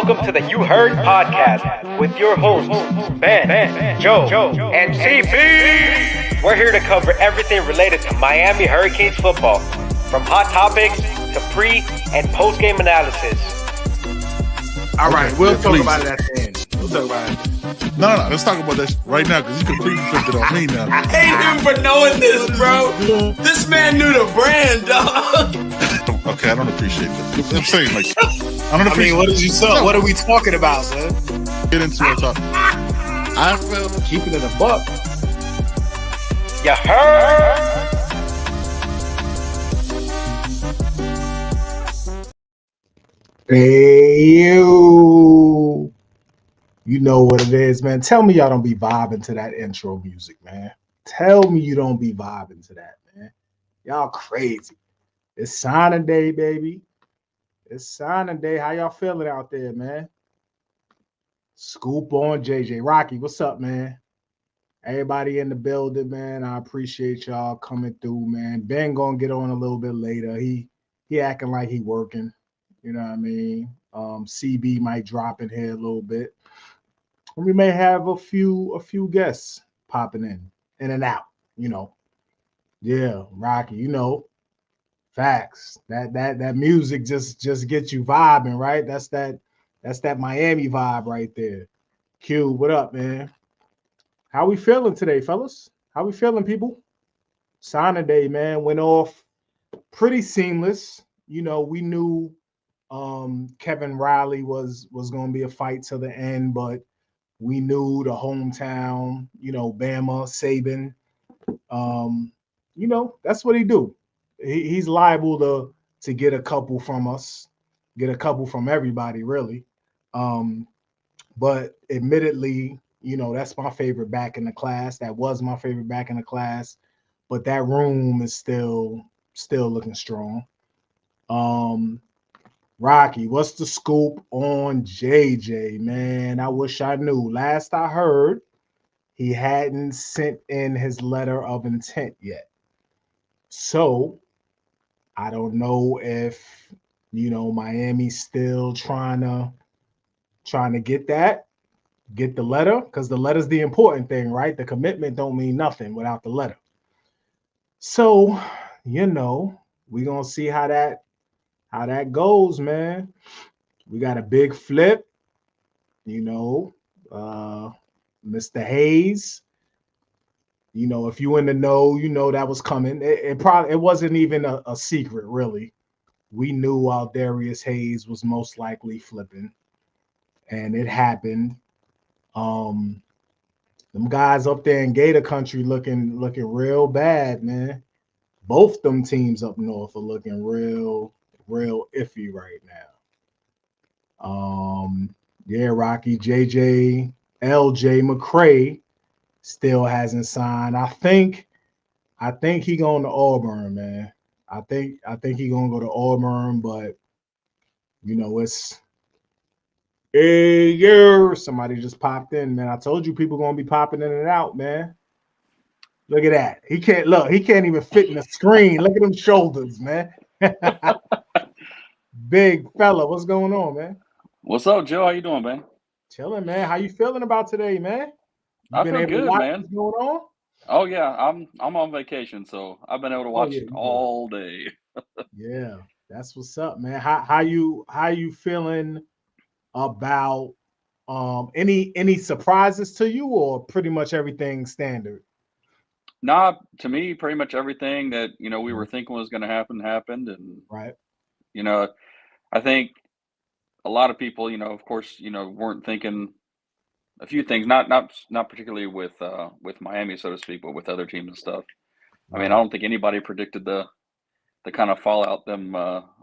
welcome to the You Heard podcast with your hosts, Ben, Joe, and CP. We're here to cover everything related to Miami Hurricanes football, from hot topics to pre- and post-game analysis. All right, we'll talk about it at the end. We'll talk about it. No, let's talk about that right now because you completely flipped it on me now. I hate him for knowing this, bro. This man knew the brand, dog. Okay, I don't appreciate that. I'm saying, like, I don't appreciate. What did you say? What are we talking about, son? Get into our topic. I feel Keeping it a buck. You heard? Hey, you know what it is, man. Tell me y'all don't be vibing to that intro music, man. Tell me you don't be vibing to that, man. Y'all crazy. It's signing day, baby. It's signing day. How y'all feeling out there, man? Scoop on JJ. Rocky, what's up, man? Everybody in the building, man. I appreciate y'all coming through, man. Ben gonna get on a little bit later. He acting like he working. You know what I mean? CB might drop in here a little bit. And we may have a few guests popping in and out, you know. Yeah, Rocky, you know. Facts. That music just gets you vibing, right? That's that Miami vibe right there. Q, what up, man? How we feeling today, fellas? How we feeling, people? Signing day, man, went off pretty seamless. You know, we knew Kevin Riley was going to be a fight to the end, but we knew the hometown, you know, Bama, Saban, you know, that's what he do. He's liable to get a couple from us, get a couple from everybody, really. But admittedly, you know, that's my favorite back in the class. That was my favorite back in the class, but that room is still looking strong. Rocky, what's the scoop on JJ, man? I wish I knew. Last I heard, he hadn't sent in his letter of intent yet. So I don't know if, you know, Miami's still trying to get the letter, because the letter's the important thing, right? The commitment don't mean nothing without the letter. So, you know, we're gonna see how that goes, man. We got a big flip, you know, Mr. Hayes. You know, if you in the know, you know that was coming. It wasn't even a secret, really. We knew Aldarius Hayes was most likely flipping, and it happened. Them guys up there in Gator Country looking real bad, man. Both them teams up north are looking real iffy right now. Yeah, Rocky, LJ McCray still hasn't signed. I think he going to Auburn, man. I think he gonna go to Auburn, but you know, it's somebody just popped in, man. I told you people gonna be popping in and out, man. Look at that. He can't even fit in the screen. Look at them shoulders, man. Big fella, what's going on, man? What's up, Joe? How you doing, man? Chilling, man. How you feeling about today, man? I feel good, man. What's going on? Oh yeah, I'm on vacation, so I've been able to watch it all day. Yeah, that's what's up, man. How you feeling about any surprises to you, or pretty much everything standard? Nah, to me, pretty much everything that we were thinking was going to happen happened, and Right. I think a lot of people, of course, weren't thinking a few things, not particularly with Miami, so to speak, but with other teams and stuff. I mean, I don't think anybody predicted the kind of fallout them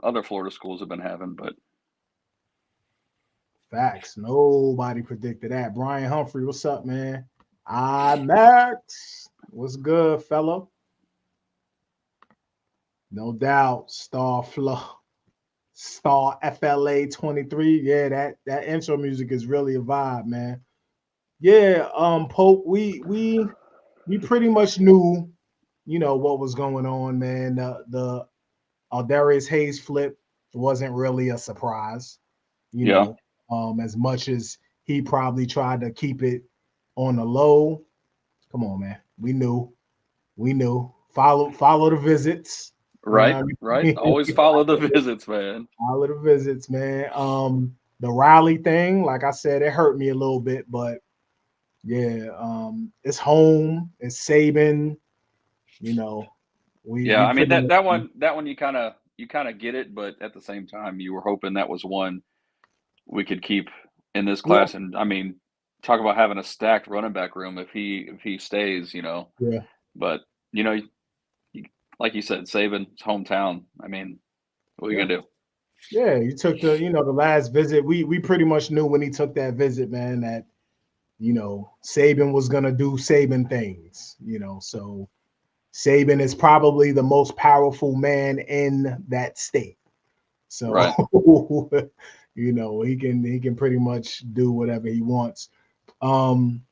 other Florida schools have been having, but facts. Nobody predicted that. Brian Humphrey, what's up, man? Max, what's good, fella? No doubt, Star FLA 23. Yeah, that intro music is really a vibe, man. Yeah, Pope, we pretty much knew, what was going on, man. The Aldarius Hayes flip wasn't really a surprise, you know. As much as he probably tried to keep it on the low. Come on, man. We knew. Follow the visits. You know Right, what I right. mean? Always follow the visits, man. Follow the visits, man. The Riley thing, like I said, it hurt me a little bit, but yeah, it's home. It's Saban. You know, Yeah, we I mean pretty much that one you kind of get it, but at the same time, you were hoping that was one we could keep in this yeah, class. And I mean, talk about having a stacked running back room if he stays, yeah, But you know, you, like you said, Saban's hometown. I mean, what are you yeah. gonna do? Yeah, you took the last visit. We pretty much knew when he took that visit, man, that Saban was gonna do Saban things, so Saban is probably the most powerful man in that state. So Right. he can pretty much do whatever he wants. Um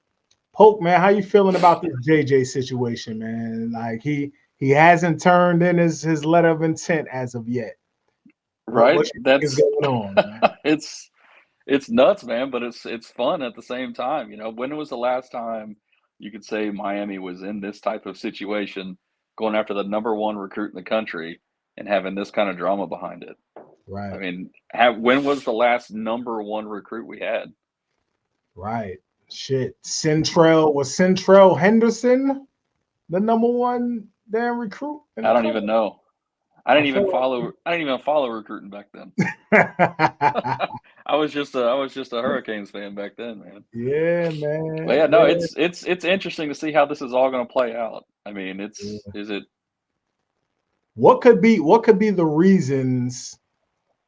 Polk, man, how you feeling about this JJ situation, man? Like he hasn't turned in his letter of intent as of yet. What Right. you think is That's going on, man? it's nuts, man, but it's fun at the same time. When was the last time you could say Miami was in this type of situation, going after the number one recruit in the country and having this kind of drama behind it? I Right, mean, when was the last number one recruit we had? right. Shit. Centrell Henderson the number one damn recruit in I the don't even country? know. I I didn't even feel follow. I didn't even follow recruiting back then. like I was just a Hurricanes fan back then, man. yeah, But man. yeah, no, Yeah, it's interesting to see how this is all going to play out. I mean, yeah. is it What could be the reasons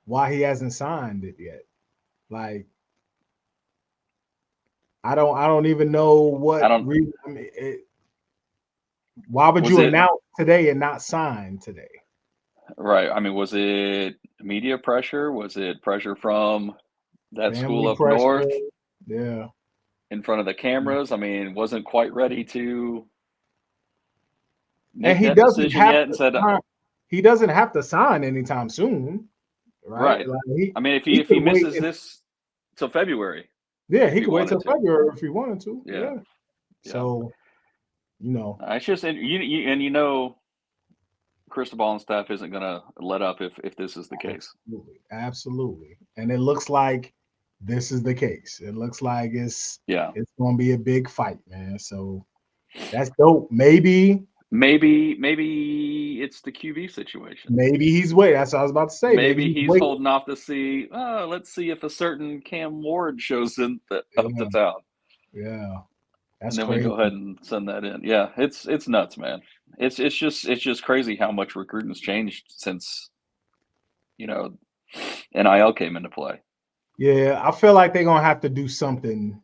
why he hasn't signed it yet? Like I don't even know I what don't reason. I mean, why would was you it announce today and not sign today? right? I mean, was it media pressure? Was it pressure from that school Family up pressure. north Yeah. in front of the cameras? I mean, wasn't quite ready to And make he that doesn't decision have yet and to said, sign. He doesn't have to sign anytime soon, right? right. Like he I mean, if he he if he could wait. misses this till February, Yeah, if he he could wait wanted till to, February if he wanted to. yeah, Yeah. yeah. So you know, It's just and Cristobal and staff isn't going to let up if this is the case. absolutely. And it looks like this is the case. It looks like it's Yeah. it's going to be a big fight, man. So that's dope. Maybe Maybe it's the QB situation. maybe he's waiting. That's what I was about to say. Maybe Maybe he's he's waiting. holding off to see. Oh, let's see if a certain Cam Ward shows up to Yeah, town, yeah. and That's then we crazy. go ahead and send that in. Yeah, it's nuts, man. It's just crazy how much recruiting's changed since you know NIL came into play. Yeah, I feel like they're gonna have to do something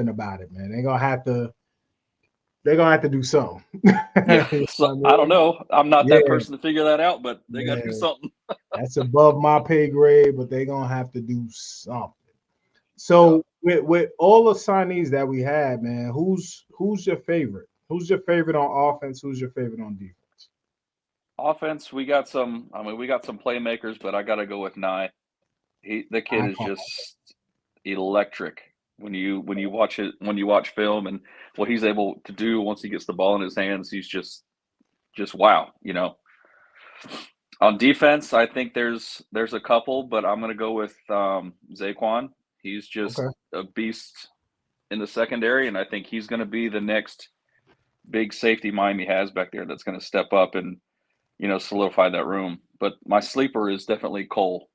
about it, man. They're gonna have to do something. Yeah, You know so what I I don't mean? know. I'm not that Yeah, person to figure that out, but they got to do yeah. something. That's above my pay grade, but they're gonna have to do something. Yeah. So with all the signees that we had, man, who's your favorite? Who's your favorite on offense? Who's your favorite on defense? Offense, we got some. I mean, we got some playmakers, but I got to go with Nye. The kid is Icon. just electric when you watch film and what he's able to do once he gets the ball in his hands. He's just wow. On defense, I think there's a couple, but I'm gonna go with Zaquan. He's just Okay. a beast in the secondary, and I think he's gonna be the next big safety Miami has back there that's gonna step up and solidify that room. But my sleeper is definitely Cole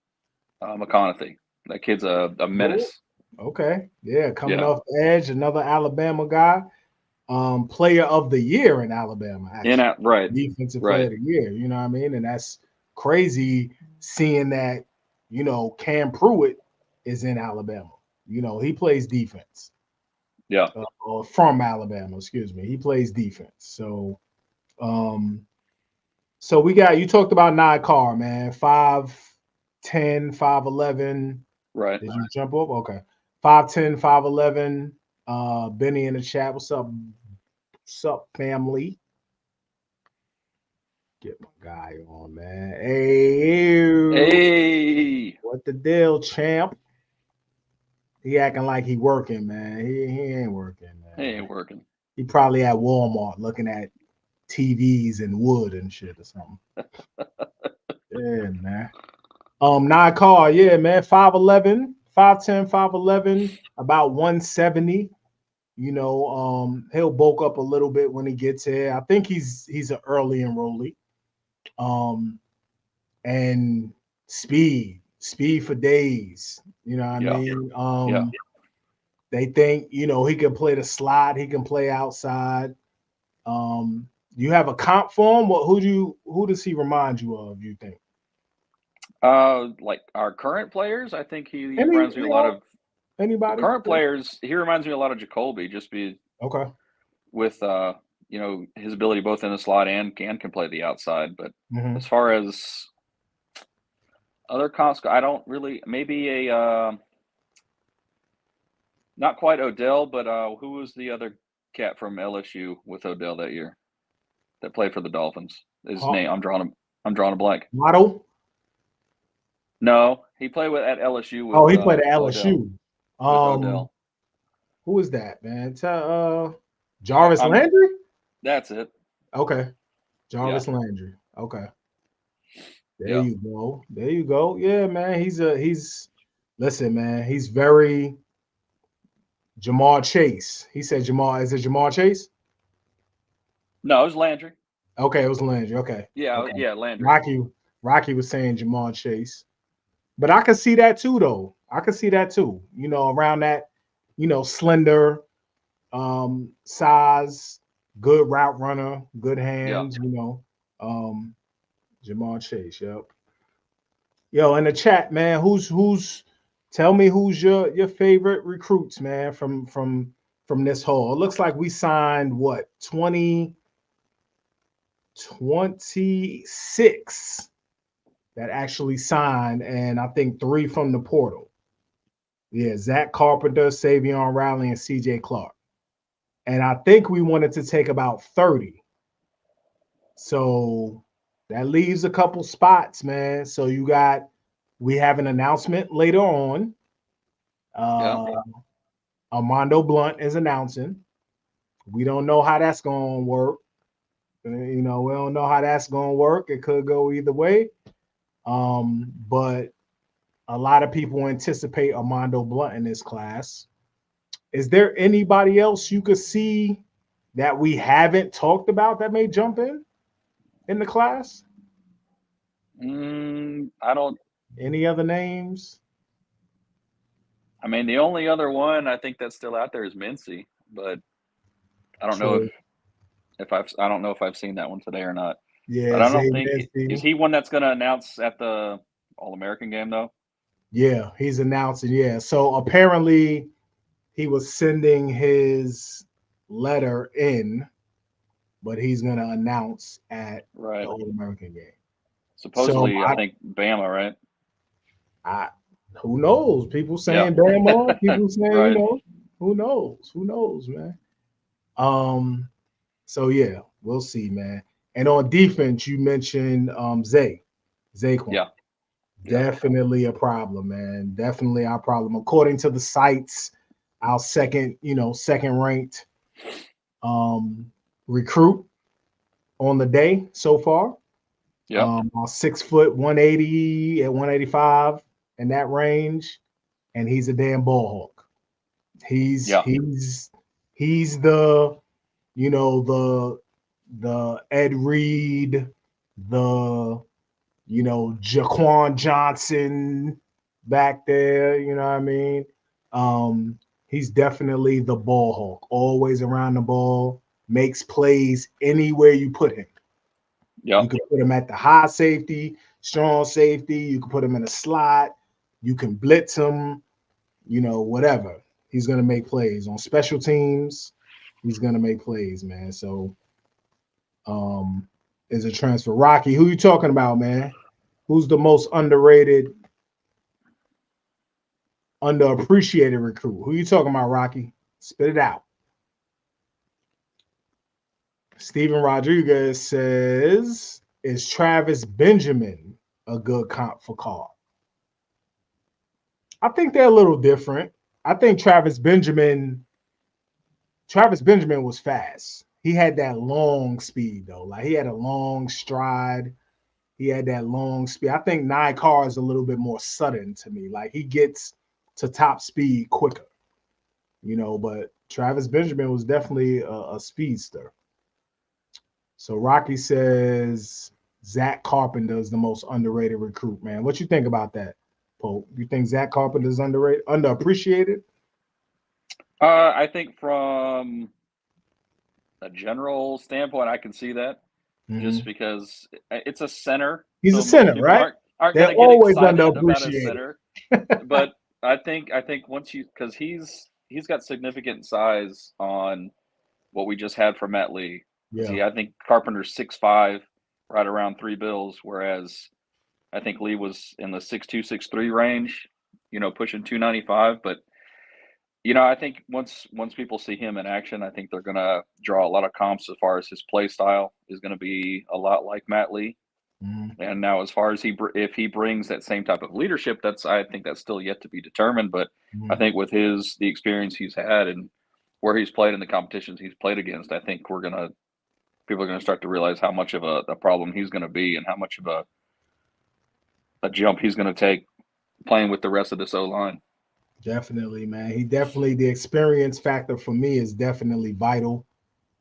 McConaughey. That kid's a Cool. menace. Okay. Yeah, coming Yeah, off the edge, another Alabama guy. Player of the year in Alabama, in actually. at right, Defensive player right. of the year, you know what I mean? And that's crazy seeing that, Cam Pruitt is in Alabama. He plays defense. Yeah, Or from Alabama, excuse me. He plays defense. Um, so you talked about Nye Carr, man. 5'10, 5'11. right. Did you jump up? Okay. 5'10, 5'11. Benny in the chat. What's up? What's up, family? Get my guy on, man. Hey, Hey, what the deal, champ? He acting like he working, man. He ain't working, man. He ain't working. He probably at Walmart looking at TVs and wood and shit or something. Yeah, man. Car, yeah, man. 5'11, 5'10, 5'11, about 170. You know, he'll bulk up a little bit when he gets here. I think he's an early enrollee. And speed for days. You know what I mean? They think, you know, he can play the slot, he can play outside. You have a comp for him? Who does he remind you of, you think? Like our current players, I think he Any, reminds me a lot of anybody. Current players. He reminds me a lot of Jacoby, just be Okay. with you know, his ability both in the slot and can play the outside. But as far as other comps, I don't really. Maybe a not quite Odell, but who was the other cat from LSU with Odell that year that played for the Dolphins? His name, I'm drawing a blank. Waddle? No, he played at LSU. With, he played at LSU. Odell. Who is that, man? Jarvis Landry? That's it. Okay. Jarvis Landry. Okay. There you go. There you go. Yeah, man. Listen, man, he's very Jamar Chase. He said Jamar. Is it Jamar Chase? No, it was Landry. Okay, it was Landry. Okay. Yeah, okay. yeah, Landry. Rocky was saying Jamar Chase. But I could see that too, though. I could see that too. You know, around that, you know, slender size, good route runner, good hands, you know. Jamar Chase, yep. Yo, in the chat, man, tell me who's your favorite recruits, man, from this haul. It looks like we signed what 26 that actually signed, and I think 3 from the portal. Yeah, Zach Carpenter, Savion Riley, and CJ Clark. And I think we wanted to take about 30. So that leaves a couple spots, man. So we have an announcement later on. Armando Blunt is announcing. We don't know how that's going to work. You know, we don't know how that's going to work. It could go either way. But a lot of people anticipate Armando Blunt in this class. Is there anybody else you could see that we haven't talked about that may jump in the class? I don't. Any other names? I mean, the only other one I think that's still out there is Mincy, but I don't know if I've seen that one today or not. Yeah, but I don't think is he one that's going to announce at the All-American game though? Yeah, he's announcing. Yeah, so apparently he was sending his letter in, but he's going to announce at the All-American game. Supposedly, so I think Bama, right? Who knows? People saying Bama, people saying, you know, who knows? Who knows, man? So yeah, we'll see, man. And on defense, you mentioned Zaquan. Yeah. Definitely a problem, man. Definitely our problem. According to the sites, our second ranked recruit on the day so far. Yeah. 6 foot 180 at 185 in that range, and he's a damn ball hawk. He's the, you know, the Ed Reed, the, you know, Jaquan Johnson back there, you know what I mean? He's definitely the ball hawk, always around the ball, makes plays anywhere you put him. Yep. You can put him at the high safety, strong safety. You can put him in a slot. You can blitz him, you know, whatever. He's going to make plays. On special teams, he's going to make plays, man. So is a transfer. Rocky, who you talking about, man? Who's the most underrated, underappreciated recruit? Who you talking about, Rocky? Spit it out. Steven Rodriguez says, is Travis Benjamin a good comp for Carr? I think they're a little different. I think Travis Benjamin was fast. He had that long speed though. Like he had a long stride. He had that long speed. I think Carr is a little bit more sudden to me. Like he gets to top speed quicker, but Travis Benjamin was definitely a speedster. So Rocky says Zach Carpenter is the most underrated recruit, man. What you think about that, Pope? You think Zach Carpenter is underappreciated? I think from a general standpoint, I can see that just because it's a center. He's a center, right? Aren't They're going to get always excited about a underappreciated. center. But I think once because he's got significant size on what we just had from Matt Lee. Yeah. I think Carpenter's 6'5", right around 3 bills, whereas I think Lee was in the 6'2", 6'3" range, pushing 295. But I think once people see him in action, I think they're going to draw a lot of comps as far as his play style is going to be a lot like Matt Lee. And now, as far as if he brings that same type of leadership, I think that's still yet to be determined. But I think with the experience he's had and where he's played in the competitions he's played against, I think people are going to start to realize how much of a problem he's going to be and how much of a jump he's going to take playing with the rest of this O-line. Definitely, man. The experience factor for me is definitely vital,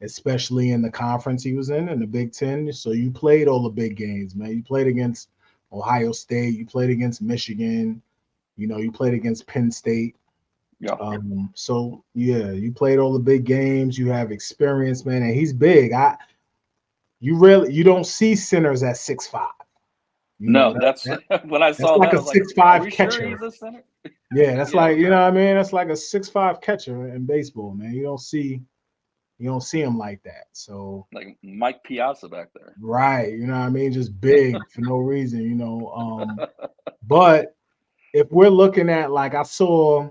especially in the conference he was in the Big Ten. So you played all the big games, man. You played against Ohio State. You played against Michigan. You played against Penn State. Yeah. So yeah, you played all the big games. You have experience, man, and he's big. You don't see centers at 6'5". That's when I saw like that, a I was like, 6'5" are we catcher. sure he's a center? Yeah, that's like, what I mean? That's like a 6'5" catcher in baseball, man. You don't see him like that. So like Mike Piazza back there. Right. You know what I mean? Just big for no reason, But if we're looking at like I saw,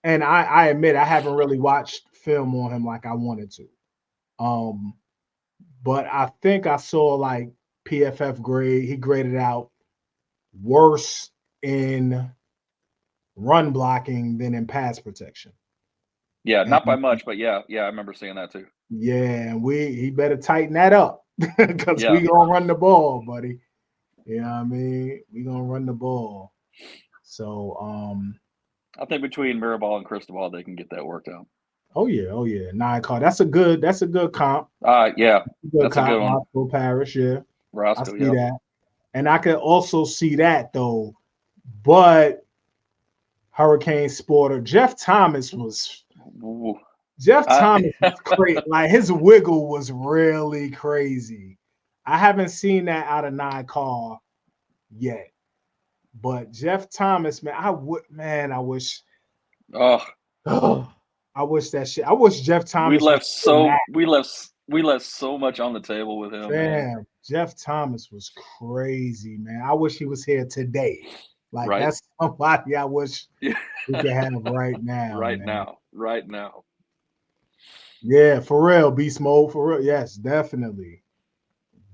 and I admit I haven't really watched film on him like I wanted to. But I think I saw like PFF grade, he graded out worse in run blocking than in pass protection. Yeah, not by much, but yeah, I remember seeing that too. Yeah, and he better tighten that up because we gonna run the ball, buddy. You know what I mean? We gonna run the ball. So I think between Mirabal and Cristobal, they can get that worked out. Oh yeah. Carr. That's a good comp. Yeah. That's a good one. Roscoe Parrish, yeah. Roscoe, I see that. And I could also see that though, but Hurricane Sporter, Jeff Thomas was crazy. Like his wiggle was really crazy. I haven't seen that out of Carr yet. But Jeff Thomas, man, I wish. I wish that shit. I wish Jeff Thomas. We left so much on the table with him. Man. Jeff Thomas was crazy, man. I wish he was here today. Like that's somebody I wish we could have right now. Right now. Yeah, for real, beast mode, for real. Yes, definitely,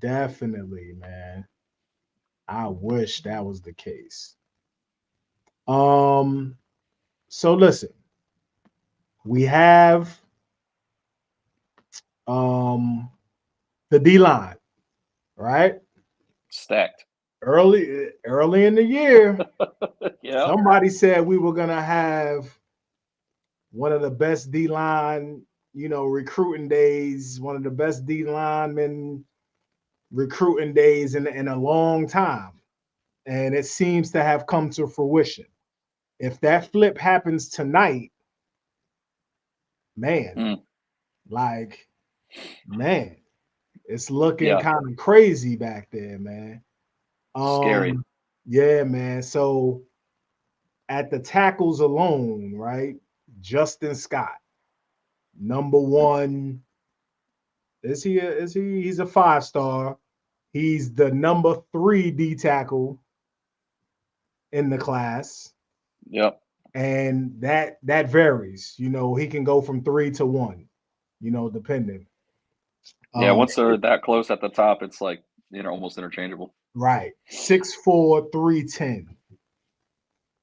man. I wish that was the case. So listen, we have the D-line, right? Stacked. Early in the year, yeah. Somebody said we were gonna have one of the best D-line, recruiting days, one of the best D-linemen recruiting days in a long time. And it seems to have come to fruition. If that flip happens tonight, man, it's looking kind of crazy back there, man. Scary. Yeah, man. So at the tackles alone, right? Justin Scott, number one. He's a 5-star. He's the number 3 D tackle in the class. Yep. And that varies. He can go from 3 to 1, depending. Yeah, once they're that close at the top, it's like, almost interchangeable. Right. 6'4", 310.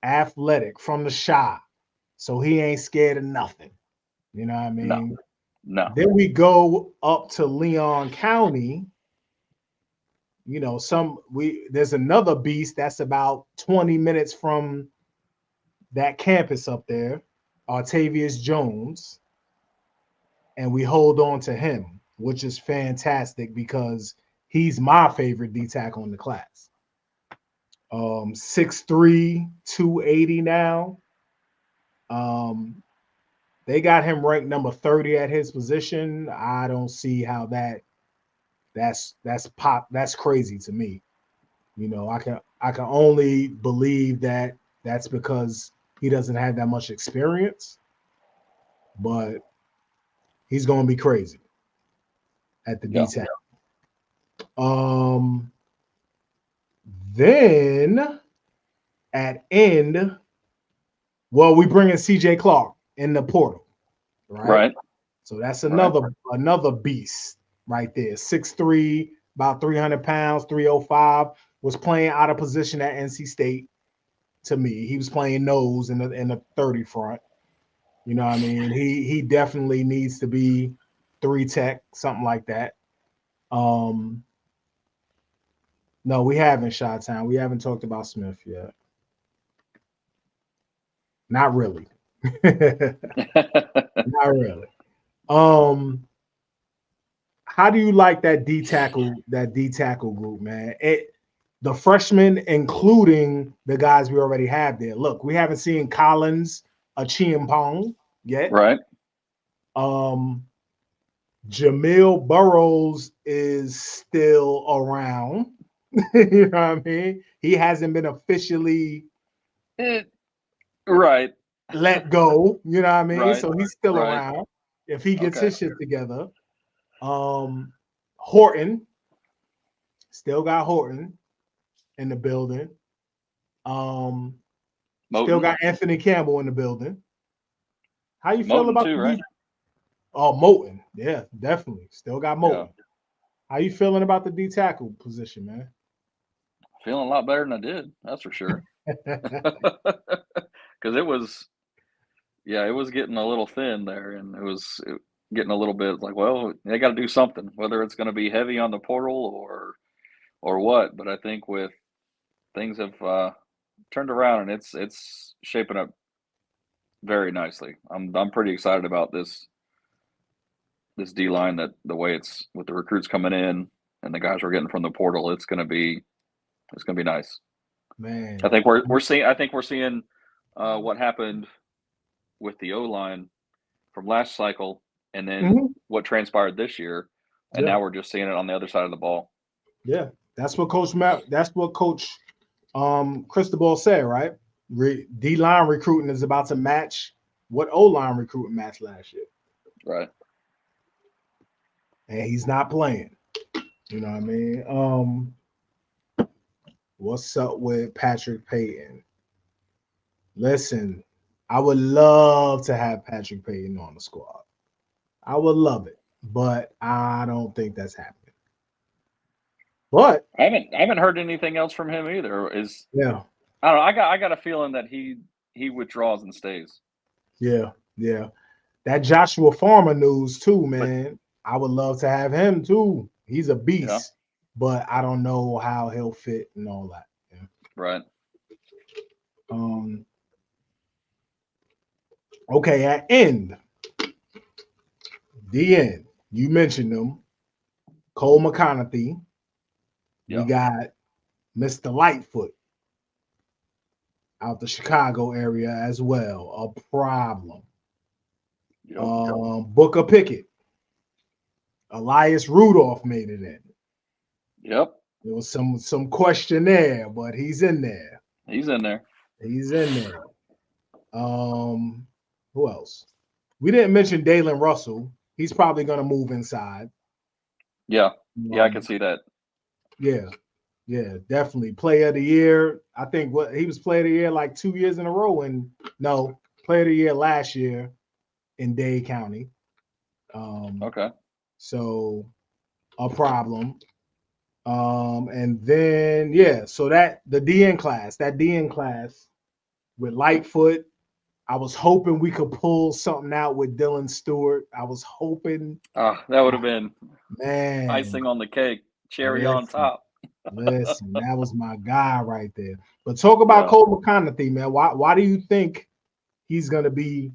Athletic from the shot. So he ain't scared of nothing. You know what I No. mean? No. Then we go up to Leon County. You know, there's another beast that's about 20 minutes from that campus up there, Artavius Jones, and we hold on to him, which is fantastic because he's my favorite D tackle in the class. 6'3", 280 now. They got him ranked number 30 at his position. I don't see how that's crazy to me. You know, I can only believe that that's because he doesn't have that much experience, but he's going to be crazy at the Yeah. D-tackle. Then at end, well, we bring in CJ Clark in the portal, right? So that's another beast right there. 6'3", about 300 pounds, 305, was playing out of position at NC State to me. He was playing nose in the 30 front. You know what I mean? He definitely needs to be 3 tech, something like that. No, we haven't, Chi-Town. We haven't talked about Smith yet. Not really. Not really. How do you like that D tackle group, man? The freshmen, including the guys we already have there. Look, we haven't seen Collins, Achiampong yet. Right. Jamil Burrows is still around. You know what I mean? He hasn't been officially right. let go. You know what I mean? Right. So he's still Right. around if he gets Okay. his shit together. Horton, still got Horton in the building. Still got Anthony Campbell in the building. How you feel about too, right? Oh, Moten. Yeah, definitely. Still got Moten. Yeah. How you feeling about the D tackle position, man? Feeling a lot better than I did. That's for sure. Because it was getting a little thin there, and it was getting a little bit like, well, they got to do something, whether it's going to be heavy on the portal or what. But I think with things have turned around, and it's shaping up very nicely. I'm pretty excited about this D line, that the way it's with the recruits coming in and the guys we're getting from the portal. It's going to be nice. Man, I think we're seeing what happened with the O line from last cycle, and then what transpired this year, and now we're just seeing it on the other side of the ball. Yeah, that's what Coach Cristobal said, right? D line recruiting is about to match what O line recruiting matched last year, right? And he's not playing. You know what I mean? What's up with Patrick Payton? Listen, I would love to have Patrick Payton on the squad. I would love it, but I don't think that's happening. But I haven't heard anything else from him either. I don't know. I got a feeling that he withdraws and stays. Yeah. That Joshua Farmer news too, man. I would love to have him too. He's a beast, but I don't know how he'll fit and all that. Yeah. Right. Okay, at end. The end. You mentioned them. Cole McConaughey. We got Mr. Lightfoot out the Chicago area as well. A problem. Booker Pickett. Elias Rudolph made it in. Yep. There was some question there, but he's in there. He's in there. Who else? We didn't mention Dalen Russell. He's probably going to move inside. Yeah. I can see that. Yeah, definitely. Player of the year. I think he was player of the year like 2 years in a row. Player of the year last year in Dade County. Okay. So a problem. And then so that the DN class with Lightfoot, I was hoping we could pull something out with Dylan Stewart. I was hoping, Ah, that would have been man. icing on the cake, cherry on Listen, top. listen, that was my guy right there. But talk about Yeah, Cole McConaughey, man. Why do you think he's gonna be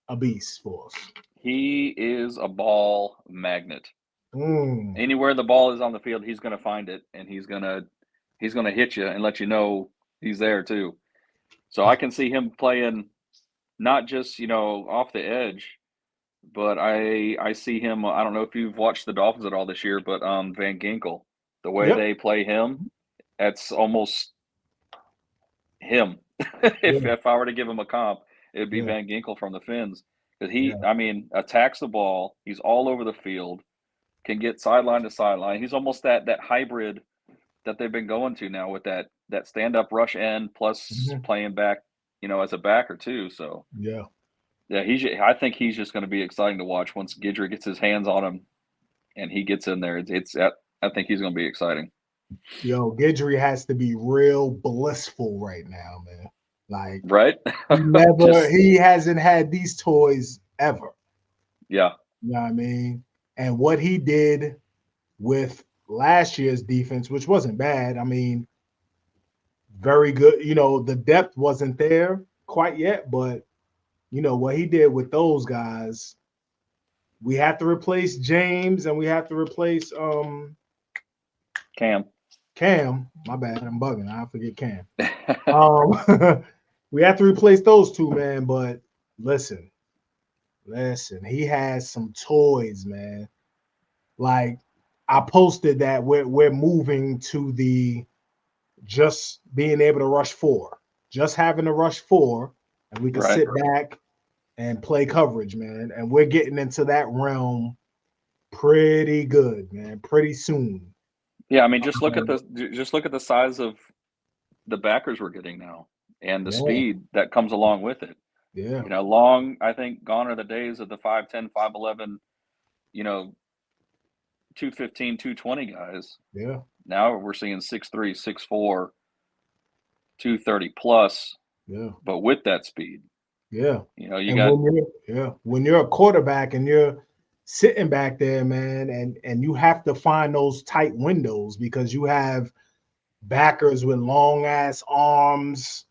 a beast for us? he is a ball magnet. Mm, Anywhere the ball is on the field, he's going to find it, and he's gonna hit you and let you know he's there too. So I can see him playing not just off the edge, but I see him. I don't know if you've watched the Dolphins at all this year, but Van Ginkel, the way yep. they play him, that's almost him. if Yeah, if I were to give him a comp, it would be yeah, Van Ginkel from the Finns because yeah. I mean, attacks the ball. He's all over the field, can get sideline to sideline. He's almost that hybrid that they've been going to now with that stand up rush end plus Mhm. playing back, as a backer too. So Yeah. yeah, I think he's just going to be exciting to watch once Gidry gets his hands on him and he gets in there. I think he's going to be exciting. Yo, Gidry has to be real blissful right now, man. Like Right? he Just he hasn't had these toys ever. yeah. You know what I mean? And what he did with last year's defense, which wasn't bad. I mean, very good. The depth wasn't there quite yet, but what he did with those guys, we have to replace James and we have to replace Cam. Cam. My bad, I'm bugging. I forget Cam. We have to replace those two, man. But listen, he has some toys, man. Like I posted that we're moving to the just being able to rush four, just having to rush four, and we can Right. sit back and play coverage, man. And we're getting into that realm pretty good, man. Pretty soon. Yeah, I mean just look at the size of the backers we're getting now and the Yeah, speed that comes along with it. yeah, I think gone are the days of the 5'10", 5'11", you know, 215, 220 guys. yeah, Now we're seeing 6'3", 6'4", 230 plus, yeah, but with that speed. yeah. You And got when you're a quarterback and you're sitting back there, man, and you have to find those tight windows because you have backers with long ass arms,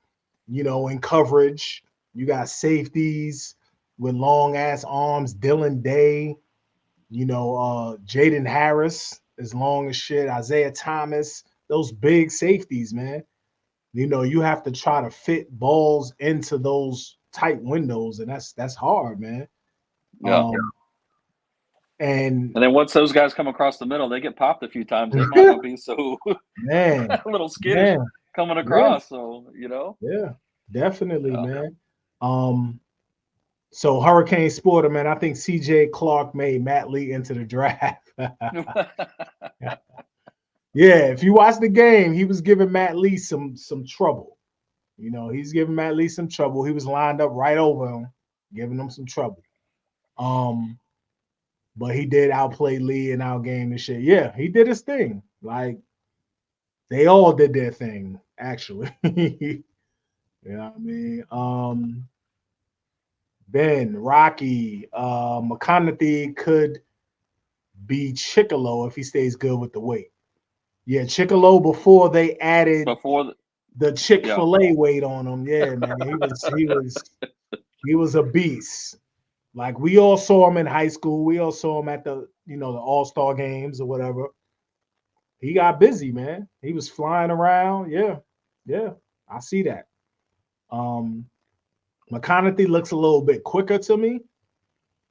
in coverage. You got safeties with long ass arms, Dylan Day, Jaden Harris is long as shit, Isaiah Thomas, those big safeties, man. You have to try to fit balls into those tight windows, and that's hard, man. yeah. Um, and And then once those guys come across the middle, they get popped a few times. They might not be so man, a little skittish man, coming yeah, across. So yeah, definitely, yeah. man. So Hurricane Sporter, man, I think CJ Clark made Matt Lee into the draft. Yeah, if you watch the game, he was giving Matt Lee some trouble. He's giving Matt Lee some trouble. He was lined up right over him, giving him some trouble. But he did outplay Lee and outgame and shit. Yeah, he did his thing. Like they all did their thing, actually. You know what I mean? Ben, Rocky, McConaughey could be Chicolo if he stays good with the weight. Yeah, Chicolo before they added Before the yeah. Chick-fil-A weight on him. Yeah, man. He was a beast. Like we all saw him in high school. We all saw him at the All-Star games or whatever. He got busy, man. He was flying around. Yeah. Yeah. I see that. Um McConaughey looks a little bit quicker to me,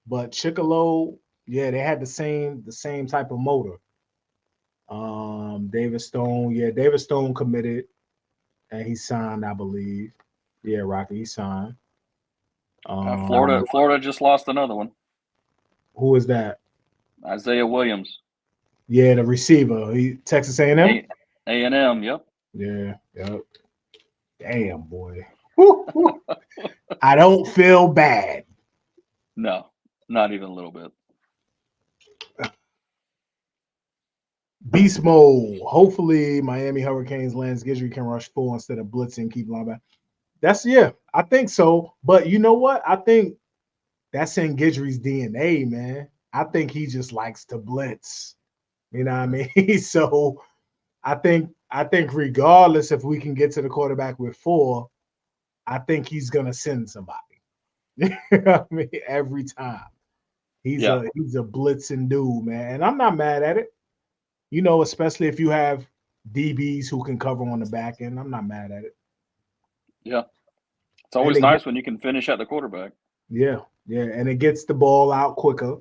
but Chicolo, yeah, they had the same type of motor. David Stone committed and he signed, I believe. Yeah, Rocky, he signed. Florida just lost another one. Who is that? Isaiah Williams. Yeah, the receiver. He Texas A&M. A&M. Yep. Yeah, yep. Damn, boy. Woo, woo. I don't feel bad. No, not even a little bit. Beast mode. Hopefully, Miami Hurricanes Lance Gidry can rush full instead of blitzing, keep linebacker. I think so. But you know what? I think that's in Guidry's DNA, man. I think he just likes to blitz. You know what I mean? So I think regardless if we can get to the quarterback with 4, I think he's gonna send somebody. You know what I mean? Every time. He's Yeah. a blitzing dude, man. And I'm not mad at it. Especially if you have DBs who can cover on the back end. I'm not mad at it. Yeah. It's And always they get, nice when you can finish at the quarterback. yeah, and it gets the ball out quicker.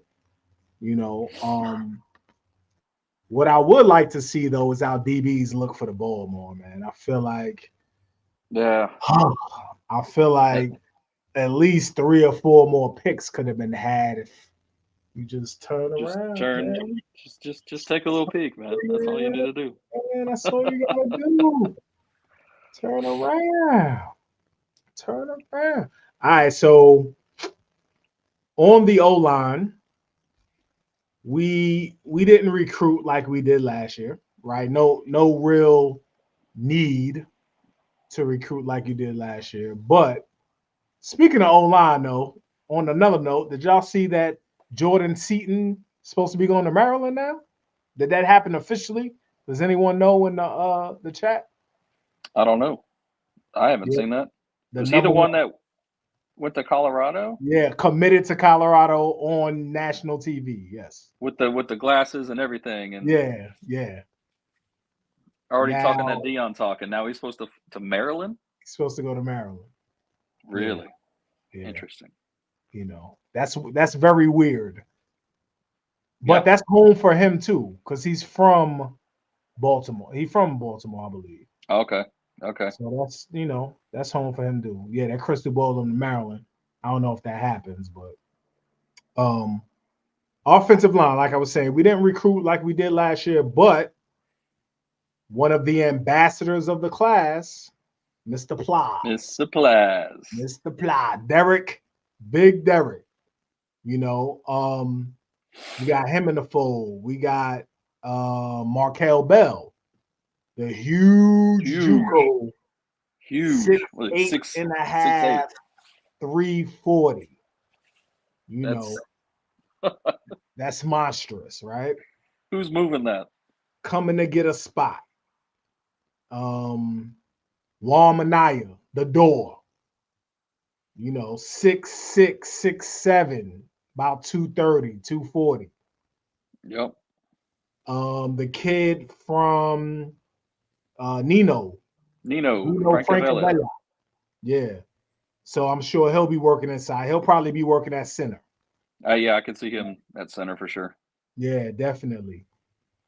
What I would like to see though is our DBs look for the ball more, man. I feel like Yeah. at least 3 or 4 more picks could have been had if you just turn Just around, turn. man. Just take a little peek, man. That's all you need to do. Man, that's all you gotta do. Turn around. Turn around. All right, so on the O line, we didn't recruit like we did last year, right? No real need to recruit like you did last year. But speaking of O line, though, on another note, did y'all see that Jordan Seaton supposed to be going to Maryland now? Did that happen officially? Does anyone know in the chat? I don't know. I haven't Yeah, seen that. the Was he the number one one. that went to Colorado Yeah, committed to Colorado on national TV. Yes. with the glasses and everything, and Yeah. already talking that Now Dion talk, and now he's supposed to Maryland? he's supposed to go to Maryland. Really? Yeah. Interesting. That's very weird. But Yeah. that's home for him too, because he's from Baltimore. He's from Baltimore, I believe. Okay. Okay. So that's home for him too. Yeah, that crystal ball in Maryland. I don't know if that happens, but offensive line, like I was saying, we didn't recruit like we did last year, but one of the ambassadors of the class, Mr. Ply. Mr. Plaz. Mr. Ply. Big Derek. We got him in the fold. We got Markel Bell, the huge JUCO, Huge. 6'8" and a 6'8". half, 340. That's monstrous, right? Who's moving that? Coming to get a spot. Wamanaya, the door. 6'6", 6'7", about 230, 240. Yep. The kid from Nino Francavilla. Yeah. So I'm sure he'll be working inside. He'll probably be working at center. Yeah, I could see him at center for sure. Yeah, definitely.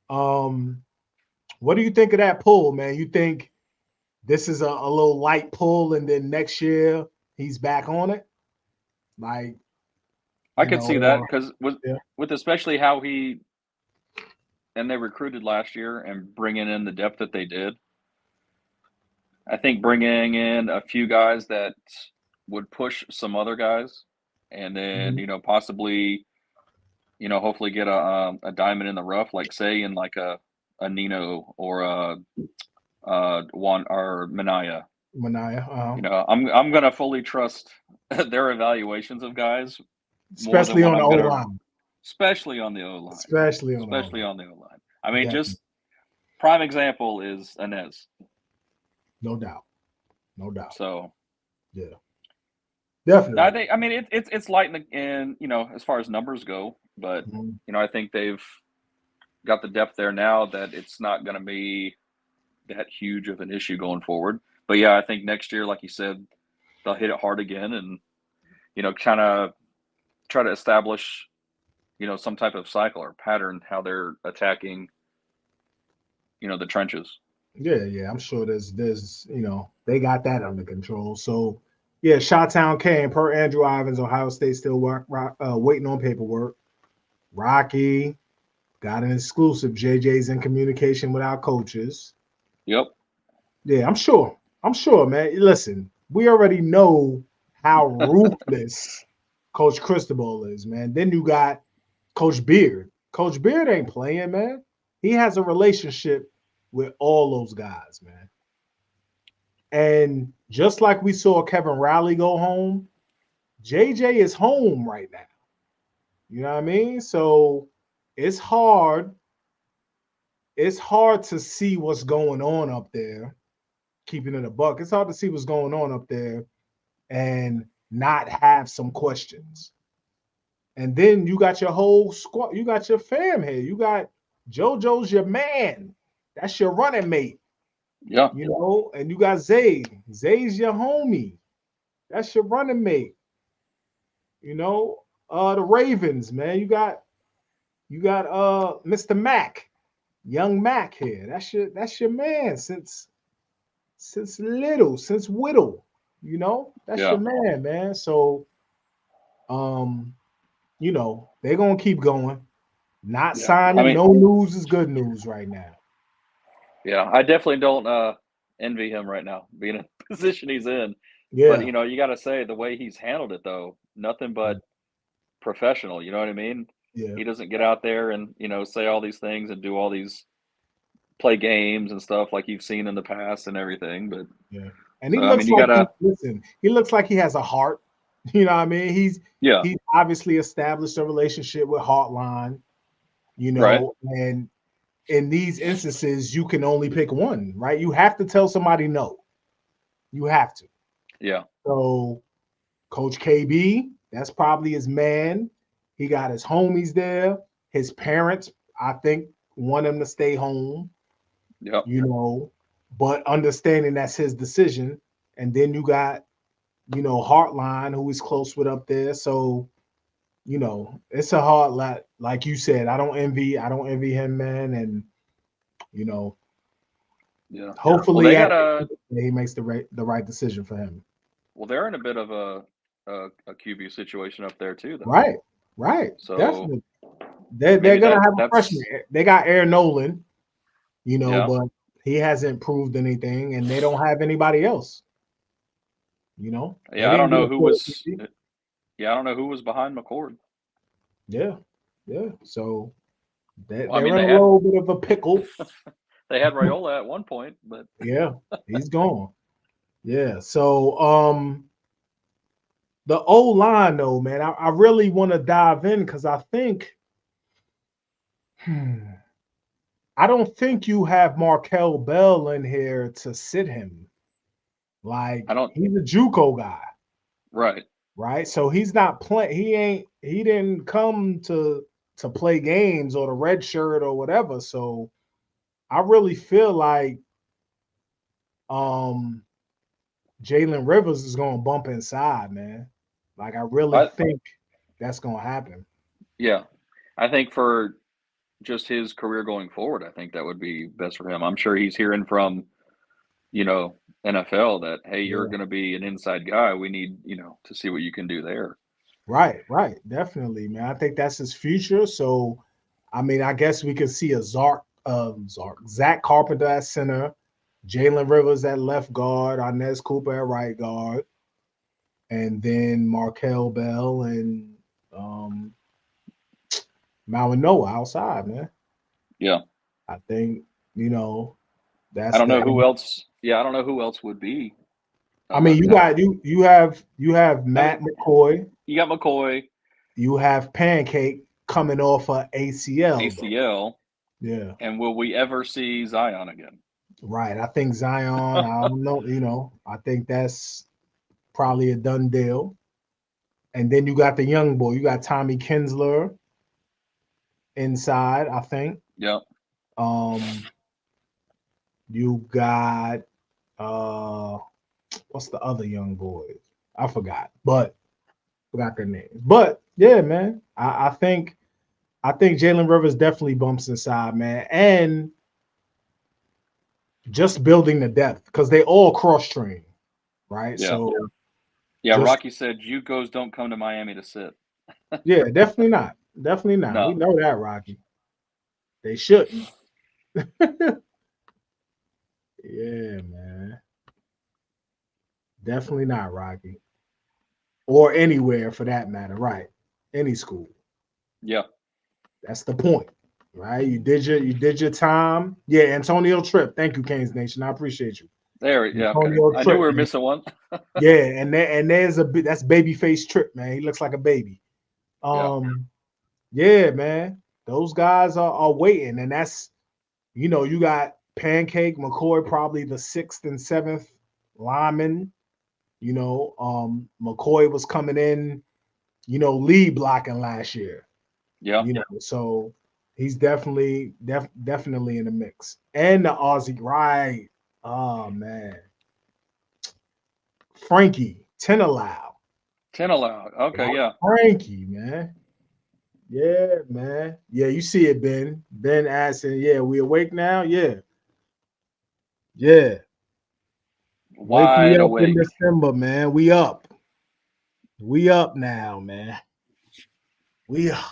What do you think of that pull, man? You think this is a little light pull, and then next year he's back on it? Like, I could see that because with especially how they recruited last year and bringing in the depth that they did. I think bringing in a few guys that would push some other guys, and then possibly hopefully get a diamond in the rough, like say in like a Nino or a one or Manaya. I'm gonna fully trust their evaluations of guys, especially on the O line. Especially on the O line. Especially on the O line. I mean, just prime example is Inez. No doubt. So, yeah, definitely. I mean, it's light in as far as numbers go, but I think they've got the depth there now that it's not going to be that huge of an issue going forward. But yeah, I think next year, like you said, they'll hit it hard again, and kind of try to establish some type of cycle or pattern how they're attacking the trenches. Yeah, I'm sure there's they got that under control. So yeah, Chi-Town came per Andrew Ivins, Ohio State still waiting on paperwork. Rocky got an exclusive. JJ's in communication with our coaches. Yep. Yeah, I'm sure, man. Listen, we already know how ruthless Coach Cristobal is, man. Then you got Coach Beard. Coach Beard ain't playing, man. He has a relationship with all those guys, man. And just like we saw Kevin Riley go home, JJ is home right now. You know what I mean? So it's hard. It's hard to see what's going on up there, keeping it a buck. It's hard to see what's going on up there and not have some questions. And then you got your whole squad, you got your fam here. You got JoJo's your man. That's your running mate. Yeah. You know, and you got Zay. Zay's your homie. That's your running mate. You know, the Ravens, man. You got Mr. Mack, young Mack here. That's your man since Whittle. You know, that's your man. So you know, they're gonna keep going. Not signing, I mean, no news is good news right now. Yeah, I definitely don't envy him right now, being in the position he's in. Yeah, But you got to say the way he's handled it, though, nothing but professional. You know what I mean? yeah, He doesn't get out there and say all these things and do all these play games and stuff like you've seen in the past and everything. But yeah. And he so I looks mean, you like gotta, he looks like he has a heart. You know what I mean? He's yeah, obviously established a relationship with Heartline, you right, know, and in these instances, you can only pick one, right? You have to tell somebody no. You have to. yeah, So Coach KB, that's probably his man. He got his homies there. His parents, I think, want him to stay home, yeah, you know, but understanding that's his decision. And then you got, you know, Heartline, who he's close with up there. So, you know, it's a hard lot. Like you said, I don't envy him, man. And, you know, yeah. Well, hopefully they at got a he makes the right decision for him. well, they're in a bit of a QB situation up there too, though. Right, right. So Definitely. They're maybe gonna have a freshman. that's They got Aaron Nolan, you know, yeah, but he hasn't proved anything, and they don't have anybody else. You know, they yeah. I didn't don't get know a who full was. QB. Yeah, I don't know who was behind McCord. Yeah, yeah. So Well, I they're mean, in a little bit of a pickle. they had Raiola at one point, but Yeah, he's gone. Yeah. So the O line though, man, I really want to dive in because I think I don't think you have Markel Bell in here to sit him. I Like don't. he's a JUCO guy, Right. right? So he's not playing. He didn't come to play games or the red shirt or whatever. So I really feel like um Jalen Rivers is gonna bump inside, man. Like I really I think that's gonna happen. yeah. I think for just his career going forward, I think that would be best for him. I'm sure he's hearing from you know NFL that hey, you're Yeah. going to be an inside guy. We need to see what you can do there. Right, right. Definitely, man. I think that's his future. So I mean, I guess we could see a Zach Carpenter at center, Jalen Rivers at left guard, Inez Cooper at right guard, and then Markel Bell and um Noah outside, man. Yeah. I think, you know, I that's don't the know who else. Yeah, I don't know who else would be I a mean, left tackle. you have I mean, Matt McCoy, you got McCoy, you have Pancake coming off a ACL though. ACL, Yeah. and will we ever see Zion again? Right. I think Zion, I don't know, you know, I think that's probably a done deal. And then you got the young boy. You got Tommy Kinsler inside, I think. Yeah. Um, you got what's the other young boys? I forgot, but forgot their names. But yeah, man, I think Jalen Rivers definitely bumps inside, man, and just building the depth because they all cross train, right? Yeah. So Yeah. just Rocky said JUCOs don't come to Miami to sit. yeah, definitely not, definitely not. We No. know that, Rocky. They shouldn't. Yeah, man. Definitely not Rocky. Or anywhere for that matter, right? Any school. Yeah. That's the point. Right? You did your time. Yeah, Antonio Tripp. Thank you, Canes Nation. I appreciate you. There, yeah, okay. Antonio I knew Tripp, we were man. missing one. Yeah, and there's that's babyface Tripp, man. He looks like a baby. Yeah. Yeah, man. Those guys are waiting, and that's you got Pancake McCoy, probably the 6th and 7th lineman. McCoy was coming in, lead blocking last year. Yeah. So he's definitely in the mix. And the Aussie, right? Oh man, Frankie Tenelau. 10 allowed. Okay, yeah. Frankie, man. Yeah, man. Yeah, you see it, Ben. Ben asking, yeah, we awake now? Yeah. Yeah. Wake me Wide up in awake. December, man. We up. We up now, man. We up.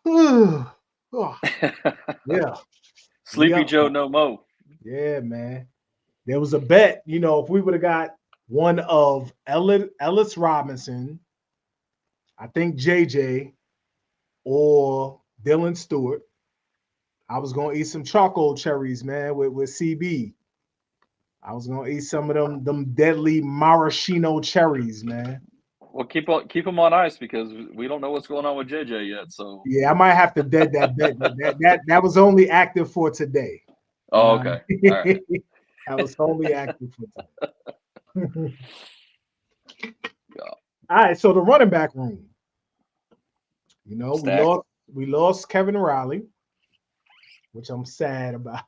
Oh, yeah. We Sleepy up, Joe man. no mo. Yeah, man. There was a bet, if we would have got one of Ellis Robinson, I think JJ, or Dylan Stewart, I was gonna eat some charcoal cherries, man, with CB. I was gonna eat some of them deadly maraschino cherries, man. Well, keep them on ice because we don't know what's going on with JJ yet. So Yeah, I might have to dead that bet. That was only active for today. oh, okay. All right. That was only active for today. Yeah. All right, so the running back room. Stacked. We lost Kevin Riley, which I'm sad about.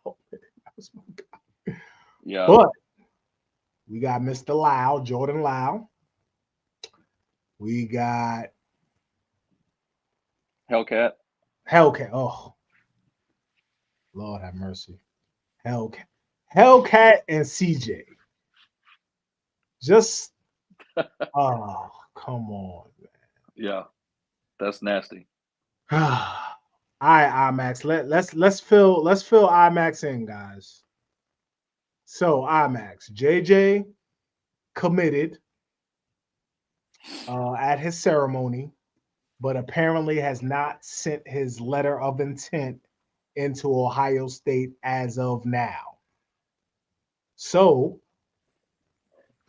Yeah. But we got Mr. Lau, Jordan Lau. We got Hellcat. Oh, Lord have mercy. Hellcat and CJ. Just oh, come on, Yeah. That's nasty. man. All right, IMAX. Let's fill IMAX in, guys. So IMAX, JJ committed at his ceremony, but apparently has not sent his letter of intent into Ohio State as of now. So,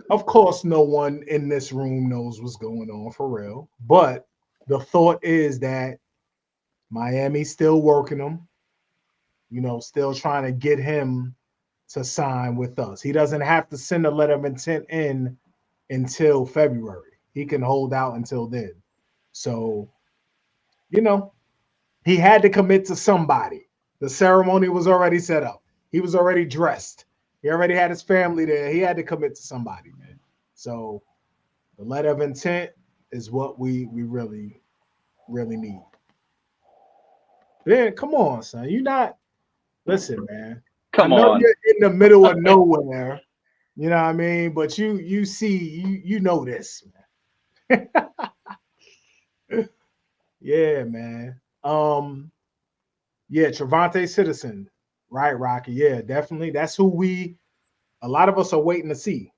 of course, no one in this room knows what's going on for real. But the thought is that Miami's still working him, still trying to get him to sign with us. He doesn't have to send a letter of intent in until February. He can hold out until then. So, he had to commit to somebody. The ceremony was already set up. He was already dressed. He already had his family there. He had to commit to somebody, man. So the letter of intent is what we really, really need. Ben, come on, son. Listen, man. Come I know on. you're in the middle of nowhere. You know what I mean? But you see, you know this, man. Yeah, man. Yeah, Trevante Citizen. Right, Rocky. Yeah, definitely. That's who a lot of us are waiting to see.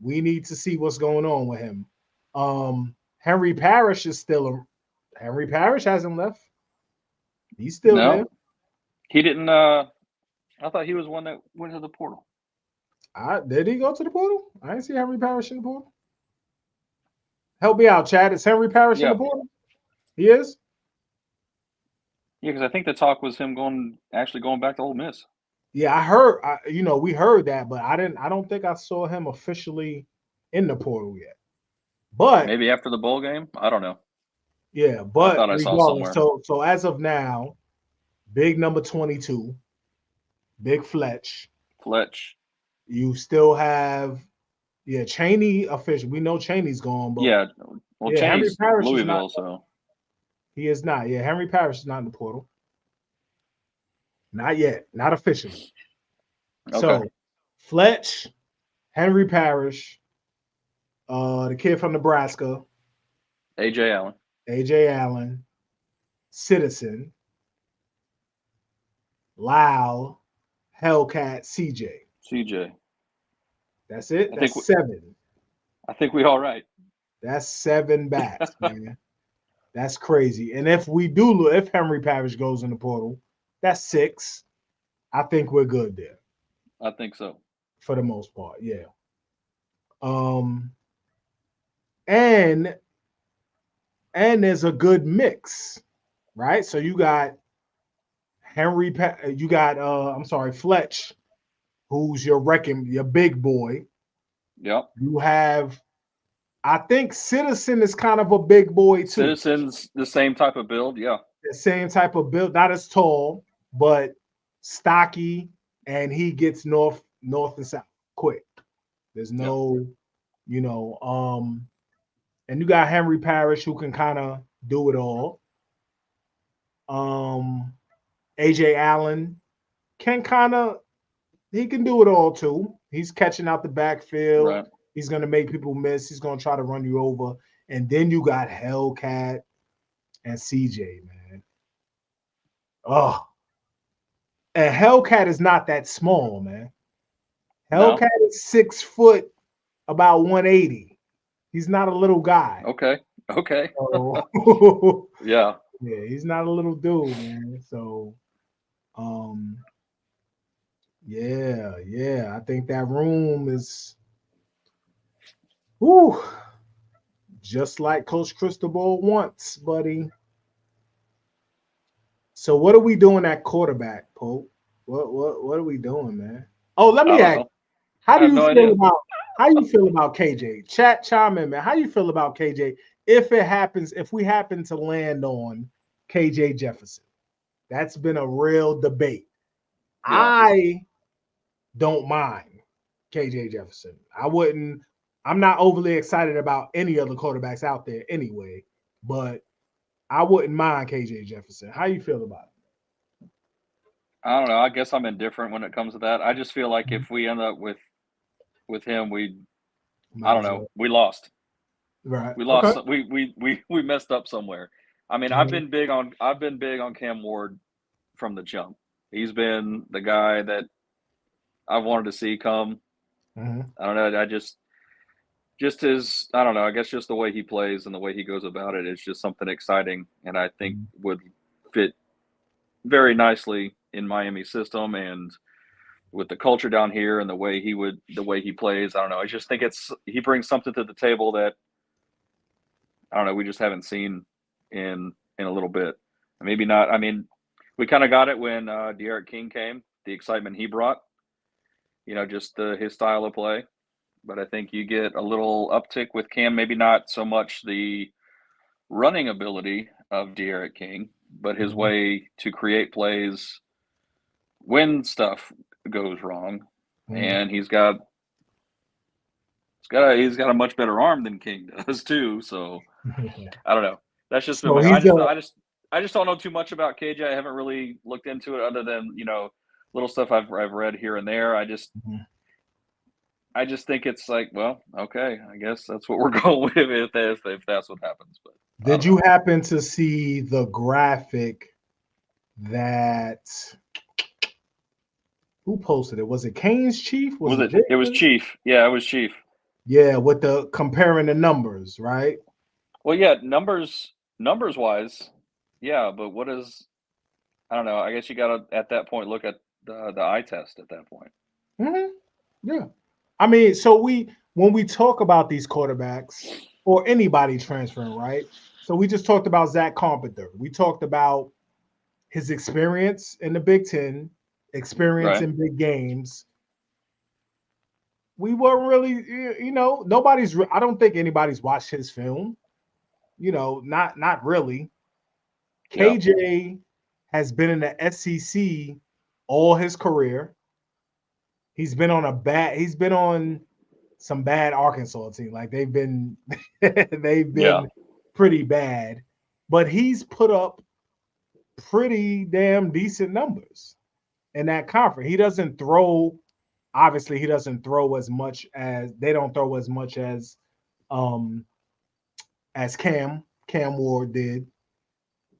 We need to see what's going on with him. Henry Parrish Henry Parrish hasn't left. He's still there. He didn't I thought he was one that went to the portal. Did he go to the portal? I didn't see Henry Parrish in the portal. Help me out, Chad. Is Henry Parrish in the portal? He is? Yeah, because I think the talk was him going back to Ole Miss. Yeah, I heard. We heard that, but I don't think I saw him officially in the portal yet. But maybe after the bowl game, I don't know. Yeah, but I thought I saw somewhere. So as of now, big number 22, Big Fletch. You still have Chaney official. We know Chaney's gone, but Chaney's Louisville, so he is not. Yeah, Henry Parrish is not in the portal. Not yet, not officially. Okay. So Fletch, Henry Parrish, the kid from Nebraska, AJ Allen, Citizen, Lau, Hellcat, CJ. That's it. That's 7. I think we all right. That's 7 backs, man. That's crazy. And if Henry Parrish goes in the portal, that's 6. I think we're good there. I think so. for the most part. Yeah. Um, and there's a good mix, right? So you got you got I'm sorry, Fletch, who's your big boy. Yep. You have, I think Citizen is kind of a big boy too. Citizens, the same type of build. Yeah. The same type of build, not as tall, but stocky, and he gets north and south quick. There's no, and you got Henry Parrish who can kind of do it all. AJ Allen can he can do it all too. He's catching out the backfield. Right. He's gonna make people miss. He's gonna try to run you over. And then you got Hellcat and CJ, man. Oh, and Hellcat is not that small, man. Hellcat is 6 foot, about 180. He's not a little guy. Okay. So, Yeah. Yeah, he's not a little dude, man. So, yeah. I think that room is, whoo, just like Coach Cristobal wants, buddy. So, what are we doing at quarterback, Pope? What are we doing, man? Oh, let me ask. How do you feel about KJ? Chime in, man. How you feel about KJ if we happen to land on KJ Jefferson? That's been a real debate. Yeah. I don't mind KJ Jefferson. I'm not overly excited about any other quarterbacks out there anyway, but I wouldn't mind KJ Jefferson. How you feel about it? I don't know. I guess I'm indifferent when it comes to that. I just feel like if we end up with him, we lost. Right. We lost. Okay. We messed up somewhere. I mean, I've been big on Cam Ward from the jump. He's been the guy that I wanted to see come. Mm-hmm. I don't know. I just his, I don't know. I guess just the way he plays and the way he goes about it is just something exciting, and I think would fit very nicely in Miami's system and with the culture down here and the way he plays. I don't know. I just think he brings something to the table that I don't know. We just haven't seen in a little bit. Maybe not. I mean, we kind of got it when De'Aaron King came. The excitement he brought. Just his style of play. But I think you get a little uptick with Cam. Maybe not so much the running ability of De'Aaron King, but his way to create plays when stuff goes wrong. And he's got a much better arm than King does too. So I don't know. That's just I just don't know too much about KJ. I haven't really looked into it other than little stuff I've read here and there. I just think it's like, well, okay, I guess that's what we're going with if that's what happens. But did you happen to see the graphic that who posted it? Was it Kane's Chief? Was it? It was Chief. Yeah, it was Chief. Yeah, with the comparing the numbers, right? Well, yeah, numbers wise, yeah, but what is? I don't know. I guess you got to at that point look at the eye test at that point. Mm-hmm. Yeah, I mean, so when we talk about these quarterbacks or anybody transferring, right? So we just talked about Zach Carpenter. We talked about his experience in the Big Ten, experience in big games. We weren't really, I don't think anybody's watched his film. Not really. KJ has been in the SEC all his career. He's been on some bad Arkansas team. Like they've been pretty bad, but he's put up pretty damn decent numbers in that conference. He doesn't throw. Obviously, he doesn't throw as much as they don't throw as much as Cam Ward did,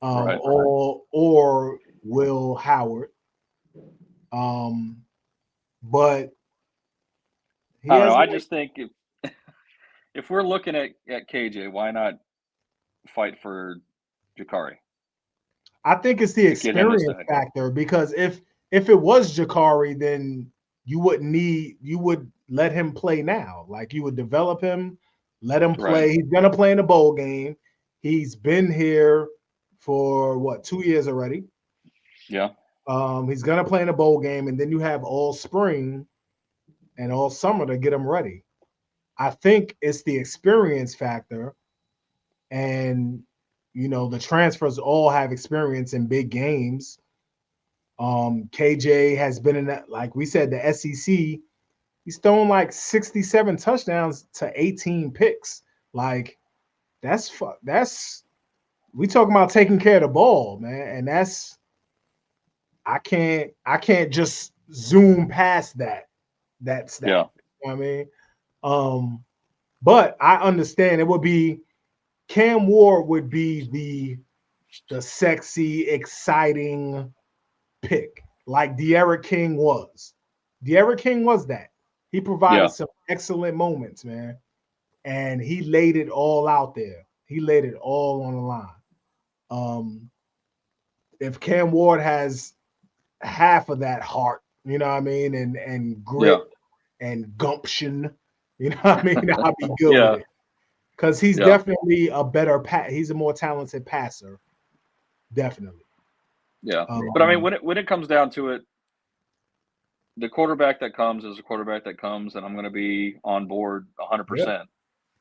or Will Howard. But I don't know. I just think if we're looking at KJ, why not fight for Jakari? I think it's the experience factor, because if it was Jakari, then you would let him play now. Like you would develop him, let him play. Right. He's gonna play in the bowl game. He's been here for what 2 years already. Yeah. He's gonna play in a bowl game, and then you have all spring and all summer to get him ready. I think it's the experience factor, and the transfers all have experience in big games. KJ has been in that, like we said, the SEC. He's thrown like 67 touchdowns to 18 picks. Like that's we talking about taking care of the ball, man, and that's I can't just zoom past that. That's that. Yeah. You know what I mean? But I understand it would be Cam Ward would be the sexy, exciting pick, like De'Ara King was. De'Ara King was that. He provided some excellent moments, man. And he laid it all out there. He laid it all on the line. If Cam Ward has half of that heart, you know what I mean, and grit and gumption, you know what I mean, I'll be good with it. Because he's definitely a better he's a more talented passer. Definitely. Yeah. But I mean, when it comes down to it, the quarterback that comes is a quarterback that comes, and I'm going to be on board 100%.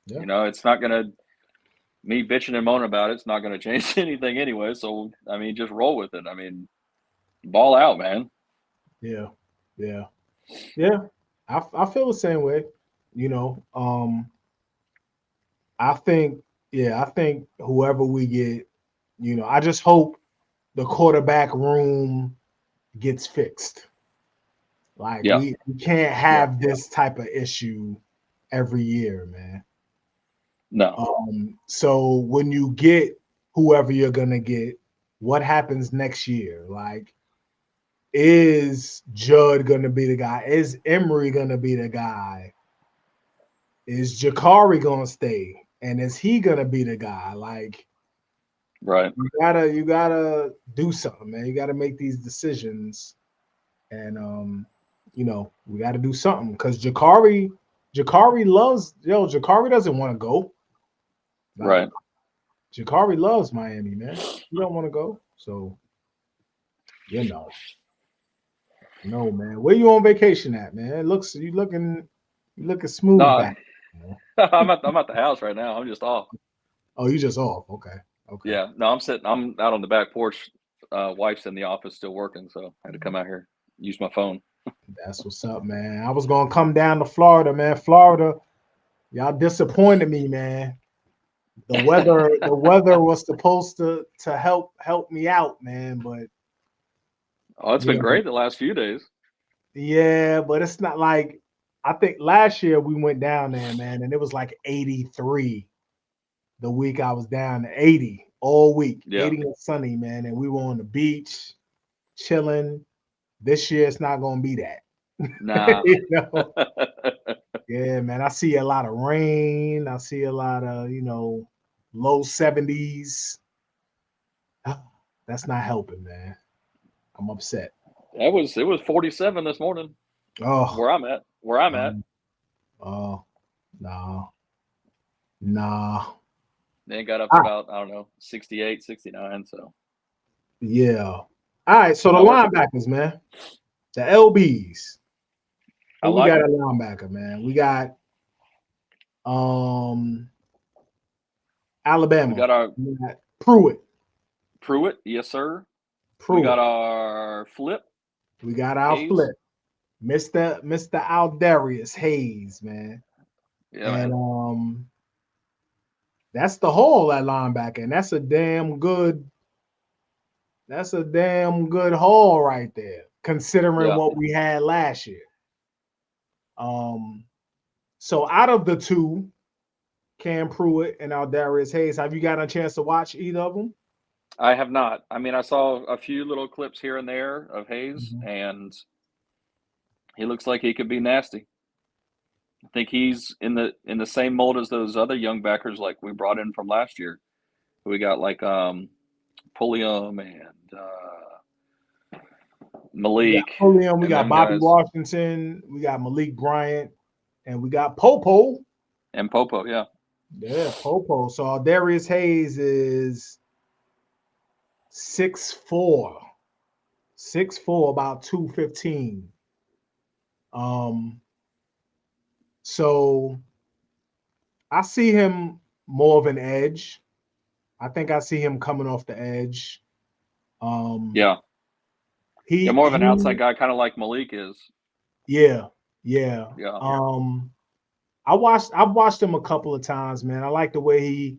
Yeah. It's not going to me bitching and moaning about it. It's not going to change anything anyway. So I mean, just roll with it. I mean, ball out, man. Yeah. I feel the same way. I think whoever we get, I just hope the quarterback room gets fixed. Like we can't have this type of issue every year, man. No. So when you get whoever you're gonna get, what happens next year? Like, is Judd gonna be the guy? Is Emery gonna be the guy? Is Jakari gonna stay? And is he gonna be the guy? Like, right. You gotta do something, man. You gotta make these decisions. And we gotta do something because Jakari doesn't want to go. Like, right. Jakari loves Miami, man. He don't want to go. So no, man. Where you on vacation at, man? You looking smooth back. I'm at the house right now. I'm just off. Oh, you just off? Okay. Yeah. No, I'm out on the back porch. Wife's in the office still working, so I had to come out here, use my phone. That's what's up, man. I was gonna come down to Florida, man. Florida, y'all disappointed me, man. The weather was supposed to help me out, man, but it's been great the last few days. Yeah, but it's not like I think last year we went down there, man, and it was like 83 the week I was down to 80 all week, 80 and sunny, man, and we were on the beach chilling. This year it's not gonna be that. Nah. Yeah, man. I see a lot of rain. I see a lot of, low 70s. That's not helping, man. I'm upset. It was 47 this morning. Oh, where I'm at. Oh, nah. Then it got up to about, I don't know, 68, 69. So yeah. All right. So the linebackers, man. The LBs. We got a linebacker, man. We got Alabama. We got Pruitt. Pruitt, yes, sir. Pruitt. We got our Flip. We got our Hayes. Flip. Mr. Aldarius Hayes, man. Yeah. And that's the haul at linebacker, and that's a damn good haul right there, considering what we had last year. So out of the two, Cam Pruitt and Aldarius Hayes, have you gotten a chance to watch either of them? I have not. I mean, I saw a few little clips here and there of Hayes, and he looks like he could be nasty. I think he's in the same mold as those other young backers like we brought in from last year. We got like Pulliam and Malik, Pulliam, we and got them Bobby guys, Washington, we got Malik Bryant, and we got Popo. and Popo. Yeah, Yeah, Popo. So Darius Hayes is 6'4", 6'4", about 215. So I see him more of an edge. I think I see him coming off the edge. yeah, He, more of an outside he guy, kind of like Malik is. yeah. Yeah. I've watched him a couple of times, man. I like the way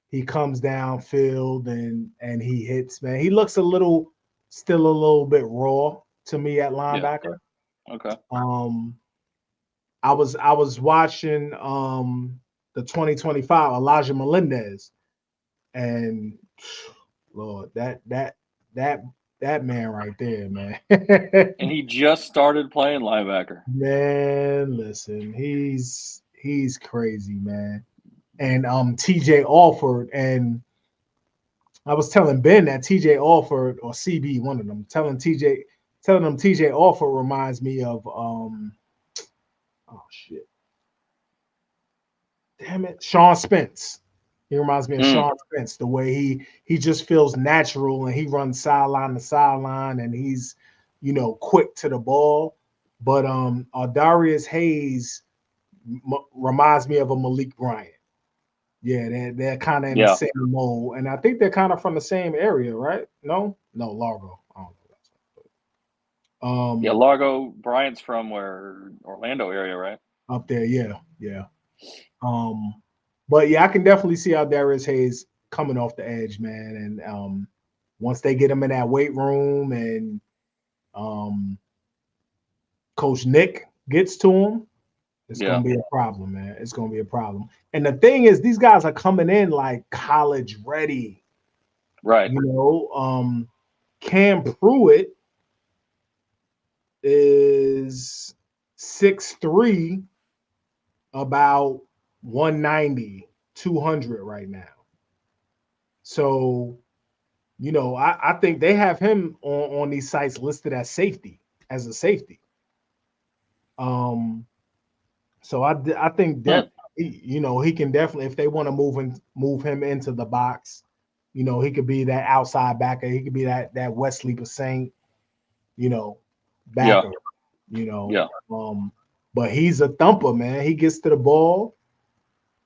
he comes downfield and he hits, man. He looks still a little bit raw to me at linebacker. Okay. I was watching the 2025 Elijah Melendez, and Lord, that man right there, man. And he just started playing linebacker. Man, listen, he's crazy, man. And TJ Alford, and I was telling Ben that TJ Alford or CB, one of them, telling them TJ Alford reminds me of oh shit. Damn it, Sean Spence. He reminds me of Sean Spence, the way he just feels natural and he runs sideline to sideline and he's, quick to the ball. But Darius Hayes reminds me of a Malik Bryant. Yeah, they're kind of in the same mold, and I think they're kind of from the same area, right? No, Largo. I don't know. Largo. Bryant's from where Orlando area, right? Up there, yeah. But yeah, I can definitely see how Darius Hayes coming off the edge, man. And once they get him in that weight room and Coach Nick gets to him, it's gonna be a problem, man. It's gonna be a problem. And the thing is, these guys are coming in like college ready. Right. Cam Pruitt is 6'3", about 190, 200 right now. So, I think they have him on these sites listed as a safety. So I think that he can definitely, if they want to move him into the box, he could be that outside backer. He could be that Wesley Saint, backer. But he's a thumper, man. He gets to the ball.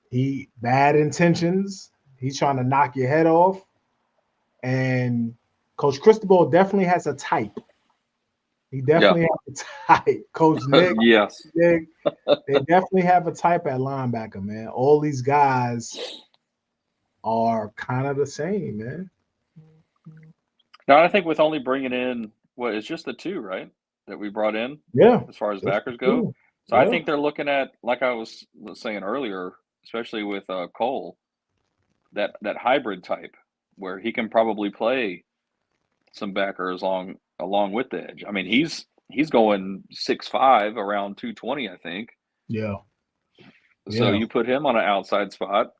He bad intentions. He's trying to knock your head off. And Coach Cristobal definitely has a type. He definitely has a type. Coach Nick, yes. Nick, they definitely have a type at linebacker, man. All these guys are kind of the same, man. Now, I think with only bringing in, it's just the two, right, that we brought in? Yeah. As far as backers go. So I think they're looking at, like I was saying earlier, especially with Cole, that hybrid type where he can probably play some backers along with the edge. I mean, he's going 6'5", around 220, I think. Yeah. So you put him on an outside spot,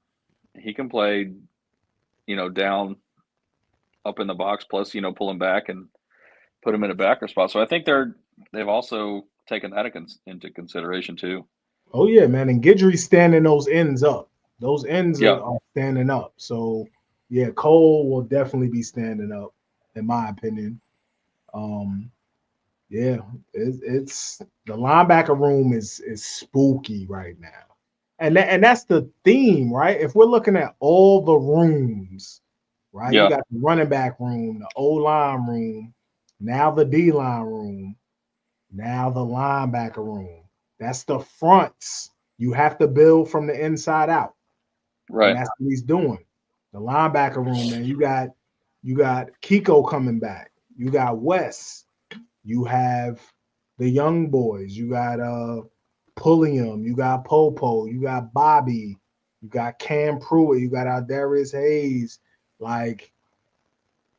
he can play, down up in the box, plus, pull him back and put him in a backer spot. So I think they've also taken that into consideration too. Oh yeah, man. And Guidry's standing those ends up. Those ends are standing up. So yeah, Cole will definitely be standing up, in my opinion. It's the linebacker room is spooky right now. And that's the theme, right? If we're looking at all the rooms, right? You got the running back room, the O-line room, now the D-line room, now the linebacker room. That's the fronts. You have to build from the inside out. Right. And that's what he's doing. The linebacker room, man. You got Kiko coming back. You got Wes. You have the young boys. You got Pulliam. You got Popo. You got Bobby. You got Cam Pruitt. You got Darius Hayes. Like,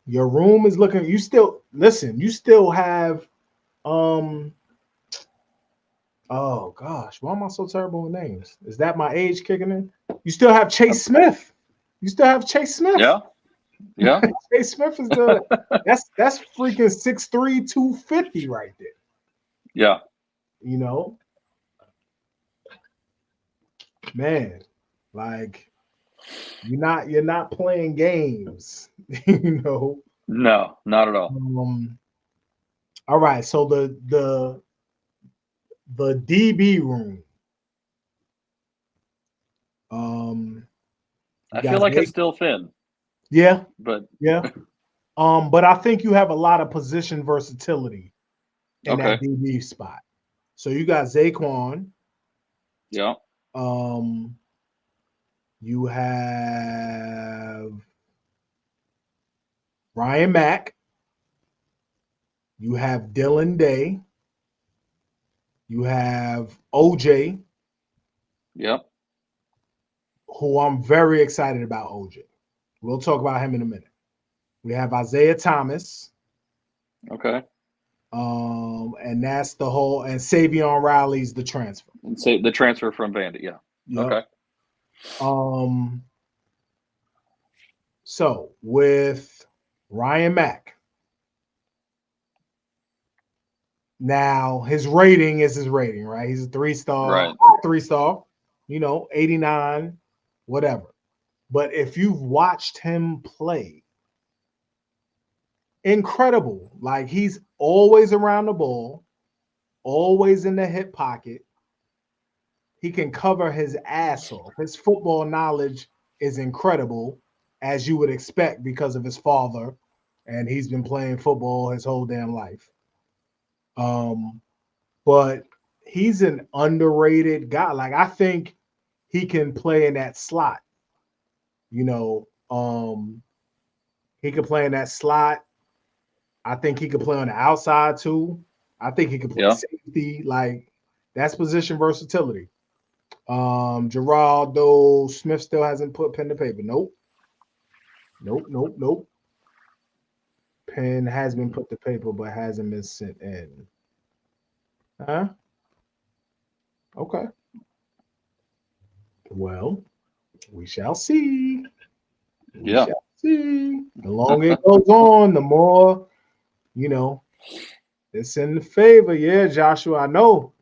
your room is looking. You still have oh gosh, why am I so terrible with names? Is that my age kicking in? You still have Chase Smith. Yeah. Trey Smith is that's freaking 6'3", 250 right there. Yeah. You know, man, like you're not playing games. You know. No, not at all. All right, so the DB room. I feel like it's still thin. Yeah, But yeah. But I think you have a lot of position versatility in that DB spot. So you got Zaquan. Yeah. You have Ryan Mack. You have Dylan Day. You have OJ. Yep. Who I'm very excited about, OJ. We'll talk about him in a minute. We have Isaiah Thomas. Okay. And that's the whole, and Savion Riley's the transfer. And say the transfer from Vandy, yeah. Yep. Okay. So with Ryan Mack, now his rating is his rating, right? He's a 3-star, right? 3-star, 89, whatever. But if you've watched him play, incredible. Like he's always around the ball, always in the hip pocket. He can cover his ass off. His football knowledge is incredible, as you would expect because of his father, and he's been playing football his whole damn life. But he's an underrated guy. Like I think he can play in that slot. He could play in that slot. I think he could play on the outside too. I think he could play safety. Like that's position versatility. Geraldo Smith still hasn't put pen to paper. Nope. Pen has been put to paper, but hasn't been sent in. Huh? Okay. Well, we shall see. We shall see. The longer it goes on, the more, it's in the favor. Yeah, Joshua, I know.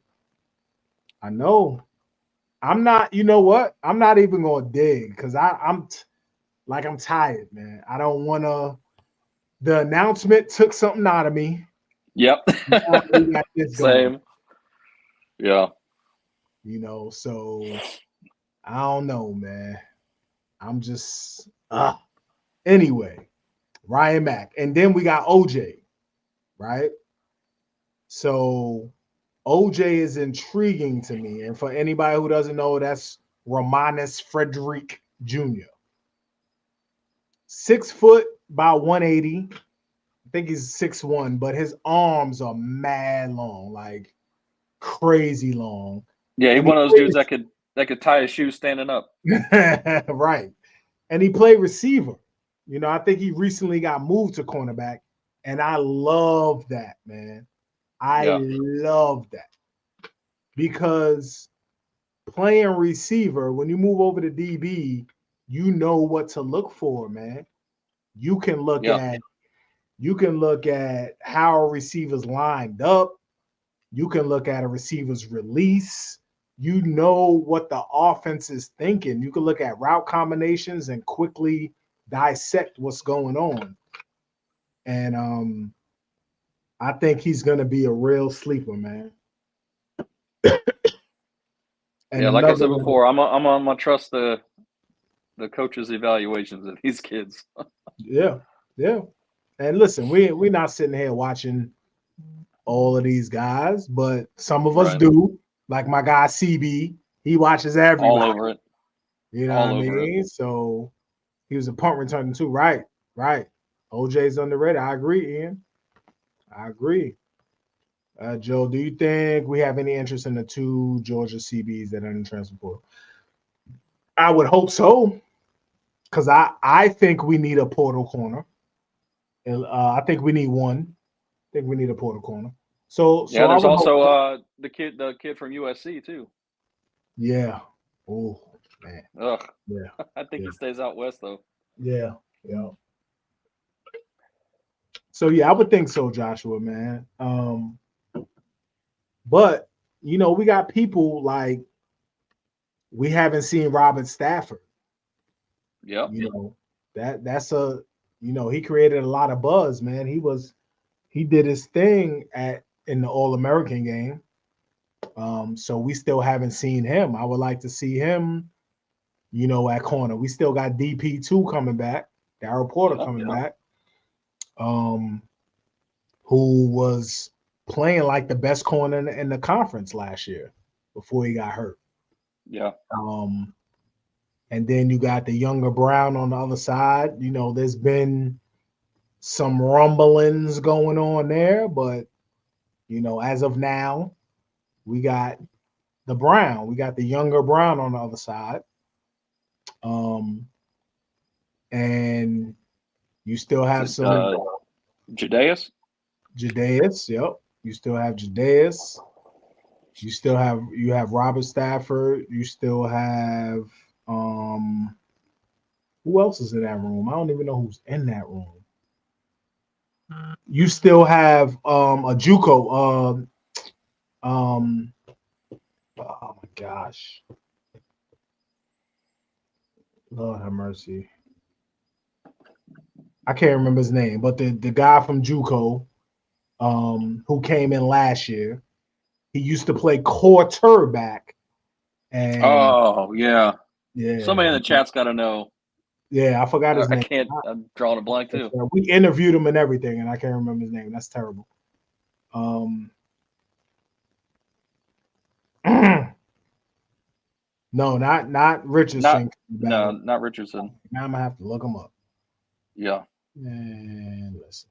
I'm not, you know what? I'm not even gonna dig because I'm tired, man. I don't wanna. The announcement took something out of me. Yep. We got this going. Same. Yeah. So I don't know, man. I'm just anyway, Ryan Mack. And then we got OJ, right? So OJ is intriguing to me. And for anybody who doesn't know, that's Romanis Frederick Jr. 6 foot by 180. I think he's 6'1", but his arms are mad long, like crazy long. Yeah, he's one of those dudes that could tie his shoes standing up. Right. And he played receiver. I think he recently got moved to cornerback, and I love that, man. I love that because playing receiver, when you move over to DB, you know what to look for, man. You can look at how a receiver's lined up. You can look at a receiver's release. You know what the offense is thinking. You can look at route combinations and quickly dissect what's going on. And I think he's going to be a real sleeper, man. Like I said before, I'm gonna trust the coaches' evaluations of these kids. Yeah. And listen, we're not sitting here watching all of these guys, but some of us do. Like my guy CB, he watches everybody. All over it. You know what I mean? So he was a punt returner too. Right. OJ's underrated. I agree, Ian. I agree. Joe, do you think we have any interest in the 2 Georgia CBs that are in the transfer portal? I would hope so, because I think we need a portal corner. I think we need one. I think we need a portal corner. So there's also the kid from USC too. Yeah. Oh man. Ugh. Yeah. I think he stays out west though. Yeah. So yeah, I would think so, Joshua, man. But we got people like we haven't seen Robert Stafford. Yep. That's a he created a lot of buzz, man. He did his thing in the All American game. So we still haven't seen him. I would like to see him, at corner. We still got DP2 coming back, Darryl Porter coming back. Who was playing like the best corner in the conference last year before he got hurt. Yeah. And then you got the younger Brown on the other side. There's been some rumblings going on there, but as of now, we got the Brown. We got the younger Brown on the other side. And you still have some Judeus. Yep. You still have Judeus. You have Robert Stafford. You still have who else is in that room? I don't even know who's in that room. You still have a JUCO. Oh my gosh. Lord have mercy. I can't remember his name, but the guy from JUCO who came in last year, he used to play quarterback. And yeah. Yeah. Somebody in the chat's got to know. Yeah, I forgot his name. I can't. I'm drawing a blank too. We interviewed him and everything, and I can't remember his name. That's terrible. No, not Richardson. Not Richardson. Now I'm gonna have to look him up. Yeah. And listen.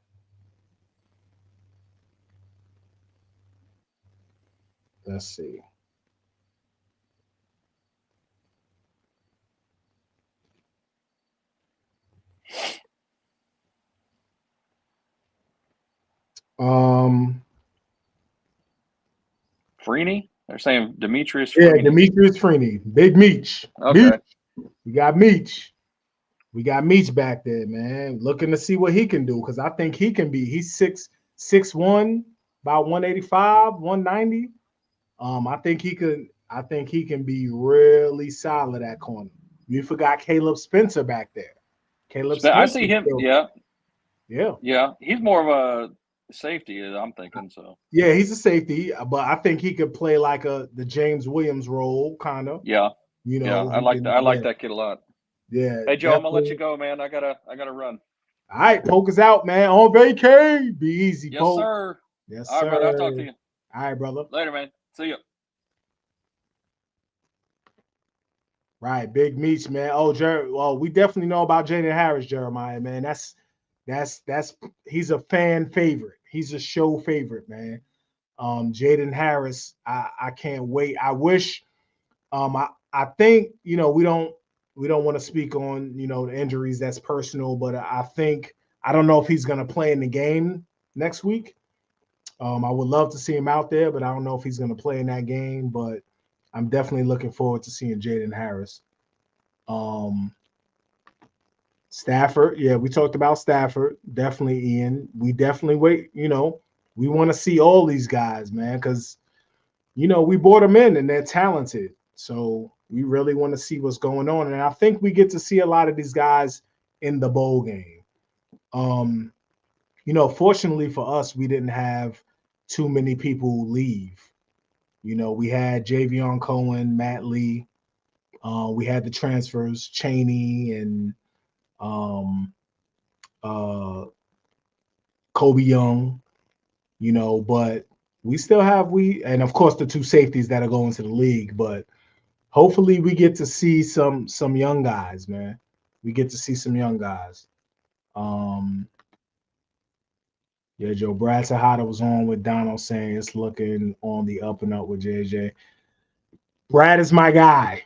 Let's see. Freeney? They're saying Demetrius Freeney. Yeah, Demetrius Freeney. Big Meech. Okay. Meech. We got Meech. We got Meech back there, man. Looking to see what he can do because I think he can be. He's 6'1", about 185, 190. I think he can be really solid at corner. You forgot Caleb Spencer back there. I see him. Yeah. He's more of a safety, I'm thinking. So yeah, he's a safety, but I think he could play like the James Williams role, kind of. Yeah. I like that. I like that kid a lot. Yeah. Hey Joe, I'm gonna let you go, man. I gotta run. All right, Poke is out, man. On vacay. Be easy, yes, Poke. Sir. Yes, all sir. All right, brother. I'll talk to you. All right, brother. Later, man. See you. Right, Big Meech, man. Well, we definitely know about Jaden Harris, Jeremiah, man. That's he's a fan favorite. He's a show favorite, man. Jaden Harris, I can't wait. I wish I think, we don't want to speak on, the injuries. That's personal, but I don't know if he's going to play in the game next week. I would love to see him out there, but I don't know if he's going to play in that game, but I'm definitely looking forward to seeing Jaden Harris. Stafford, yeah, we talked about Stafford. Definitely, Ian. We definitely wait, we want to see all these guys, man, because, we brought them in and they're talented. So we really want to see what's going on. And I think we get to see a lot of these guys in the bowl game. Fortunately for us, we didn't have too many people leave. We had Javion Cohen, Matt Lee. We had the transfers, Chaney and Kobe Young, but we still have and of course the two safeties that are going to the league, but hopefully we get to see some young guys, man. We get to see some young guys. Yeah, Joe Brad Tejada was on with Donald saying it's looking on the up and up with JJ. Brad is my guy.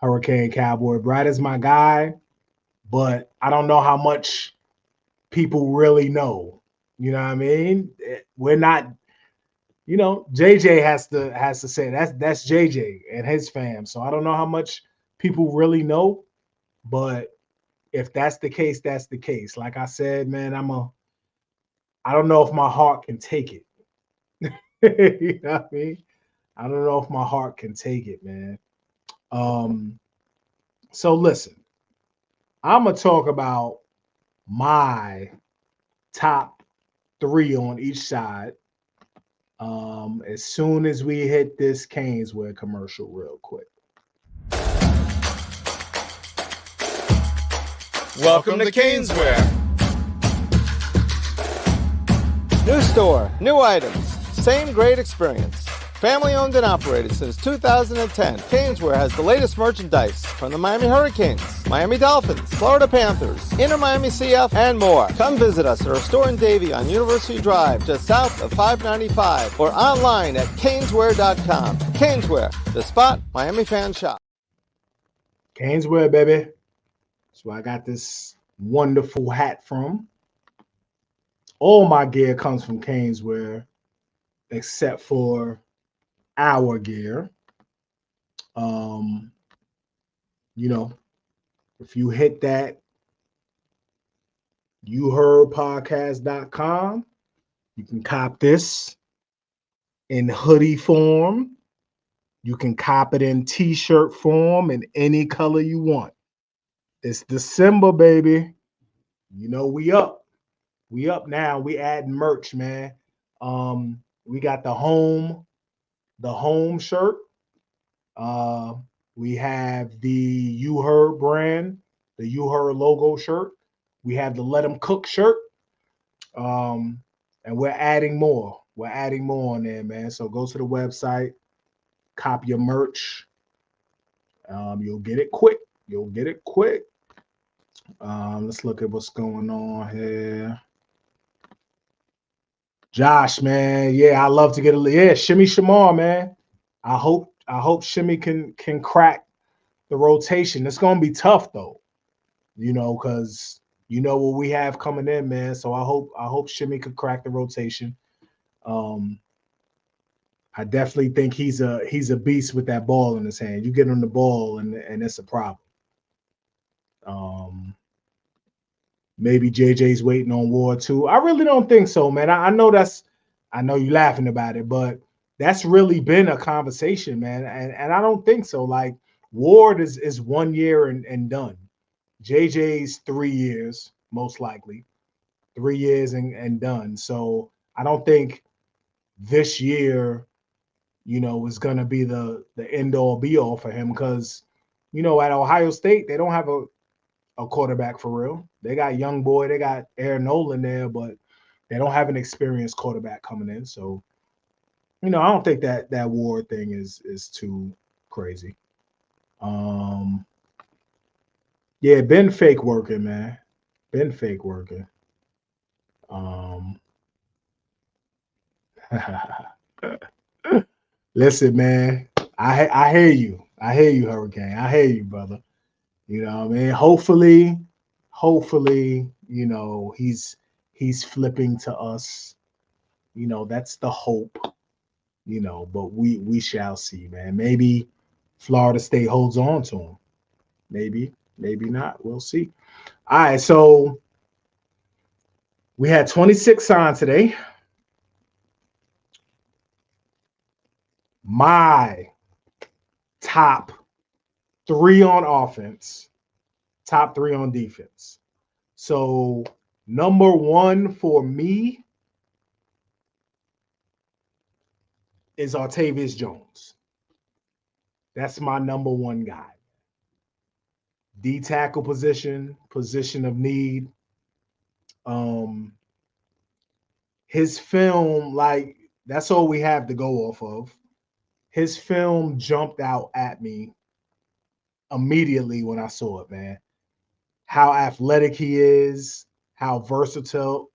Hurricane Cowboy. Brad is my guy, but I don't know how much people really know. You know what I mean? We're not, JJ has to say that's JJ and his fam. So I don't know how much people really know, but if that's the case, that's the case. Like I said, man, I'm a I don't know if my heart can take it. You know what I mean? I don't know if my heart can take it, man. Um, so listen, I'm gonna talk about my top three on each side. As soon as we hit this Caneswear commercial, real quick. Welcome to Caneswear. New store, new items, same great experience. Family owned and operated since 2010, Caneswear has the latest merchandise from the Miami Hurricanes, Miami Dolphins, Florida Panthers, Inter Miami CF, and more. Come visit us at our store in Davie on University Drive, just south of 595, or online at caneswear.com. Caneswear, the spot Miami fans shop. Caneswear, baby. That's where I got this wonderful hat from. All my gear comes from Caneswear, except for our gear. You know, if you hit that youheardpodcast.com, you can cop this in hoodie form. You can cop it in t-shirt form in any color you want. It's December, baby. You know we up. We up now. We adding merch, man. We got the home shirt. We have the You Heard brand, the You Heard logo shirt. We have the Let 'em Cook shirt. And we're adding more. We're adding more on there, man. So go to the website, cop your merch. You'll get it quick. You'll get it quick. Let's look at what's going on here. Josh, man, yeah, I love to get Shimmy Shamar, man. I hope Shimmy can crack the rotation. It's gonna be tough though, because you know what we have coming in, man. So I hope Shimmy could crack the rotation. I definitely think he's a beast with that ball in his hand. You get him the ball and it's a problem. Maybe JJ's waiting on Ward too. I really don't think so, man. I know you're laughing about it, but that's really been a conversation, man. And I don't think so. Like Ward is 1 year and done. JJ's 3 years, most likely. 3 years and done. So I don't think this year, is gonna be the end all be all for him because, at Ohio State, they don't have a quarterback for real. They got young boy, they got Aaron Nolan there, but they don't have an experienced quarterback coming in. So, I don't think that Ward thing is too crazy. Yeah, been fake working, man. Been fake working. Listen, man. I hear you. I hear you, Hurricane. I hear you, brother. You know what I mean? Hopefully, he's flipping to us. That's the hope. But we shall see, man. Maybe Florida State holds on to him. Maybe not. We'll see. All right, so we had 26 signed today. My top 3 on offense, top 3 on defense. So number 1 for me is Artavius Jones. That's my number 1 guy. D tackle position of need. His film, like, that's all we have to go off of. His film jumped out at me immediately when I saw it, man. How athletic he is, how versatile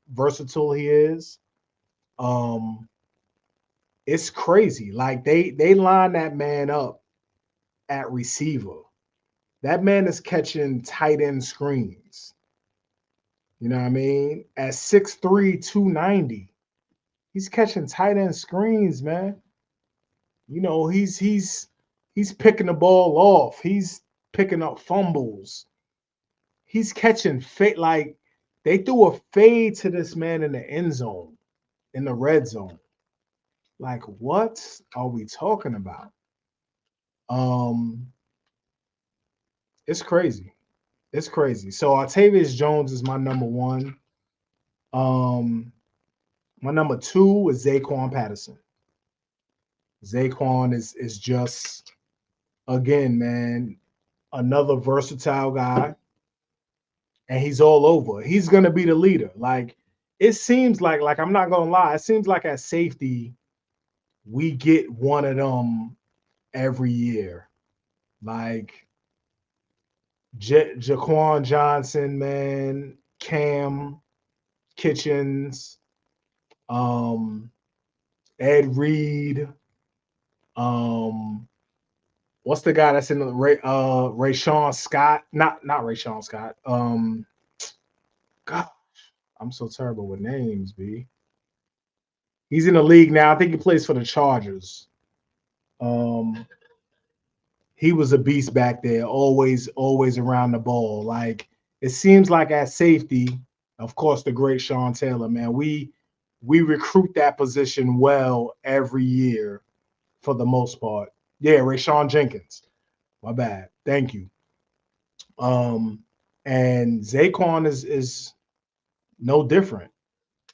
he is. It's crazy. Like they line that man up at receiver. That man is catching tight end screens. You know what I mean? At 6'3", 290. He's catching tight end screens, man. He's picking the ball off. He's picking up fumbles. He's catching like They threw a fade to this man in the end zone, in the red zone. Like, what are we talking about? Um, it's crazy. It's crazy. So Artavius Jones is my number one. My number two is Zaquan Patterson. Zaquan is just, again, man, another versatile guy, and he's all over. He's gonna be the leader. Like, it seems like I'm not gonna lie, it seems like at safety we get one of them every year. Like Jaquan Johnson, man, Cam Kitchens, Ed Reed, what's the guy that's in the Rayshawn Scott? Not Rayshawn Scott. Gosh, I'm so terrible with names, B. He's in the league now. I think he plays for the Chargers. He was a beast back there, always around the ball. Like, it seems like at safety, of course, the great Sean Taylor, man, we recruit that position well every year for the most part. Yeah, Rayshawn Jenkins. My bad. Thank you. And Zaquan is no different.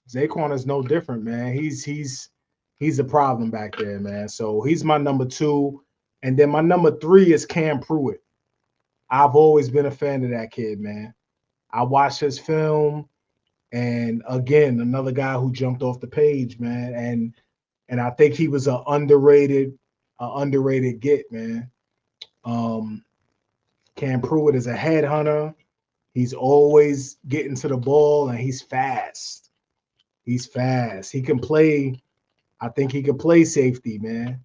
Zaquan is no different, man. He's a problem back there, man. So he's my number two. And then my number three is Cam Pruitt. I've always been a fan of that kid, man. I watched his film, and again, another guy who jumped off the page, man. And I think he was an underrated get, man. Cam Pruitt is a headhunter. He's always getting to the ball, and he's fast. He's fast. He can play. I think he can play safety, man.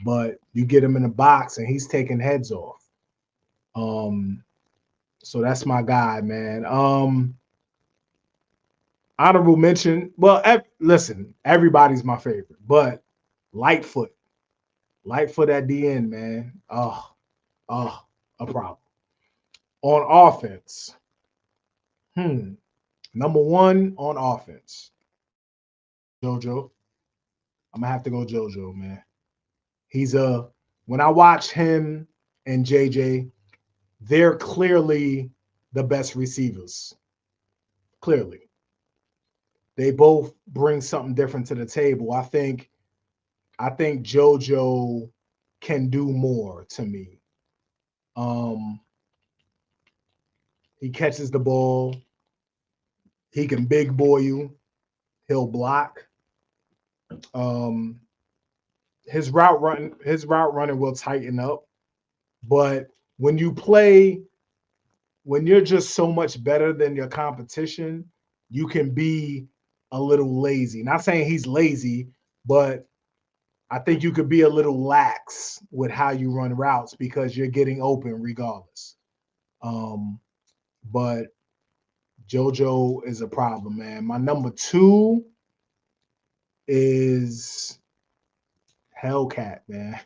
But you get him in the box, and he's taking heads off. So that's my guy, man. Honorable mention. Well, listen, everybody's my favorite, but Lightfoot at the end, man. A problem. On offense, number one on offense, JoJo. I'm gonna have to go JoJo, man. When I watch him and JJ, they're clearly the best receivers. Clearly. They both bring something different to the table. I think JoJo can do more to me. He catches the ball. He can big boy you. He'll block. His route running will tighten up. But when you're just so much better than your competition, you can be a little lazy. Not saying he's lazy, but I think you could be a little lax with how you run routes because you're getting open regardless. But JoJo is a problem, man. My number two is Hellcat, man.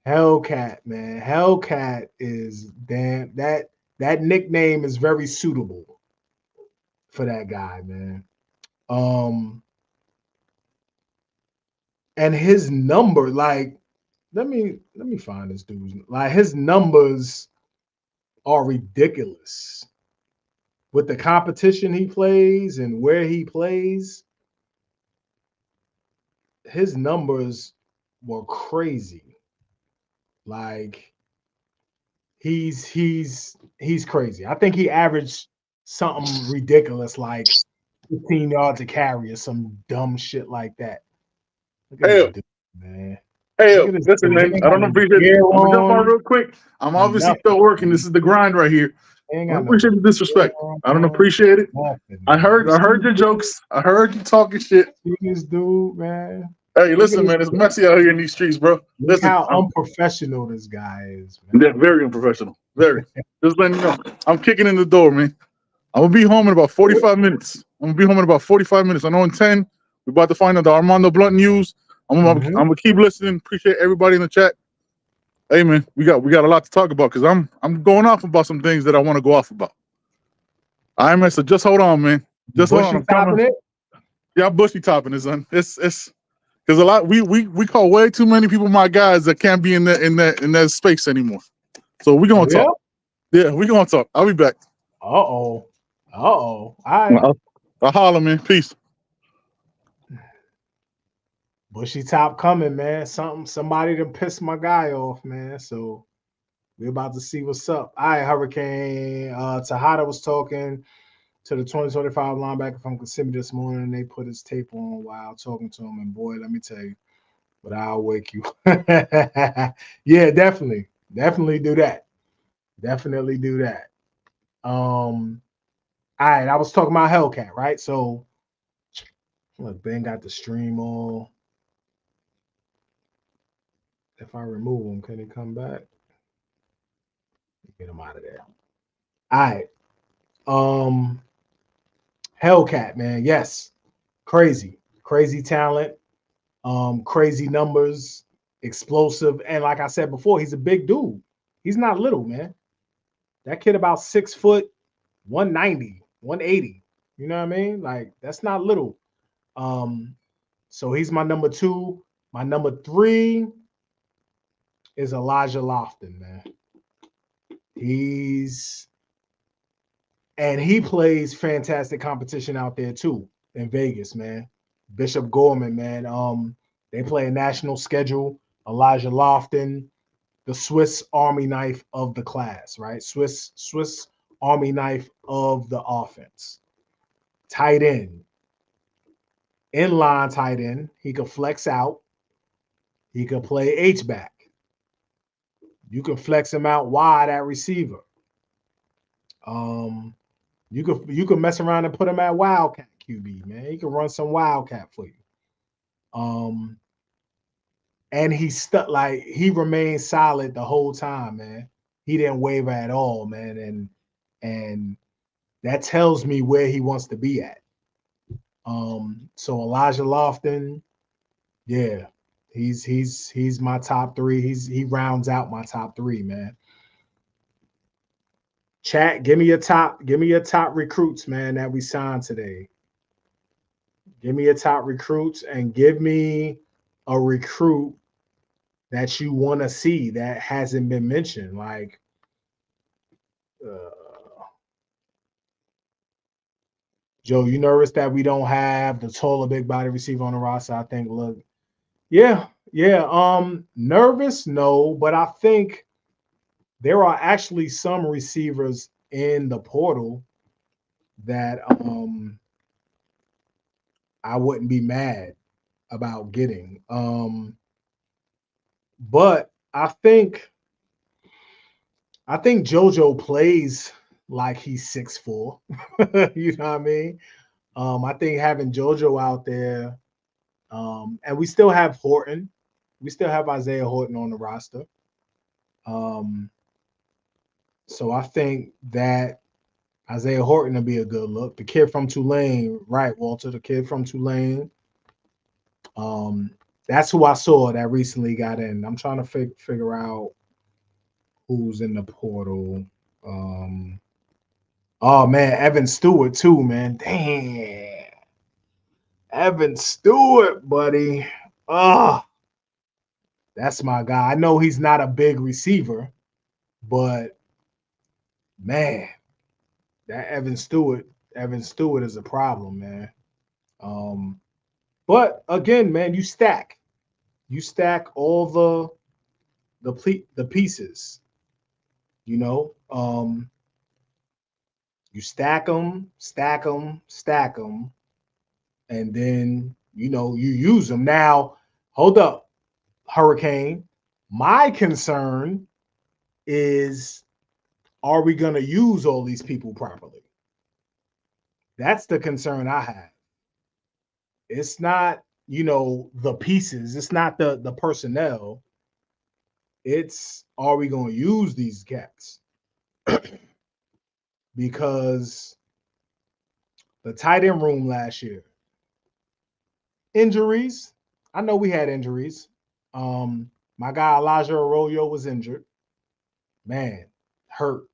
Hellcat, man. Hellcat is damn that nickname is very suitable for that guy, man. And his number, like, let me find this dude. Like, his numbers are ridiculous with the competition he plays and where he plays. His numbers were crazy. Like, he's crazy. I think he averaged something ridiculous like 15 yards a carry or some dumb shit like that. Look at this dude, man. Hey, listen, man. I don't appreciate it. I'm gonna jump on real quick. I'm obviously still working. This is the grind right here. I don't appreciate the disrespect. I don't appreciate it. I heard your jokes. I heard you talking shit. This dude, man. Hey, listen, man. It's messy out here in these streets, bro. Look how unprofessional this guy is, man. They're very unprofessional. Very. Just letting you know. I'm kicking in the door, man. I'm gonna be home in about 45 minutes. I know in 10, we're about to find out the Armando Blunt news. I'm gonna keep listening. Appreciate everybody in the chat. Hey, man, we got a lot to talk about because I'm going off about some things that I want to go off about. All right, man. So just hold on, man. Just hold on. Bushy I'm coming. topping it. Yeah, bushy topping it, son. It's because a lot we call way too many people my guys that can't be in that space anymore. So we're gonna talk. Yeah, we're gonna talk. I'll be back. Uh-oh. All right. I'll holler, man. Peace. Bushy top coming, man. Somebody to piss my guy off, man. So we're about to see what's up. All right, Hurricane. Tejada was talking to the 2025 linebacker from Kissimmee this morning. They put his tape on while talking to him. And boy, let me tell you, but I'll wake you. Yeah, definitely. Definitely do that. Definitely do that. All right, I was talking about Hellcat, right? So look, Ben got the stream on. If I remove him, can he come back? Get him out of there. All right. Hellcat, man. Yes. Crazy. Crazy talent. Crazy numbers, explosive. And like I said before, he's a big dude. He's not little, man. That kid about 6 foot, 190, 180. You know what I mean? Like, that's not little. So he's my number 2. My number 3 is Elijah Lofton, man. He plays fantastic competition out there too in Vegas, man. Bishop Gorman, man. They play a national schedule. Elijah Lofton, the Swiss Army knife of the class, right? Swiss Army knife of the offense. Tight end. Inline tight end. He could flex out. He could play H-back. You can flex him out wide at receiver. You could mess around and put him at Wildcat QB, man. He can run some Wildcat for you. And he remained solid the whole time, man. He didn't waver at all, man. And that tells me where he wants to be at. So Elijah Lofton, yeah, he's my top 3. He rounds out my top 3, man. Chat, give me your top recruits, man, that we signed today. Give me your top recruits and give me a recruit that you want to see that hasn't been mentioned. Like, Joe, you nervous that we don't have the taller big body receiver on the roster? I think, look, yeah. Nervous, no, but I think there are actually some receivers in the portal that I wouldn't be mad about getting. But I think JoJo plays like he's 6'4". You know what I mean? I think having JoJo out there, and we still have Horton. We still have Isaiah Horton on the roster. So I think that Isaiah Horton will be a good look. The kid from Tulane, right, Walter, the kid from Tulane. That's who I saw that recently got in. I'm trying to figure out who's in the portal. Oh man, Evan Stewart too, man. Damn. Evan Stewart, buddy. That's my guy. I know he's not a big receiver, but man, that Evan Stewart is a problem, man. But again, man, you stack all the pieces. You know, you stack them, and then you use them. Now, hold up, Hurricane. My concern is, are we going to use all these people properly? That's the concern I have. It's not, the pieces. It's not the personnel. It's, are we going to use these cats? Because the tight end room last year, injuries. I know we had injuries. My guy Elijah Arroyo was injured. Man, hurt.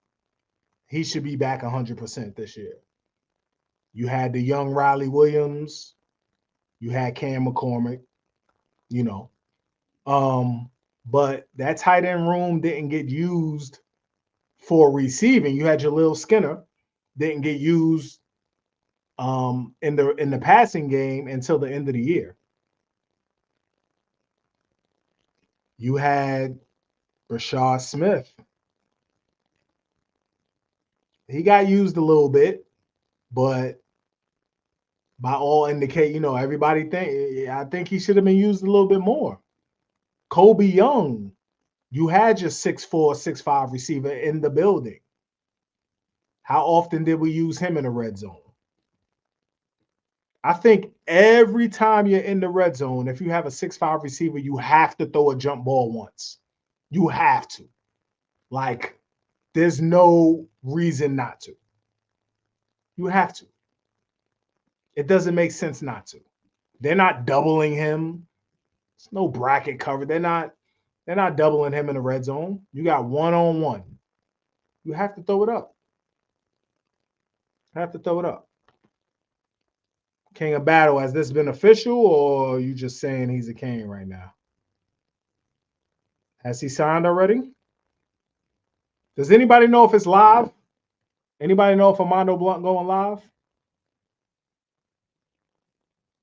He should be back 100% this year. You had the young Riley Williams. You had Cam McCormick, you know. But that tight end room didn't get used for receiving. You had Jaleel Skinner, didn't get used in the passing game until the end of the year. You had Rashad Smith. He got used a little bit, but by all indicate, everybody I think he should have been used a little bit more. Kobe Young, you had your 6'4", 6'5" receiver in the building. How often did we use him in the red zone? I think every time you're in the red zone, if you have a 6'5" receiver, you have to throw a jump ball once. You have to. Like, there's no reason not to. You have to. It doesn't make sense not to. They're not doubling him. There's no bracket cover. They're not doubling him in the red zone. You got one-on-one. You have to throw it up. Have to throw it up. King of Battle, has this been official, or are you just saying he's a king right now? Has he signed already? Does anybody know if it's live? Anybody know if Armando Blunt going live?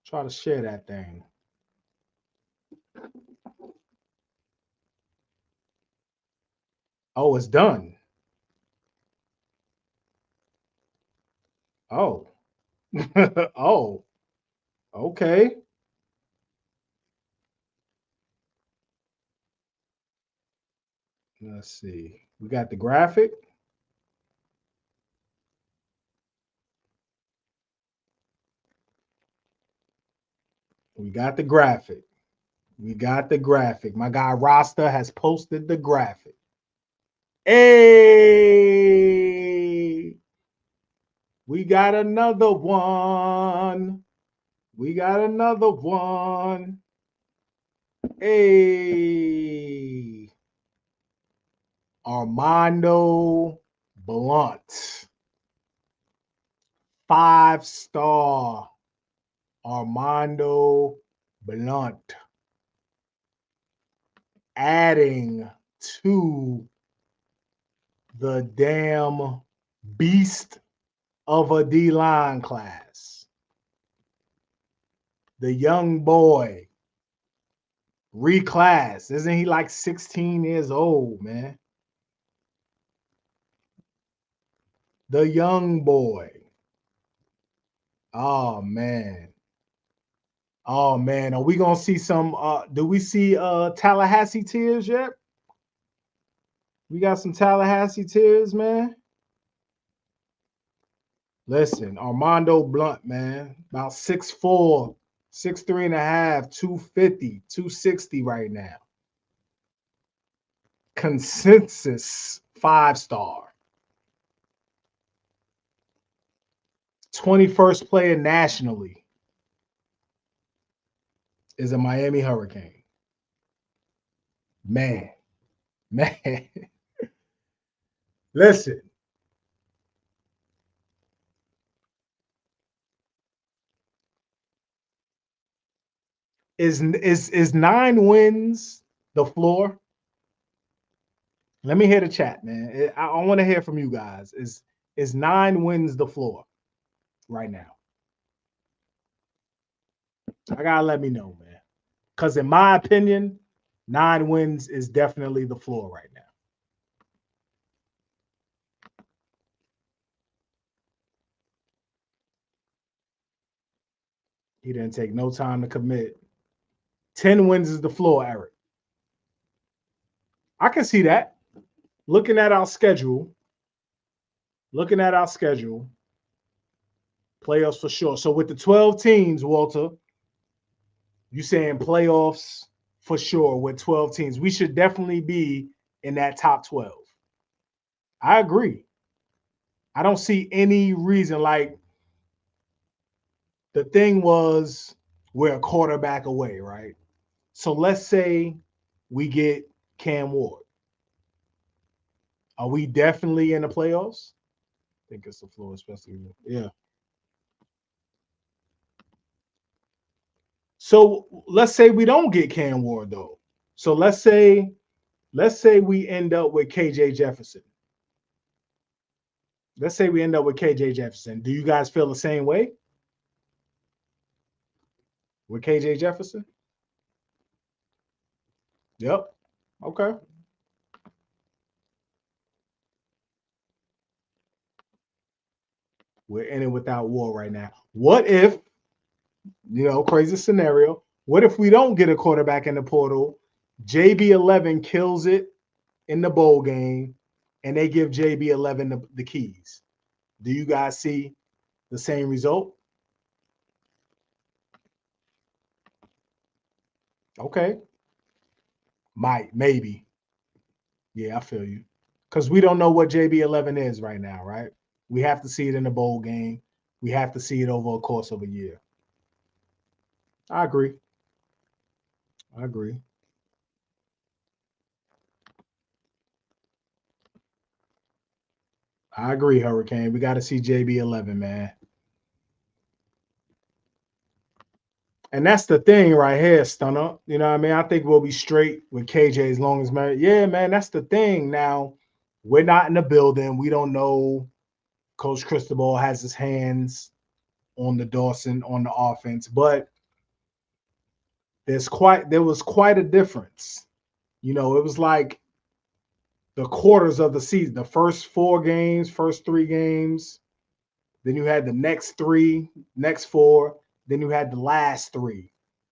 Try to share that thing. Oh, it's done. Oh. Oh. Okay. Let's see. We got the graphic. We got the graphic. We got the graphic. My guy Rasta has posted the graphic. Hey, we got another one. We got another one. Hey, Armando Blunt. 5-star Armando Blunt. Adding to the damn beast of a D-line class. The young boy reclass. Isn't he like 16 years old, man? The young boy. Oh, man. Oh, man. Are we going to see some, do we see Tallahassee tears yet? We got some Tallahassee tears, man. Listen, Armando Blunt, man, about 6'4", 6'3" and a half, 250, 260 right now. Consensus 5-star. 21st player nationally is a Miami Hurricane. Man. Listen. Is 9 wins the floor? Let me hear the chat, man. I want to hear from you guys. Is 9 wins the floor right now? I gotta let me know, man. Because in my opinion, 9 wins is definitely the floor right now. He didn't take no time to commit. 10 wins is the floor, Eric. I can see that. Looking at our schedule, playoffs for sure. So with the 12 teams, Walter, you saying playoffs for sure with 12 teams. We should definitely be in that top 12. I agree. I don't see any reason. Like, the thing was, we're a quarterback away, right? So let's say we get Cam Ward. Are we definitely in the playoffs? I think it's the floor, especially. Yeah. So let's say we don't get Cam Ward though. So let's say we end up with KJ Jefferson. Let's say we end up with KJ Jefferson. Do you guys feel the same way with KJ Jefferson? Yep. Okay. We're in it without Ward right now. What if, crazy scenario, what if we don't get a quarterback in the portal? JB11 kills it in the bowl game, and they give JB11 the keys. Do you guys see the same result? Okay. Maybe. Yeah, I feel you. Because we don't know what JB11 is right now, right? We have to see it in the bowl game. We have to see it over a course of a year. I agree. I agree. I agree, Hurricane. We got to see JB11, man. And that's the thing right here, Stunner. You know what I mean? I think we'll be straight with KJ as long as man. Yeah, man, that's the thing. Now, we're not in the building. We don't know. Coach Cristobal has his hands on the Dawson on the offense, but there was quite a difference. It was like the quarters of the season, the first 4 games, first 3 games, then you had the next 3, next 4, then you had the last 3,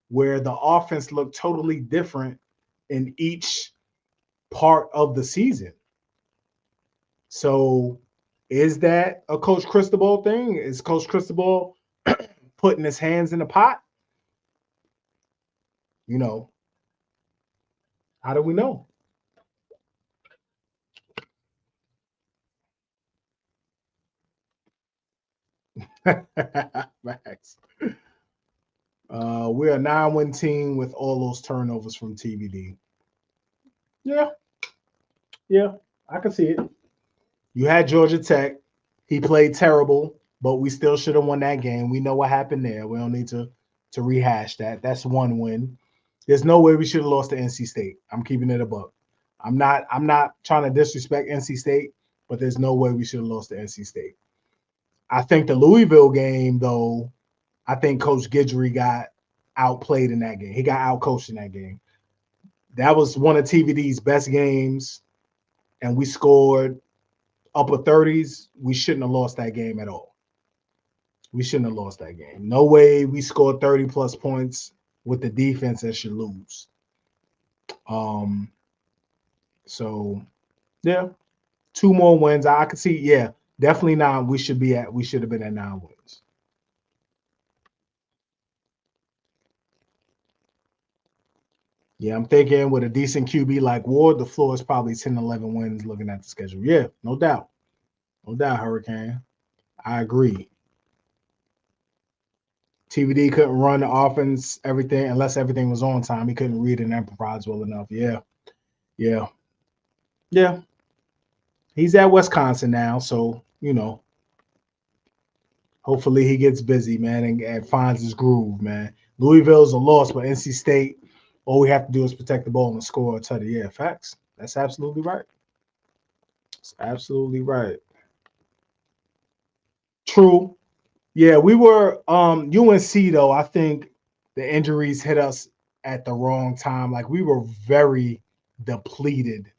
where the offense looked totally different in each part of the season. So is that a Coach Cristobal thing? Is Coach Cristobal putting his hands in the pot? How do we know? Max. We're a 9-win team with all those turnovers from TVD. Yeah, I can see it. You had Georgia Tech. He played terrible, but we still should have won that game. We know what happened there. We don't need to rehash that. That's 1 win. There's no way we should have lost to NC State. I'm keeping it a buck. I'm not trying to disrespect NC State, but there's no way we should have lost to NC State. I think the Louisville game, though, I think Coach Guidry got outplayed in that game. He got outcoached in that game. That was one of TVD's best games, and we scored upper 30s. We shouldn't have lost that game at all. We shouldn't have lost that game. No way we scored 30-plus points with the defense that should lose. So, yeah, 2 more wins. I could see, yeah, definitely 9. We should have been at 9 wins. Yeah, I'm thinking with a decent QB like Ward, the floor is probably 10, 11 wins looking at the schedule. Yeah, no doubt. No doubt, Hurricane. I agree. TVD couldn't run the offense, everything, unless everything was on time. He couldn't read and improvise well enough. Yeah. He's at Wisconsin now, so, hopefully he gets busy, man, and finds his groove, man. Louisville's a loss, but NC State, all we have to do is protect the ball and score a touchdown. Yeah, facts. That's absolutely right. That's absolutely right. True. Yeah, we were UNC though. I think the injuries hit us at the wrong time. Like we were very depleted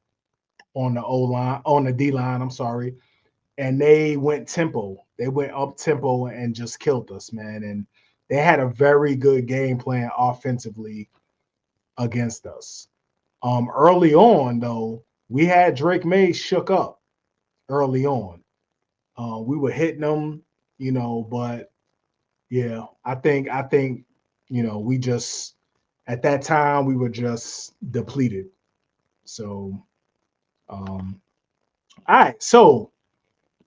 on the O-line, on the D-line, I'm sorry. And they went tempo. They went up tempo and just killed us, man. And they had a very good game plan offensively against us. Early on, though, we had Drake May shook up early on. We were hitting them, but yeah, I think, we just at that time we were just depleted. So, all right. So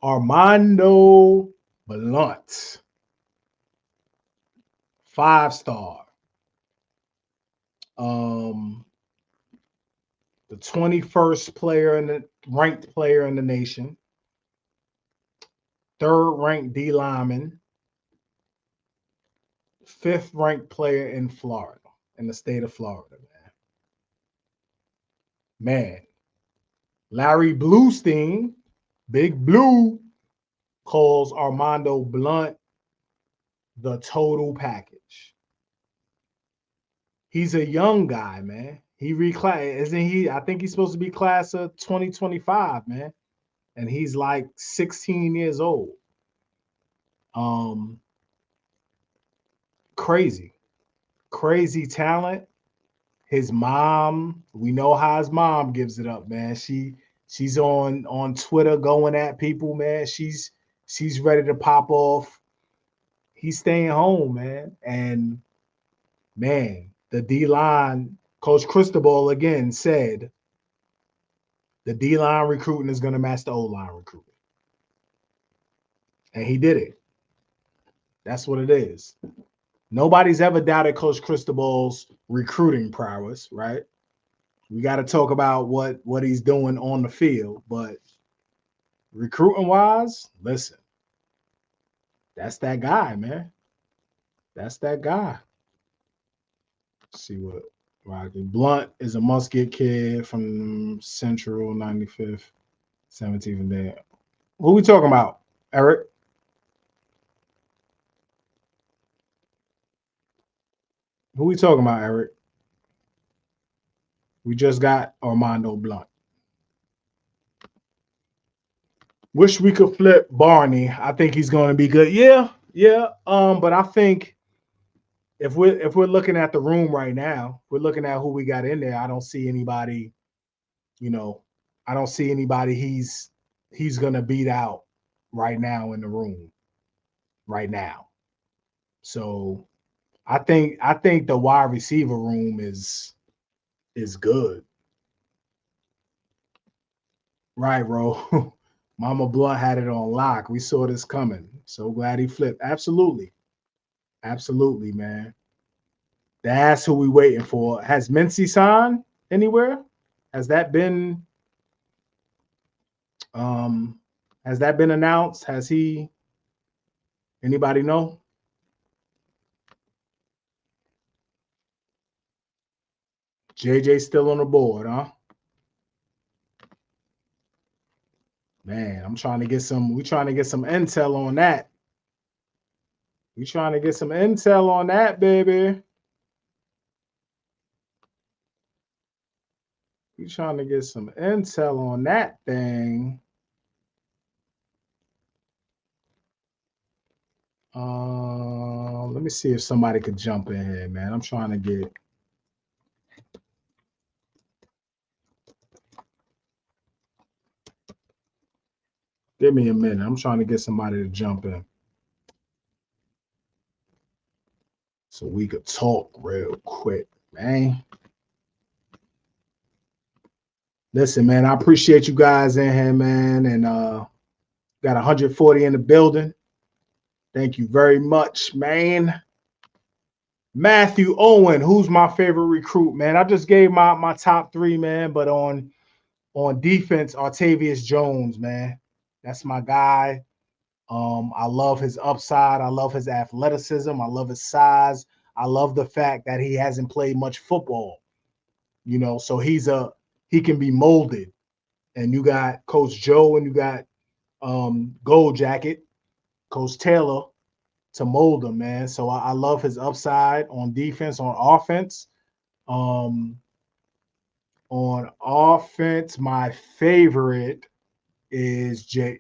Armando Blunt, 5-star. The 21st ranked player in the nation, 3rd ranked D lineman, fifth ranked player in Florida, in the state of Florida, man. Larry Bluestein, Big Blue, calls Armando Blunt the total package. He's a young guy, man. He isn't he? I think he's supposed to be class of 2025, man. And he's like 16 years old. Crazy talent. His mom, we know how his mom gives it up, man. She's on Twitter going at people, man. She's ready to pop off. He's staying home, man. And man, the D-line, Coach Cristobal again said the D-line recruiting is going to match the O-line recruiting. And he did it. That's what it is. Nobody's ever doubted Coach Cristobal's recruiting prowess, right? We got to talk about what he's doing on the field, but recruiting-wise, listen, that's that guy, man. That's that guy. Let's see what Rocky Blunt is a Musket kid from Central 95th, 17th and there. Who we talking about, Eric? Who we talking about, Eric? We just got Armando Blunt. Wish we could flip Barney. I think he's going to be good. Yeah. But I think if we're looking at the room right now, we're looking at who we got in there. I don't see anybody. I don't see anybody he's going to beat out right now in the room. Right now. So I think the wide receiver room is good. Right, bro. Mama Blunt had it on lock. We saw this coming. So glad he flipped. Absolutely, man. That's who we waiting for. Has Mincy signed anywhere? Has that been announced? Has he? Anybody know? JJ still on the board, huh? Man, we're trying to get some intel on that. We're trying to get some intel on that, baby. We're trying to get some intel on that thing. Let me see if somebody could jump in here, man. I'm trying to get. Give me a minute. I'm trying to get somebody to jump in so we could talk real quick, man. Listen, man, I appreciate you guys in here, man, and got 140 in the building. Thank you very much, man. Matthew Owen, who's my favorite recruit, man? I just gave my top three, man, but on defense, Artavius Jones, man. That's my guy. I love his upside. I love his athleticism. I love his size. I love the fact that he hasn't played much football, so he can be molded. And you got Coach Joe and you got Gold Jacket, Coach Taylor, to mold him, man. So I love his upside on defense, on offense. On offense, my favorite is JoJo.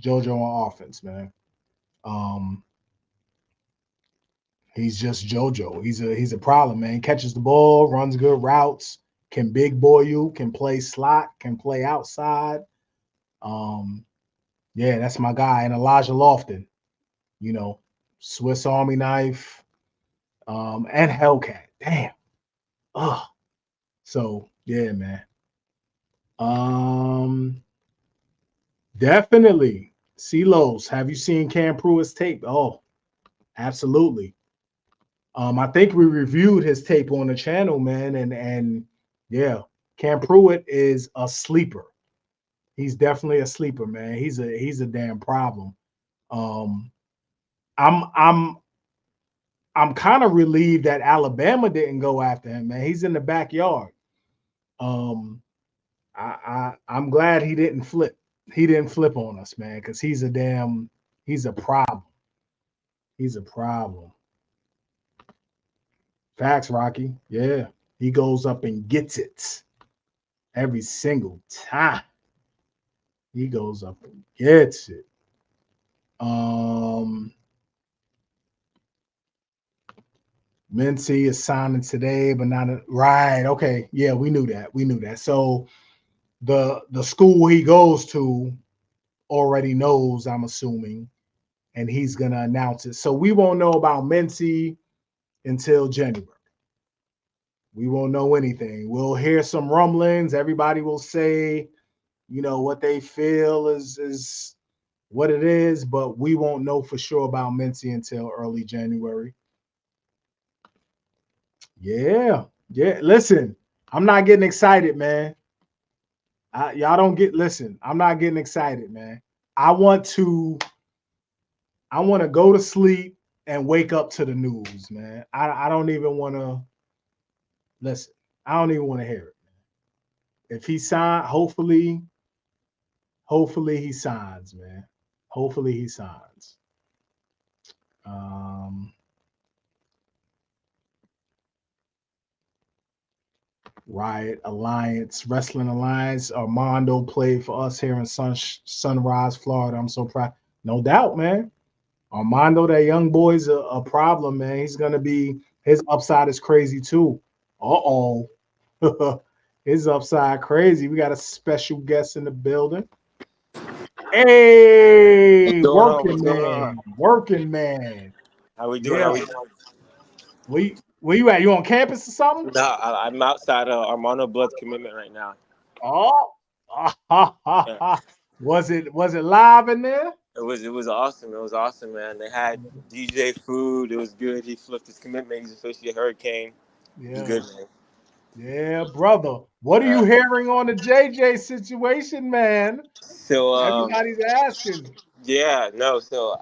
JoJo on offense, man. He's just JoJo. He's a problem, man. Catches the ball, runs good routes, can big boy you, can play slot, can play outside. Yeah, that's my guy. And Elijah Lofton, Swiss Army knife, and Hellcat. Damn. Ugh. So yeah, man. Definitely. CeeLos, have you seen Cam Pruitt's tape? Oh, absolutely. I think we reviewed his tape on the channel, man, and yeah, Cam Pruitt is a sleeper. He's definitely a sleeper, man. He's a damn problem. I'm kind of relieved that Alabama didn't go after him, man. He's in the backyard. I'm glad he didn't flip. He didn't flip on us, man, because he's a problem. He's a problem. Facts, Rocky. Yeah. He goes up and gets it every single time. He goes up and gets it. Mincy is signing today, but not right. Okay, yeah, we knew that. So the school he goes to already knows, I'm assuming, and he's gonna announce it. So we won't know about Mincy until January. We won't know anything. We'll hear some rumblings. Everybody will say, what they feel is what it is, but we won't know for sure about Mincy until early January. Yeah. Listen, I'm not getting excited, man. Y'all don't listen. I'm not getting excited, man. I want to go to sleep and wake up to the news, man. I don't even want to listen. I don't even want to hear it, man. If he signed, hopefully he signs, man. Hopefully he signs. Riot Alliance, Wrestling Alliance. Armando played for us here in Sunrise, Florida. I'm so proud. No doubt, man. Armando, that young boy's a problem, man. He's going to be, his upside is crazy too. Uh-oh. His upside crazy. We got a special guest in the building. Hey, working man. How we doing? Yeah. How we doing? Where you at? You on campus or something? No, I'm outside Armando Blood's commitment right now. Oh, Yeah. was it live in there? It was awesome. It was awesome, man. They had DJ food. It was good. He flipped his commitment. He's officially a Hurricane. Yeah. It was good, man. Yeah, brother. What are you hearing on the JJ situation, man? So Everybody's asking. Yeah, no. So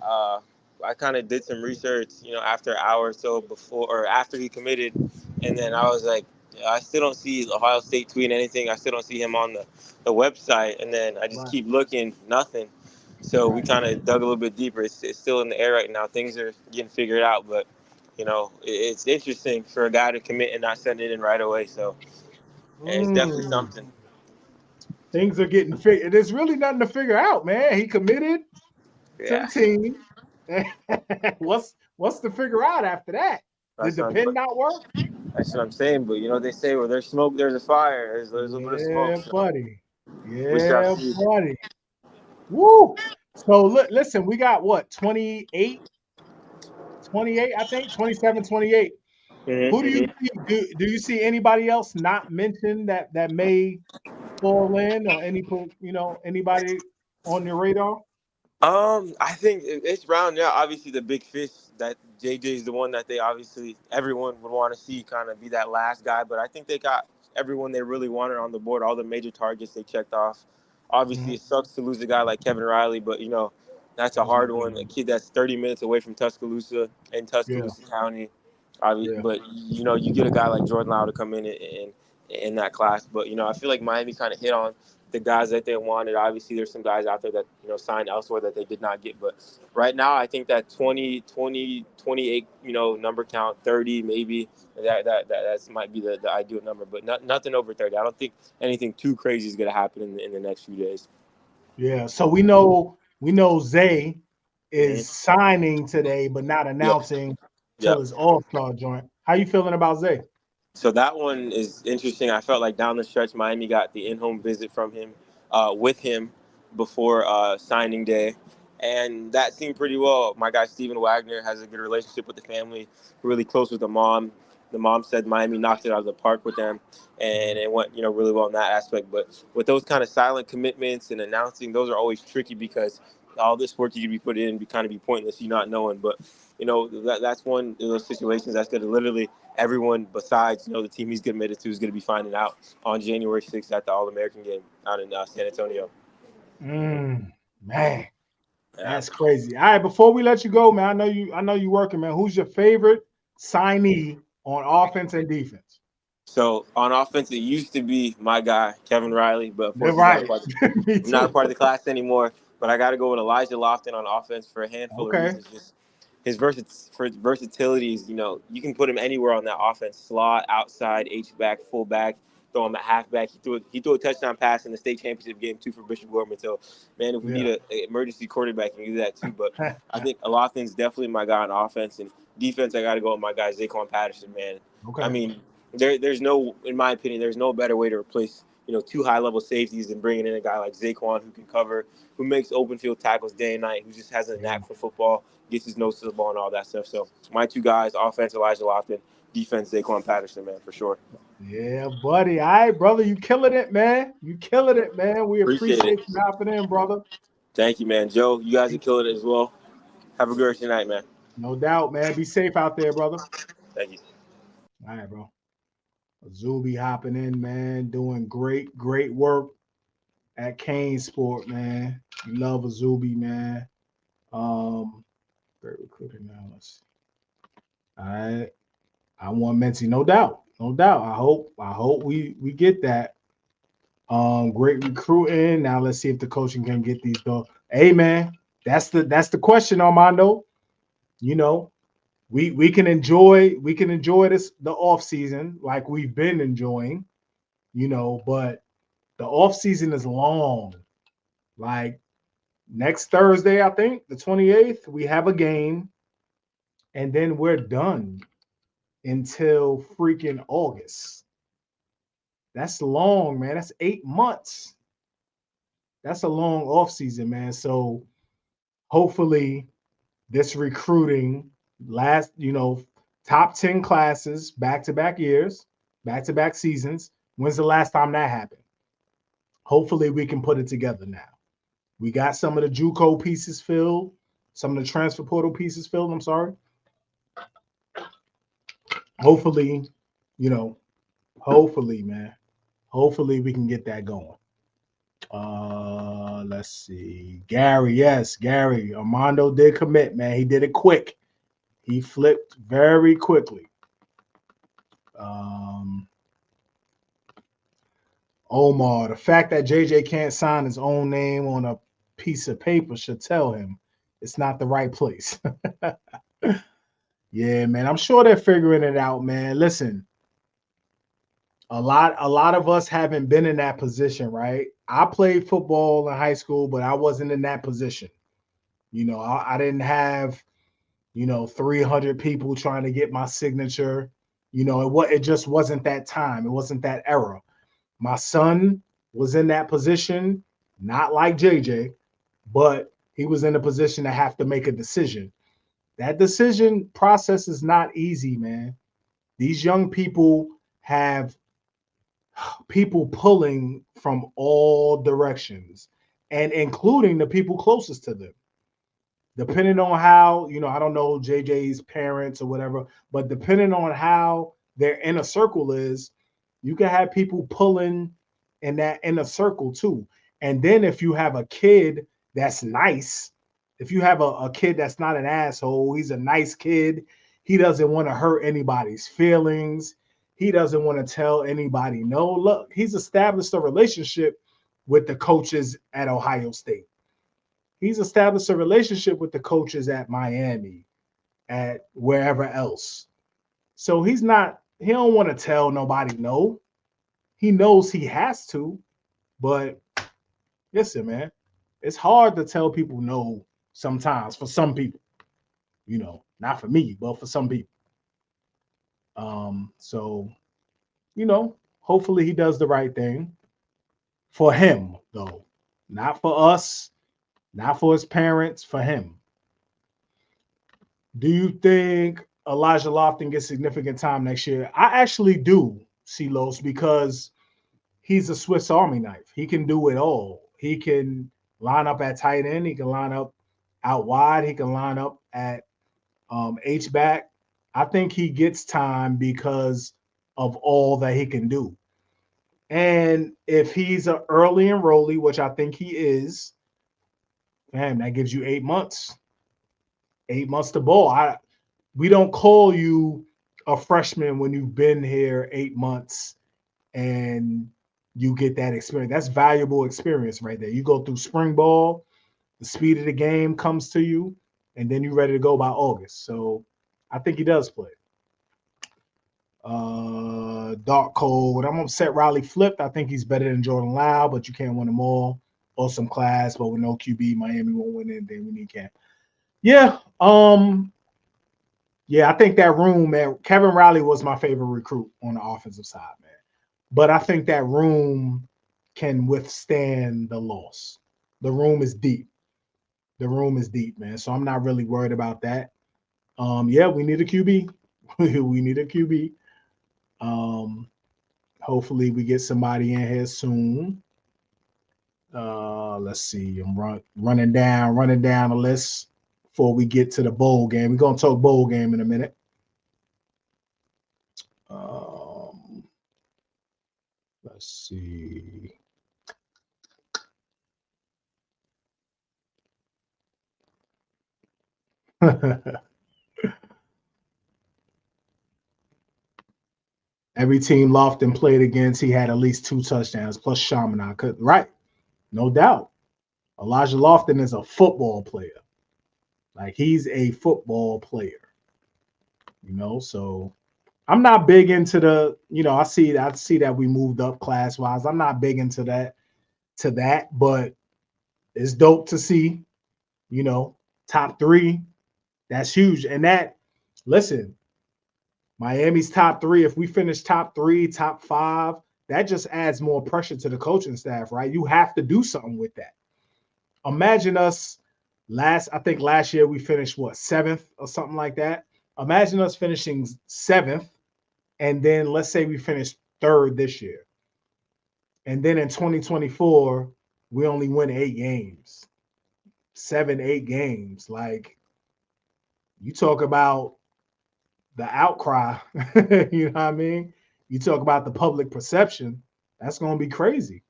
I kind of did some research, after an hour or so before or after he committed, and then I was like, I still don't see Ohio State tweeting anything. I still don't see him on the website, and then I just keep looking, nothing. So we kind of dug a little bit deeper. It's still in the air right now. Things are getting figured out, but it's interesting for a guy to commit and not send it in right away. So it's definitely something. Things are getting figured. There's really nothing to figure out, man. He committed to the team. What's to figure out after that? Did the pin not work? That's what I'm saying. But they say where there's smoke, there's a fire. There's a little bit of smoke. So buddy. Yeah, buddy. Woo. So listen, we got what, 28, I think, 27, 28. Who do you see? Do you see anybody else not mentioned that may fall in, or anybody on your radar? I think it's round. Yeah, obviously the big fish that JJ is the one that everyone would want to see kind of be that last guy. But I think they got everyone they really wanted on the board. All the major targets they checked off. Obviously, it sucks to lose a guy like Kevin Riley, but that's a hard one. A kid that's 30 minutes away from Tuscaloosa in Tuscaloosa County. But you get a guy like Jordan Lau to come in that class. But I feel like Miami kind of hit on the guys that they wanted. Obviously, there's some guys out there that signed elsewhere that they did not get. But right now, I think that 20, 28, number count, 30 maybe. That might be the ideal number, but nothing over 30. I don't think anything too crazy is going to happen in the next few days. Yeah. So we know Zay is signing today, but not announcing till his All-Star joint. How you feeling about Zay? So that one is interesting. I felt like down the stretch, Miami got the in-home visit from him, with him before signing day, and that seemed pretty well. My guy Steven Wagner has a good relationship with the family, really close with the mom. The mom said Miami knocked it out of the park with them, and it went really well in that aspect. But with those kind of silent commitments and announcing, those are always tricky because all this work you could be put in kind of be pointless, you not knowing. But that's one of those situations that's going to literally everyone besides the team he's committed to is going to be finding out on January 6th at the All-American game out in San Antonio. Man, That's crazy. All right, before we let you go, man, I know you working, man. Who's your favorite signee on offense and defense? So on offense, it used to be my guy Kevin Riley, but of You're course he's not a right. part. Me I'm not a too. part of the class anymore. But I got to go with Elijah Lofton on offense for a handful of Okay. reasons. Just his versatility is, you can put him anywhere on that offense: slot, outside, H back, full back. Throw him at halfback. He threw a touchdown pass in the state championship game too for Bishop Gorman. So, man, if we need Yeah. an emergency quarterback, you can do that too. But I think Lofton's definitely my guy on offense, and defense. I got to go with my guy Zaquan Patterson. Man, I Okay. mean, there's no, in my opinion, there's no better way to replace two high level safeties than bringing in a guy like Zaquan who can cover, who makes open field tackles day and night, who just has a Yeah. knack for football, gets his nose to the ball and all that stuff. So my two guys, offense Elijah Lofton, defense Zaquan Patterson, man, for sure. Yeah, buddy. All right, brother. You killing it, man. You killing it, man. We Appreciate it. appreciate you hopping in, brother. Thank you, man. Joe, you guys are killing it as well. Have a good rest of your night, man. No doubt, man. Be safe out there, brother. Thank you. All right, bro. Zuby hopping in, man. Doing great work at Kane Sport, man. We love Azubi, man. Great recruiter now. Let's see. All right. I want Mincy, no doubt. No doubt. I hope we get that. Great recruiting. Now let's see if the coaching can get these done. Hey man, that's the question, Armando. You know, we can enjoy this the off season like we've been enjoying, but the off season is long. Like next Thursday, I think the 28th, we have a game, and then we're done until freaking August. That's long, man. That's 8 months. That's a long off season, man. So hopefully this recruiting last, top 10 classes, back-to-back years, back-to-back seasons. When's the last time that happened? Hopefully we can put it together now. We got some of the JUCO pieces filled, some of the transfer portal pieces filled, I'm sorry. Hopefully, man. Hopefully we can get that going. Let's see. Gary, yes, Gary. Armando did commit, man. He did it quick. He flipped very quickly. Omar, the fact that JJ can't sign his own name on a piece of paper should tell him it's not the right place. Yeah, man. I'm sure they're figuring it out, man. Listen, a lot of us haven't been in that position, right? I played football in high school, but I wasn't in that position. I didn't have 300 people trying to get my signature. It just wasn't that time. It wasn't that era. My son was in that position, not like JJ, but he was in a position to have to make a decision. That decision process is not easy, man. These young people have people pulling from all directions, and including the people closest to them. Depending on how, I don't know JJ's parents or whatever, but depending on how their inner circle is, you can have people pulling in that inner circle too. And then if you have a kid that's nice, if you have a kid that's not an asshole, he's a nice kid, he doesn't want to hurt anybody's feelings. He doesn't want to tell anybody no. Look, he's established a relationship with the coaches at Ohio State. He's established a relationship with the coaches at Miami, at wherever else. So he don't want to tell nobody no. He knows he has to, but listen, man, it's hard to tell people no sometimes for some people, not for me, but for some people. So, hopefully he does the right thing for him, though, not for us, not for his parents, for him. Do you think Elijah Lofton gets significant time next year? I actually do, Silos, because he's a Swiss Army knife. He can do it all. He can line up at tight end. He can line up out wide. He can line up at H-back. I think he gets time because of all that he can do. And if he's an early enrollee, which I think he is, Fam, that gives you 8 months. 8 months to bowl. We don't call you a freshman when you've been here 8 months and you get that experience. That's valuable experience right there. You go through spring ball, the speed of the game comes to you, and then you're ready to go by August. So I think he does play. Dark Cold. I'm upset Riley flipped. I think he's better than Jordan Lau, but you can't win them all. Awesome class, but with no QB, Miami won't win anything. We need Cam. Yeah. Yeah, I think that room, man. Kevin Riley was my favorite recruit on the offensive side, man. But I think that room can withstand the loss. The room is deep. The room is deep, man. So I'm not really worried about that. Yeah, we need a QB. We need a QB. Hopefully we get somebody in here soon. Let's see. I'm running down the list before we get to the bowl game. We're gonna talk bowl game in a minute. Let's see. Every team Lofton played against, he had at least 2 touchdowns plus Chaminade. Right, no doubt. Elijah Lofton is a football player. Like, he's a football player. So I'm not big into the, I see that we moved up class-wise. I'm not big into that, but it's dope to see, top 3. That's huge. And listen, Miami's top 3, if we finish top 3, top 5, that just adds more pressure to the coaching staff, right? You have to do something with that. Imagine us I think last year we finished 7th or something like that. Imagine us finishing 7th, and then let's say we finish 3rd this year. And then in 2024, we only win 8 games. 7-8 games. Like, you talk about the outcry, you know what I mean? You talk about the public perception, that's going to be crazy.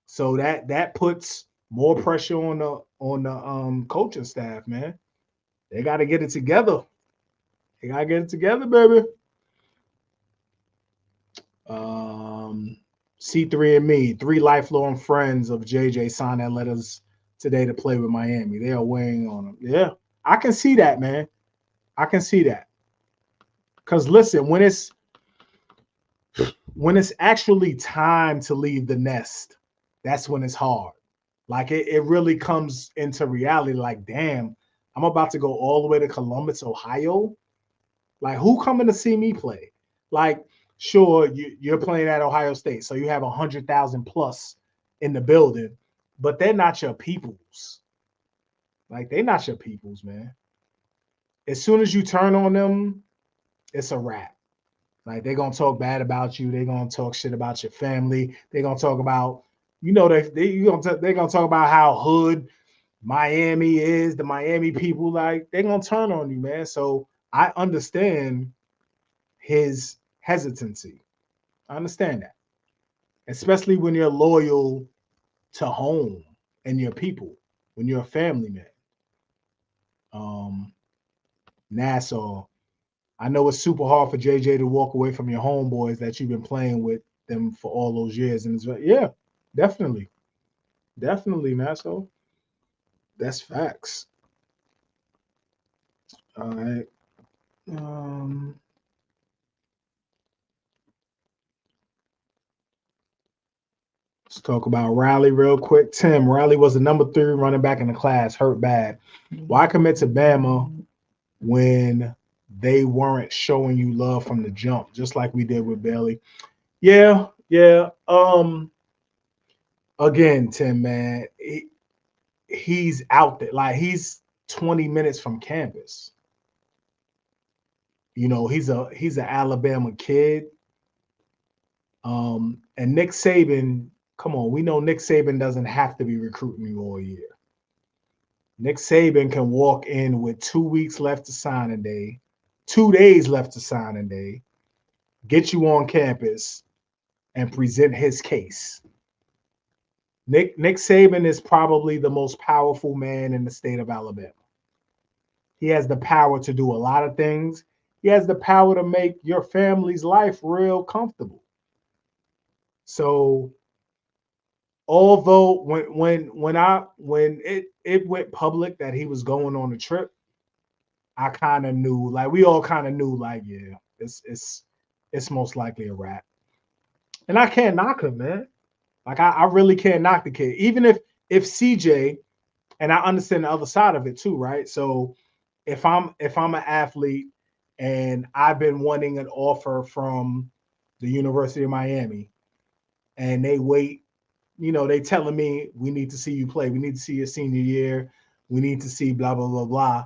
So that puts more pressure on the coaching staff, man. They got to get it together. They got to get it together, baby. C3 and me, 3 lifelong friends of JJ signed that letters today to play with Miami. They are weighing on him. Yeah, I can see that, man. I can see that. Because listen, when it's actually time to leave the nest, that's when it's hard. Like, it really comes into reality. Like, damn, I'm about to go all the way to Columbus, Ohio. Like, who coming to see me play? Like, sure, you're playing at Ohio State, so you have 100,000 plus in the building, but they're not your peoples. Like, they're not your peoples, man. As soon as you turn on them, it's a wrap. Like, they're going to talk bad about you. They're going to talk shit about your family. They're going to talk about, they're going to talk about how hood Miami is, the Miami people. Like, they're going to turn on you, man. So I understand his hesitancy. I understand that. Especially when you're loyal to home and your people, when you're a family man. Nassau, I know it's super hard for JJ to walk away from your homeboys that you've been playing with them for all those years. And yeah, definitely. Definitely, Nassau. That's facts. All right. Let's talk about Riley real quick. Tim, Riley was the number 3 running back in the class, hurt bad. Why commit to Bama when they weren't showing you love from the jump, just like we did with Bailey? Yeah. Again, Tim, man, he's out there. Like, he's 20 minutes from campus. He's an Alabama kid. And Nick Saban, come on, we know Nick Saban doesn't have to be recruiting you all year. Nick Saban can walk in with 2 weeks left to signing day, 2 days left to signing day, get you on campus, and present his case. Nick Saban is probably the most powerful man in the state of Alabama. He has the power to do a lot of things. He has the power to make your family's life real comfortable. So although when it went public that he was going on a trip, I kind of knew, like we all kind of knew, like, yeah, it's most likely a wrap. And I can't knock him, man. Like I really can't knock the kid. Even if CJ, and I understand the other side of it too, right? So if I'm an athlete and I've been wanting an offer from the University of Miami and they wait, they telling me we need to see you play, we need to see your senior year, we need to see blah blah blah blah.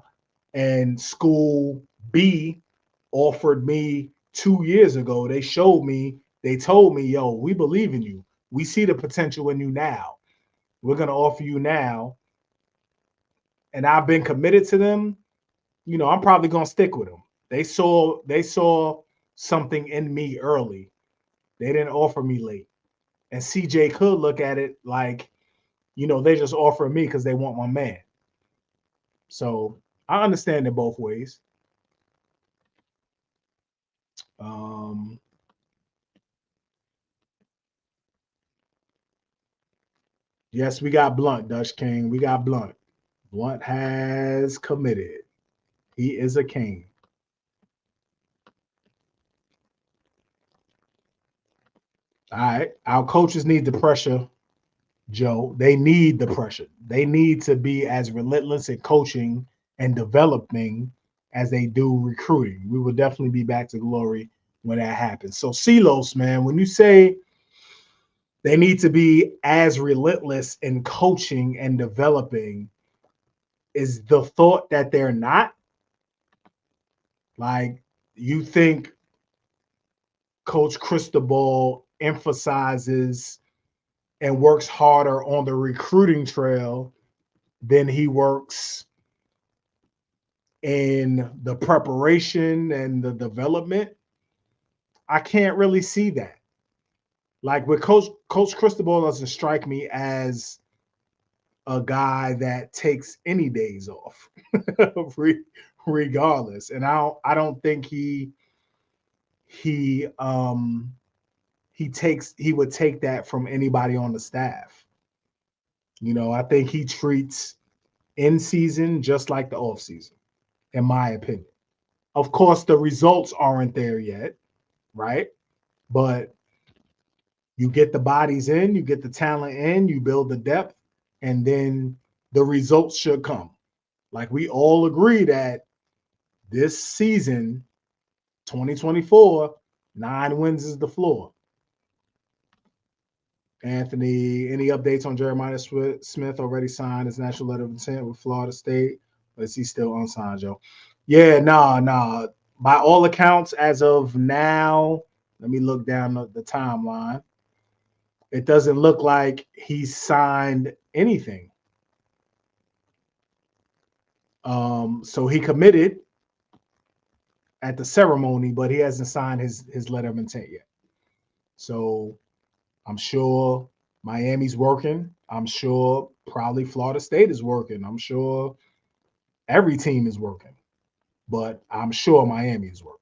And school B offered me 2 years ago. They showed me, they told me, yo, we believe in you. We see the potential in you now. We're gonna offer you now. And I've been committed to them. I'm probably gonna stick with them. They saw something in me early. They didn't offer me late. And CJ could look at it like, they just offer me because they want my man. So I understand it both ways. Yes, we got Blunt, Dutch King. We got Blunt. Blunt has committed. He is a king. All right. Our coaches need the pressure, Joe. They need the pressure. They need to be as relentless in coaching and developing as they do recruiting. We will definitely be back to glory when that happens. So, Silos, man, when you say they need to be as relentless in coaching and developing, is the thought that they're not? Like, you think Coach Cristobal emphasizes and works harder on the recruiting trail than he works in the preparation and the development? I can't really see that. Like with Coach Cristobal doesn't strike me as a guy that takes any days off, regardless. And I don't think he would take that from anybody on the staff. I think he treats in season just like the off season, in my opinion. Of course, the results aren't there yet, right? But you get the bodies in, you get the talent in, you build the depth, and then the results should come. Like we all agree that this season, 2024, 9 wins is the floor. Anthony, any updates on Jeremiah Smith already signed his national letter of intent with Florida State? Or is he still unsigned, Joe? Yeah, nah. By all accounts, as of now, let me look down the timeline. It doesn't look like he's signed anything. So he committed at the ceremony, but he hasn't signed his letter of intent yet. So I'm sure Miami's working. I'm sure probably Florida State is working. I'm sure every team is working, but I'm sure Miami is working.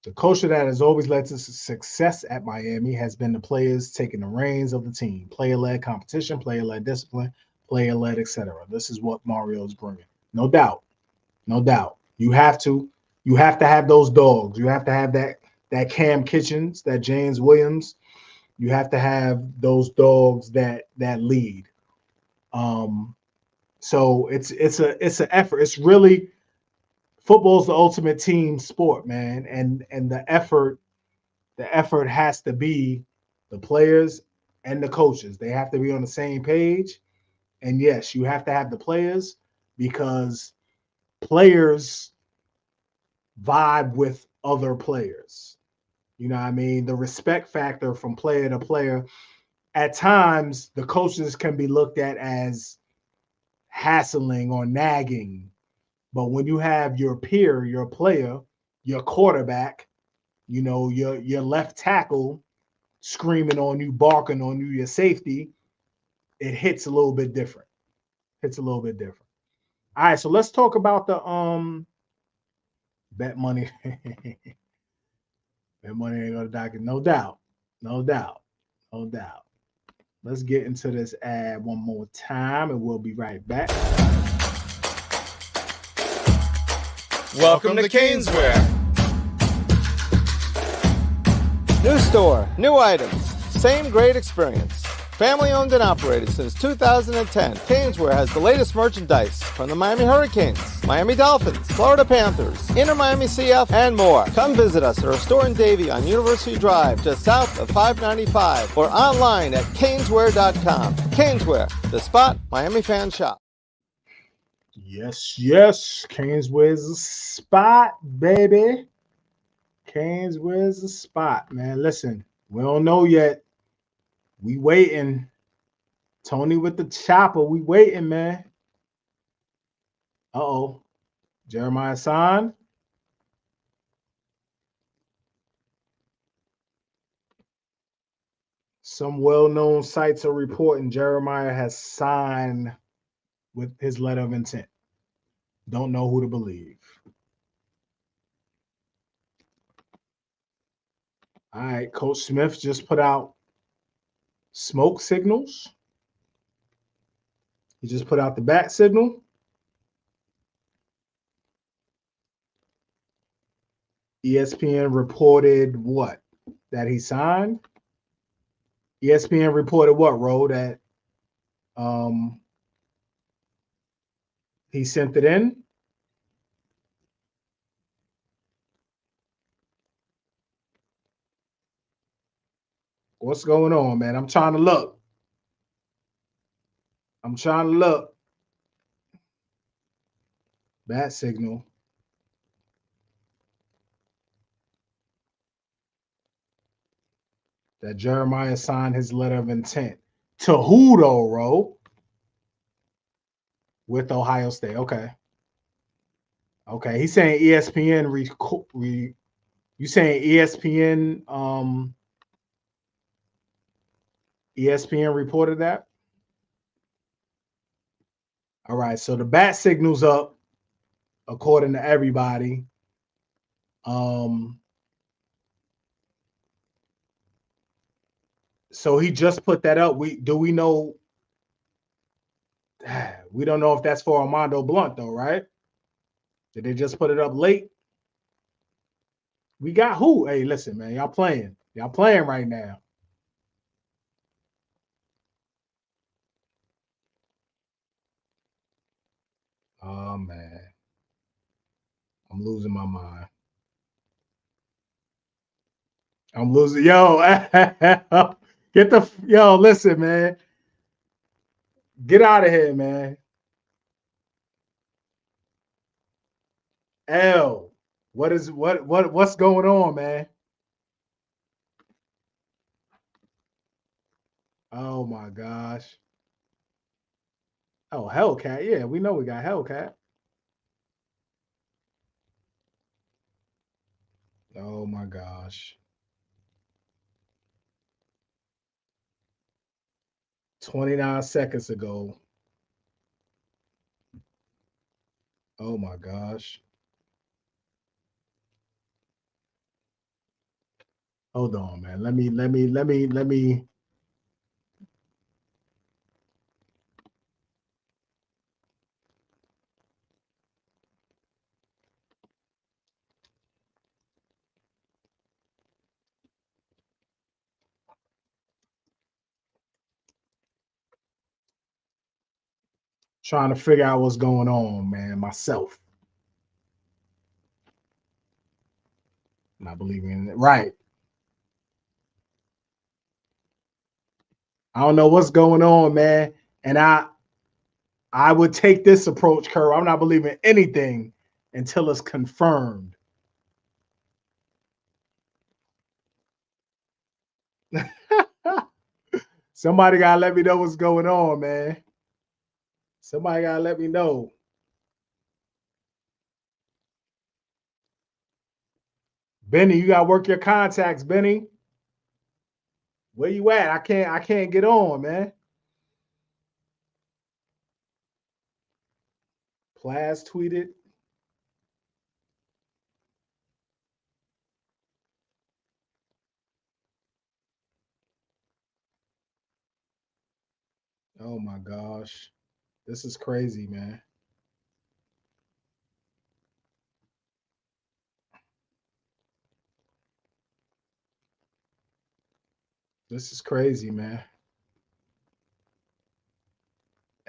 The culture that has always led to success at Miami has been the players taking the reins of the team. Player-led competition, player-led discipline, player-led, etc. This is what Mario is bringing. No doubt. You have to have those dogs. You have to have that Cam Kitchens, that James Williams. You have to have those dogs that lead. So it's an effort. It's really, football's the ultimate team sport, man. And the effort has to be the players and the coaches. They have to be on the same page. And yes, you have to have the players because players vibe with other players. You know what I mean? The respect factor from player to player. At times, the coaches can be looked at as hassling or nagging. But when you have your peer, your player, your quarterback, your left tackle screaming on you, barking on you, your safety, it hits a little bit different. Hits a little bit different. All right, so let's talk about the bet money. Bet money ain't gonna dock it, no doubt. No doubt. No doubt. Let's get into this ad one more time and we'll be right back. Welcome to Caneswear. New store, new items, same great experience. Family owned and operated since 2010, Caneswear has the latest merchandise from the Miami Hurricanes, Miami Dolphins, Florida Panthers, Inter Miami CF, and more. Come visit us at our store in Davie on University Drive, just south of 595, or online at caneswear.com. Caneswear, the spot Miami fans shop. Yes, yes. Caneswear's the spot, baby. Caneswear's the spot, man. Listen, we don't know yet. We waiting. Tony with the chopper. We waiting, man. Uh-oh. Jeremiah signed. Some well-known sites are reporting Jeremiah has signed with his letter of intent. Don't know who to believe. All right, Coach Smith just put out smoke signals. He just put out the bat signal. ESPN reported what? That he signed? ESPN reported what, Ro? That he sent it in? What's going on, man? I'm trying to look. Bat signal. That Jeremiah signed his letter of intent. To who though, Ro? With Ohio State. Okay. Okay. He's saying ESPN you saying ESPN ESPN reported that? All right. So the bat signal's up, according to everybody. So he just put that up. We know? We don't know if that's for Armando Blunt though, right? Did they just put it up late? We got who? Hey, listen, man, y'all playing right now. Oh man, I'm losing my mind. I'm losing. Yo, listen, man. Get out of here, man. L, what's going on, man? Oh my gosh. Oh, Hellcat. Yeah, we know we got Hellcat. Oh my gosh. 29 seconds ago. Oh my gosh. Hold on, man. Let me. Trying to figure out what's going on, man, myself. Not believing in it. Right. I don't know what's going on, man. And I would take this approach, Kerr. I'm not believing anything until it's confirmed. Somebody gotta let me know what's going on, man. Somebody gotta let me know. Benny, you gotta work your contacts, Benny. Where you at? I can't get on, man. Plaz tweeted. Oh my gosh. This is crazy, man. This is crazy, man.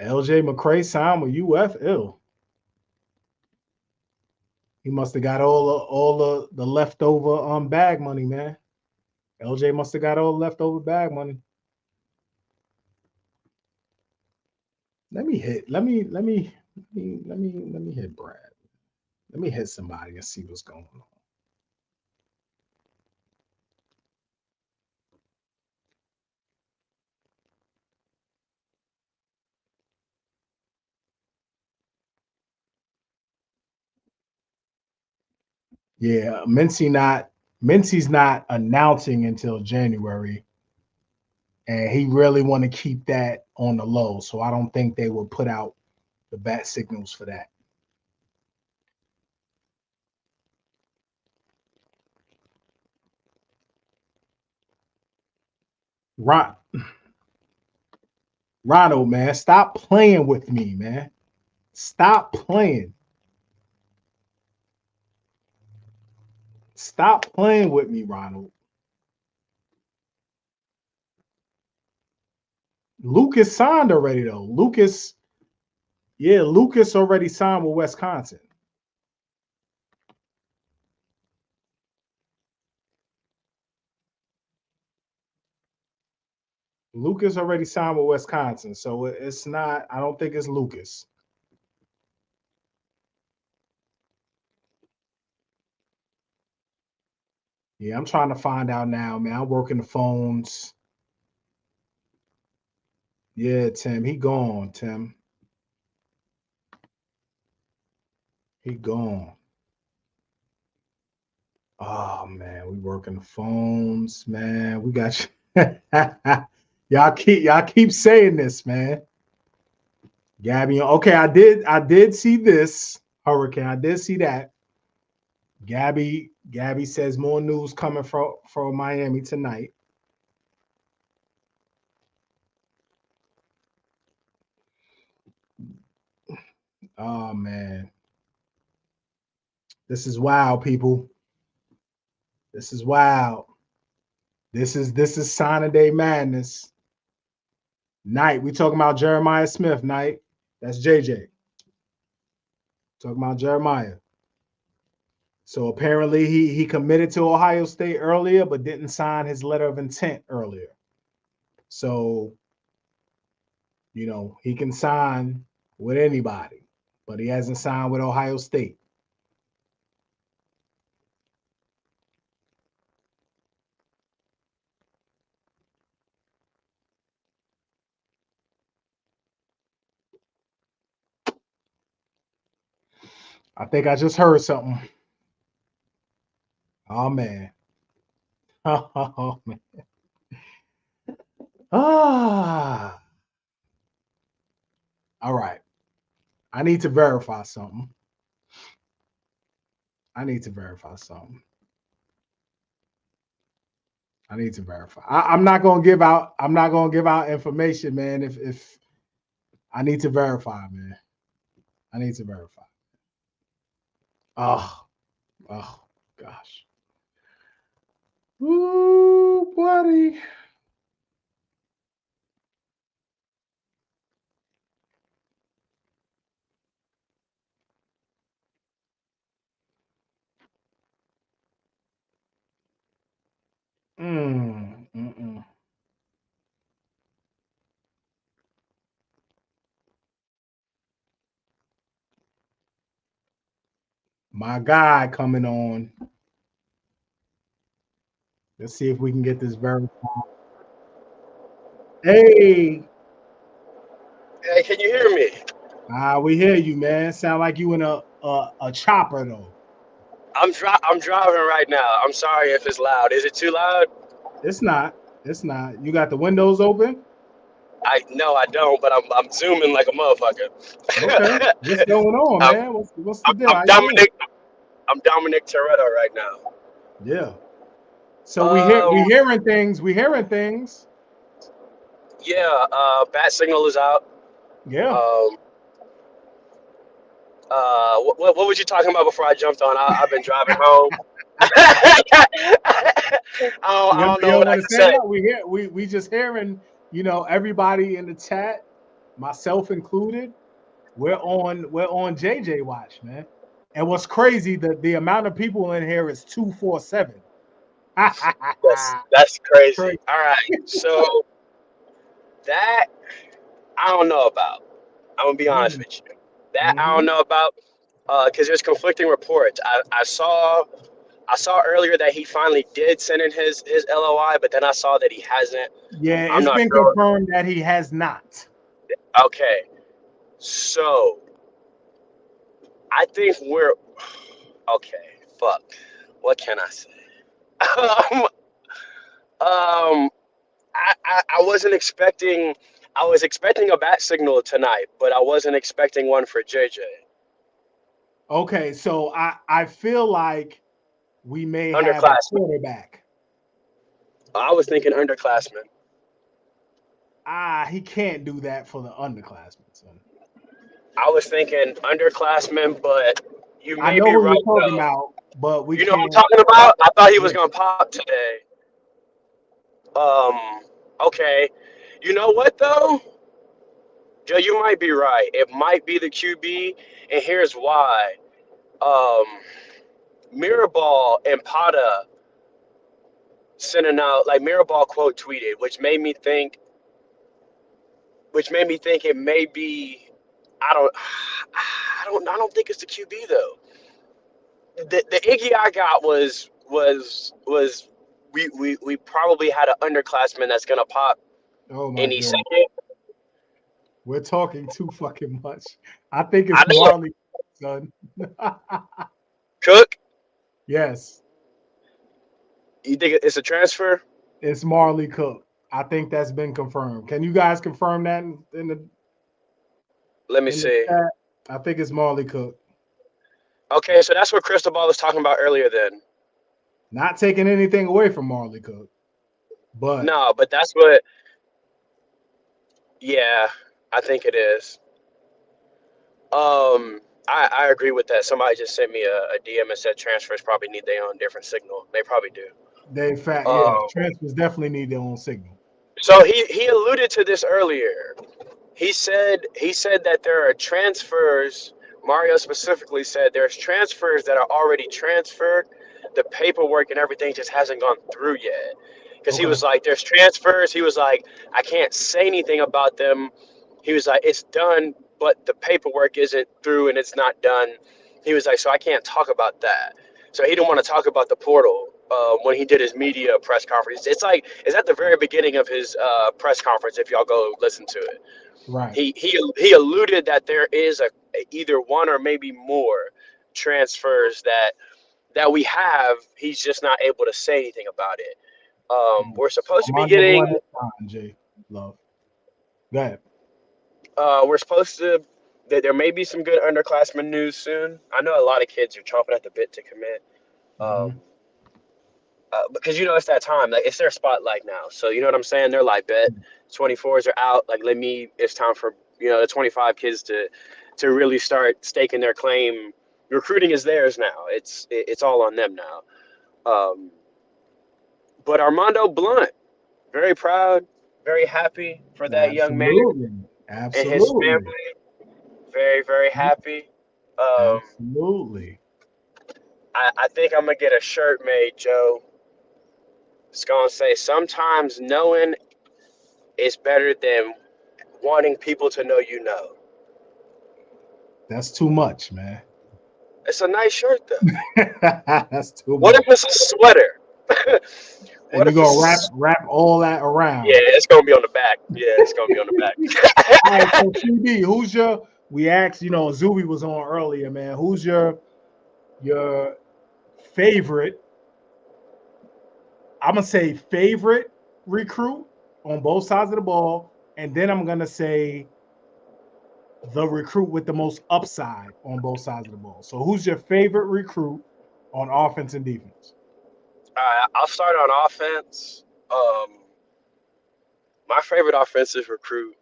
LJ McCray signed with UF. Ill. He must have got all the leftover bag money, man. LJ must have got all the leftover bag money. Let me hit Brad. Let me hit somebody and see what's going on. Yeah, Mincy's not announcing until January, and he really want to keep that on the low. So I don't think they will put out the bat signals for that. Ronald, man, stop playing with me, man. Stop playing. Stop playing with me, Ronald. Lucas signed already, though. Lucas already signed with Wisconsin. Lucas already signed with Wisconsin, so it's not. I don't think it's Lucas. Yeah, I'm trying to find out now, man. I'm working the phones. Yeah, Tim, he gone. Tim, he gone. Oh man, we working the phones, man. We got you. y'all keep saying this, man. Gabby, okay, I did see this hurricane. I did see that. Gabby says more news coming from Miami tonight. Oh man. This is wild, people. This is wild. This is sign of day madness. Night. We talking about Jeremiah Smith, night. That's JJ. Talking about Jeremiah. So apparently he committed to Ohio State earlier, but didn't sign his letter of intent earlier. So, he can sign with anybody, but he hasn't signed with Ohio State. I think I just heard something. Oh man. Oh man. Ah. All right. I need to verify something. I need to verify. I'm not gonna give out information, man. If I need to verify, man. I need to verify. Oh gosh. Ooh, buddy. Mm. My guy coming on. Let's see if we can get this verified. Hey. Hey, can you hear me? We hear you, man. Sound like you in a chopper though. I'm driving right now. I'm sorry if it's loud. Is it too loud? It's not. It's not. You got the windows open? No, I don't, but I'm zooming like a motherfucker. Okay. What's going on, I'm, man? What's the deal? I'm How you doing? Dominic. I'm Dominic Toretto right now. Yeah. So we hearing things. Yeah. Bat signal is out. Yeah. What was you talking about before I jumped on? I've been driving home. I don't You know don't what I want can to say say. that? We just hearing, everybody in the chat, myself included, we're on JJ watch, man. And what's crazy, the amount of people in here is 247. That's crazy. Crazy. All right, so that I don't know about. I'm gonna be honest with you. That I don't know about because there's conflicting reports. I saw earlier that he finally did send in his LOI, but then I saw that he hasn't. Yeah, I'm it's not been sure. confirmed that he has not. Okay, so I think we're okay. Fuck. What can I say? I wasn't expecting. I was expecting a bat signal tonight, but I wasn't expecting one for JJ. Okay, so I feel like we may have a Underclassmen. quarterback. I was thinking underclassmen. He can't do that for the underclassmen, son. I was thinking underclassmen, but you I may know be who right you're talking though. about, but we You know what I'm can't. talking about? I thought he was Yeah. gonna pop today. Okay. You know what though? Joe, you might be right. It might be the QB, and here's why. Um, Mirabal and Pata sending out like Mirabal quote tweeted, which made me think it may be. I don't think it's the QB though. The Iggy I got was we probably had an underclassman that's gonna pop Oh my any god, second. we're talking too fucking much. I think I it's know Marley, son. Cook. Yes, You think it's a transfer? it's Marley Cook. I think that's been confirmed. Can you guys confirm that in Let me the see. chat? I think it's Marley Cook. Okay, so that's what Cristobal was talking about earlier. Then Not taking anything away from Marley Cook, but no, but that's what. Yeah, I think it is. I agree with that. Somebody just sent me a DM and said transfers probably need their own different signal. They probably do. transfers definitely need their own signal. So he alluded to this earlier. He said that there are transfers. Mario specifically said there's transfers that are already transferred. The paperwork and everything just hasn't gone through yet. Because he Okay. was like, there's transfers. He was like, I can't say anything about them. He was like, it's done, but the paperwork isn't through and it's not done. He was like, so I can't talk about that. So he didn't want to talk about the portal when he did his media press conference. It's at the very beginning of his press conference. If y'all go listen to it, Right. he alluded that there is either one or maybe more transfers that we have. He's just not able to say anything about it. We're supposed to be Armando getting. Blunt is fine, Jay. Love. Go ahead. We're supposed to. There may be some good underclassmen news soon. I know a lot of kids are chomping at the bit to commit. Because it's that time, like it's their spotlight now. So you know what I'm saying? They're like, bet 24s are out. Like it's time for the 25 kids to really start staking their claim. Recruiting is theirs now. It's all on them now. But Armando Blunt, very proud, very happy for that young man and his Absolutely. family. Very, very happy. Absolutely. I think I'm gonna get a shirt made, Joe. It's gonna say sometimes knowing is better than wanting people to know you know. That's too much, man. It's a nice shirt though. That's too What much. if it's a sweater? And you're gonna wrap all that around. Yeah, it's gonna be on the back. Yeah, it's gonna be on the back. All right, so CB, who's your? We asked, Zuby was on earlier, man. Who's your favorite? I'm gonna say favorite recruit on both sides of the ball, and then I'm gonna say the recruit with the most upside on both sides of the ball. So who's your favorite recruit on offense and defense? All right, I'll start on offense. My favorite offensive recruit,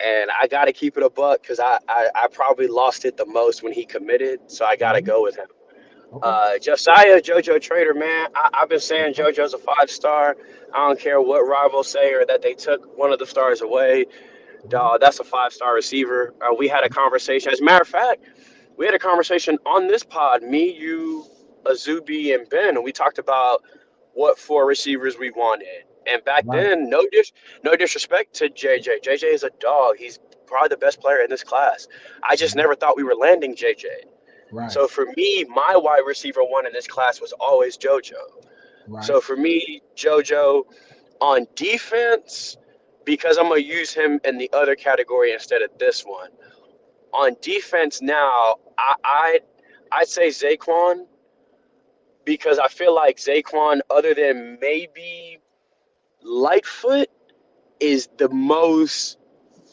and I got to keep it a buck because I probably lost it the most when he committed, so I got to go with him. Okay. Josiah JoJo Trader, man, I've been saying JoJo's a 5-star. I don't care what rivals say or that they took one of the stars away. That's a 5-star receiver. We had a conversation. As a matter of fact, we had a conversation on this pod, me, you, Azubi, and Ben, and we talked about what 4 receivers we wanted. And back Right. then, no disrespect to JJ. JJ is a dog. He's probably the best player in this class. I just never thought we were landing JJ. Right. So for me, my wide receiver 1 in this class was always JoJo. Right. So for me, JoJo on defense, because I'm going to use him in the other category instead of this one. On defense now, I'd say Zaquan, because I feel like Zaquan, other than maybe Lightfoot, is the most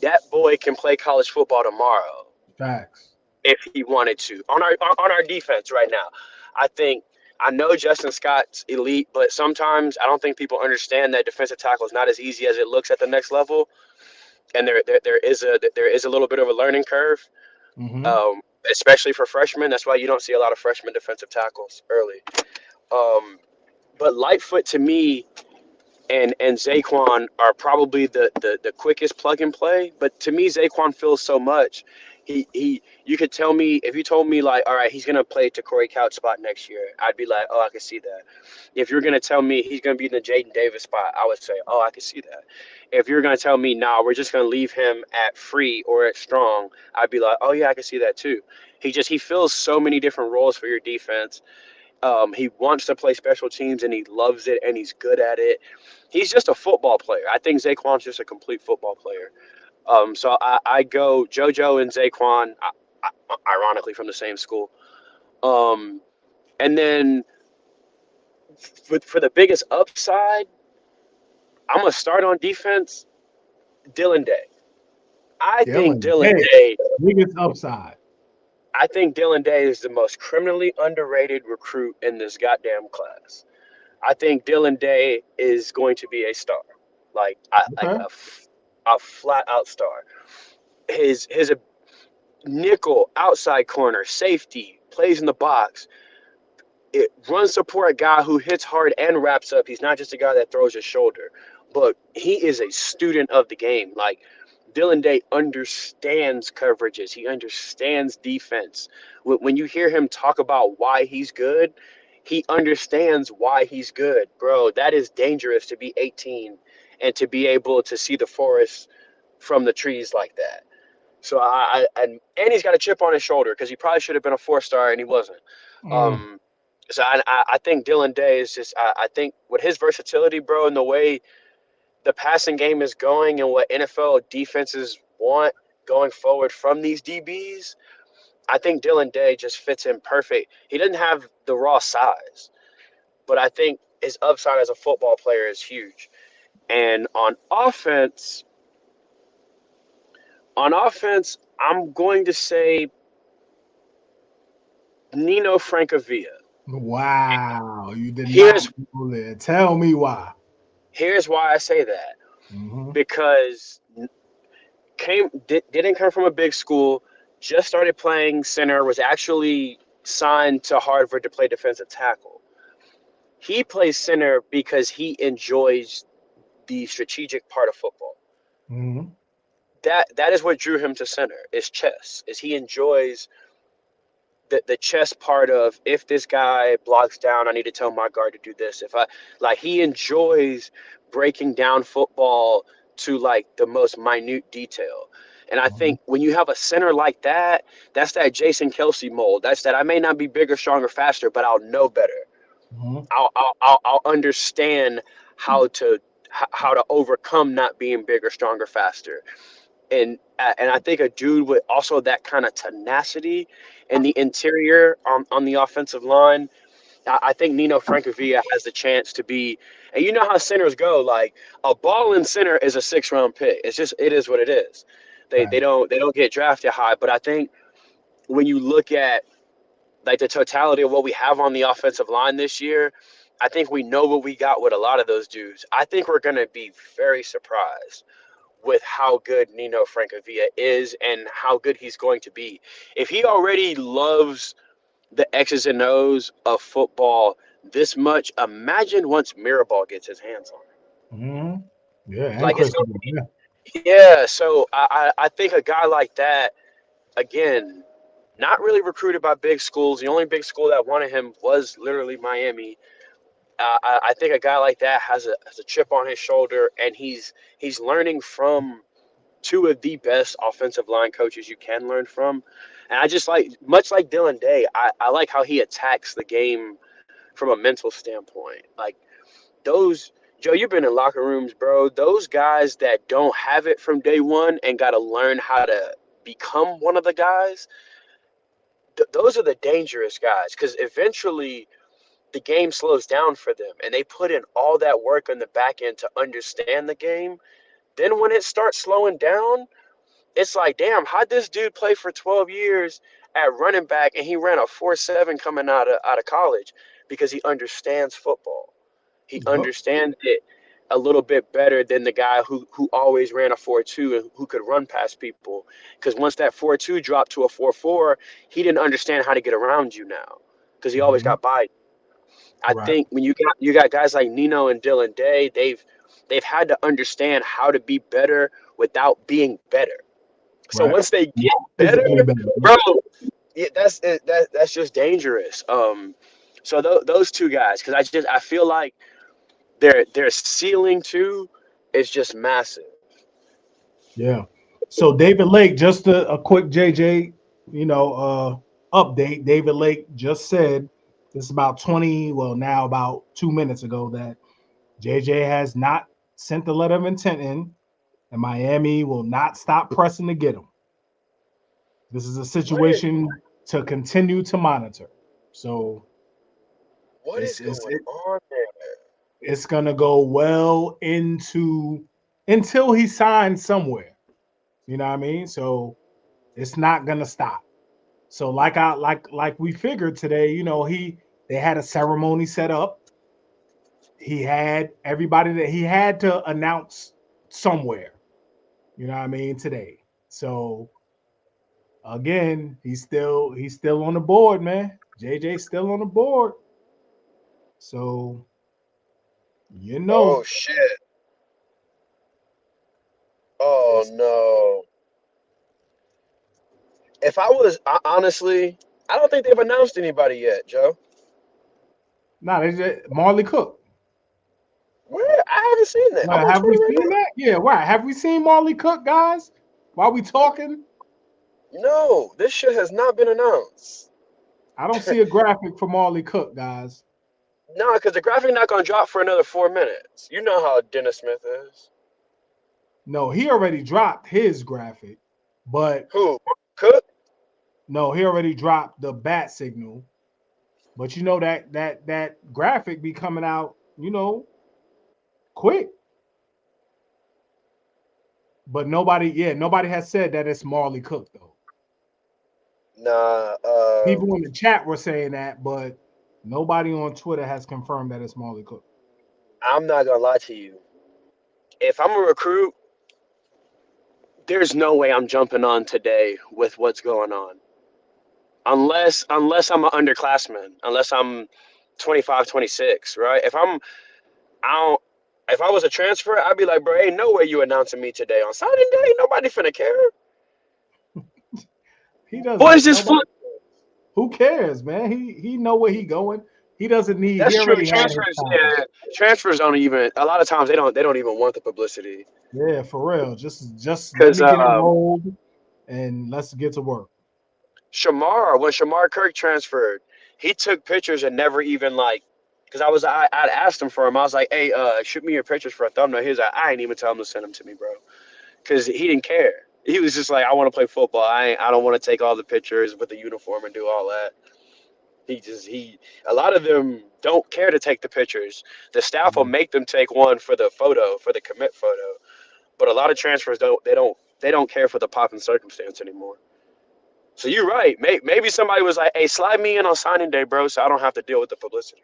that boy can play college football tomorrow Facts. if he wanted to. On our defense right now, I know Justin Scott's elite, but sometimes I don't think people understand that defensive tackle is not as easy as it looks at the next level, and there is a little bit of a learning curve, especially for freshmen. That's why you don't see a lot of freshman defensive tackles early. But Lightfoot to me and Zaquan are probably the quickest plug and play. But to me, Zaquan feels so much. You could tell me, if you told me like, all right, he's gonna play to Corey Couch spot next year, I'd be like, oh, I can see that. If you're gonna tell me he's gonna be in the Jaden Davis spot, I would say, oh, I can see that. If you're gonna tell me, nah, we're just gonna leave him at free or at strong, I'd be like, oh yeah, I can see that too. He fills so many different roles for your defense. He wants to play special teams and he loves it and he's good at it. He's just a football player. I think Zaquan's just a complete football player. So I go JoJo and Zaquan, ironically from the same school. And then for the biggest upside, I'm gonna start on defense. Dylan Day. I think Dylan Day. Biggest upside. I think Dylan Day is the most criminally underrated recruit in this goddamn class. I think Dylan Day is going to be a star, like a flat out star. His nickel, outside corner, safety, plays in the box. It runs support a guy who hits hard and wraps up. He's not just a guy that throws his shoulder, but he is a student of the game. Like Dylan Day understands coverages. He understands defense. When you hear him talk about why he's good, he understands why he's good. Bro, that is dangerous to be 18 and to be able to see the forest from the trees like that. So and he's got a chip on his shoulder because he probably should have been a 4-star and he wasn't. So I think Dylan Day is just I think with his versatility, bro, and the way the passing game is going and what NFL defenses want going forward from these DBs, I think Dylan Day just fits in perfect. He doesn't have the raw size, but I think his upside as a football player is huge. And on offense, I'm going to say Nino Francavilla. Wow, you did not go there. Tell me why. Here's why I say that. Because didn't come from a big school, just started playing center, was actually signed to Harvard to play defensive tackle. He plays center because he enjoys the strategic part of football. That is what drew him to center, is chess, is he enjoys the chess part of, if this guy blocks down, I need to tell my guard to do this. He enjoys breaking down football to like the most minute detail. And I think when you have a center like that, that's that Jason Kelsey mold. That's that I may not be bigger, stronger, faster, but I'll know better. I'll understand how to overcome not being bigger, stronger, faster. And I think a dude with also that kind of tenacity in the interior on the offensive line, I think Nino Francavilla has the chance to be, and you know how centers go. Like a ball in center is a 6th-round pick. It is what it is. They don't get drafted high. But I think when you look at like the totality of what we have on the offensive line this year, I think we know what we got with a lot of those dudes. I think we're gonna be very surprised with how good Nino Francavilla is and how good he's going to be. If he already loves the X's and O's of football this much, imagine once Mirabal gets his hands on it. Mhm. Yeah, and Like it's Crystal. gonna Yeah. yeah. So I think a guy like that, again, not really recruited by big schools. The only big school that wanted him was literally Miami. I think a guy like that has a chip on his shoulder, and he's learning from two of the best offensive line coaches you can learn from. And I just like, much like Dylan Day, I like how he attacks the game from a mental standpoint. Like those, Joe, you've been in locker rooms, bro. Those guys that don't have it from day one and got to learn how to become one of the guys, those are the dangerous guys because eventually the game slows down for them and they put in all that work on the back end to understand the game. Then when it starts slowing down, it's like, damn, how'd this dude play for 12 years at running back and he ran a 4.7 coming out of college? Because he understands football. He Yup. understands it a little bit better than the guy who always ran a 4.2 and who could run past people. Because once that 4.2 dropped to a 4.4, he didn't understand how to get around you now because he always Mhm. got by. I Right. think when you got guys like Nino and Dylan Day, they've had to understand how to be better without being better. So Right. once they get More better, physically better. bro, yeah, that's just dangerous. So those two guys, because I feel like their ceiling too is just massive. Yeah. So David Lake, just a quick JJ, update. David Lake just said this about 20, well, now about 2 minutes ago that JJ has not sent the letter of intent in, and Miami will not stop pressing to get him. This is a What is situation to continue to monitor. So what it's is it's going it, on there? it's gonna go well into until he signs somewhere. You know what I mean? So it's not gonna stop. So like we figured today, they had a ceremony set up. He had everybody that he had to announce somewhere. You know what I mean today. So again, he's still on the board, man. JJ's still on the board. So you Oh know, shit! Oh it's no! If I was honestly, I don't think they've announced anybody yet, Joe. not Marley Cook. Where I haven't seen that. I'm Well, on have we Twitter right seen that? Yeah, right. Have we seen Marley Cook, guys? While we talking, now. No, this shit has not been announced. I don't see a graphic for Marley Cook, guys. No, because the graphic not gonna drop for another 4 minutes. You know how Dennis Smith is. No, he already dropped his graphic, but Who? Cook? no, he already dropped the bat signal. But that graphic be coming out, quick. But nobody has said that it's Marley Cook though. Nah. People in the chat were saying that, but nobody on Twitter has confirmed that it's Marley Cook. I'm not gonna lie to you. If I'm a recruit, there's no way I'm jumping on today with what's going on. Unless I'm an underclassman, unless I'm 25, 26, right? I don't, if I was a transfer, I'd be like, bro, ain't no way you announcing me today on signing day. Nobody finna care. He Boys doesn't. just Nobody. flip. Who cares, man? He know where he going. He doesn't need. He That's true. already had his Transfers, time. yeah. Transfers don't even. A lot of times they don't even want the publicity. Yeah, for real. Just let Because me get enrolled and let's get to work. When Shamar Kirk transferred, he took pictures and never even like. Because I'd asked him for him. I was like, hey, shoot me your pictures for a thumbnail. He was like, I ain't even tell him to send them to me, bro. Because he didn't care. He was just like, I want to play football. I don't want to take all the pictures with the uniform and do all that. A lot of them don't care to take the pictures. The staff will Mhm. make them take one for the photo, for the commit photo. But a lot of transfers they don't care for the pop and circumstance anymore. So you're right. Maybe somebody was like, "Hey, slide me in on signing day, bro, so I don't have to deal with the publicity."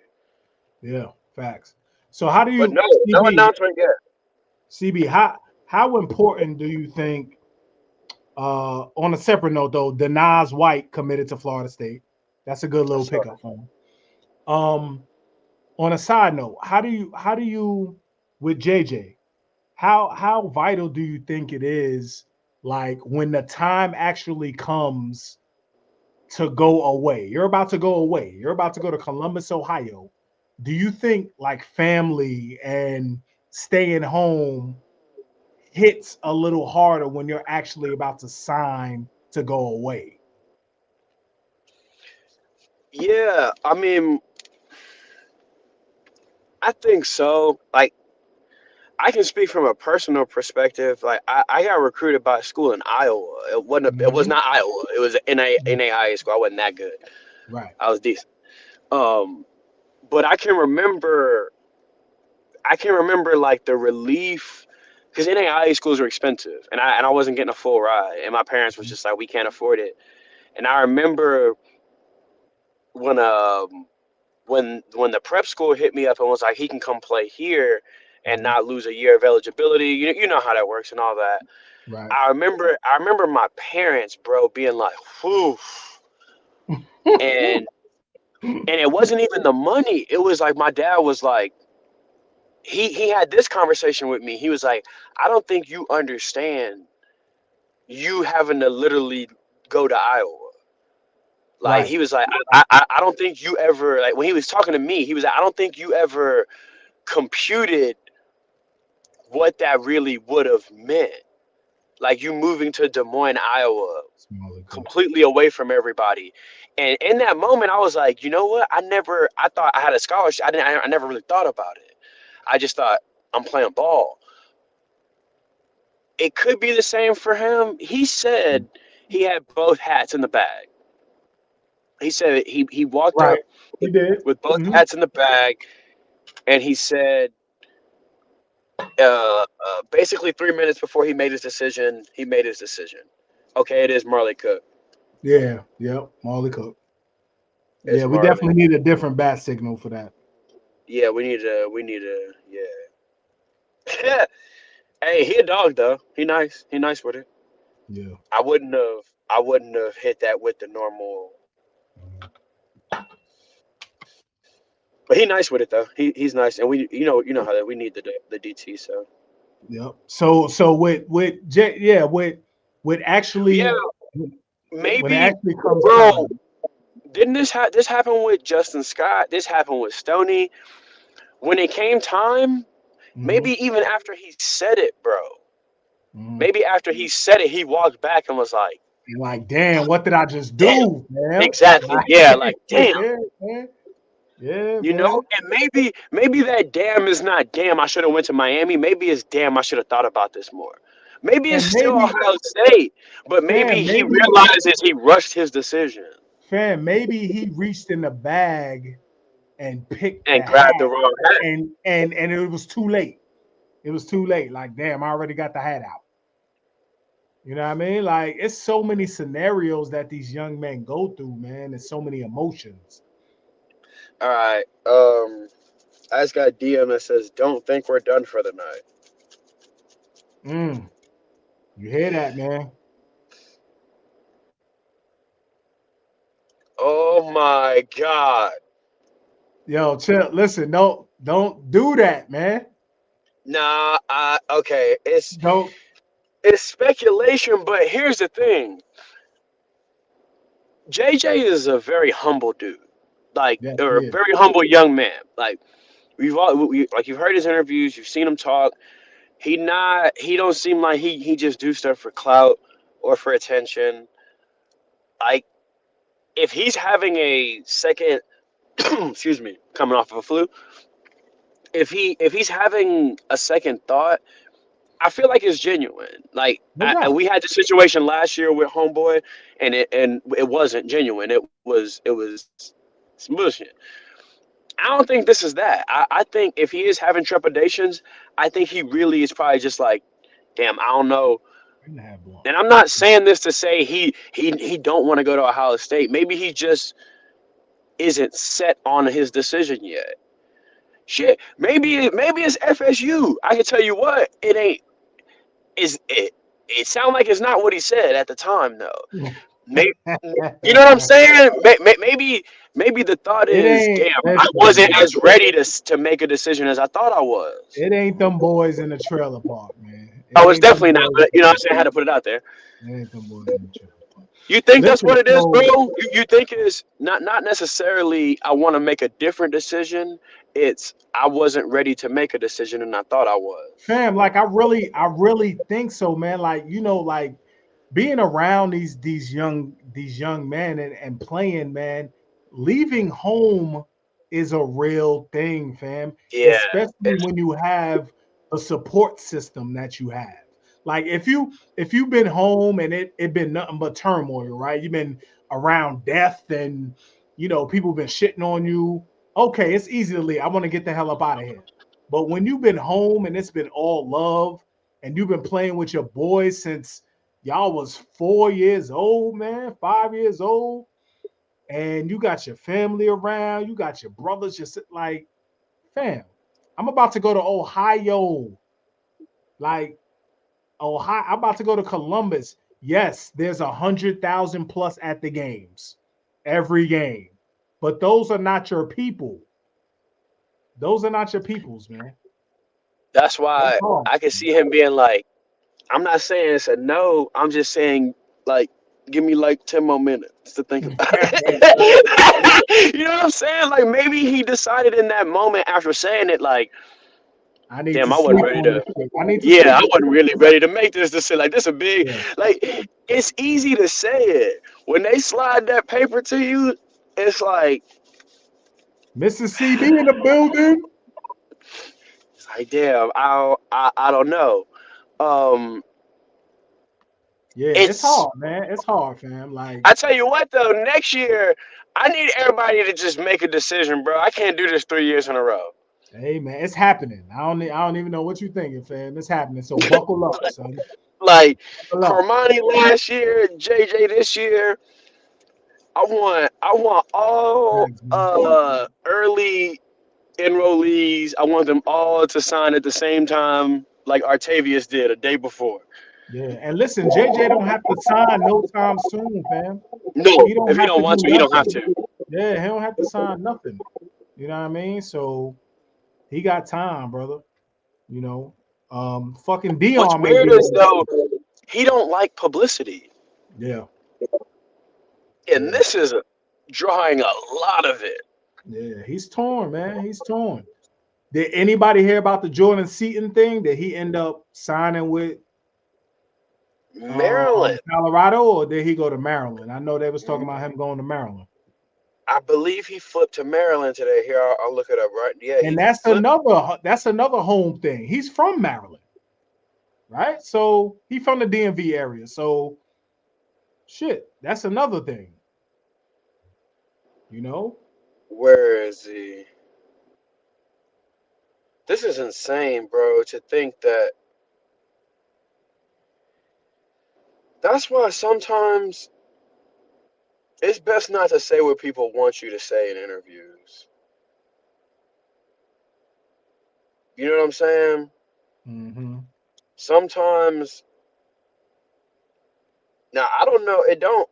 Yeah, facts. So how do But you, no CB? announcement yet. CB, how important do you think? On a separate note, though, Denaz White committed to Florida State. That's a good I little saw pickup for him. On a side note, how do you with JJ? How vital do you think it is, like when the time actually comes to go away? You're about to go away. You're about to go to Columbus, Ohio. Do you think like family and staying home hits a little harder when you're actually about to sign to go away? Yeah, I mean, I think so. Like, I can speak from a personal perspective. Like, I got recruited by a school in Iowa. It was Mhm. not Iowa. It was an NAIA school. I wasn't that good. Right. I was decent. Um, but I can remember like the relief because NAIA schools are expensive, and I wasn't getting a full ride, and my parents was just like, we can't afford it. And I remember when when the prep school hit me up and was like, he can come play here and Mhm. not lose a year of eligibility. You know how that works and all that. Right. I remember my parents, bro, being like, whew. And and it wasn't even the money. It was like my dad was like, he had this conversation with me. He was like, I don't think you understand you having to literally go to Iowa. Like Right. he was like, I don't think you ever like when he was talking to me, he was like, I don't think you ever computed what that really would have meant. Like you moving to Des Moines, Iowa, Smaller cook. completely away from everybody. And in that moment, I was like, you know what? I thought I had a scholarship. I never really thought about it. I just thought I'm playing ball. It could be the same for him. He said he had both hats in the bag. He said he walked Right. up He did. with both Mhm. hats in the bag, and he said, basically 3 minutes before he made his decision. Okay, it is Marley Cook. Yeah. Yep. Molly Cook. It's Yeah, we Marley. definitely need a different bat signal for that. Yeah, yeah. Hey, he a dog though. He nice. He nice with it. Yeah. I wouldn't have hit that with the normal. But he nice with it though. He's nice, and you know how that we need the DT. So Yep. So with yeah, actually when it maybe, actually comes bro. time. Didn't this happen with Justin Scott? This happened with Stoney. When it came time, Mhm. maybe even after he said it, bro. Mhm. Maybe after he said it, he walked back and was like, You're like, damn, what did I just "Damn, do, man? exactly, yeah, like damn." Yeah, man. Yeah, You know, man. and maybe that damn is not damn. I should have went to Miami. Maybe it's damn. I should have thought about this more. Maybe it's And still maybe, Ohio State, but maybe fam, he maybe, realizes he rushed his decision maybe he reached in the bag and picked the and grabbed the hat, wrong hat. and it was too late. It was too late. Like, damn, I already got the hat out. You know what I mean? Like, it's so many scenarios that these young men go through, man. There's so many emotions. All right. I just got a DM that says, "Don't think we're done for the night." Mm, you hear that, man? Oh my God. Yo, chill. Listen, don't do that, man. Nah. Okay. Don't. It's speculation, but here's the thing. JJ is a very humble dude, like, Yes, or a yeah. very humble young man. Like like you've heard his interviews, you've seen him talk. He don't seem like he just do stuff for clout or for attention. Like if he's having a second, excuse me, coming off of a flu, if he's having a second thought, I feel like it's genuine. Like No doubt. we had the situation last year with Homeboy, and it wasn't genuine. It was It's bullshit. I don't think this is that. I think if he is having trepidations, I think he really is probably just like, damn, I don't know. You can have one. And I'm not saying this to say he don't want to go to Ohio State. Maybe he just isn't set on his decision yet. Shit, maybe it's FSU. I can tell you what, it ain't. Is it? It sounds like it's not what he said at the time, though. Maybe, you know what I'm saying? Maybe the thought It is, ain't. damn, I Listen, wasn't as ready to make a decision as I thought I was. it ain't them boys in the trailer park, man. It I was ain't them definitely not, boys. but you know what I'm saying? I had to put it out there. It ain't them boys in the trailer park. You think that's Listen, what it is, bro? so You think it's not necessarily I want to make a different decision. It's I wasn't ready to make a decision and I thought I was. fam, like I really think so, man. Like, like being around these young men and playing, man, leaving home is a real thing, fam. Yeah, Especially it's when you have a support system that you have. Like if you've been home and it been nothing but turmoil, right? You've been around death and people been shitting on you. Okay, it's easy to leave. I want to get the hell up out of here. But when you've been home and it's been all love and you've been playing with your boys since y'all was 4 years old, man, 5 years old, and you got your family around, you got your brothers just like, fam, I'm about to go to Ohio. Like Ohio, I'm about to go to Columbus. Yes, there's 100,000 plus at the games, every game. But those are not your people. Those are not your peoples, man. that's That's why all. I can see him being like, I'm not saying it's a no. I'm just saying like, give me like 10 more minutes to think about it. You know what I'm saying? Like maybe he decided in that moment after saying it, like, I need to damn, I wasn't sleep ready on to. this shit. I need to Yeah, sleep I on wasn't really ready to make this decision. Like this a big, it. like it's easy to say it. When they slide that paper to you, it's like, Mississippi in the building. damn, I don't know. Um, Yeah, it's it's hard, man. It's hard, fam. Like, I tell you what though, next year I need everybody to just make a decision, bro. I can't do this 3 years in a row. hey, man, it's happening. I don't even know what you're thinking, fam. It's happening. So buckle up, son. Like Buckle up. Carmani last year, JJ this year. I want all Thanks, man. early enrollees. I want them all to sign at the same time, like Artavius did a day before. Yeah, and listen, JJ don't have to sign no time soon, fam. No, He don't if he have to don't do want to, he don't have nothing. to. Yeah, he don't have to sign nothing. You know what I mean? So he got time, brother. You know, fucking What's Dion may weird be is on. though he don't like publicity, Yeah, and yeah, this is drawing a lot of it. yeah. He's torn, man. He's torn. Did anybody hear about the Jordan Seaton thing? Did he end up signing with Maryland, Colorado, or did he go to Maryland? I know they was talking about him going to Maryland. I believe he flipped to Maryland today. Here, I'll look it up. Right? Yeah, And he that's flipped. another home thing. He's from Maryland, right? So he from the DMV area. So shit, that's another thing. You know? Where is he? This is insane, bro. To think that. That's why sometimes it's best not to say what people want you to say in interviews. You know what I'm saying? Mm-hmm. Sometimes, now I don't know. It don't.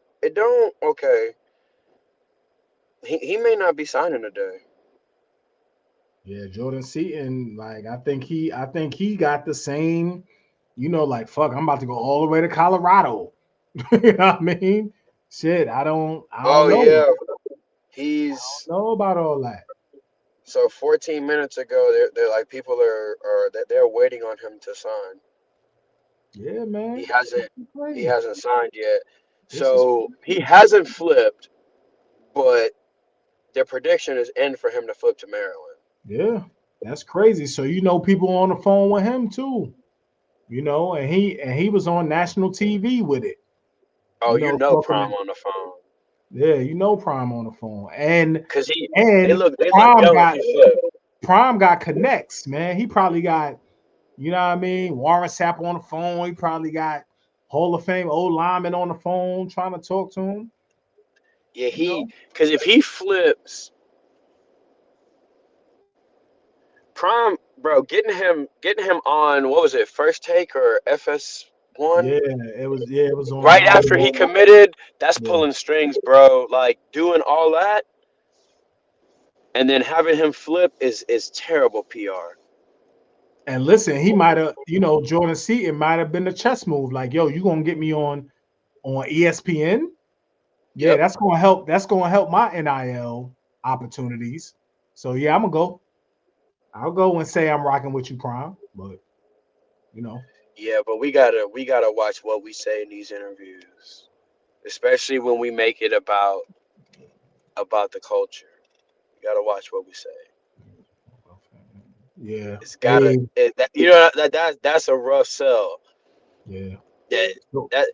Okay, he may not be signing today. Yeah, Jordan Seaton, like I think he got the same, like fuck, I'm about to go all the way to Colorado. You know what I mean? Shit, I don't Oh know. yeah, he's Know about all that. so 14 minutes ago. They're like people are that they're waiting on him to sign. Yeah, He man. hasn't This is he crazy. hasn't signed yet. This is So he hasn't flipped, but their prediction is in for him to flip to Maryland. yeah, that's crazy. So people on the phone with him too. And he was on national TV with it. Oh, you know Talking. Prime on the phone. Yeah, you know Prime on the phone. Because they And look Prime dumb if got he flip. Prime got connects, man. He probably got, you know what I mean, Warren Sapp on the phone. He probably got Hall of Fame old lineman on the phone trying to talk to him. Yeah, You know? because if he flips, Prime, bro, getting him on what was it, First Take or FS1? Yeah, it was on Right after he committed, that's yeah. pulling strings, bro. Like doing all that and then having him flip is terrible PR. And listen, he might have, Jordan Seaton might have been the chess move. Like, yo, you gonna get me on ESPN? Yeah, Yep. that's gonna help. That's gonna help my NIL opportunities. So yeah, I'm gonna go. I'll go and say I'm rocking with you, Prime. But you know, Yeah, but we gotta watch what we say in these interviews, especially when we make it about the culture. You gotta watch what we say. yeah, It's gotta hey, that's a rough sell. yeah. That So, that,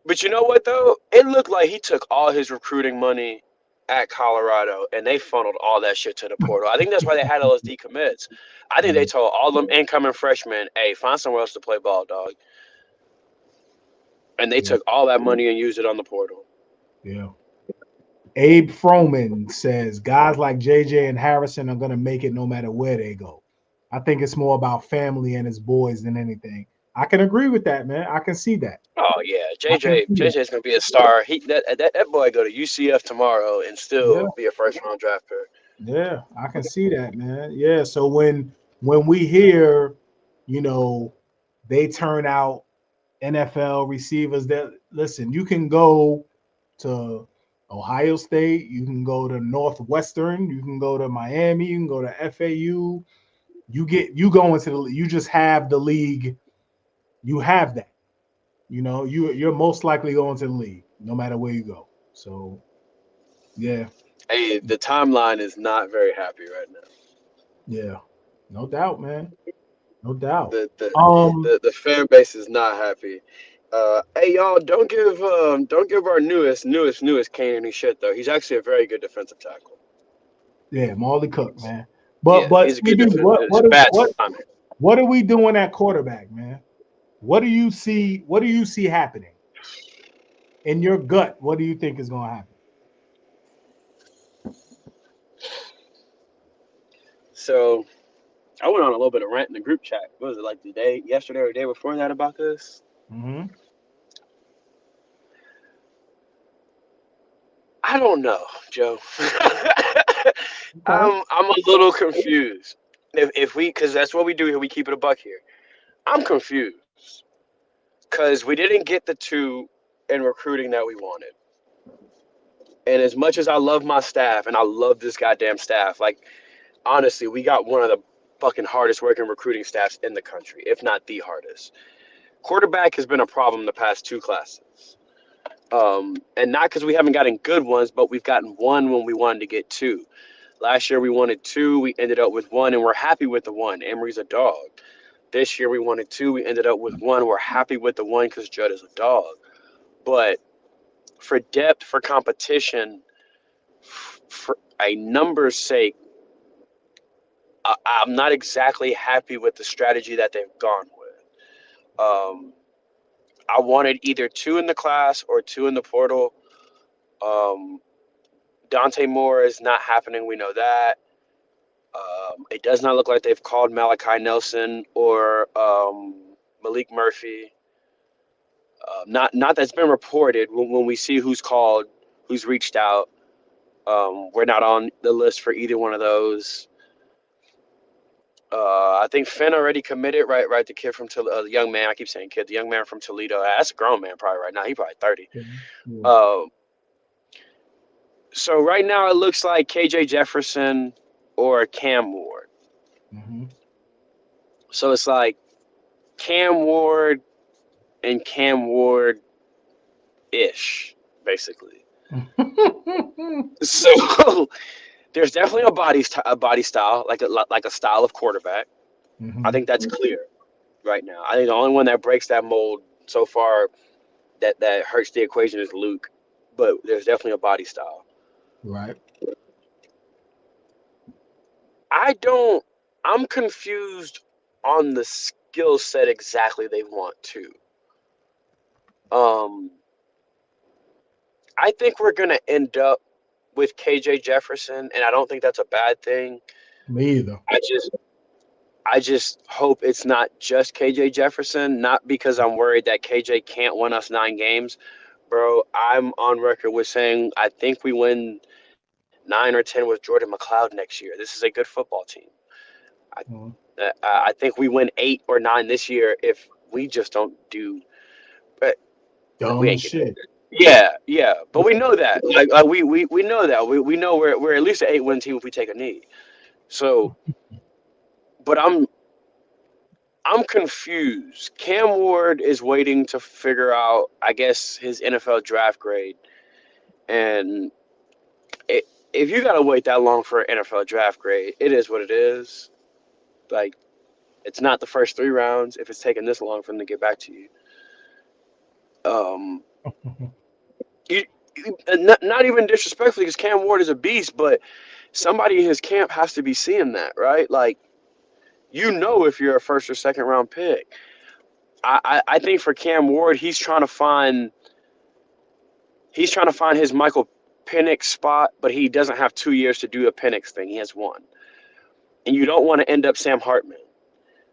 but you know what though? It looked like he took all his recruiting money at Colorado and they funneled all that shit to the portal. I think that's why they had all those decommits. I think they yeah, told all them incoming freshmen, "Hey, find somewhere else to play ball, dog." And they yeah, took all that money and used it on the portal. yeah. Abe Froman says guys like JJ and Harrison are gonna make it no matter where they go. I think it's more about family and his boys than anything. I can agree with that, man. I can see that. Oh yeah, I can JJ see that. JJ's gonna be a star. That boy go to UCF tomorrow and Yeah. still be a first round draft pick. Yeah, I can see that, man. Yeah, so when we hear, you know, they turn out NFL receivers that listen, you can go to Ohio State, you can go to Northwestern, you can go to Miami, you can go to FAU. You go into you just have the league, you have that. You're most likely going to the league no matter where you go. So, yeah, Hey, the timeline is not very happy right now. yeah. No doubt, man. No doubt. The the Um, the fan base is not happy. Hey y'all, don't give our newest Kane any shit though. He's actually a very good defensive tackle. yeah, Marley Cook, man. Yeah, But he's a good CB, defense. It's bad timing. what are we doing at quarterback, man? What do you see? What do you see happening in your gut? What do you think is going to happen? So I went on a little bit of rant in the group chat. What was it like yesterday or the day before that about this? Mm-hmm. I don't know, Joe. Okay. I'm a little confused. If we, because that's what we do here, we keep it a buck here. I'm confused because we didn't get the two in recruiting that we wanted. And as much as I love my staff and I love this goddamn staff, like honestly, we got one of the fucking hardest working recruiting staffs in the country, if not the hardest. Quarterback has been a problem the past two classes. And not because we haven't gotten good ones, but we've gotten one when we wanted to get two. Last year we wanted two, we ended up with one, and we're happy with the one. Emery's a dog. This year we wanted two, we ended up with one. We're happy with the one because Judd is a dog. But for depth, for competition, for a number's sake, I'm not exactly happy with the strategy that they've gone with. I wanted either two in the class or two in the portal. Um, Dante Moore is not happening. We know that. It does not look like they've called Malachi Nelson or Malik Murphy. Not that's been reported. When we see who's called, who's reached out, we're not on the list for either one of those. I think Finn already committed. Right. The kid from the young man. I keep saying kid. The young man from Toledo. That's a grown man probably right now. He probably 30. Yeah. Uh, so right now it looks like KJ Jefferson or Cam Ward. Mm-hmm. So it's like Cam Ward and Cam Ward ish, basically. So there's definitely a body style, like a style of quarterback. I think that's clear right now. I think the only one that breaks that mold so far that hurts the equation is Luke. but there's definitely a body style. Right. I'm confused on the skill set exactly they want to. Um, I think we're gonna end up with KJ Jefferson, and I don't think that's a bad thing. Me either. I just hope it's not just KJ Jefferson, not because I'm worried that KJ can't win us 9 games. Bro, I'm on record with saying I think we win 9 or 10 with Jordan McLeod next year. This is a good football team. I, Mhm. I think we win 8 or 9 this year if we just don't do. But we Dumb ain't getting. shit. Yeah, but we know that. Like we know that. We know we're at least an 8-win team if we take a knee. So, but I'm confused. Cam Ward is waiting to figure out, I guess, his NFL draft grade. And if you got to wait that long for an NFL draft grade, it is what it is. Like, it's not the first 3 rounds if it's taking this long for them to get back to you. Um, you, not even disrespectfully, because Cam Ward is a beast, but somebody in his camp has to be seeing that, right? Like, if you're a first or second round pick. I think for Cam Ward, he's trying to find his Michael Penix spot, but he doesn't have 2 years to do a Penix thing. He has 1. And you don't want to end up Sam Hartman.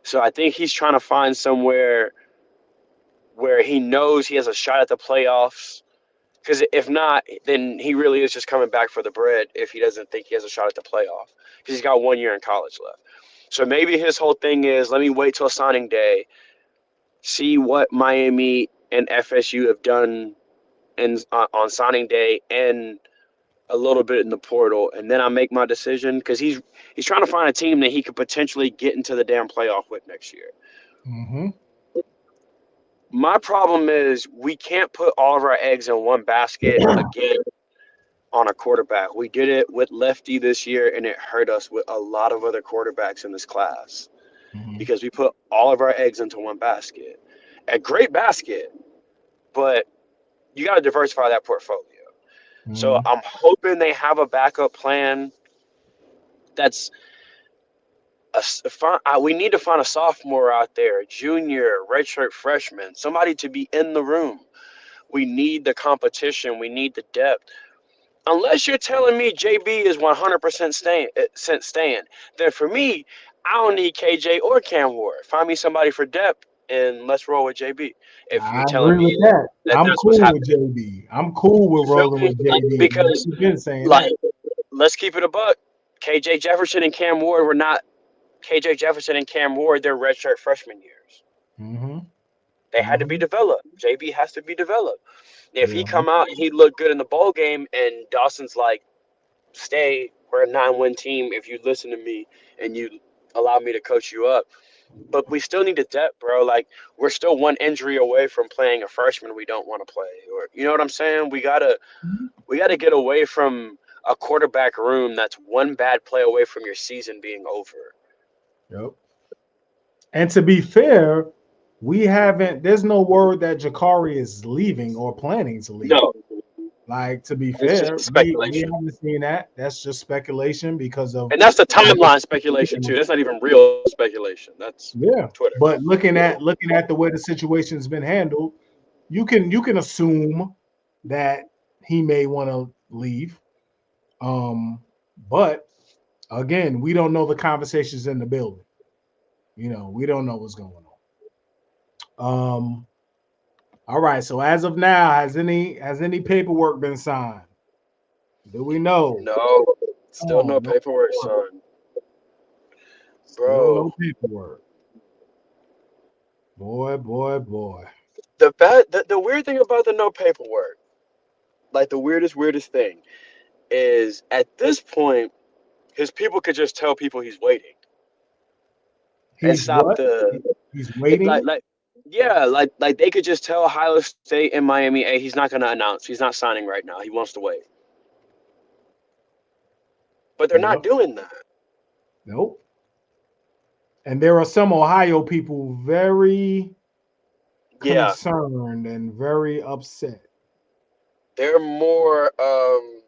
So I think he's trying to find somewhere where he knows he has a shot at the playoffs. Because if not, then he really is just coming back for the bread if he doesn't think he has a shot at the playoff. Because he's got 1 year in college left. So maybe his whole thing is, let me wait till signing day, see what Miami and FSU have done on signing day and a little bit in the portal, and then I make my decision, because he's trying to find a team that he could potentially get into the damn playoff with next year. Mm-hmm. My problem is we can't put all of our eggs in one basket again on a quarterback. We did it with Lefty this year, and it hurt us with a lot of other quarterbacks in this class Mm-hmm. because we put all of our eggs into one basket. A great basket, but you got to diversify that portfolio. So Mm-hmm. I'm hoping they have a backup plan. That's we need to find a sophomore out there, junior, redshirt freshman, somebody to be in the room. We need the competition. We need the depth. Unless you're telling me JB is 100% staying, then for me, I don't need KJ or Cam Ward. Find me somebody for depth, and let's roll with JB. If you're I telling agree with me that. that I'm that's what's cool with happening, JB. I'm cool with you feel rolling me? with JB. Because, You've been saying like, that. let's keep it a buck. KJ Jefferson and Cam Ward were not KJ Jefferson and Cam Ward their redshirt freshman years. Mm-hmm. They had to be Mm-hmm. developed. JB has to be developed. If he Yeah. come out and he looked good in the bowl game, and Dawson's like, stay, we're a 9-win team if you listen to me and you allow me to coach you up. But we still need a depth, bro. Like, we're still one injury away from playing a freshman we don't want to play. Or, you know what I'm saying? We gotta get away from a quarterback room that's one bad play away from your season being over. Yep. And to be fair, there's no word that Jakari is leaving or planning to leave. No, Like, to be it's fair, just we speculation. haven't seen that. That's just speculation because of And that's the timeline speculation too. That's not even real speculation. That's yeah. Twitter. But looking at the way the situation's been handled, you can assume that he may want to leave. But again, we don't know the conversations in the building. We don't know what's going on. All right. So as of now, has any paperwork been signed? Do we know? No, still Oh, no no paperwork, paperwork. son. Still no Bro, paperwork. Boy, boy, boy. the weird thing about the no paperwork, like the weirdest thing, is at this point his people could just tell people he's waiting and He's stop what? the He's like waiting. yeah, like they could just tell Ohio State and Miami, hey, he's not gonna announce, he's not signing right now, he wants to wait. But they're not Yep. doing that. Nope. And there are some Ohio people very Yeah, concerned and very upset. they're more.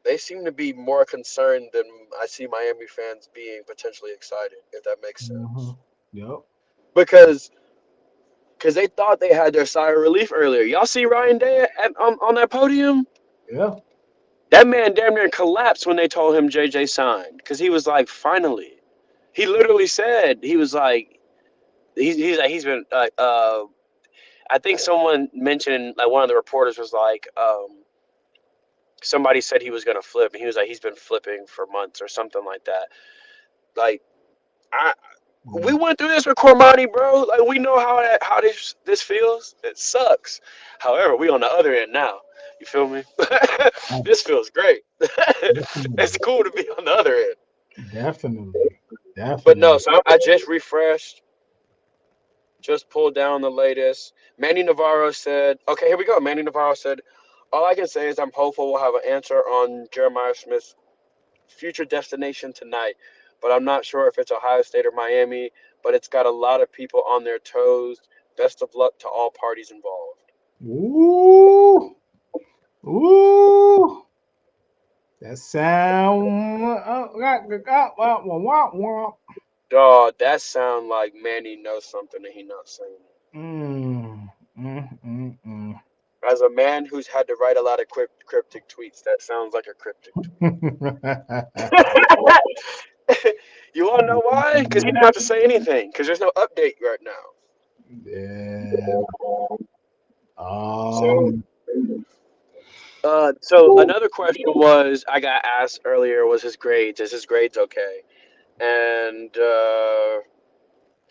They seem to be more concerned than I see Miami fans being potentially excited, if that makes sense. Yep. Because they thought they had their sigh of relief earlier. Y'all see Ryan Day on that podium? Yeah. That man damn near collapsed when they told him JJ signed because he was like, finally. He literally said he was like, he's been like, I think someone mentioned, like, one of the reporters was like, somebody said he was gonna flip, and he was like, he's been flipping for months or something like that. Like, we went through this with Cormani, bro. Like, we know how this feels. It sucks. However, we on the other end now. You feel me? This feels great. It's cool to be on the other end. Definitely. But no, Definitely. so I just refreshed, just pulled down the latest. Manny Navarro said, okay, here we go. Manny Navarro said, all I can say is I'm hopeful we'll have an answer on Jeremiah Smith's future destination tonight, but I'm not sure if it's Ohio State or Miami, but it's got a lot of people on their toes. Best of luck to all parties involved. Ooh. Ooh. That sound. Dog, that sound like Manny knows something and he not saying it. Mm, mm. As a man who's had to write a lot of cryptic tweets, that sounds like a cryptic tweet. You want to know why? Because he didn't have to say anything, because there's no update right now. Yeah. So, so another question was, I got asked earlier, was his grades? Is his grades okay? And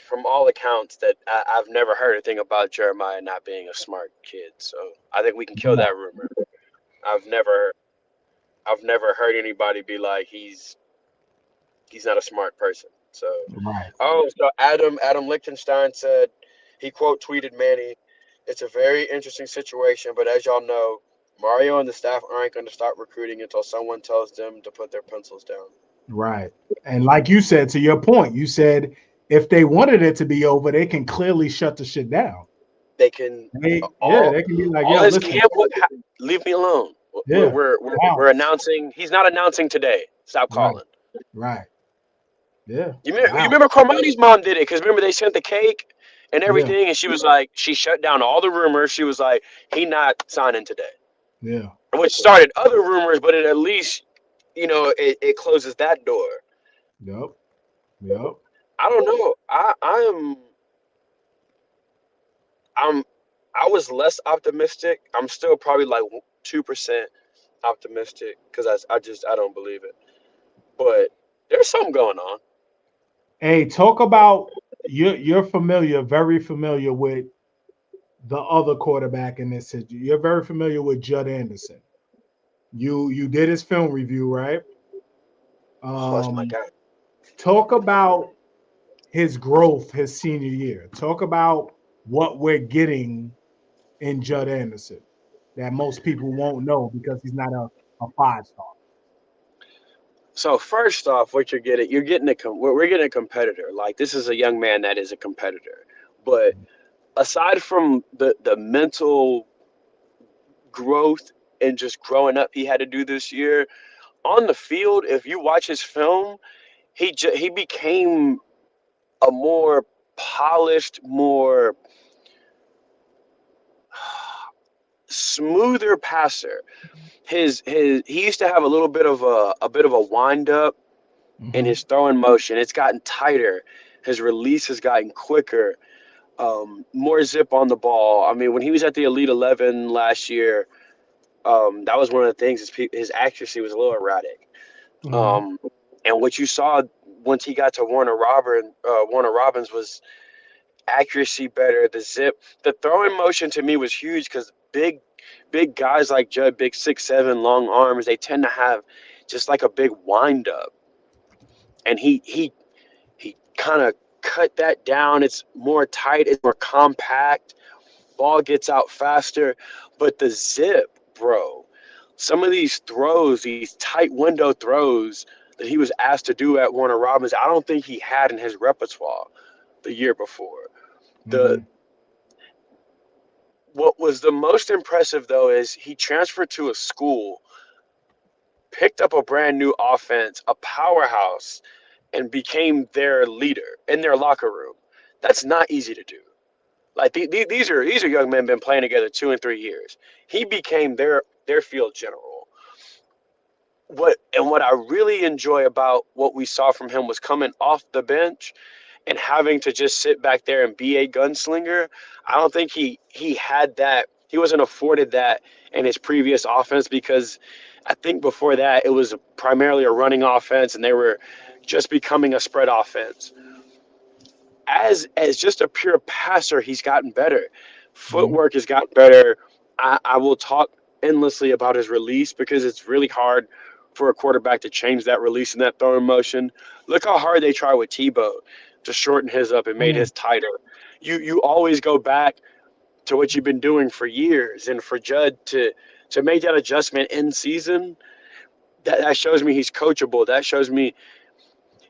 from all accounts, that I've never heard a thing about Jeremiah not being a smart kid. So I think we can kill that rumor. I've never heard anybody be like he's not a smart person. So Right. so Adam Lichtenstein said, he quote tweeted Manny, "It's a very interesting situation, but as y'all know, Mario and the staff aren't going to start recruiting until someone tells them to put their pencils down." Right. And like you said, to your point, you said if they wanted it to be over, they can clearly shut the shit down. They can They can be like, all yo, his listen, camp leave me alone. yeah, We're announcing. He's not announcing today. Stop right, calling. right, yeah, You remember Cormani's mom did it, because remember they sent the cake and yeah, everything, and she was like, she shut down all the rumors. She was like, he not signing today, yeah, which started other rumors, but it at least, it closes that door. yep. I don't know. I was less optimistic. I'm still probably like 2% optimistic because I don't believe it. But there's something going on. Hey, talk about you're familiar, very familiar with the other quarterback in this situation. You're very familiar with Judd Anderson. You did his film review, right? Oh, that's my guy. Talk about his growth his senior year. Talk about what we're getting in Judd Anderson that most people won't know because he's not a 5-star. So first off, what we're getting a competitor. Like, this is a young man that is a competitor. But aside from the mental growth and just growing up he had to do this year on the field, if you watch his film, he became a more polished, more smoother passer. He used to have a little bit of a wind up in his throwing motion. It's gotten tighter. His release has gotten quicker. More zip on the ball. I mean, when he was at the Elite 11 last year, that was one of the things. His accuracy was a little erratic. And what you saw once he got to Warner Robins was accuracy better. The zip, the throwing motion to me was huge because big guys like Judd, big 6'7", long arms, they tend to have just like a big wind up. And he kind of cut that down. It's more tight, it's more compact. Ball gets out faster, but the zip, bro. Some of these throws, these tight window throws that he was asked to do at Warner Robins, I don't think he had in his repertoire the year before. The What was the most impressive though is he transferred to a school, picked up a brand new offense, a powerhouse, and became their leader in their locker room. That's not easy to do. Like these are young men been playing together 2 and 3 years. He became their field general. What I really enjoy about what we saw from him was coming off the bench and having to just sit back there and be a gunslinger. I don't think he had that. He wasn't afforded that in his previous offense because I think before that it was primarily a running offense and they were just becoming a spread offense. As just a pure passer, he's gotten better. Mhm. Footwork has gotten better. I will talk endlessly about his release because it's really hard for a quarterback to change that release and that throwing motion. Look how hard they try with Tebow to shorten his up and made Mm. his tighter. You always go back to what you've been doing for years, and for Judd to make that adjustment in season, that shows me he's coachable. That shows me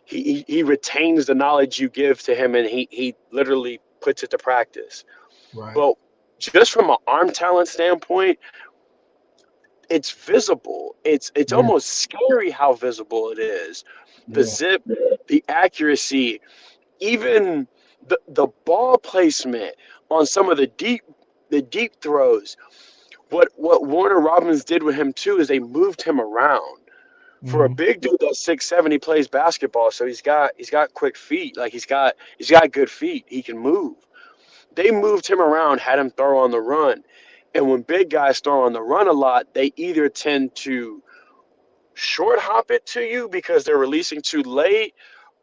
he retains the knowledge you give to him and he literally puts it to practice. Right. But just from an arm talent standpoint, it's visible. It's Yeah. almost scary how visible it is. The Yeah. zip, the accuracy, even the ball placement on some of the deep throws. What Warner Robins did with him too is they moved him around. For a Mhm. big dude that's 6'7", he plays basketball, so he's got quick feet. Like he's got good feet. He can move. They moved him around, had him throw on the run. And when big guys throw on the run a lot, they either tend to short hop it to you because they're releasing too late,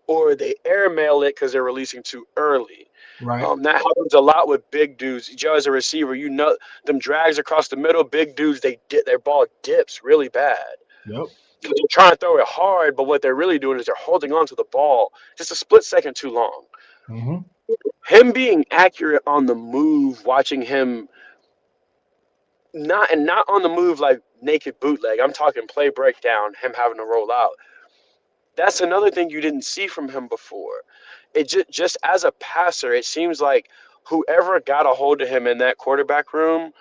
or they airmail it because they're releasing too early. Right. That happens a lot with big dudes. Joe, as a receiver, them drags across the middle. Big dudes, their ball dips really bad. Yep. Because they're trying to throw it hard, but what they're really doing is they're holding on to the ball just a split second too long. Mhm. Him being accurate on the move, watching him not on the move like naked bootleg. I'm talking play breakdown, him having to roll out. That's another thing you didn't see from him before. It just as a passer, it seems like whoever got a hold of him in that quarterback room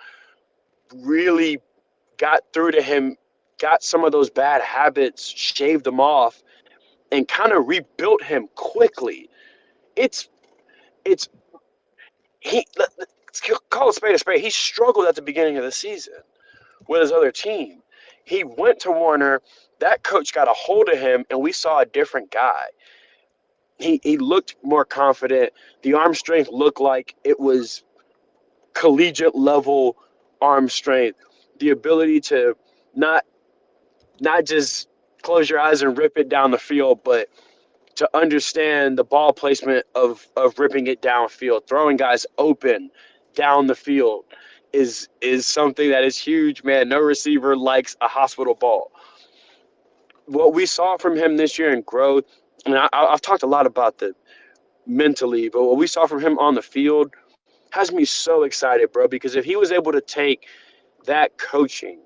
really got through to him, got some of those bad habits, shaved them off, and kind of rebuilt him quickly. It's it's let's call a spade a spade. He struggled at the beginning of the season with his other team. He went to Warner. That coach got a hold of him, and we saw a different guy. He looked more confident. The arm strength looked like it was collegiate level arm strength. The ability to not not just close your eyes and rip it down the field, but to understand the ball placement of ripping it downfield, throwing guys open down the field is something that is huge, man. No receiver likes a hospital ball. What we saw from him this year in growth, and I've talked a lot about the mentally, but what we saw from him on the field has me so excited, bro, because if he was able to take that coaching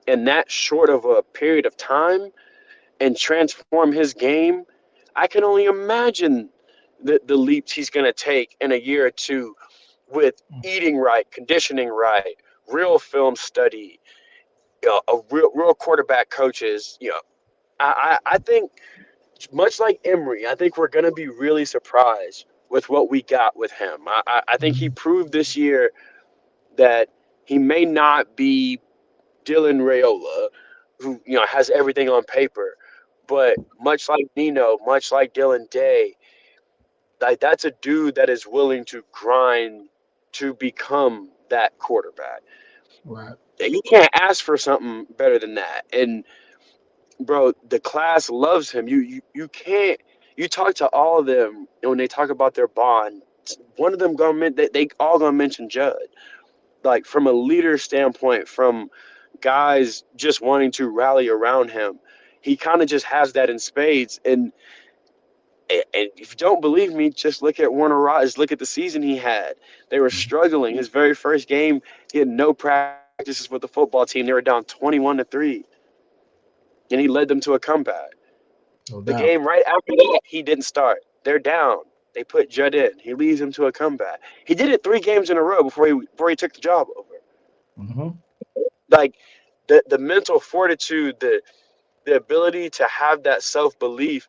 in that short of a period of time and transform his game, I can only imagine the leaps he's going to take in a year or two with eating right, conditioning right, real film study, a real quarterback coaches. I think much like Emery, I think we're going to be really surprised with what we got with him. I think he proved this year that he may not be Dylan Raiola, who has everything on paper, but much like Nino, much like Dylan Day, like that's a dude that is willing to grind to become that quarterback. Right. You can't ask for something better than that. And bro, the class loves him. You can't. You talk to all of them, and when they talk about their bond, one of them they all gonna mention Judd. Like from a leader standpoint, from guys just wanting to rally around him, he kind of just has that in spades. And if you don't believe me, just look at Warner Rodgers. Look at the season he had. They were struggling. His very first game, he had no practices with the football team. They were down 21-3, and he led them to a comeback. No The doubt. game right after that, he didn't start. They're down. They put Judd in. He leads them to a comeback. He did it 3 games in a row before he took the job over. Mm-hmm. Like the mental fortitude, the ability to have that self belief,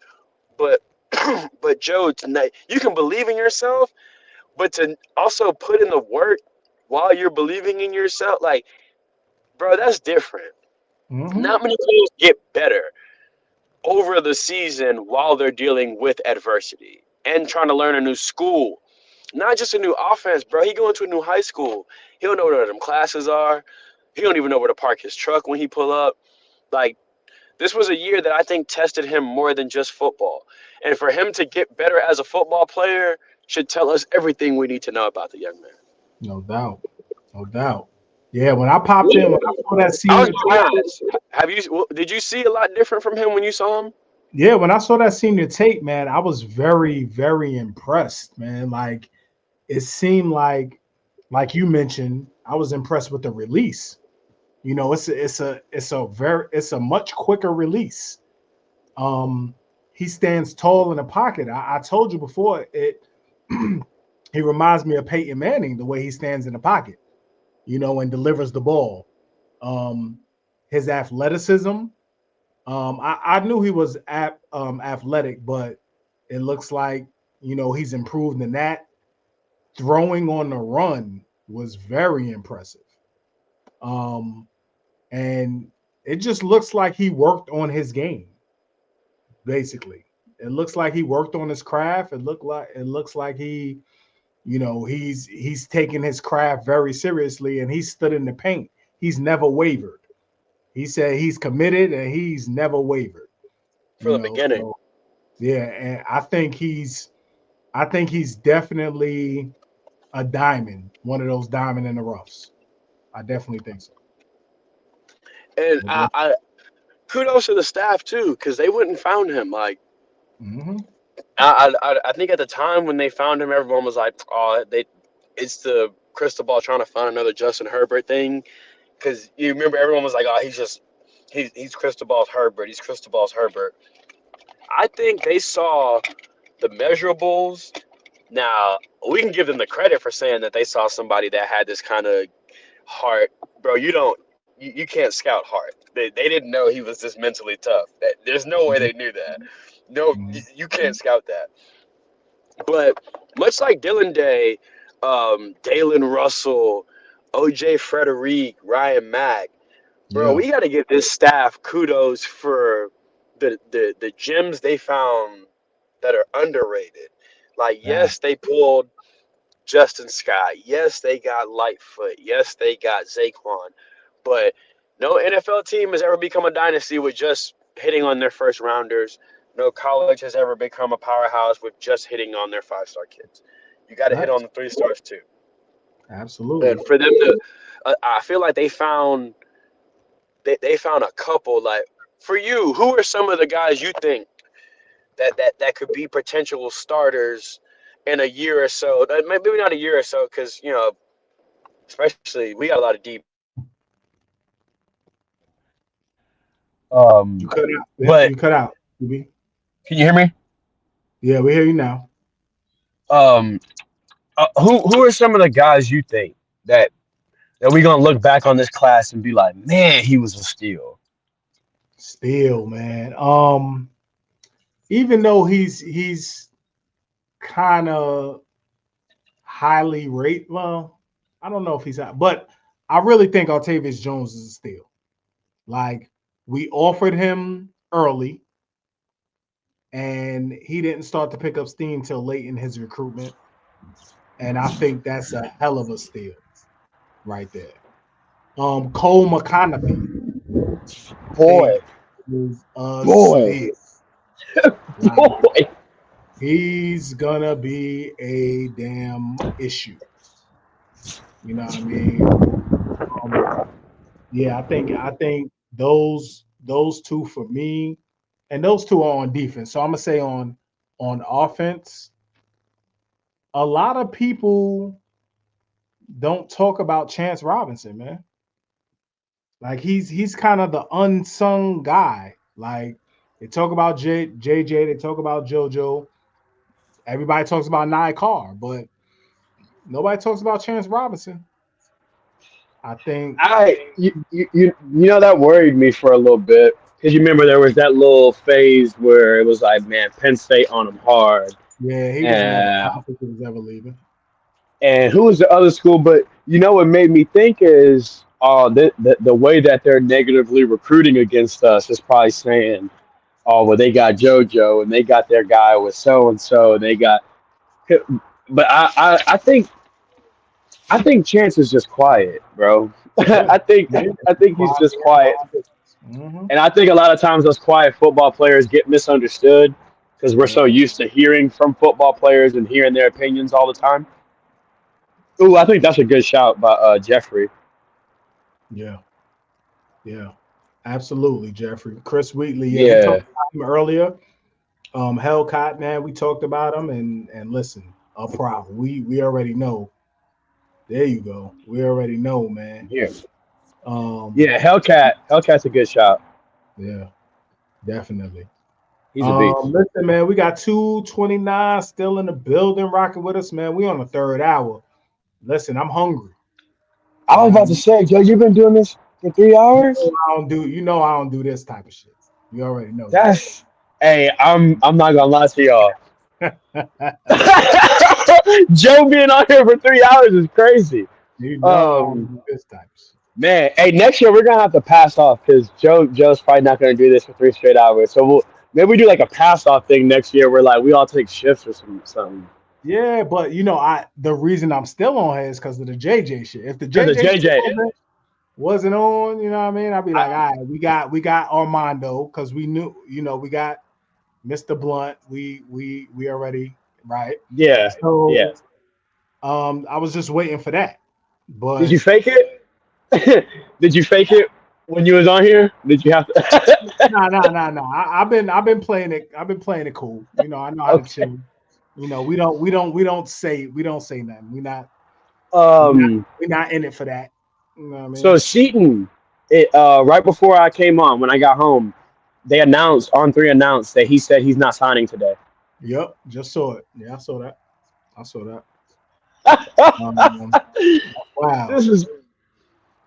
but but Joe, tonight you can believe in yourself, but to also put in the work while you're believing in yourself, like, bro, that's different. Mm-hmm. Not many players get better over the season while they're dealing with adversity and trying to learn a new school. Not just a new offense, bro. He going to a new high school. He don't know where them classes are. He don't even know where to park his truck when he pull up. Like, this was a year that I think tested him more than just football. And for him to get better as a football player should tell us everything we need to know about the young man. No doubt. No doubt. Yeah, when I popped in, when I saw that I was senior gonna tape, ask, did you see a lot different from him when you saw him? yeah, when I saw that senior tape, man, I was very, very impressed, man. Like it seemed like you mentioned, I was impressed with the release. You know, it's a much quicker release. Um, he stands tall in the pocket. I told you before, he reminds me of Peyton Manning, the way he stands in the pocket, you know, and delivers the ball. His athleticism. I knew he was athletic, but it looks like, you know, he's improved in that. Throwing on the run was very impressive. Um, and it just looks like he worked on his game, basically. It looks like he worked on his craft. It looks like he, you know, he's taken his craft very seriously, and he stood in the paint. He's never wavered. He said he's committed and he's never wavered. For You the know, beginning. so yeah, and I think he's definitely a diamond, one of those diamond in the roughs. I definitely think so. And I kudos to the staff too, because they wouldn't found him. Like, Mm-hmm. I think at the time when they found him, everyone was like, "Oh, it's the crystal ball trying to find another Justin Herbert thing." Because you remember everyone was like, "Oh, he's crystal ball's Herbert. He's crystal ball's Herbert." I think they saw the measurables. Now we can give them the credit for saying that they saw somebody that had this kind of heart, bro. You can't scout heart. They didn't know he was this mentally tough. There's no way they knew that. No, Mm-hmm. you can't scout that. But much like Dylan Day, Dalen Russell, OJ Frederique, Ryan Mack, bro, Yeah, we got to give this staff kudos for the gems they found that are underrated. Like, yeah, yes, they pulled Justin Scott. Yes, they got Lightfoot. Yes, they got Zaquan. But no NFL team has ever become a dynasty with just hitting on their first rounders. No college has ever become a powerhouse with just hitting on their 5-star kids. You got to hit on facts. the 3 stars too. And Absolutely. for them to, I feel like they found a couple. Like, for you, who are some of the guys you think that could be potential starters in a year or so? Maybe not a year or so, because especially we got a lot of deep. You cut out. But You cut out. QB. can you hear me? Yeah, we hear you now. Um, who are some of the guys you think that we're gonna look back on this class and be like, man, he was a steal? Still, man. Even though he's kind of highly rate, well, I don't know if he's out, but I really think Octavius Jones is a steal. Like we offered him early, and he didn't start to pick up steam till late in his recruitment, and I think that's a hell of a steal right there. Cole McConaughey, I think Boy, is a boy, steal. Like boy. he's gonna be a damn issue. You know what I mean? Um, yeah, I think those two for me, and those two are on defense. So I'm gonna say on offense, a lot of people don't talk about Chance Robinson, man. Like he's kind of the unsung guy. Like they talk about JJ, they talk about JoJo. Everybody talks about Nia Carr, but nobody talks about Chance Robinson. I think You know that worried me for a little bit because you remember there was that little phase where it was like, man, Penn State on him hard, yeah, he was never. I and don't think he was ever leaving. who was the other school? But you know what made me think is the way that they're negatively recruiting against us is probably saying, oh well, they got JoJo and they got their guy with so and so, and they got. But I think Chance is just quiet, bro. Yeah, I think he's just quiet, Mm-hmm. and I think a lot of times those quiet football players get misunderstood because we're so used to hearing from football players and hearing their opinions all the time. Ooh, I think that's a good shout by Jeffrey. Yeah, yeah, absolutely, Jeffrey. Chris Wheatley. Yeah, we Yeah, talked about him earlier. Hellcat, man, we talked about him, and listen, a problem. We already know. There you go. We already know, man. yeah, Um, yeah. Hellcat's a good shout. yeah, definitely. He's a beast. Listen, man, we got 229 still in the building, rocking with us, man. We on the third hour. Listen, I'm hungry. I was about to say, Joe, you've been doing this for 3 hours. I don't do this type of shit. You already know That's hey, I'm not gonna lie to y'all. that. Joe being on here for 3 hours is crazy. You know I don't Um, do this type of shit. Man, hey, next year we're gonna have to pass off because Joe's probably not gonna do this for 3 straight hours. So maybe we do like a pass off thing next year where like we all take shifts or something. Yeah, but the reason I'm still on here is because of the JJ shit. If the Because the JJ shit JJ, wasn't on, you know what I mean? I'd be like, I, all right, we got Armando because we knew, we got Mr. Blunt. We already right. yeah, So yeah. I was just waiting for that. Did you But fake it? Did you fake it when you was on here? Did you have to? no. I've been playing it. I've been playing it cool. I know how to Okay. chill. We don't say nothing. Um. We're not in it for that. You know what I So mean? Seaton, right before I came on, when I got home, they announced announced that he said he's not signing today. Yep, just saw it. Yeah, I saw that. I saw that. Um, wow. This is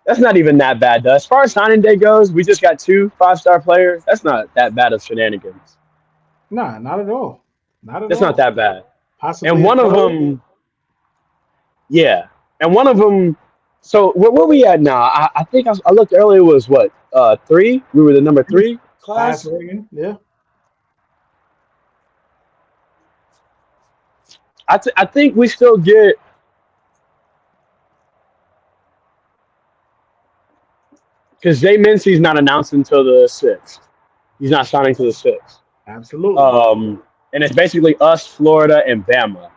That's not even that bad though. As far as signing day goes, we just got 2 5-star players. That's not that bad of shenanigans. Nah, not at all. Not at That's not all. that bad. And Possibly a one of third. them, yeah, and one of them. So where we at now? I think I looked earlier. Was what 3? We were the number 3 Last class. rating. Yeah. I think we still get because Jay Mincy's not announced until the 6th. He's not signing to the 6th. Absolutely. And it's basically us, Florida, and Bama.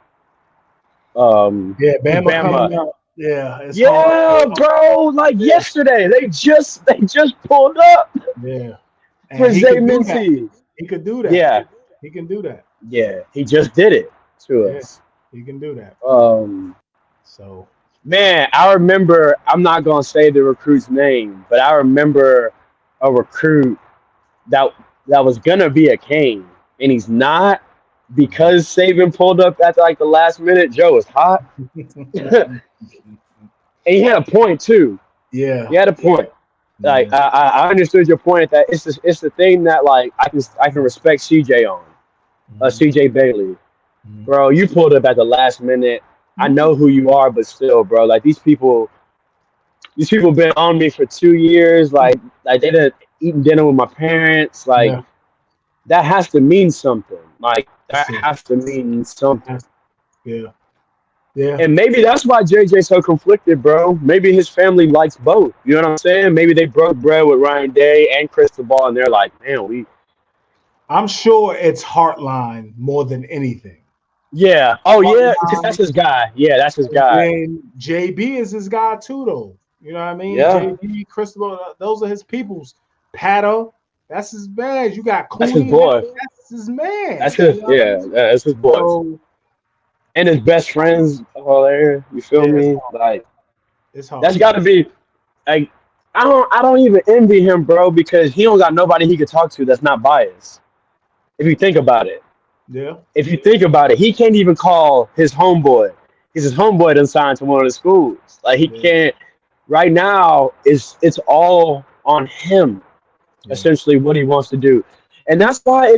Yeah, 'Cause Bama coming up. Yeah, it's yeah, hard. bro. Like Yeah. yesterday, they just pulled up Yeah. for And he Zay could do that. Mincy. He could do that. Yeah, He can do that. yeah. He just did it to Yeah. us. He can do that. So Man, I remember. I'm not gonna say the recruit's name, but I remember a recruit that was gonna be a Kane, and he's not because Saban pulled up at like the last minute. Joe was hot, and he had a point too. yeah. He had a point. Like Yeah. I understood your point that it's the thing that like I can respect CJ on CJ Bailey, Mhm. bro. You pulled up at the last minute. I know who you are, but still, bro. Like these people been on me for 2 years. Like they done eaten dinner with my parents. Like Yeah. that has to mean something. Like that That's it. has to mean something. Yeah. Yeah. And maybe that's why JJ's so conflicted, bro. Maybe his family likes both. You know what I'm saying? Maybe they broke bread with Ryan Day and Cristobal, and they're like, man, I'm sure it's Heartline more than anything. yeah. Oh, yeah, because that's his guy. Yeah, that's his guy. And JB is his guy too, though. You know what I mean? Yeah. JB, Cristobal, those are his peoples. Pato, that's his man. You got That's his Cooney, boy. that's his man. That's his, You know what I yeah, mean? that's his boy. So And his best friends all there. You feel Yeah, it's me? hard. Like It's hard. that's got to be like I don't even envy him, bro, because he don't got nobody he could talk to that's not biased. If you think about it, Yeah. If you think about it, he can't even call his homeboy. Because his homeboy done signed to one of the schools. Like he Yeah. can't. Right now, it's all on him. Yeah. Essentially, what he wants to do, and that's why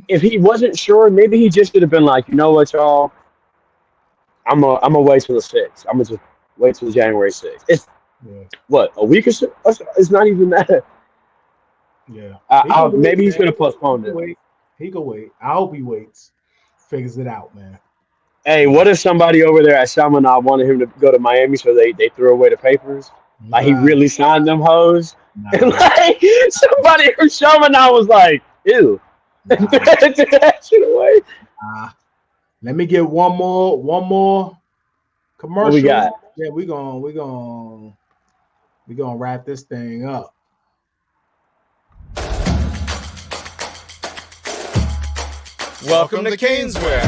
if he wasn't sure, maybe he just should have been like, you know what, y'all, I'm gonna wait till the 6th. I'm gonna just wait till January 6th. It's Yeah. what, a week or so? It's not even that. Yeah. He can wait, Maybe he's man. gonna postpone He can it. wait. He can wait. I hope he waits. Figures it out, man. Hey, what if somebody over there at Chaminade wanted him to go to Miami, so they threw away the papers? Like he Nah, really signed them hoes, and nah, like somebody from Chaminade was like, "Ew, threw nah, that shit away." nah. Let me get one more What we commercial. got? Yeah, we gonna wrap this thing up. Welcome to Caneswear.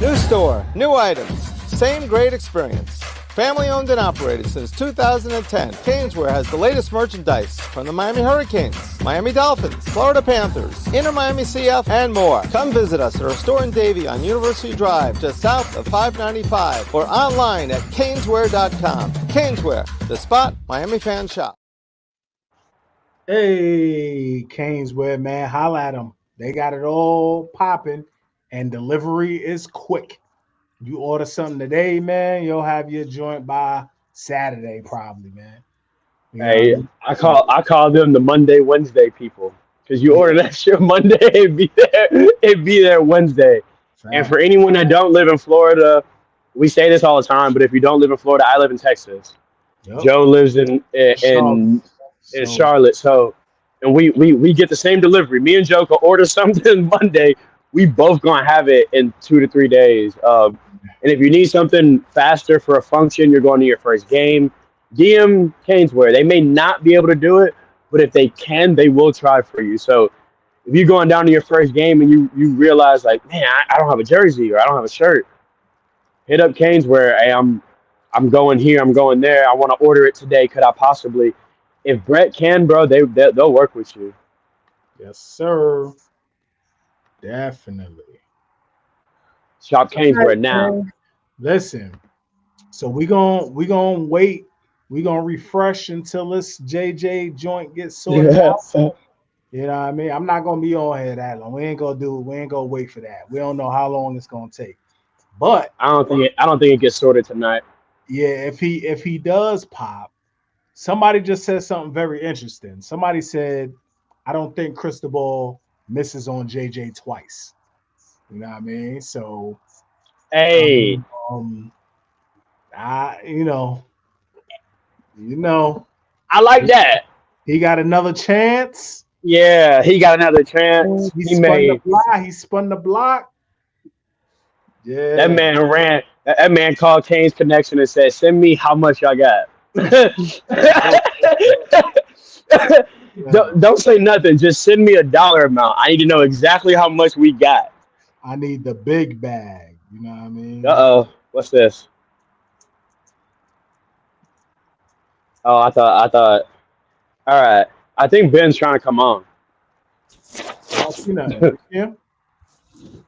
New store, new items, same great experience. Family owned and operated since 2010, Caneswear has the latest merchandise from the Miami Hurricanes, Miami Dolphins, Florida Panthers, Inter Miami CF, and more. Come visit us at our store in Davie on University Drive, just south of 595, or online at caneswear.com. Caneswear, the spot Miami fans shop. Hey, Caneswear, man, holla at them. They got it all popping, and delivery is quick. You order something today, man, you'll have your joint by Saturday, probably, man. You know what I Hey, mean? I call them the Monday Wednesday people, because you order that shit Monday, it'd be there Wednesday. And Fact. for anyone that don't live in Florida, we say this all the time, but if you don't live in Florida, I live in Texas. Yep. Joe lives in Charlotte. So, Charlotte, so and we get the same delivery. Me and Joe can order something Monday. We both gonna have it in 2 to 3 days. And if you need something faster for a function, you're going to your first game. DM Caneswear. They may not be able to do it, but if they can, they will try for you. So if you're going down to your first game and you realize like, man, I don't have a jersey or I don't have a shirt, hit up Caneswear. Hey, I'm going here, I'm going there. I want to order it today. Could I possibly? If Brett can, bro, they'll work with you. yes, sir. Definitely. Shop All right, Caneswear now. man. Listen, so we gonna wait. We gonna refresh until this JJ joint gets sorted out. You know what I mean? I'm not gonna be on here that long. We ain't gonna wait for that. We don't know how long it's gonna take. But I don't think it gets sorted tonight. yeah, if he does pop, somebody just said something very interesting. Somebody said, I don't think Cristobal misses on JJ twice. You know what I mean? So Hey, I you know, I like that. he got another chance. Yeah, he got another chance. He He spun the made block. He spun the block. Yeah. that man ran. That man called Kane's Connection and said, "Send me how much y'all got." don't say nothing. Just send me a dollar amount. I need to know exactly how much we got. I need the big bag. You know what I mean? Uh-oh. What's this? Oh, I thought. All right. I think Ben's trying to come on. I see nothing. Yeah.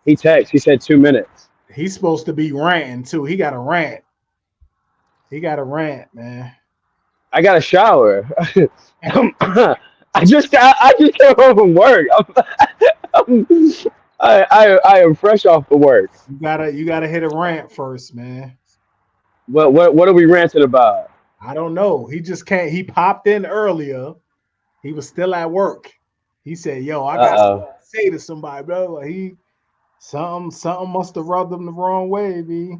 He texted. He said 2 minutes. He's supposed to be ranting too. He got a rant. He got a rant, man. I got a shower. I just came home from work. I am fresh off the work. You gotta hit a rant first, man. What are we ranting about? I don't know. He just can't. He popped in earlier. He was still at work. He said, "Yo, I got something to say to somebody, bro." Like something must have rubbed him the wrong way, B.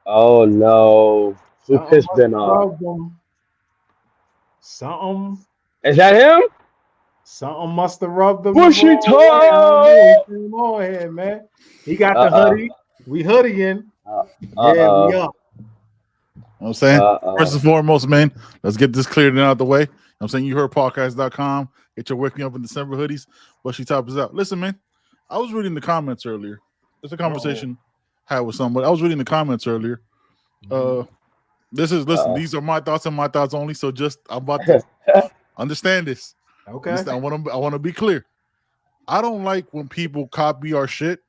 Oh no! Who Something pissed must Ben have off? rubbed him. Is that him? Something must have rubbed him. Bushy the wrong way. toe. He came on here, man. He got the hoodie. We hoodieing. Yeah, we up. You know what I'm saying? First and foremost, man, let's get this cleared and out the way. You know what I'm saying? You heard podcast.com. Get your Wake Me Up in December hoodies. Bushy Top is out. Listen, man, I was reading the comments earlier. There's a conversation I had with somebody. I was reading the comments earlier. Listen, these are my thoughts and my thoughts only. So just I'm about to understand this. Okay. I want to be clear. I don't like when people copy our shit,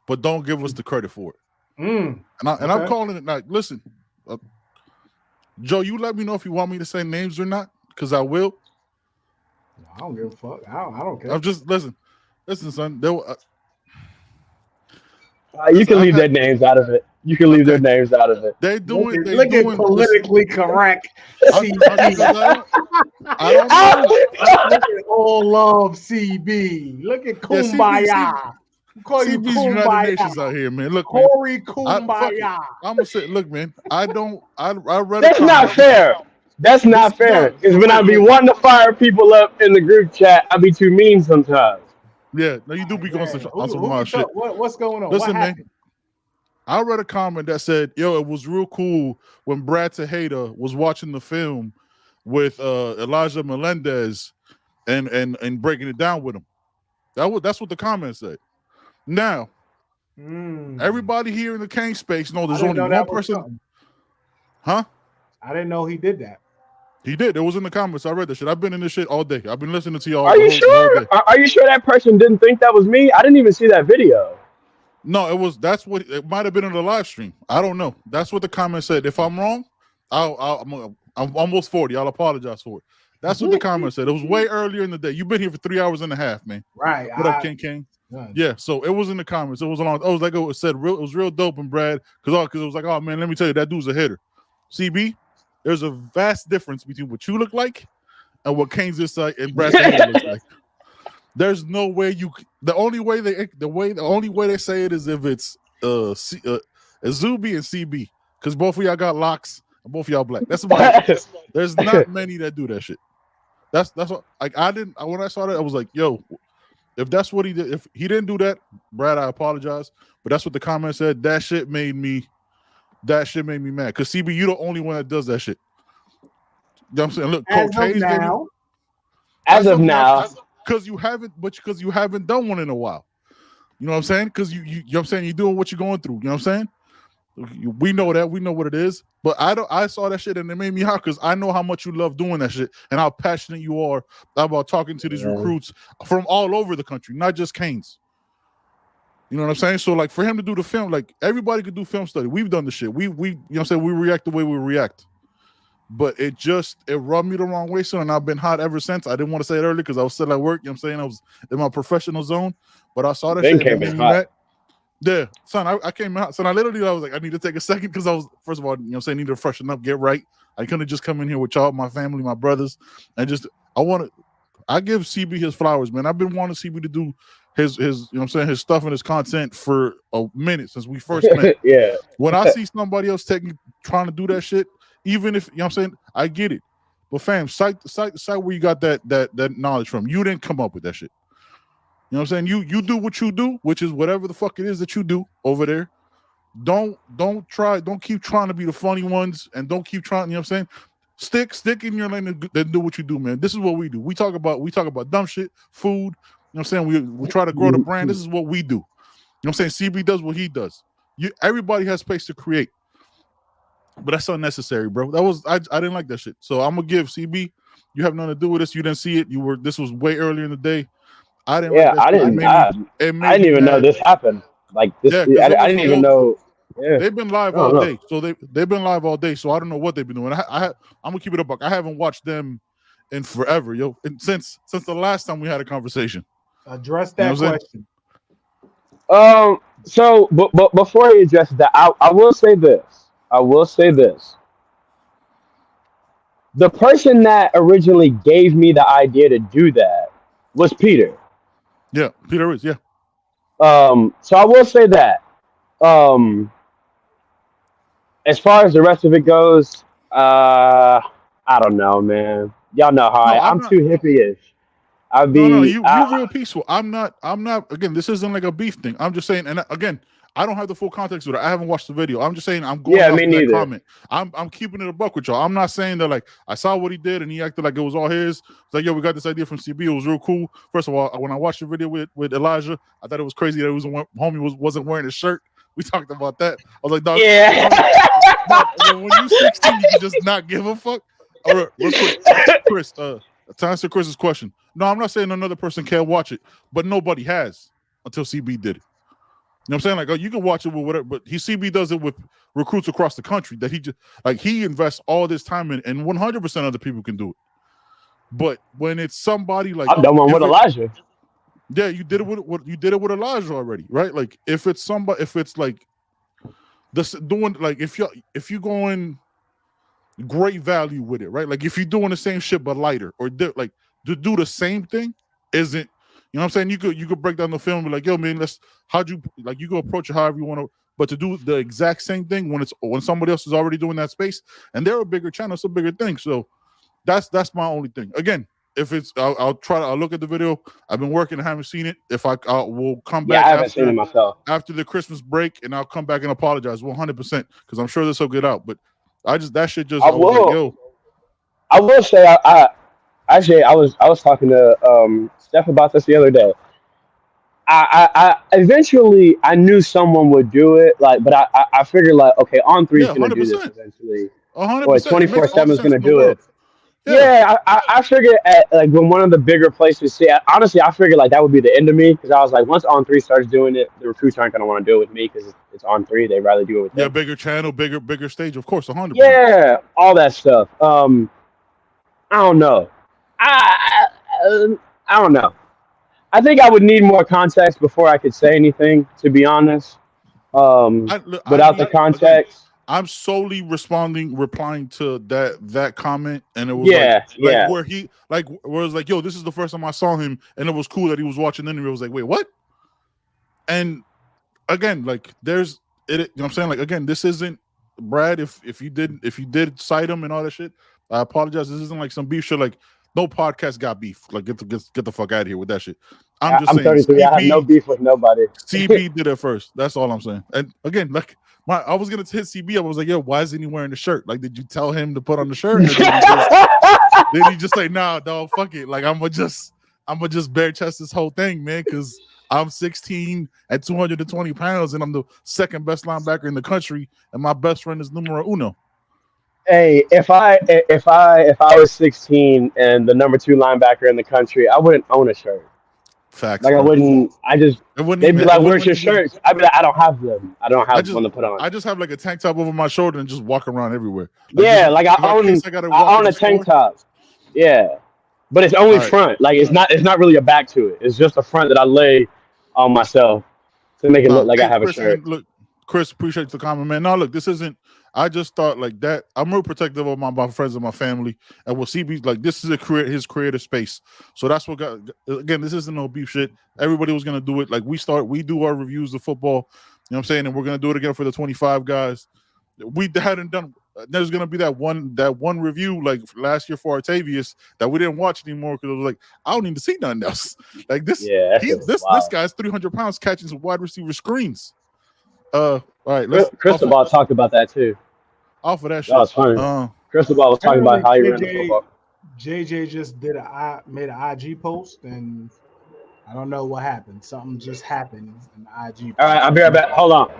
but don't give us the credit for it. And I'm calling it like, listen, Joe, you let me know if you want me to say names or not, because I will. I don't give a fuck. I don't care. I'm just listen, son. You can leave their names out of it. You can leave their names out of it. They doing. Look at politically correct. I don't know. Look at all love, CB. Look at Kumbaya. Call you CB's Kumbaya. United Nations out here, man. Look, Corey man, Kumbaya. I'm gonna say, look, man. I read. That's not fair. That's not fair. Because when I be wanting to fire people up in the group chat, I be too mean sometimes. Yeah, no, you do be going on some wild shit. What's going on? Listen, what man. I read a comment that said, "Yo, it was real cool when Brad Tejada was watching the film with Elijah Melendez and breaking it down with him." That's what the comment said. Now, everybody here in the Kane space know there's only one person. Huh? I didn't know he did that. He did. It was in the comments. I read that shit. I've been in this shit all day. I've been listening to y'all. Are you sure? Are you sure that person didn't think that was me? I didn't even see that video. No, that's what it might have been in the live stream. I don't know. That's what the comment said. If I'm wrong, I'm almost 40. I'll apologize for it. That's what the comment said. It was way earlier in the day. You've been here for 3 hours and a half, man. Right. What up, King? Yeah. So it was in the comments. It was long. I was like, it said real. It was real dope, and Brad, because it was like, oh man, let me tell you, that dude's a hitter. CB, there's a vast difference between what you look like and what Kane's inside and Brad's looks like. There's no way the only way they say it is if it's Zuby and CB, because both of y'all got locks and both of y'all black. That's about it. There's not many that do that shit. That's what, like, when I saw that, I was like, yo, if that's what he did, if he didn't do that, Brad, I apologize. But that's what the comment said. That shit made me mad. Because CB, you the only one that does that shit. You know what I'm saying? Look, Coach Hayes, as of now. Because you haven't done one in a while. You know what I'm saying? Because you know what I'm saying, you're doing what you're going through. You know what I'm saying? We know that. We know what it is. But I saw that shit and it made me hot because I know how much you love doing that shit and how passionate you are about talking to these recruits from all over the country, not just Canes. You know what I'm saying? So, like, for him to do the film, like, everybody could do film study. We've done the shit. We you know what I'm saying? We react the way we react. But it rubbed me the wrong way, son, and I've been hot ever since. I didn't want to say it earlier because I was still at work. You know what I'm saying? I was in my professional zone. But I saw that shit. Came in hot. Yeah, son, I came out. Son, I was like, I need to take a second because I was, first of all, you know what I'm saying, need to freshen up, get right. I couldn't just come in here with y'all, my family, my brothers, and I give CB his flowers, man. I've been wanting CB to do his you know what I'm saying, his stuff and his content for a minute since we first met. Yeah. When I see somebody else trying to do that shit, even if, you know what I'm saying, I get it. But fam, cite where you got that knowledge from. You didn't come up with that shit. You know what I'm saying? You do what you do, which is whatever the fuck it is that you do over there. Don't keep trying to be the funny ones, and don't keep trying, you know what I'm saying? Stick in your lane and do what you do, man. This is what we do. We talk about dumb shit, food, you know what I'm saying? We try to grow the brand. This is what we do. You know what I'm saying? CB does what he does. Everybody has space to create. But that's unnecessary, bro. I didn't like that shit. So I'm gonna give CB, you have nothing to do with this. You didn't see it. This was way earlier in the day. I didn't. Yeah, I didn't even know this happened. Like this, I didn't even know. Yeah. They've been live all day, so they've been live all day. So I don't know what they've been doing. I'm gonna keep it a buck. I haven't watched them in forever, yo. And since the last time we had a conversation. Address that question. So, but before he addresses that, I will say this. The person that originally gave me the idea to do that was Peter. Yeah, Peter is, yeah. So I will say that. As far as the rest of it goes, I don't know, man. Y'all know how I'm too hippie-ish. You're real peaceful. I'm not. Again, this isn't like a beef thing. I'm just saying, and again, I don't have the full context of it. I haven't watched the video. I'm just saying I'm going off that comment. I'm keeping it a buck with y'all. I'm not saying that like I saw what he did and he acted like it was all his. It's like, yo, we got this idea from CB. It was real cool. First of all, when I watched the video with Elijah, I thought it was crazy that homie wasn't wearing his shirt. We talked about that. I was like, dog, yeah. When you're 16, you can just not give a fuck. All right, real quick, Chris, to answer Chris's question, No, I'm not saying another person can't watch it, but nobody has until CB did it. You know what I'm saying? Like, oh, you can watch it with whatever, but CB does it with recruits across the country that he just like he invests all this time in, and 100% of the people can do it. But when it's somebody like I've done one with Elijah. Yeah, you did it with Elijah already, right? Like if it's somebody, if it's like this doing like if you going great value with it, right? Like if you're doing the same shit but lighter, or like to do the same thing isn't. You know what I'm saying? You could break down the film and be like, yo, man, you go approach it however you want to, but to do the exact same thing when somebody else is already doing that space and they're a bigger channel, it's a bigger thing. So that's my only thing. Again, if it's I'll look at the video. I've been working, I haven't seen it. If I will come back I haven't seen it myself. After the Christmas break, and I'll come back and apologize 100% because I'm sure this will get out. But that shit just I will. Like, yo. I will say I was talking to Steph about this the other day. I eventually I knew someone would do it, like, but I figured like, okay, On 3 is gonna do this eventually, 100%. or 24/7 is gonna do it. Yeah, I figured like when one of the bigger places. See, honestly, I figured like that would be the end of me because I was like, once On 3 starts doing it, the recruits aren't gonna want to do it with me because it's On 3. They'd rather do it with them. Bigger channel, bigger stage, of course, 100%. Yeah, all that stuff. I don't know. I don't know. I think I would need more context before I could say anything, to be honest. Without the context. I'm solely replying to that comment, and it was where he where it was like, yo, this is the first time I saw him, and it was cool that he was watching the interview. I was like, wait, what? And again, like there's it, you know what I'm saying? Like again, this isn't Brad, if you did cite him and all that shit, I apologize. This isn't like some beef shit. Like no podcast got beef. Like get the fuck out of here with that shit. I'm saying 33. CB, I have no beef with nobody. CB did it first. That's all I'm saying. And again, like I was gonna hit CB. I was like, yo, why isn't he wearing the shirt? Like, did you tell him to put on the shirt? Or did he just say, nah, dog, fuck it. Like I'm gonna just bare chest this whole thing, man, because I'm 16 at 220 pounds and I'm the second best linebacker in the country, and my best friend is numero uno. Hey, if I was 16 and the number 2 linebacker in the country, I wouldn't own a shirt. Facts. Like, bro. I wouldn't. They'd be like, "Where's your shirts?" I'd be like, "I don't have them. I don't have one to put on." I just have like a tank top over my shoulder and just walk around everywhere. Like, yeah, like I own a tank top. Yeah, but it's only front. Like it's not really a back to it. It's just a front that I lay on myself to make it look like I have a shirt. Look, Chris, appreciate the comment, man. No, look, this isn't. I just thought like that. I'm real protective of my friends and my family, and we'll see. Like this is his creative space, so that's what got. Again, this isn't no beef shit. Everybody was gonna do it. Like we do our reviews of football. You know what I'm saying, and we're gonna do it again for the 25 guys. We hadn't done. There's gonna be that one review like last year for Artavius that we didn't watch anymore because it was like I don't need to see nothing else. Like this, this guy's 300 pounds catching some wide receiver screens. All right, Cristobal talked about that too. Off of that shit. That was funny. Cristobal was talking about how he ran the football. JJ just made an IG post, and I don't know what happened. Something just happened in the IG post. All right, I'll be right back. Hold on.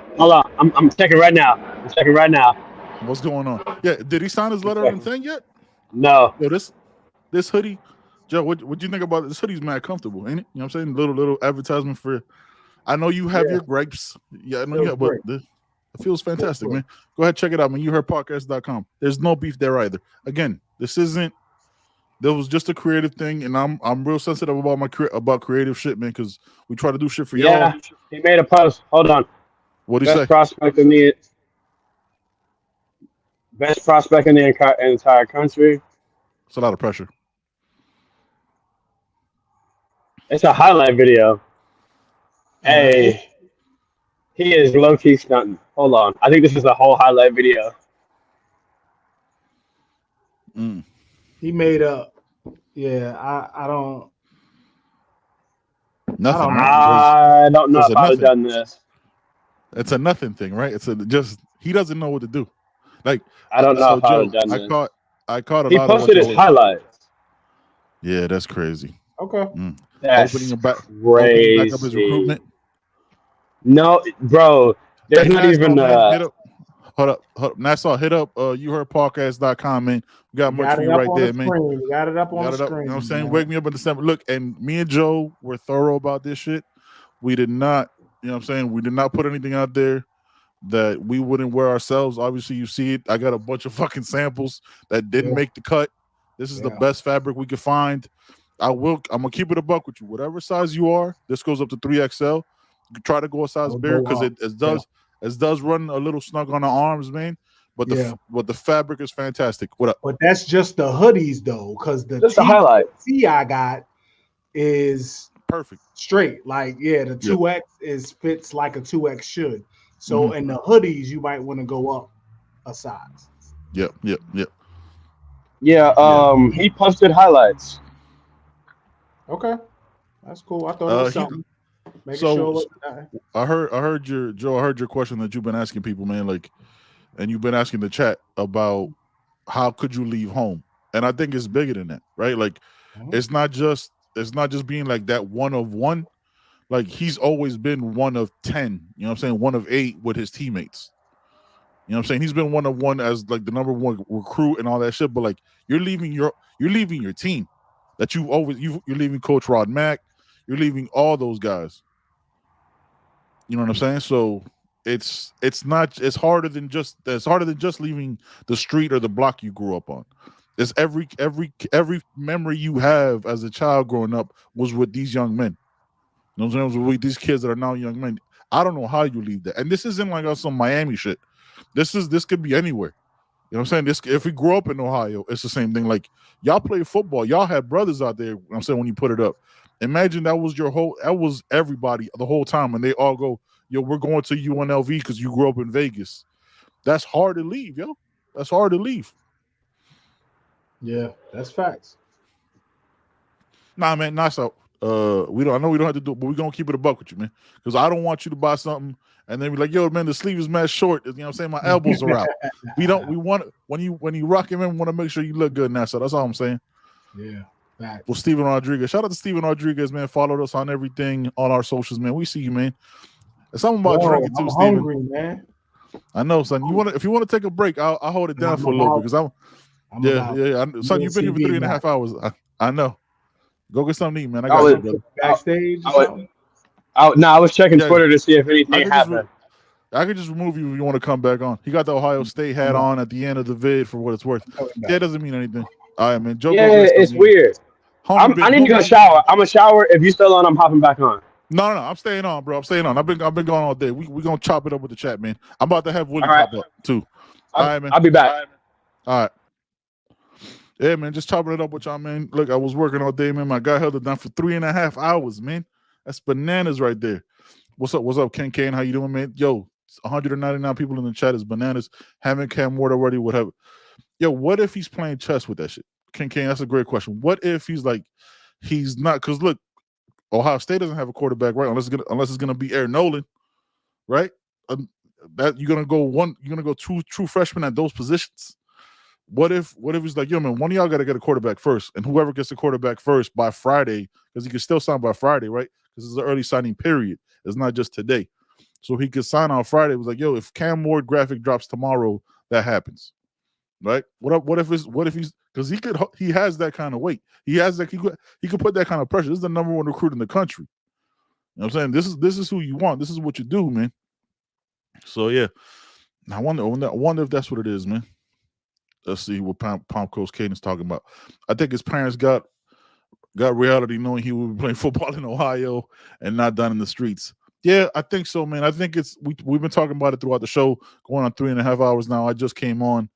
I'm checking right now. What's going on? Yeah, did he sign his letter and thing yet? No. Yo, this hoodie, Joe. What do you think about it? This hoodie's mad comfortable, ain't it? You know what I'm saying? Little advertisement for. I know you have your gripes. Yeah, I know you have, but it feels fantastic, man. Go ahead, check it out, man. YouHeardPodcast.com. There's no beef there either. Again, there was just a creative thing, and I'm real sensitive about creative shit, man, because we try to do shit for y'all. Yeah, he made a post. Hold on. What did he say? Best prospect in the entire country. It's a lot of pressure. It's a highlight video. Hey, he is low-key stunting. Hold on. I think this is a whole highlight video. He made up. Yeah, I don't. Nothing. I don't know if I would have done this. It's a nothing thing, right? He doesn't know what to do. Like I don't know if I would have done this. I caught a he lot posted of his highlights. Yeah, that's crazy. Okay. That's opening back up his recruitment. No, bro. There's not even Hold up. Nassau, hit up youheardpodcast.com, man. We got You much got for it you up right on there, the man. screen. You got it up on Got the it up. screen. You know what I'm saying? Man. Wake me up in December. Look, and me and Joe were thorough about this shit. We did not, you know what I'm saying? We did not put anything out there that we wouldn't wear ourselves. Obviously, you see it. I got a bunch of fucking samples that didn't make the cut. This is the best fabric we could find. I'm gonna keep it a buck with you. Whatever size you are, this goes up to 3XL. You can try to go a size bigger because it does run a little snug on the arms, man. But the fabric is fantastic. What up? But that's just the hoodies though, because the T I got is perfect, straight. Like the 2X fits like a 2X should. So in the hoodies, you might want to go up a size. Yep. Yeah. He posted highlights. Okay, that's cool. I thought it was something. I heard your question that you've been asking people, man. Like, and you've been asking the chat about how could you leave home, and I think it's bigger than that, right? Like, it's not just being like that one of one. Like, he's always been one of 10. You know what I'm saying? One of 8 with his teammates. You know what I'm saying? He's been one of one as like the number one recruit and all that shit. But like, you're leaving your team that you're leaving Coach Rod Mack. You're leaving all those guys. You know what I'm saying? So it's harder than just leaving the street or the block you grew up on. It's every memory you have as a child growing up was with these young men. You know what I'm saying? With these kids that are now young men. I don't know how you leave that. And this isn't like some Miami shit. This could be anywhere. You know what I'm saying? If we grew up in Ohio, it's the same thing. Like, y'all play football. Y'all had brothers out there, you know what I'm saying, when you put it up. Imagine that was everybody the whole time, and they all go, yo, we're going to UNLV because you grew up in Vegas. That's hard to leave, yo. That's hard to leave. Yeah, that's facts. Nah, man, not so. I know we don't have to do it, but we're gonna keep it a buck with you, man. Because I don't want you to buy something and then be like, yo, man, the sleeve is mad short. You know what I'm saying? My elbows are out. We want when you rock him in, we want to make sure you look good now. So that's all I'm saying. Yeah. Facts. Well, Steven Rodriguez. Shout out to Steven Rodriguez, man. Followed us on everything on our socials, man. We see you, man. It's something about drinking too, Steven. Hungry, man. I know, son. If you want to take a break, I'll hold it down for a little bit because son, you've been here for 3.5 hours. I know. Go get something to eat, man. I got you, brother. Backstage. I was checking Twitter to see if anything happened. I could just remove you if you want to come back on. He got the Ohio State hat on at the end of the vid for what it's worth. Yeah, it doesn't mean anything. All right, man. Joe, it's weird. I need to go shower. I'm gonna shower. If you still on, I'm hopping back on. No, I'm staying on, bro. I'm staying on. I've been going all day. We gonna chop it up with the chat, man. I'm about to have Willie pop up too. All right, man. I'll be back. All right. Yeah, man, just chopping it up with y'all, man. Look, I was working all day, man. My guy held it down for 3.5 hours, man. That's bananas right there. What's up, Ken Kane? How you doing, man? Yo, 199 people in the chat is bananas. Haven't Cam Ward already, whatever. Yo, what if he's playing chess with that shit? Ken Kane, that's a great question. What if he's not? Because look, Ohio State doesn't have a quarterback, right? Unless it's gonna be Aaron Nolan, right? That you're gonna go two true freshmen at those positions. What if he's like, yo, man, one of y'all got to get a quarterback first, and whoever gets the quarterback first by Friday, because he can still sign by Friday, right? Because it's an early signing period. It's not just today. So he could sign on Friday. It was like, yo, if Cam Ward graphic drops tomorrow, that happens, right? What if he's because he has that kind of weight. He has that he could put that kind of pressure. This is the number one recruit in the country. You know what I'm saying? This is who you want. This is what you do, man. So yeah, I wonder if that's what it is, man. Let's see what Palm Coast Caden's talking about. I think his parents got reality knowing he would be playing football in Ohio and not down in the streets. Yeah, I think so, man. I think we've been talking about it throughout the show, going on 3.5 hours now. I just came on,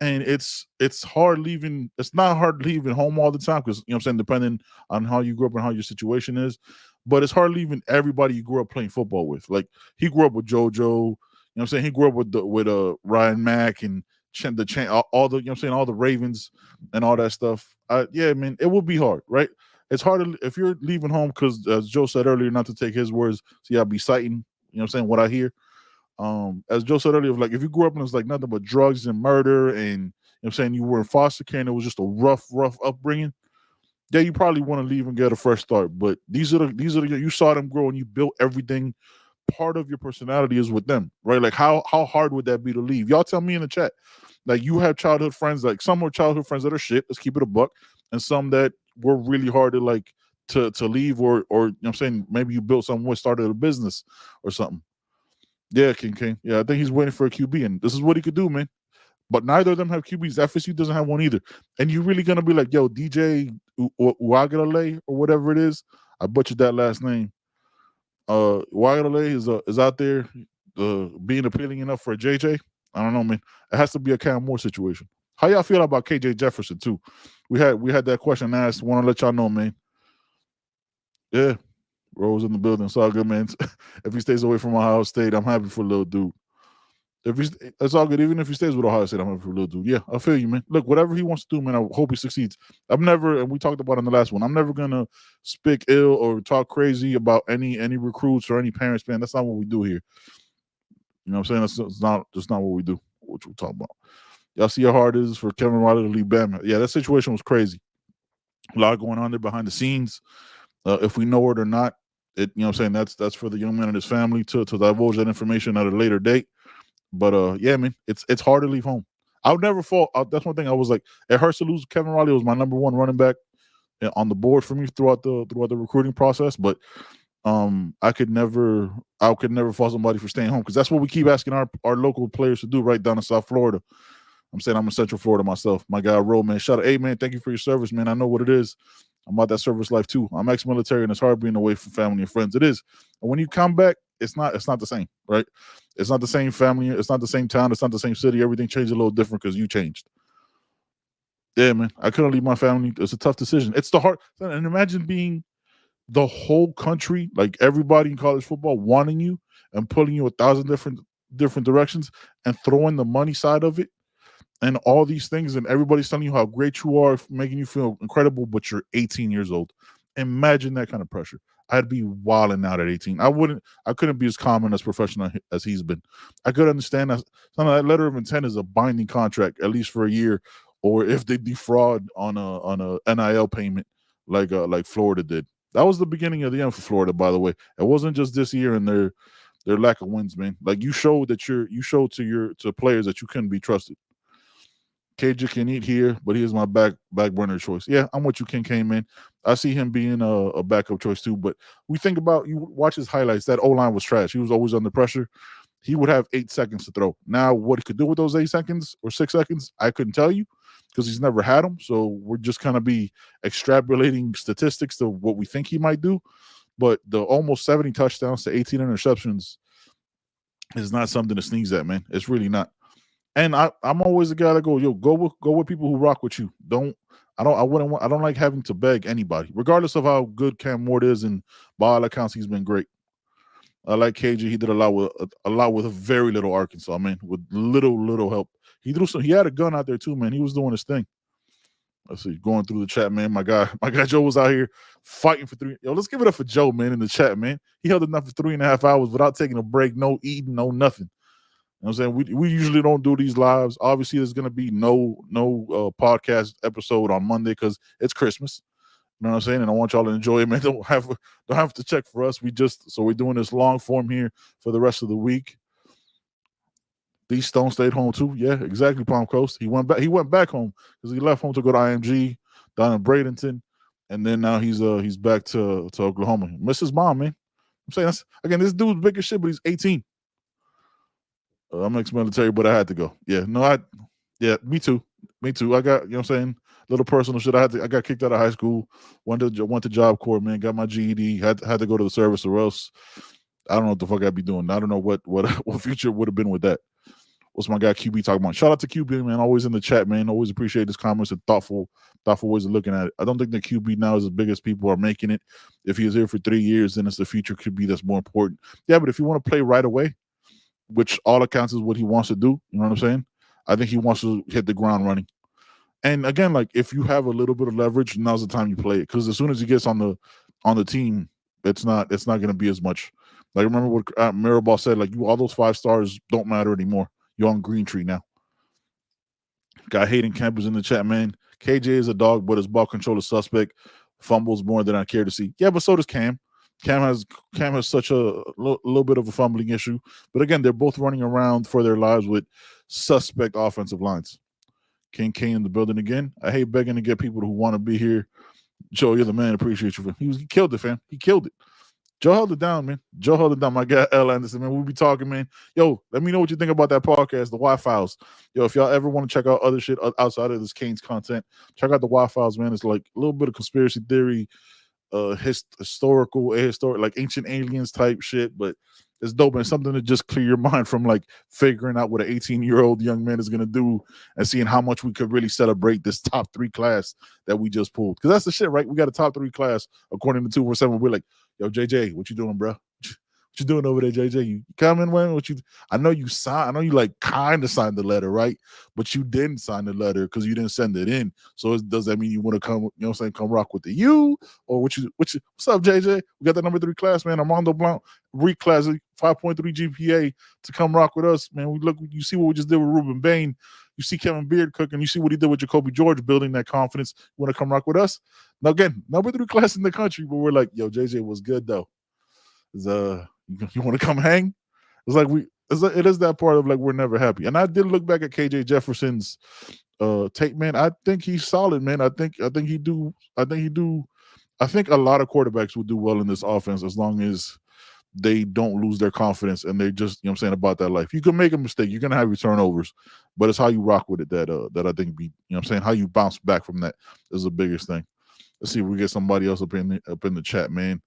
and it's hard leaving. It's not hard leaving home all the time because, you know what I'm saying, depending on how you grew up and how your situation is. But it's hard leaving everybody you grew up playing football with. Like, he grew up with JoJo. You know what I'm saying? He grew up with Ryan Mack and all the, you know what I'm saying, all the Ravens and all that stuff. Yeah, man, it will be hard, right? It's hard if you're leaving home because, as Joe said earlier, not to take his words, see, I'll be citing, you know what I'm saying, what I hear. As Joe said earlier, like, if you grew up and it was like nothing but drugs and murder and, you know what I'm saying, you were in foster care and it was just a rough upbringing, yeah, you probably want to leave and get a fresh start. But these are the you saw them grow and you built everything part of your personality is with them, right? Like how hard would that be to leave? Y'all tell me in the chat. Like you have childhood friends, like some are childhood friends that are shit. Let's keep it a buck, and some that were really hard to like to leave, or you know what I'm saying, maybe you built something, started a business or something. Yeah, King. Yeah, I think he's waiting for a QB, and this is what he could do, man. But neither of them have QBs. FSU doesn't have one either. And you're really gonna be like, yo, DJ Uagalale or whatever it is. I butchered that last name. Uagalale is out there being appealing enough for a JJ. I don't know, man. It has to be a Cam Moore situation. How y'all feel about KJ Jefferson too? We had that question asked. Want to let y'all know, man. Yeah, Rose in the building. It's all good, man. If he stays away from Ohio State, I'm happy for little dude. It's all good. Even if he stays with Ohio State, I'm happy for little dude. Yeah, I feel you, man. Look, whatever he wants to do, man, I hope he succeeds. I'm never, and we talked about it in the last one, I'm never gonna speak ill or talk crazy about any recruits or any parents, man. That's not what we do here. You know what I'm saying? That's not what we do. What we're talking about. Y'all see how hard it is for Kevin Riley to leave Bama. Yeah, that situation was crazy. A lot going on there behind the scenes. If we know it or not, you know what I'm saying, that's for the young man and his family to divulge that information at a later date. But yeah, man, it's hard to leave home. I would never fall. That's one thing I was like, it hurts to lose. Kevin Riley was my number one running back on the board for me throughout the recruiting process. But I could never fault somebody for staying home, because that's what we keep asking our local players to do right down in South Florida. I'm saying I'm in Central Florida myself. My guy Ro, man, shout out, hey man, thank you for your service, man. I know what it is. I'm about that service life too. I'm ex-military, and it's hard being away from family and friends. It is. And when you come back, it's not the same, right? It's not the same family. It's not the same town. It's not the same city. Everything changed a little different because you changed. Yeah, man. I couldn't leave my family. It's a tough decision. It's the hard. And imagine being the whole country, like everybody in college football, wanting you and pulling you 1,000 different directions and throwing the money side of it and all these things, and everybody's telling you how great you are, making you feel incredible, but you're 18 years old. Imagine that kind of pressure. I'd be wilding out at 18. I couldn't be as calm and as professional as he's been. I could understand that that letter of intent is a binding contract, at least for a year, or if they defraud on a NIL payment like Florida did. That was the beginning of the end for Florida, by the way. It wasn't just this year and their lack of wins, man. Like you showed to players that you couldn't be trusted. KJ can eat here, but he is my back burner choice. Yeah, I'm with you, King, man. I see him being a backup choice too. But we think about, you watch his highlights, that O-line was trash. He was always under pressure. He would have 8 seconds to throw. Now, what he could do with those 8 seconds or 6 seconds, I couldn't tell you because he's never had them. So we're just kind of be extrapolating statistics to what we think he might do. But the almost 70 touchdowns to 18 interceptions is not something to sneeze at, man. It's really not. And I'm always the guy that go with people who rock with you. I don't like having to beg anybody, regardless of how good Cam Ward is, and by all accounts he's been great. I like KJ. He did a lot with very little Arkansas, man, with little help. He had a gun out there too, man. He was doing his thing. Let's see, going through the chat, man. My guy Joe was out here fighting for 3. Yo, let's give it up for Joe, man, in the chat, man. He held enough for 3.5 hours without taking a break, no eating, no nothing. You know what I'm saying? We usually don't do these lives. Obviously, there's going to be no podcast episode on Monday because it's Christmas. You know what I'm saying? And I want y'all to enjoy it, man. Don't have to check for us. We're doing this long form here for the rest of the week. D Stone stayed home too. Yeah, exactly. Palm Coast. He went back home because he left home to go to IMG down in Bradenton, and then now he's back to Oklahoma. Miss his mom, man. I'm saying this dude's big as shit, but he's 18. I'm ex-military, but I had to go. Yeah, me too. I got, you know what I'm saying, little personal shit. I got kicked out of high school, went to Job Corps, man, got my GED, had to go to the service, or else I don't know what the fuck I'd be doing. I don't know what future would have been with that. What's my guy QB talking about? Shout out to QB, man, always in the chat, man. Always appreciate his comments and thoughtful ways of looking at it. I don't think the QB now is as big as people are making it. If he is here for 3 years, then it's the future QB that's more important. Yeah, but if you want to play right away, which all accounts is what he wants to do, you know what I'm saying? I think he wants to hit the ground running. And again, like if you have a little bit of leverage, now's the time you play it. Because as soon as he gets on the team, it's not going to be as much. Like remember what Mirabal said, like all those 5 stars don't matter anymore. You're on Green Tree now. Guy Hayden Camp is in the chat, man. KJ is a dog, but his ball control is suspect. Fumbles more than I care to see. Yeah, but so does Cam. Cam has such a little bit of a fumbling issue, but again, they're both running around for their lives with suspect offensive lines. King Kane in the building again. I hate begging to get people who want to be here. Joe, you're the man. Appreciate you. He killed it, fam. He killed it. Joe held it down, man. Joe held it down. My guy L. Anderson, man. We'll be talking, man. Yo, let me know what you think about that podcast, the Y-Files. Yo, if y'all ever want to check out other shit outside of this Kane's content, check out the Y-Files, man. It's like a little bit of conspiracy theory, historical, ahistoric, like ancient aliens type shit, but it's dope and something to just clear your mind from like figuring out what an 18-year-old young man is gonna do and seeing how much we could really celebrate this top 3 class that we just pulled. Because that's the shit, right? We got a top 3 class according to 247. We're like, yo, JJ, what you doing, bro? What you doing over there, JJ? You coming, man? What you? I know you signed. I know you like kind of signed the letter, right? But you didn't sign the letter because you didn't send it in. So does that mean you want to come? You know what I'm saying? Come rock with the U or what you? What's up, JJ? We got the number 3 class, man. Armando Blount, reclass 5.3 GPA to come rock with us, man. We look. You see what we just did with Ruben Bain. You see Kevin Beard cooking. You see what he did with Jacoby George, building that confidence. You want to come rock with us? Now again, number 3 class in the country, but we're like, yo, JJ was good though. You want to come hang? It's like it is that part of like we're never happy. And I did look back at KJ Jefferson's tape, man. I think he's solid, man. I think he do. I think a lot of quarterbacks will do well in this offense as long as they don't lose their confidence and they just, you know what I'm saying, about that life. You can make a mistake. You're gonna have your turnovers, but it's how you rock with it that I think you know what I'm saying, how you bounce back from that is the biggest thing. Let's see if we get somebody else up in the chat, man.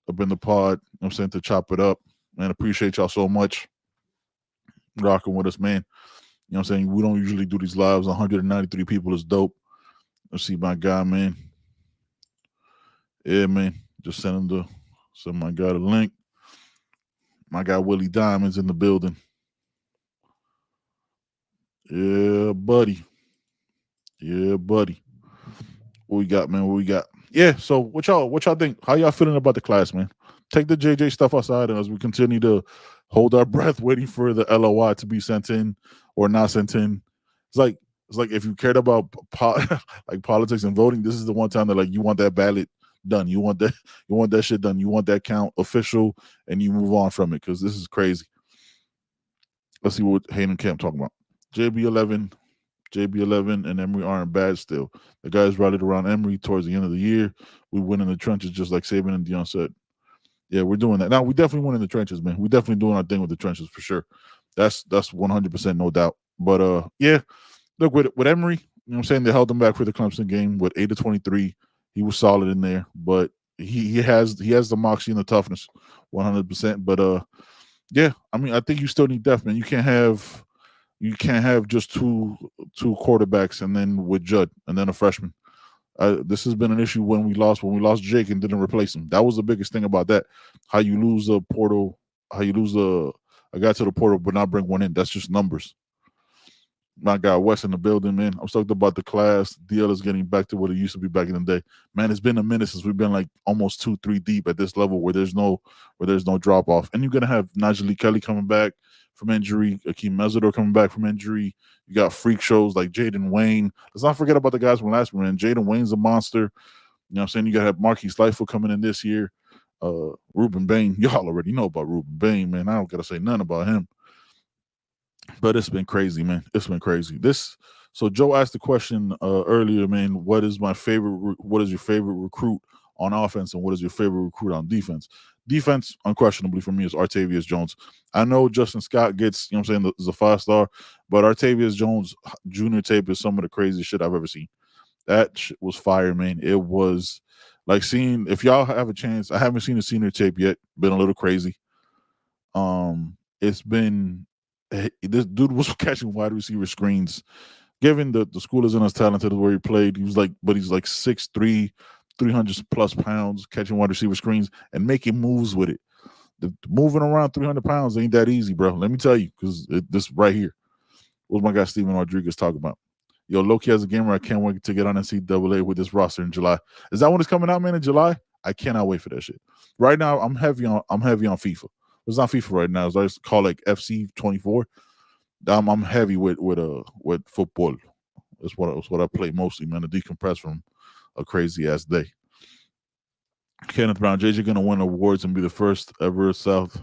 Up in the pod, you know what I'm saying, to chop it up. Man, appreciate y'all so much rocking with us, man. You know what I'm saying? We don't usually do these lives. 193 people is dope. Let's see my guy, man. Yeah, man. Just send my guy the link. My guy Willie Diamond's in the building. Yeah, buddy. What we got, man? What we got? Yeah, so what y'all think? How y'all feeling about the class, man? Take the JJ stuff aside, and as we continue to hold our breath waiting for the LOI to be sent in or not sent in, it's like if you cared about like politics and voting, this is the one time that like you want that ballot done. You want that shit done. You want that count official, and you move on from it because this is crazy. Let's see what Hayden Camp talking about. JB11 and Emory aren't bad still. The guys rallied around Emory towards the end of the year. We win in the trenches just like Saban and Deion said. Yeah, we're doing that. Now, we definitely win in the trenches, man. We definitely doing our thing with the trenches for sure. That's 100% no doubt. But, yeah, look, with Emory, you know what I'm saying, they held him back for the Clemson game with 8-23. He was solid in there, but he has the moxie and the toughness 100%. But, yeah, I mean, I think you still need depth, man. You can't have just two quarterbacks and then with Judd and then a freshman. This has been an issue when we lost Jake and didn't replace him. That was the biggest thing about that. How you lose a portal, how you lose a guy to the portal but not bring one in. That's just numbers. My guy Wes in the building, man. I'm stoked about the class. DL is getting back to what it used to be back in the day. Man, it's been a minute since we've been like almost 2-3 deep at this level where there's no drop off. And you're gonna have Najee Kelly coming back from injury, Akeem Mesidor coming back from injury. You got freak shows like Jaden Wayne. Let's not forget about the guys from last year, man. Jaden Wayne's a monster. You know what I'm saying? You got to have Marquise Lightfoot coming in this year. Ruben Bain. Y'all already know about Ruben Bain, man. I don't got to say nothing about him. But it's been crazy, man. It's been crazy. So Joe asked the question earlier, man, what is your favorite recruit on offense and what is your favorite recruit on defense? Defense, unquestionably for me, is Artavius Jones. I know Justin Scott gets, you know what I'm saying, is a 5-star, but Artavius Jones Jr. tape is some of the craziest shit I've ever seen. That shit was fire, man. It was like seeing, if y'all have a chance, I haven't seen the senior tape yet, been a little crazy. It's been, this dude was catching wide receiver screens. Given the school isn't as talented as where he played, he's like 6'3", 300 plus pounds, catching wide receiver screens and making moves with it. Moving around 300 pounds ain't that easy, bro. Let me tell you, because this right here. What was my guy Steven Rodriguez talking about? Yo, Loki has a game where I can't wait to get on NCAA with this roster in July. Is that when it's coming out, man, in July? I cannot wait for that shit. Right now, I'm heavy on FIFA. It's not FIFA right now. It's I just call like FC 24. I'm heavy with football. That's what I play mostly, man, to decompress from a crazy ass day. Kenneth Brown, JJ gonna win awards and be the first ever South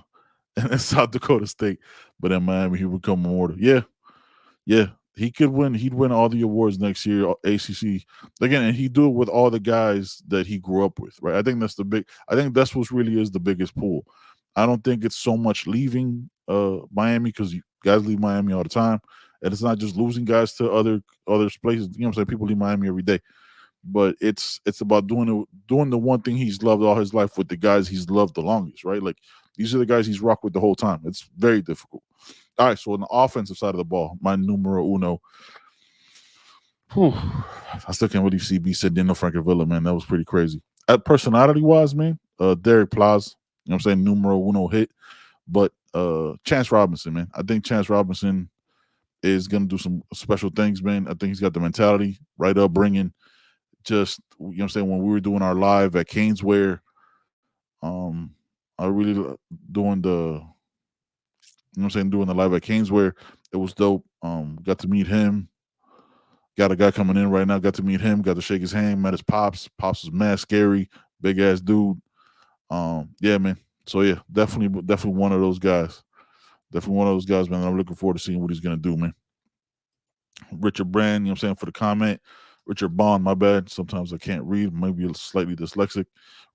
Dakota State, but in Miami he would become immortal. Yeah, he could win. He'd win all the awards next year, ACC again, and he'd do it with all the guys that he grew up with, right? I think that's what really is the biggest pull. I don't think it's so much leaving Miami, because guys leave Miami all the time, and it's not just losing guys to other places. You know what I'm saying? People leave Miami every day, but it's about doing the one thing he's loved all his life with the guys he's loved the longest, right? Like, these are the guys he's rocked with the whole time. It's very difficult. All right, so on the offensive side of the ball, my numero uno. I still can't believe CB said Dino Francavilla, man. That was pretty crazy. Personality-wise, man, Derek Plaz, you know what I'm saying, numero uno hit. But Chance Robinson, man. I think Chance Robinson is going to do some special things, man. I think he's got the mentality, right upbringing. Just, you know what I'm saying, when we were doing our live at Caneswear, I really doing the, you know what I'm saying, doing the live at Caneswear. It was dope. Got to meet him. Got a guy coming in right now. Got to meet him. Got to shake his hand. Met his pops. Pops was mad scary. Big ass dude. Yeah, man. So yeah, definitely one of those guys. Definitely one of those guys, man. I'm looking forward to seeing what he's gonna do, man. Richard Brand, you know what I'm saying, for the comment. Richard Bond, my bad. Sometimes I can't read. Maybe slightly dyslexic.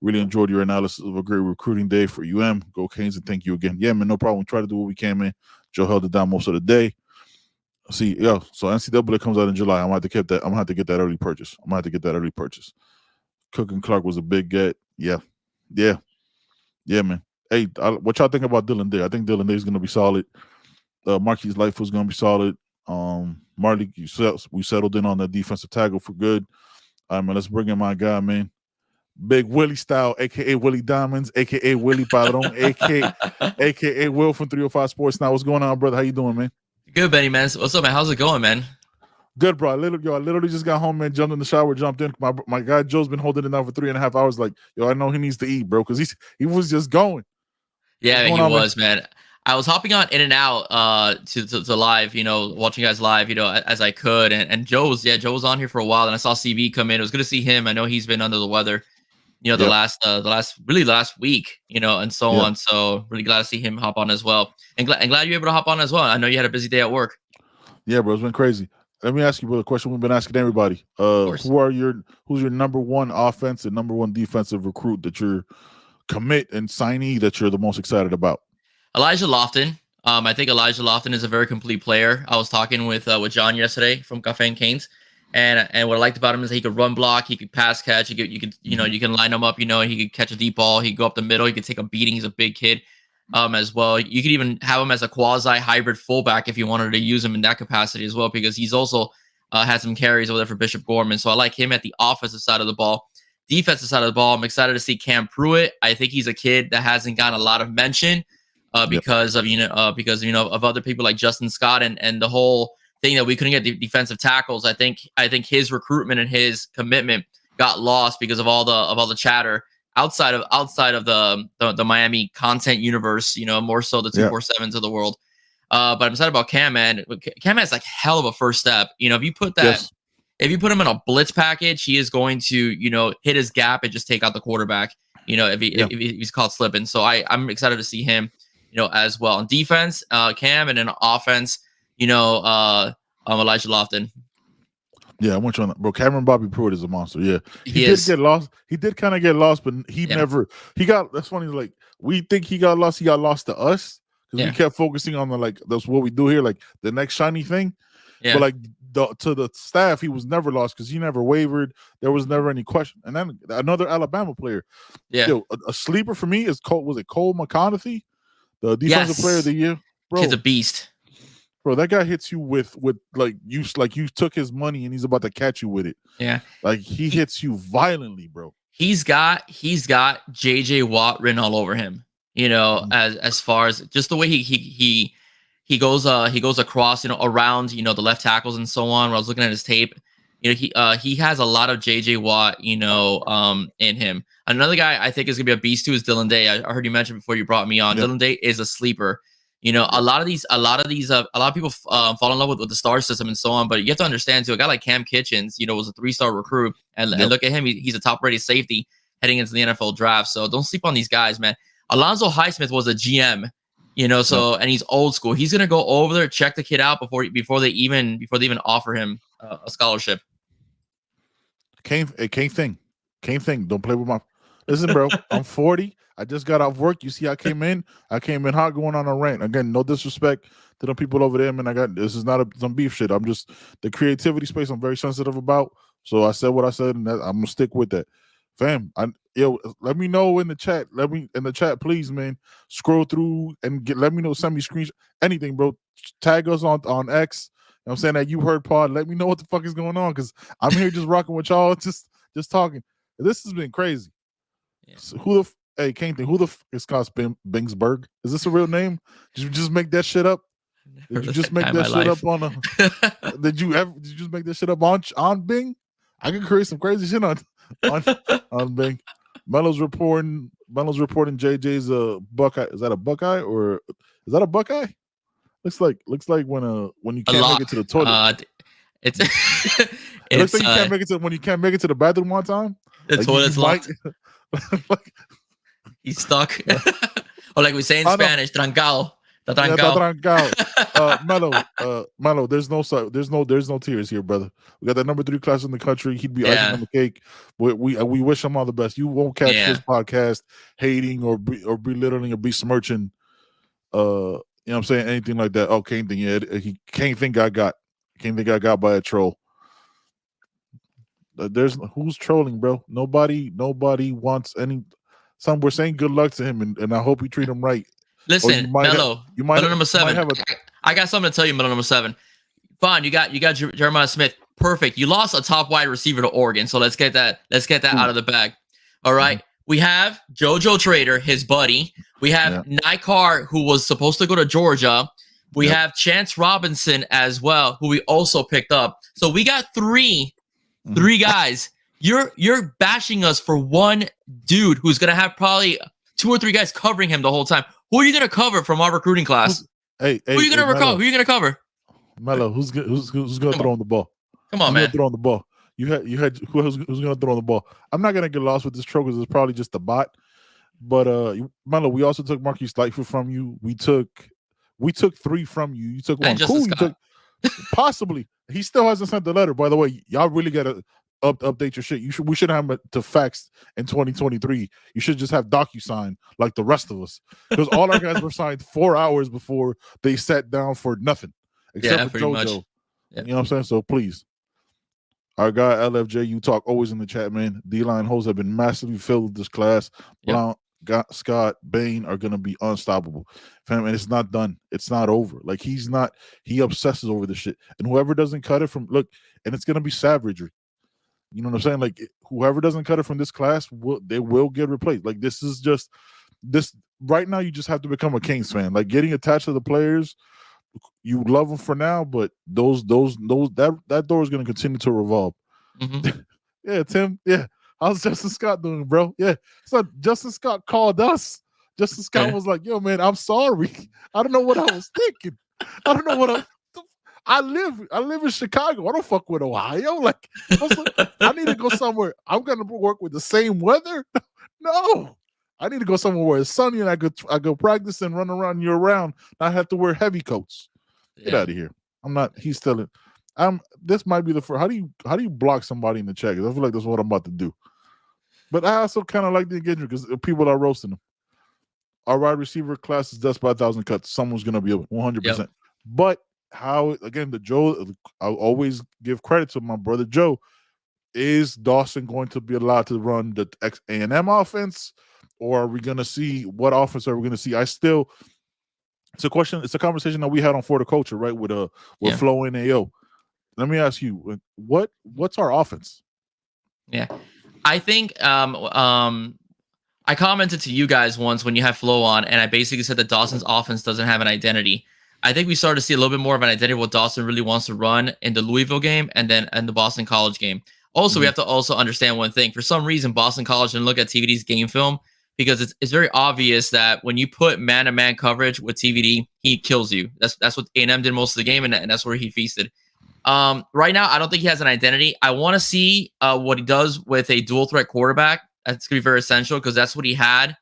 Really enjoyed your analysis of a great recruiting day for UM. Go Canes, and thank you again. Yeah, man, no problem. We try to do what we can, man. Joe held it down most of the day. See, so NCAA comes out in July. I'm gonna have to get that early purchase. Cook and Clark was a big get. Yeah, man. Hey, what y'all think about Dylan Day? I think Dylan Day is gonna be solid. Marquise Life was gonna be solid. Marley, we settled in on that defensive tackle for good. All right, man, let's bring in my guy, man. Big Willie style, a.k.a. Willie Diamonds, a.k.a. Willie Padron, a.k.a. Will from 305 Sports. Now, what's going on, brother? How you doing, man? Good, Benny, man. What's up, man? How's it going, man? Good, bro. I literally just got home, man, jumped in the shower, jumped in. My guy Joe's been holding it down for 3.5 hours. Like, I know he needs to eat, bro, because he was just going. Yeah, he was, man. I was hopping on in and out to live, watching you guys live, as I could. And Joe was on here for a while, and I saw CB come in. It was good to see him. I know he's been under the weather, the last week, and so on. So really glad to see him hop on as well. And glad you're able to hop on as well. I know you had a busy day at work. Yeah, bro, it's been crazy. Let me ask you a question we've been asking everybody. Who's your number one offense and number one defensive recruit that you're commit and signee that you're the most excited about? Elijah Lofton. I think Elijah Lofton is a very complete player. I was talking with John yesterday from Cafe and Canes, and what I liked about him is he could run block, he could pass catch, you can line him up, he could catch a deep ball, he could go up the middle, he could take a beating. He's a big kid as well. You could even have him as a quasi hybrid fullback if you wanted to use him in that capacity as well, because he's also had some carries over there for Bishop Gorman. So I like him at the offensive side of the ball. Defensive side of the ball, I'm excited to see Cam Pruitt. I think he's a kid that hasn't gotten a lot of mention because of other people like Justin Scott and the whole thing that we couldn't get defensive tackles. I think his recruitment and his commitment got lost because of all the chatter outside of the Miami content universe. More so the 247s of the world. But I'm excited about Cam, man. Cam has like hell of a first step. If you put that. Yes. If you put him in a blitz package, he is going to, hit his gap and just take out the quarterback, if he's caught slipping. So I'm excited to see him, as well. On defense, Cam, and in offense, Elijah Lofton. Yeah, I want you on that, bro. Cameron Bobby Pruitt is a monster. Yeah, he did get lost. He did kind of get lost, but that's funny. Like, we think he got lost. He got lost to us because we kept focusing on that's what we do here, like the next shiny thing. Yeah. But to the staff, he was never lost because he never wavered. There was never any question. And then another Alabama player. Yeah. A sleeper for me is Cole McConaughey, the defensive player of the year. Bro, he's a beast. Bro, that guy hits you with you took his money and he's about to catch you with it. Yeah. Like he hits you violently, bro. He's got JJ Watt written all over him. As far as just the way he goes across, around, the left tackles and so on. When I was looking at his tape, he has a lot of JJ Watt, in him. Another guy I think is gonna be a beast too is Dylan Day. I heard you mention before you brought me on. Yep. Dylan Day is a sleeper. A lot of people fall in love with the star system and so on, but you have to understand too, a guy like Cam Kitchens, was a 3-star recruit, and look at him, he's a top-rated safety. heading into the NFL draft. So don't sleep on these guys, man. Alonzo Highsmith was a GM, and he's old school. He's gonna go over there, check the kid out before they even offer him a scholarship. Can't think. Don't play with my. Listen, bro. I'm 40. I just got off work. You see, I came in hot, going on a rant. Again, no disrespect to the people over there, man. This is not some beef shit. I'm just the creativity space. I'm very sensitive about. So I said what I said, and I'm gonna stick with that, fam. Let me know in the chat. Let me in the chat, please, man. Scroll through and let me know. Send me screenshots, anything, bro. Tag us on X. You know what I'm saying that you heard pod. Let me know what the fuck is going on, because I'm here just rocking with y'all, just talking. This has been crazy. Yeah. So who the fuck is Scott Bingsberg? Is this a real name? Did you just make that shit up? Did you just make that shit up on a? Did you just make that shit up on Bing? I can create some crazy shit on Bing. Melo's reporting JJ's a Buckeye. Is that a Buckeye or is that a Buckeye? Looks like when you can't make it to the toilet. It looks like you can't make it when you can't make it to the bathroom one time. The toilet's locked. He's stuck. Or like we say in Spanish, trancado. Melo, there's no tears here, brother. We got the number 3 class in the country. He'd be icing on the cake. We wish him all the best. You won't catch this podcast hating or belittling or besmirching you know what I'm saying, anything like that. Oh, Kane thing, he can't think I got by a troll. There's who's trolling, bro. Nobody wants any. Some we're saying good luck to him, and I hope you treat him right. Listen, Melo, Melo number 7. I got something to tell you, Melo number 7. Fine, you got Jeremiah Smith. Perfect. You lost a top wide receiver to Oregon, so let's get that out of the bag. All right. We have JoJo Trader, his buddy. We have Nikar, who was supposed to go to Georgia. We have Chance Robinson as well, who we also picked up. So we got three guys. You're bashing us for one dude who's gonna have probably 2 or 3 guys covering him the whole time. Who are you gonna cover from our recruiting class? Who are you gonna cover? Melo, who's gonna throw on the ball? Come on, man. Throw on the ball. You had who's gonna throw on the ball? I'm not gonna get lost with this troll because it's probably just a bot. But Melo, we also took Marquise Lightfoot from you. We took 3 from you. You took one. Cool. You took possibly. He still hasn't sent the letter. By the way, y'all really gotta update your shit. We should have it to fax in 2023. You should just have DocuSign like the rest of us, because all our guys were signed 4 hours before they sat down for nothing, except for JoJo. You know what I'm saying? So please, our guy LFJ, you talk always in the chat, man. D-line holes have been massively filled with this class. Blount, Scott, Bain are gonna be unstoppable, fam. And it's not done. It's not over. Like he obsesses over this shit, and whoever doesn't cut it from and it's gonna be savagery. You know what I'm saying? Like whoever doesn't cut it from this class will get replaced. Like this is just this right now. You just have to become a Kings fan. Like getting attached to the players, you love them for now, but that door is going to continue to revolve. Yeah, Tim. Yeah, how's Justin Scott doing, bro? Yeah, so Justin Scott called us. Justin Scott was like, "Yo, man, I'm sorry. I don't know what I was thinking. I don't know what I live in Chicago. I don't fuck with Ohio. Like, I need to go somewhere. I'm gonna work with the same weather. No, I need to go somewhere where it's sunny and I go practice and run around year round. Not have to wear heavy coats. Get out of here. I'm not. He's still. This might be the first. How do you block somebody in the chat? Because I feel like that's what I'm about to do. But I also kind of like the engagement because people are roasting them. Our wide receiver class is death by 1,000 cuts. Someone's gonna be 100%. But how again the Joe? I'll always give credit to my brother Joe. Is Dawson going to be allowed to run the A&M offense, or are we going to see what offense are we going to see? It's a question. It's a conversation that we had on For the Culture, right? With Flo and AO. Let me ask you, what's our offense? Yeah, I think I commented to you guys once when you had Flo on, and I basically said that Dawson's offense doesn't have an identity. I think we started to see a little bit more of an identity of what Dawson really wants to run in the Louisville game and then in the Boston College game. Also, we have to also understand one thing. For some reason, Boston College didn't look at TVD's game film because it's very obvious that when you put man-to-man coverage with TVD, he kills you. That's what A&M did most of the game, and that's where he feasted. Right now, I don't think he has an identity. I want to see what he does with a dual-threat quarterback. That's gonna be very essential because that's what he had,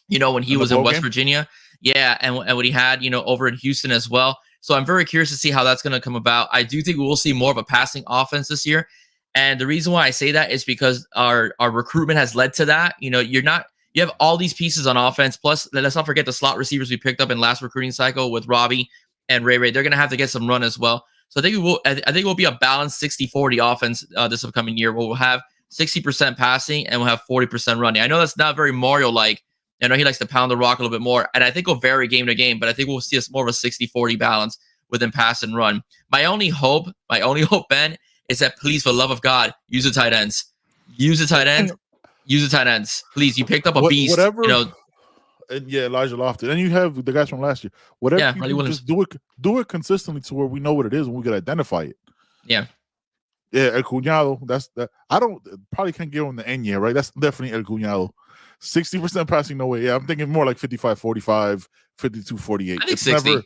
when he was in West Virginia. Yeah, and what he had, over in Houston as well. So I'm very curious to see how that's going to come about. I do think we'll see more of a passing offense this year. And the reason why I say that is because our recruitment has led to that. You have all these pieces on offense. Plus, let's not forget the slot receivers we picked up in last recruiting cycle with Robbie and Ray. They're going to have to get some run as well. So I think it will be a balanced 60-40 offense this upcoming year where we'll have 60% passing and we'll have 40% running. I know that's not very Mario-like. I know he likes to pound the rock a little bit more, and I think it'll vary game to game, but I think we'll see more of a 60-40 balance within pass and run. My only hope, Ben, is that please, for the love of God, use the tight ends. Use the tight ends. Use the tight ends. Please, you picked up a beast. Whatever. And Elijah Lofton. And you have the guys from last year. Whatever you do, just do it consistently to where we know what it is and we can identify it. Yeah. Yeah, El Cuñado. That's that. I probably can't give him the end yet, right? That's definitely El Cuñado. 60% passing, no way. Yeah, I'm thinking more like 55-45, 52-48. I think 60.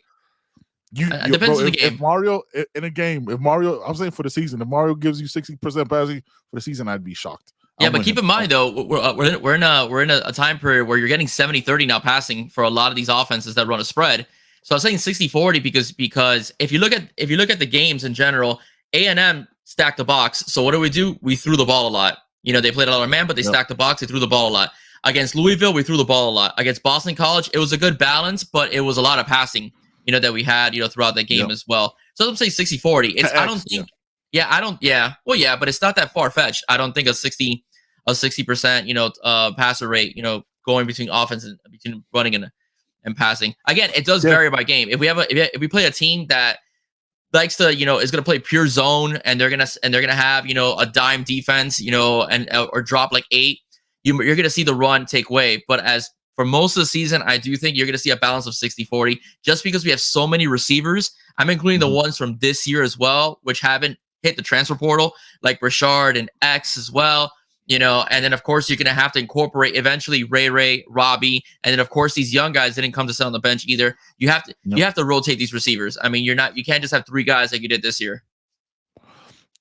Depends on the game. If Mario in a game, I'm saying for the season, if Mario gives you 60% passing for the season, I'd be shocked. Yeah, but keep in mind though, we're in a time period where you're getting 70-30 now passing for a lot of these offenses that run a spread. So I'm saying 60-40 because if you look at the games in general, A&M stacked the box. So what do? We threw the ball a lot. They played a lot of man, but they stacked the box. They threw the ball a lot. Against Louisville, we threw the ball a lot. Against Boston College, it was a good balance, but it was a lot of passing, that we had, throughout that game as well. So I'm saying 60-40. But it's not that far-fetched. I don't think a 60%, passer rate, going between offense and between running and passing. Again, it does vary by game. If we play a team that likes to, is going to play pure zone and they're going to have, a dime defense, or drop like 8, you're going to see the run take away. But as for most of the season, I do think you're going to see a balance of 60-40 just because we have so many receivers. I'm including the ones from this year as well, which haven't hit the transfer portal, like Rashard and X as well. And then of course you're going to have to incorporate eventually Ray, Robbie, and then of course these young guys didn't come to sit on the bench either. You have to rotate these receivers. I mean, you can't just have 3 guys like you did this year.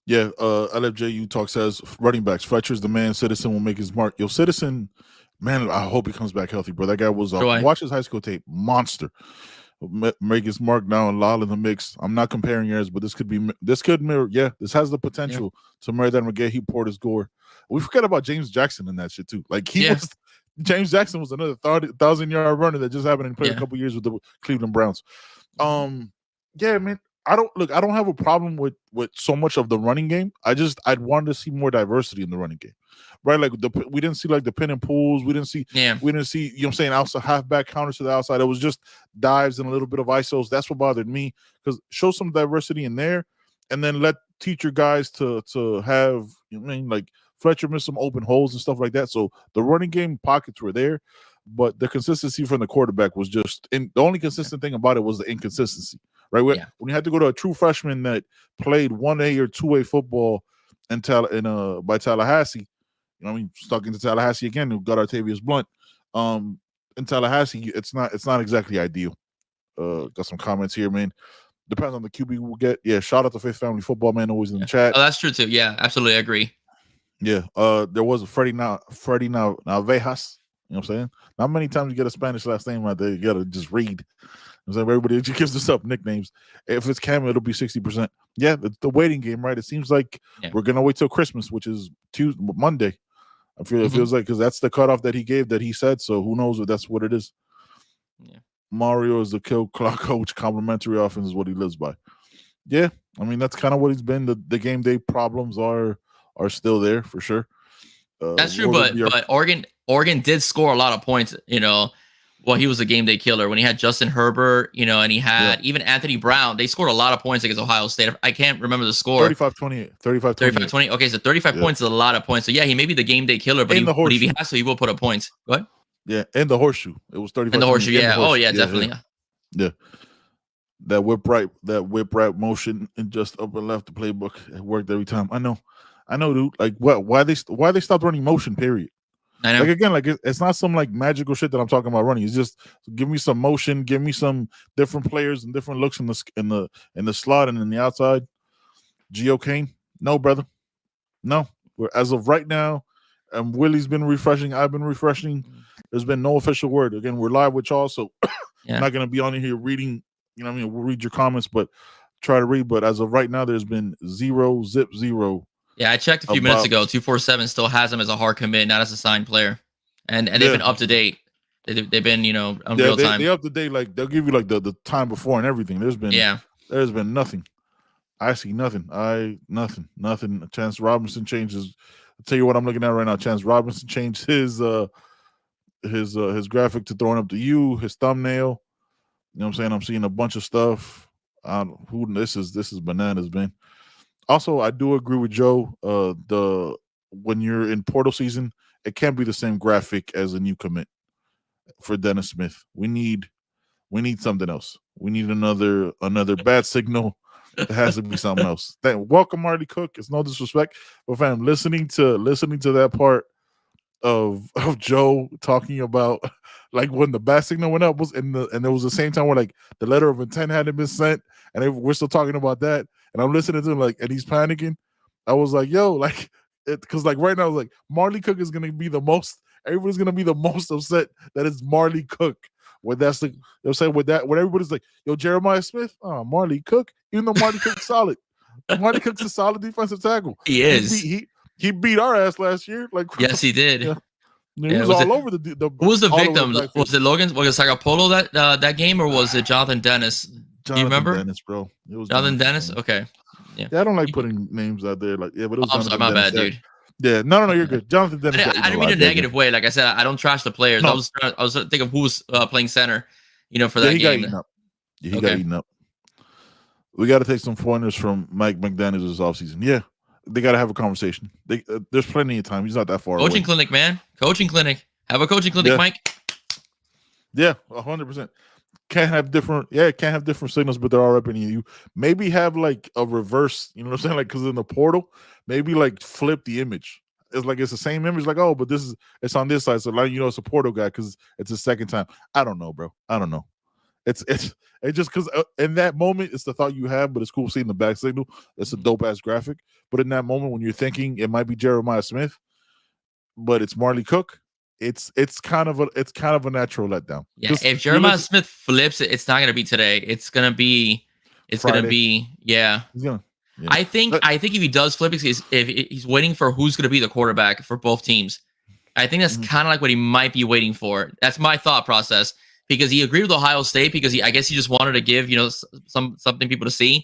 Yeah, LFJU Talk says running backs. Fletcher's the man. Citizen will make his mark. Yo, Citizen, man, I hope he comes back healthy, bro. That guy was watch his high school tape, monster. Make his mark now and Lyle in the mix. I'm not comparing yours, but this could mirror. Yeah, this has the potential to mirror that McGee. He poured his gore. We forget about James Jackson in that shit too. Like James Jackson was another 1,000-yard runner that just happened and played a couple years with the Cleveland Browns. Yeah, man. I don't have a problem with so much of the running game. I'd want to see more diversity in the running game, right? Like we didn't see like the pin and pulls. We didn't see, outside halfback counters to the outside. It was just dives and a little bit of ISOs. That's what bothered me, because show some diversity in there, and then teach your guys to have, like Fletcher missed some open holes and stuff like that. So the running game pockets were there, but the consistency from the quarterback was just. And the only consistent thing about it was the inconsistency. Right, when you had to go to a true freshman that played 1A or 2A football by Tallahassee, stuck into Tallahassee again, who got Artavius Blunt. In Tallahassee, it's not exactly ideal. Got some comments here, man. Depends on the QB we'll get. Yeah, shout out to Faith Family Football, man, always in the chat. Oh, that's true too. Yeah, absolutely, I agree. Yeah, there was a Freddie Navajas. You know what I'm saying? Not many times you get a Spanish last name right there. You gotta just read. Everybody gives us up nicknames. If it's Cam, it'll be 60%. Yeah, the waiting game, right? It seems like we're gonna wait till Christmas, which is Monday. It feels like, because that's the cutoff that he gave, that he said. So who knows if that's what it is. Yeah. Mario is the kill clock coach. Complimentary offense is what he lives by. Yeah, I mean that's kind of what he's been. The game day problems are still there for sure. That's true, but Oregon did score a lot of points. Well, he was a game day killer when he had Justin Herbert, and he had even Anthony Brown. They scored a lot of points against Ohio State. I can't remember the score. 35-28. 35-20. Okay, so 35 points is a lot of points. So yeah, he may be the game day killer, but if he has to, he will put up points. What? Yeah, and the horseshoe. It was 35. And the horseshoe, yeah. Oh yeah, definitely. Yeah. That whip right motion and just up and left the playbook. It worked every time. I know, dude. Like what? Why they stopped running motion? Period. I know. Like again, like it's not some like magical shit that I'm talking about running. It's just give me some motion, give me some different players and different looks in the slot and in the outside. Geo Kane, no brother, no. As of right now, Willie's been refreshing. I've been refreshing. There's been no official word. Again, we're live with y'all, so I'm not gonna be on here reading. You know what I mean? We'll read your comments, but try to read. But as of right now, there's been zero. Yeah, I checked a few minutes ago. 247 still has him as a hard commit, not as a signed player, and they've been up to date. They've been on real time. They up to date. Like they'll give you like the time before and everything. There's been nothing. I see nothing. Nothing. Chance Robinson changes. I'll tell you what I'm looking at right now. Chance Robinson changed his graphic to throwing up to you, his thumbnail. You know what I'm saying? I'm seeing a bunch of stuff. This is bananas, man. Also, I do agree with Joe. When you're in portal season, it can't be the same graphic as a new commit for Dennis Smith. We need something else. We need another bad signal. It has to be something else. Welcome, Marty Cook. It's no disrespect, but fam, listening to that part of Joe talking about like when the bat signal went up and it was the same time where like the letter of intent hadn't been sent, and we're still talking about that. And I'm listening to him like, and he's panicking. I was like, yo, like, because like right now, I was like, Marley Cook is gonna be the most. Everybody's gonna be the most upset that it's Marley Cook. When that's the, I'm saying with that, when everybody's like, yo, Jeremiah Smith, Marley Cook, even though Marley Cook's solid, Marley Cook's a solid defensive tackle. He is. He beat our ass last year. Like, yes, he did. Yeah. He was all over the. Who was the victim? Was it Logan? Was it Sagapolo that game, or was it Jonathan Dennis? Do you remember? Dennis, bro. It was Jonathan Dennis. Okay. Yeah, I don't like putting names out there. Like, yeah, but it was. I'm sorry, my bad, dude. Yeah, no, you're good. Jonathan Dennis. I didn't mean a negative way. Like I said, I don't trash the players. No. I was thinking of who was playing center. For that game. He got eaten up. We got to take some pointers from Mike McDaniels this offseason. Yeah, they got to have a conversation. There's plenty of time. He's not that far away. Coaching clinic, man. Coaching clinic. Have a coaching clinic, Mike. Yeah, 100%. Can't have different signals, but they're all representing you. Maybe have like a reverse, you know what I'm saying? Like, because in the portal, maybe like flip the image. It's like it's the same image, like, oh, but it's on this side, so like it's a portal guy because it's the second time. I don't know, bro. I don't know. It's just because in that moment it's the thought you have, but it's cool seeing the back signal. It's a dope ass graphic, but in that moment when you're thinking it might be Jeremiah Smith, but it's Marley Cook, it's kind of a natural letdown. Yeah, if Jeremiah Smith flips it, it's not gonna be today. It's gonna be yeah. Yeah. I think if he does flip it, if he's waiting for who's going to be the quarterback for both teams. I think that's kind of like what he might be waiting for. That's my thought process, because he agreed with Ohio State because I guess he just wanted to give something people to see.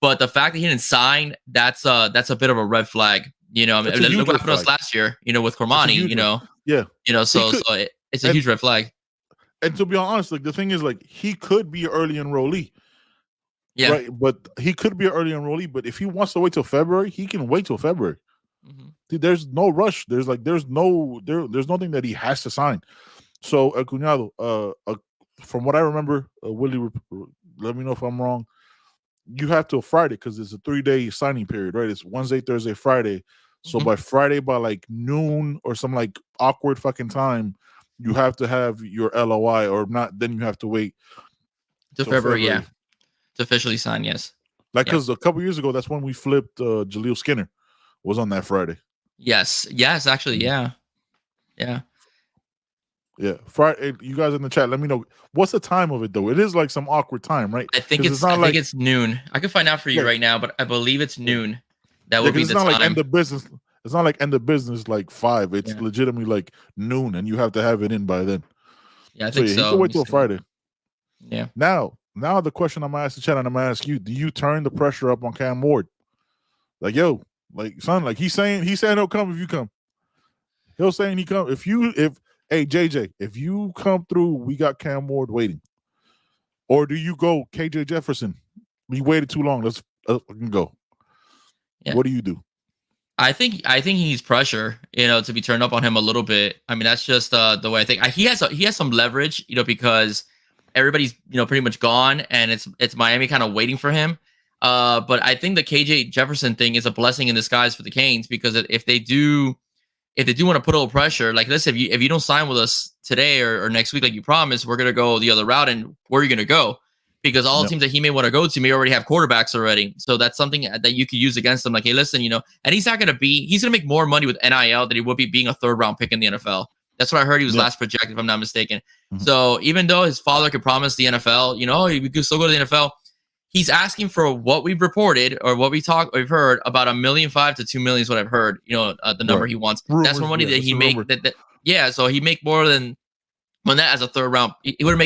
But the fact that he didn't sign, that's a bit of a red flag. Look what happened to us last year. With Cormani. So it's a huge red flag. And to be honest, like the thing is, like he could be early enrollee. Yeah, right. But he could be an early enrollee. But if he wants to wait till February, he can wait till February. Mm-hmm. Dude, there's no rush. There's nothing that he has to sign. So, Cuñado, from what I remember, Willie, let me know if I'm wrong. You have till Friday because it's a 3-day signing period, right? It's Wednesday, Thursday, Friday. So by Friday, by like noon or some like awkward fucking time, you have to have your LOI, or not. Then you have to wait till February. Yeah. To officially sign, yes. Like, because a couple years ago, that's when we flipped Jaleel Skinner, was on that Friday. Yes, actually, yeah. Friday. You guys in the chat, let me know what's the time of it though. It is like some awkward time, right? I think it's noon. I can find out for you right now, but I believe it's noon. That would be the time. Like end of business. It's not like end of business like 5. It's legitimately like noon, and you have to have it in by then. Yeah, I think so. You can wait till Friday. Yeah. Now the question I'm gonna ask the chat, and I'm gonna ask you: do you turn the pressure up on Cam Ward? Like, yo, like son, like he's saying he'll come if you come. He'll saying he come if hey JJ, if you come through, we got Cam Ward waiting. Or do you go KJ Jefferson? We waited too long. Let's go. Yeah. What do you do? I think he needs pressure, to be turned up on him a little bit. I mean, that's just the way I think. He has some leverage, because everybody's pretty much gone, and it's Miami kind of waiting for him. But I think the KJ Jefferson thing is a blessing in disguise for the Canes, because if they do want to put a little pressure, like listen, if you don't sign with us today or next week like you promised, we're gonna go the other route. And where are you gonna go? because all the teams that he may want to go to may already have quarterbacks already. So that's something that you could use against him. Like, hey, listen, and he's going to make more money with NIL than he would be being a 3rd round pick in the NFL. That's what I heard he was last projected, if I'm not mistaken. So even though his father could promise the NFL, he could still go to the NFL, he's asking for what we've reported or what we've heard about $1.5 million to $2 million is what I've heard. The number he wants. Rumors, that's more money that he make. So he make more than that as a 3rd round. He would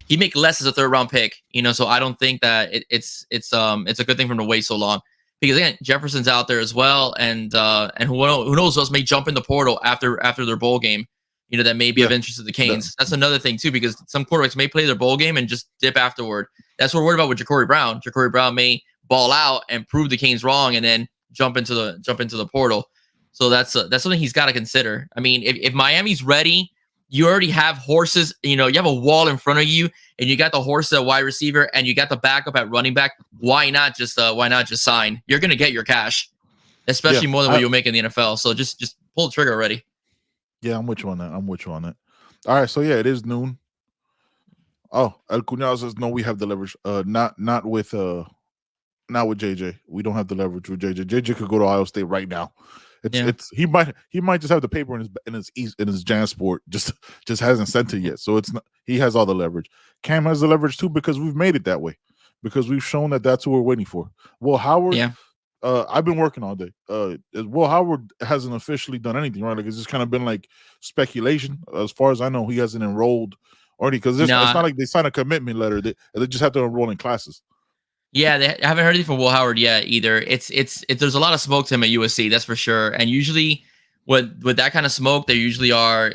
he make less as a 3rd round pick. So I don't think that it's a good thing for him to wait so long. Because again, Jefferson's out there as well, and who knows else may jump in the portal after their bowl game. That may be of interest to the Canes. That's another thing too, because some quarterbacks may play their bowl game and just dip afterward. That's what we're worried about with Ja'Cory Brown. Ja'Cory Brown may ball out and prove the Canes wrong, and then jump into the portal. So that's something he's got to consider. I mean, if Miami's ready, you already have horses. You have a wall in front of you, and you got the horse at wide receiver, and you got the backup at running back. Why not just sign? You're gonna get your cash, especially more than what you'll make in the NFL. So just pull the trigger already. Yeah, I'm with you on that. All right, so it is noon. Oh, El Cuñado says no, we have the leverage. Not with JJ. We don't have the leverage with JJ. JJ could go to Ohio State right now. He might just have the paper in his JanSport, just hasn't sent it yet. So it's not, he has all the leverage. Cam has the leverage too because we've made it that way, because we've shown that that's what we're waiting for. Will Howard. Yeah. I've been working all day. Will Howard hasn't officially done anything, right? Like, it's just kind of been like speculation. As far as I know, he hasn't enrolled already, because it's not like they signed a commitment letter. They just have to enroll in classes. Yeah, I haven't heard anything from Will Howard yet either. It's there's a lot of smoke to him at USC, that's for sure. And usually, with that kind of smoke, they usually are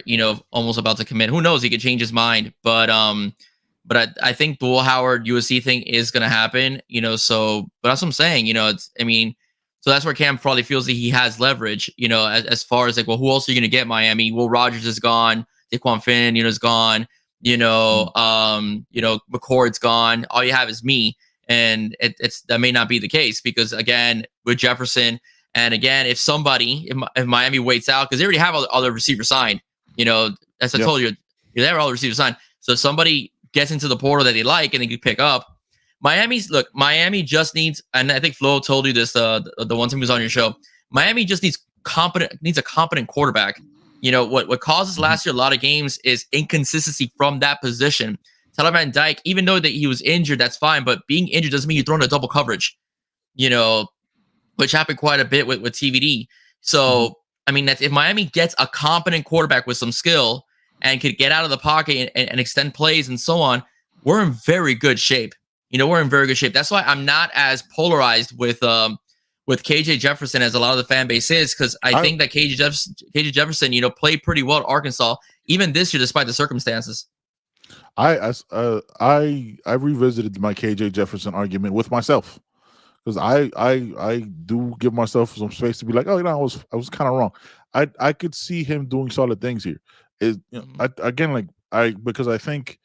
almost about to commit. Who knows? He could change his mind, but I think the Will Howard USC thing is going to happen, so, but that's what I'm saying, so that's where Cam probably feels that he has leverage, as far as like, well, who else are you going to get? Miami? Will Rogers is gone. Daquan Finn, is gone, McCord's gone. All you have is me. And that may not be the case, because again, with Jefferson, and again, if Miami waits out, because they already have all the receivers signed, as I told you, they have all the receivers signed. So if somebody gets into the portal that they like and they can pick up, Miami just needs, and I think Flo told you this the one time he was on your show, Miami just needs a competent quarterback. What causes last year a lot of games is inconsistency from that position. Tyler Van Dyke, even though that he was injured, that's fine, but being injured doesn't mean you're thrown into double coverage, which happened quite a bit with TVD. So that's, if Miami gets a competent quarterback with some skill and could get out of the pocket and extend plays and so on, we're in very good shape. We're in very good shape. That's why I'm not as polarized with KJ Jefferson as a lot of the fan base is, because I think that KJ Jefferson, played pretty well at Arkansas, even this year, despite the circumstances. I revisited my KJ Jefferson argument with myself, because I do give myself some space to be like, oh, I was kind of wrong. I could see him doing solid things here. Because I think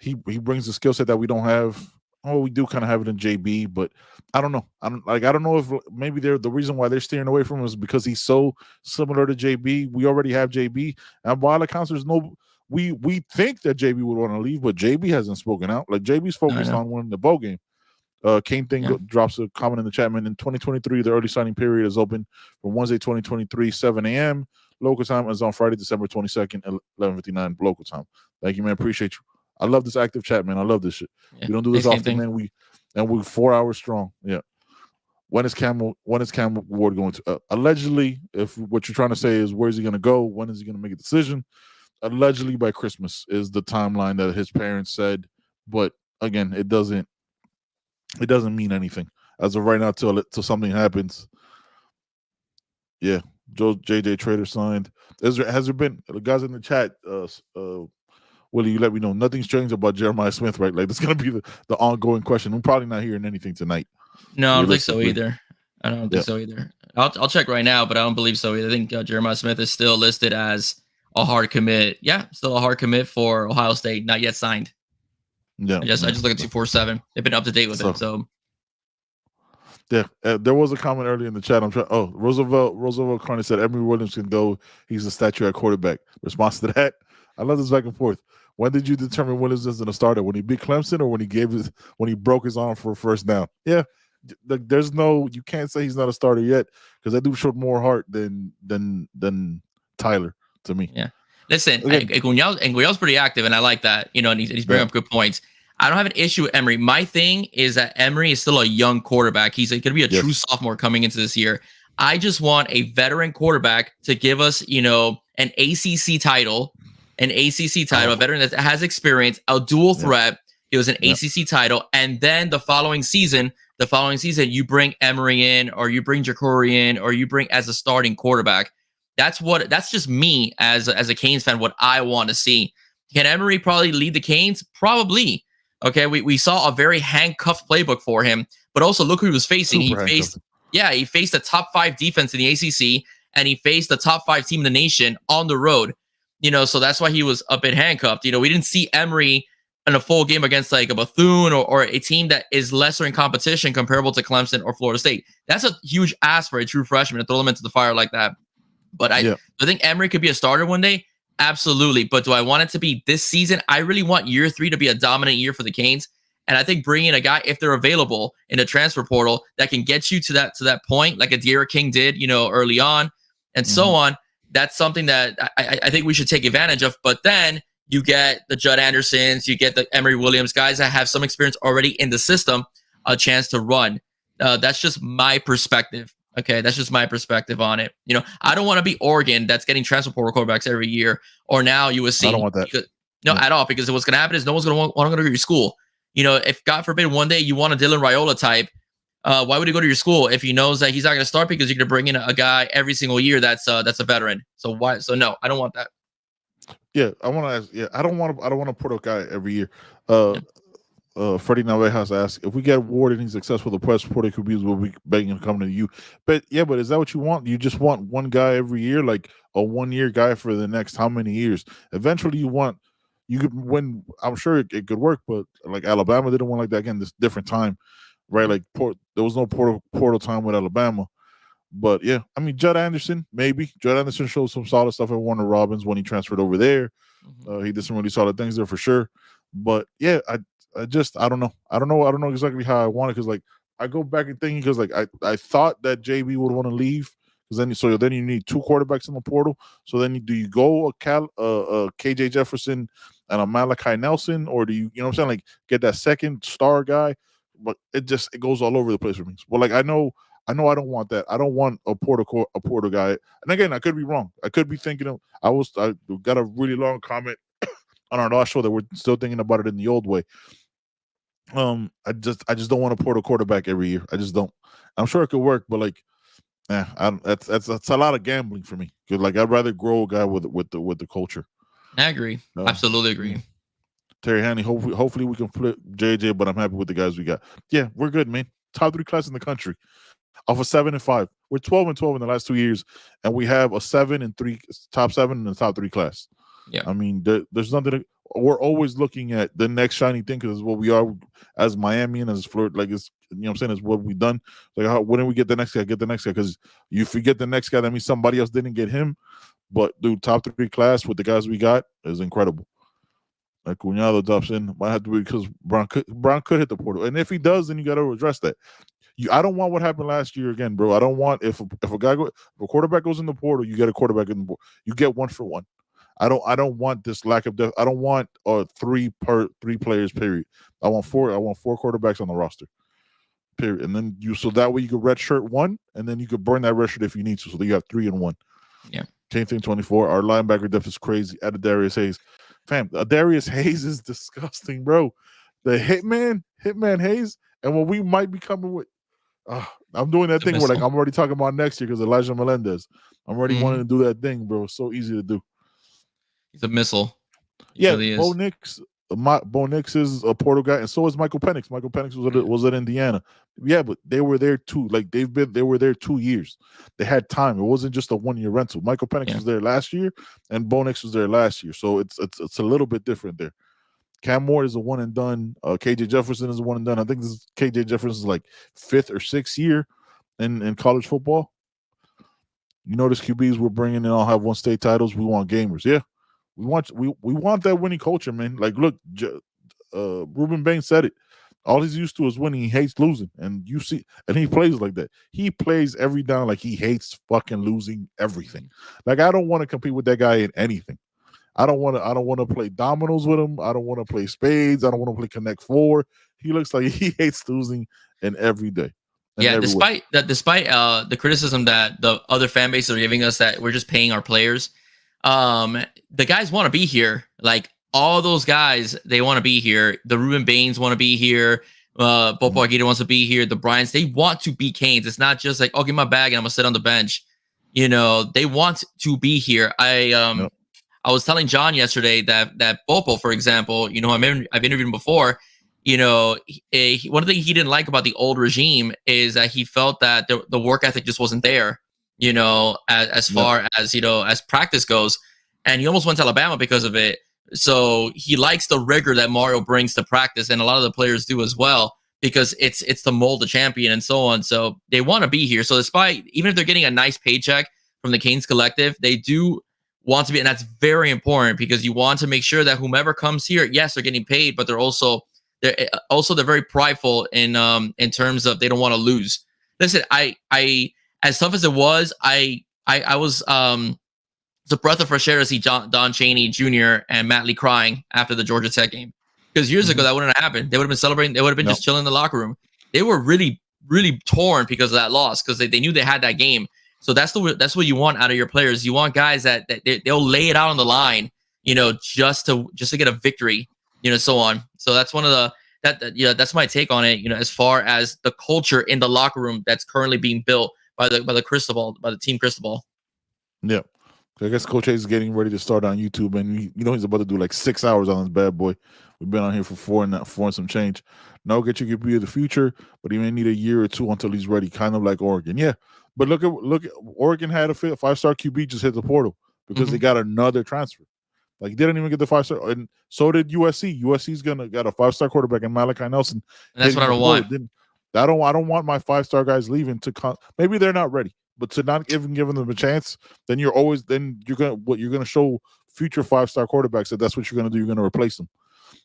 he brings the skill set that we don't have. Oh, we do kind of have it in JB, but I don't know. I don't know if maybe the reason why they're steering away from him is because he's so similar to JB. We already have JB, and by all accounts, there's no. We think that JB would want to leave, but JB hasn't spoken out. Like, JB's focused on winning the bowl game. Kane drops a comment in the chat, man. In 2023, the early signing period is open from Wednesday, 2023, 7 a.m. local time, is on Friday, December 22nd, 11:59 local time. Thank you, man. Appreciate you. I love this active chat, man. I love this shit. Yeah, we don't do this often, man. We're 4 hours strong. Yeah. When is Cam Ward going to? Allegedly, if what you're trying to say is where's he going to go, when is he going to make a decision? Allegedly by Christmas is the timeline that his parents said, but again, it doesn't mean anything as of right now till something happens. Yeah, JJ Trader signed. Has there been, the guys in the chat? Willie, you let me know. Nothing's changed about Jeremiah Smith, right? Like, that's gonna be the ongoing question. I'm probably not hearing anything tonight. No, I don't think so either. I don't think so either. I'll check right now, but I don't believe so either. I think Jeremiah Smith is still listed as a hard commit. Yeah, still a hard commit for Ohio State. Not yet signed. Yeah, I just look at 247. They've been up to date with it. So yeah, there was a comment earlier in the chat. I'm trying. Oh, Roosevelt Carney said Emory Williams can go. He's a statue at quarterback. Response to that, I love this back and forth. When did you determine Williams isn't a starter? When he beat Clemson or when he broke his arm for a first down? Yeah, there's no, you can't say he's not a starter yet because that dude showed more heart than Tyler to me. Yeah. Listen, Again, Gunyal's pretty active, and I like that. And he's bringing up good points. I don't have an issue with Emery. My thing is that Emery is still a young quarterback. He's going to be a true sophomore coming into this year. I just want a veteran quarterback to give us, an ACC title, a veteran that has experience, a dual threat. It was an ACC title, and then the following season, you bring Emery in, or you bring Jacory in, or you bring as a starting quarterback. That's just me as a Canes fan, what I want to see. Can Emery probably lead the Canes? Probably. Okay, we saw a very handcuffed playbook for him, but also look who he was facing. He faced the top 5 defense in the ACC, and he faced the top 5 team in the nation on the road. So that's why he was a bit handcuffed. We didn't see Emery in a full game against like a Bethune or a team that is lesser in competition comparable to Clemson or Florida State. That's a huge ask for a true freshman to throw them into the fire like that. But I think Emery could be a starter one day. Absolutely. But do I want it to be this season? I really want year 3 to be a dominant year for the Canes. And I think bringing a guy, if they're available in the transfer portal, that can get you to that point, like a De'Ara King did, early on, and so on. That's something that I think we should take advantage of. But then you get the Judd Andersons, you get the Emery Williams, guys that have some experience already in the system, a chance to run. That's just my perspective. Okay, that's just my perspective on it. I don't want to be Oregon that's getting transfer portal quarterbacks every year, or now USC. I don't want that. At all, because what's going to happen is no one's going to want to go to your school. If God forbid one day you want a Dylan Raiola type, why would he go to your school if he knows that he's not going to start because you're going to bring in a guy every single year that's a veteran? So why? So no, I don't want that. Yeah, I want to ask. Yeah, I don't want a portal guy every year. Freddie Navejas asked, if we get Ward and he's successful, the press portal QBs will be begging him to come to you. But is that what you want? You just want one guy every year, like a 1-year guy for the next how many years? Eventually, you could win. I'm sure it could work, but like Alabama didn't want like that again. This different time, right? Like there was no portal time with Alabama. But yeah, I mean, Judd Anderson, maybe. Judd Anderson showed some solid stuff at Warner Robins when he transferred over there. He did some really solid things there for sure. But yeah, I don't know. I don't know exactly how I want it, because like I go back and thinking, because like I thought that JB would want to leave, because then you need 2 quarterbacks in the portal. So then do you go a KJ Jefferson and a Malachi Nelson, or do you know what I'm saying, like get that second star guy? But it goes all over the place for me. Well, like I know I don't want that. I don't want a portal guy. And again, I could be wrong. I could be thinking I got a really long comment on our last show that we're still thinking about it in the old way. I just don't want to portal quarterback every year. I just don't. I'm sure it could work, but like, that's a lot of gambling for me. Cause like I'd rather grow a guy with the culture. I agree. Absolutely agree. Terry Haney, hopefully we can flip JJ, but I'm happy with the guys we got. Yeah, we're good, man. Top 3 class in the country. Off of 7-5. We're 12-12 in the last 2 years, and we have a 7-3 top 7 in the top 3 class. Yeah. I mean, there's nothing. We're always looking at the next shiny thing, because it's what we are as Miami and as Florida. Like, it's, you know what I'm saying, it's what we've done. Like, when do we get the next guy? Get the next guy, because if you get the next guy, that means somebody else didn't get him. But dude, top 3 class with the guys we got is incredible. Like Cuñado drops in, might have to be because Brown could hit the portal, and if he does, then you got to address that. I don't want what happened last year again, bro. I don't want if a quarterback goes in the portal, you get a quarterback in the portal. You get 1 for 1. I don't want this lack of depth. I don't want 3 players. Period. I want 4. I want 4 quarterbacks on the roster. Period. And then so that way you could redshirt 1, and then you could burn that redshirt if you need to. So that you have 3 and 1. Yeah. Same thing. 24. Our linebacker depth is crazy. Added Darius Hayes. Fam, Darius Hayes is disgusting, bro. The Hitman Hayes, and what we might be coming with. I'm doing that thing where like I'm already talking about next year because Elijah Melendez. I'm already wanting to do that thing, bro. It's so easy to do. He's a missile. Yeah, really Bo Nix is a portal guy, and so is Michael Penix. Michael Penix was at Indiana. Yeah, but they were there too. Like they were there 2 years. They had time. It wasn't just a 1-year rental. Michael Penix was there last year, and Bo Nix was there last year. So it's a little bit different there. Cam Moore is a 1 and done. KJ Jefferson is a 1 and done. I think KJ Jefferson's like 5th or 6th year in college football. You notice QBs we're bringing in all have 1 state titles. We want gamers. Yeah, We want that winning culture, man. Like, look, Ruben Bain said it. All he's used to is winning. He hates losing, and you see, and he plays like that. He plays every down like he hates fucking losing everything. Like, I don't want to compete with that guy in anything. I don't want to play dominoes with him. I don't want to play spades. I don't want to play Connect Four. He looks like he hates losing in every day. Yeah, despite the criticism that the other fan bases are giving us that we're just paying our players, the guys want to be here. Like, all those guys, they want to be here. The Ruben Baines want to be here. Popo Aguirre wants to be here. The Bryants, they want to be Canes. It's not just like, oh, give my bag and I'm gonna sit on the bench. You know, they want to be here. I was telling John yesterday that Popo, for example, you know, I've interviewed him before. You know, one thing he didn't like about the old regime is that he felt that the work ethic just wasn't there. You know, as far as, you know, as practice goes, and he almost went to Alabama because of it. So he likes the rigor that Mario brings to practice, and a lot of the players do as well, because it's to mold the champion and so on. So they want to be here. So despite, even if they're getting a nice paycheck from the Canes Collective, they do want to be, and that's very important, because you want to make sure that whomever comes here, yes, they're getting paid, but they're very prideful in terms of they don't want to lose. Listen, I as tough as it was, I was it's a breath of fresh air to see Don Chaney Jr. and Matt Lee crying after the Georgia Tech game. Because years ago, that wouldn't have happened. They would have been celebrating. They would have been just chilling in the locker room. They were really, really torn because of that loss, because they knew they had that game. So that's what you want out of your players. You want guys that they'll lay it out on the line, you know, just to get a victory, you know, so on. So that's one of the that's my take on it. You know, as far as the culture in the locker room that's currently being built by the team Cristobal. Yeah. I guess Coach Hayes is getting ready to start on YouTube, and you know he's about to do like 6 hours on this bad boy. We've been on here for four and some change. No, get your QB of the future, but he may need a year or two until he's ready, kind of like Oregon. Yeah, but look at Oregon had a 5-star QB just hit the portal because they got another transfer. Like, he didn't even get the 5-star, and so did USC. USC's got a 5-star quarterback in Malachi Nelson. And that's what I don't want. I don't want my 5-star guys leaving maybe they're not ready. But to not even giving them a chance, then you're gonna show future 5-star quarterbacks that's what you're gonna do. You're gonna replace them.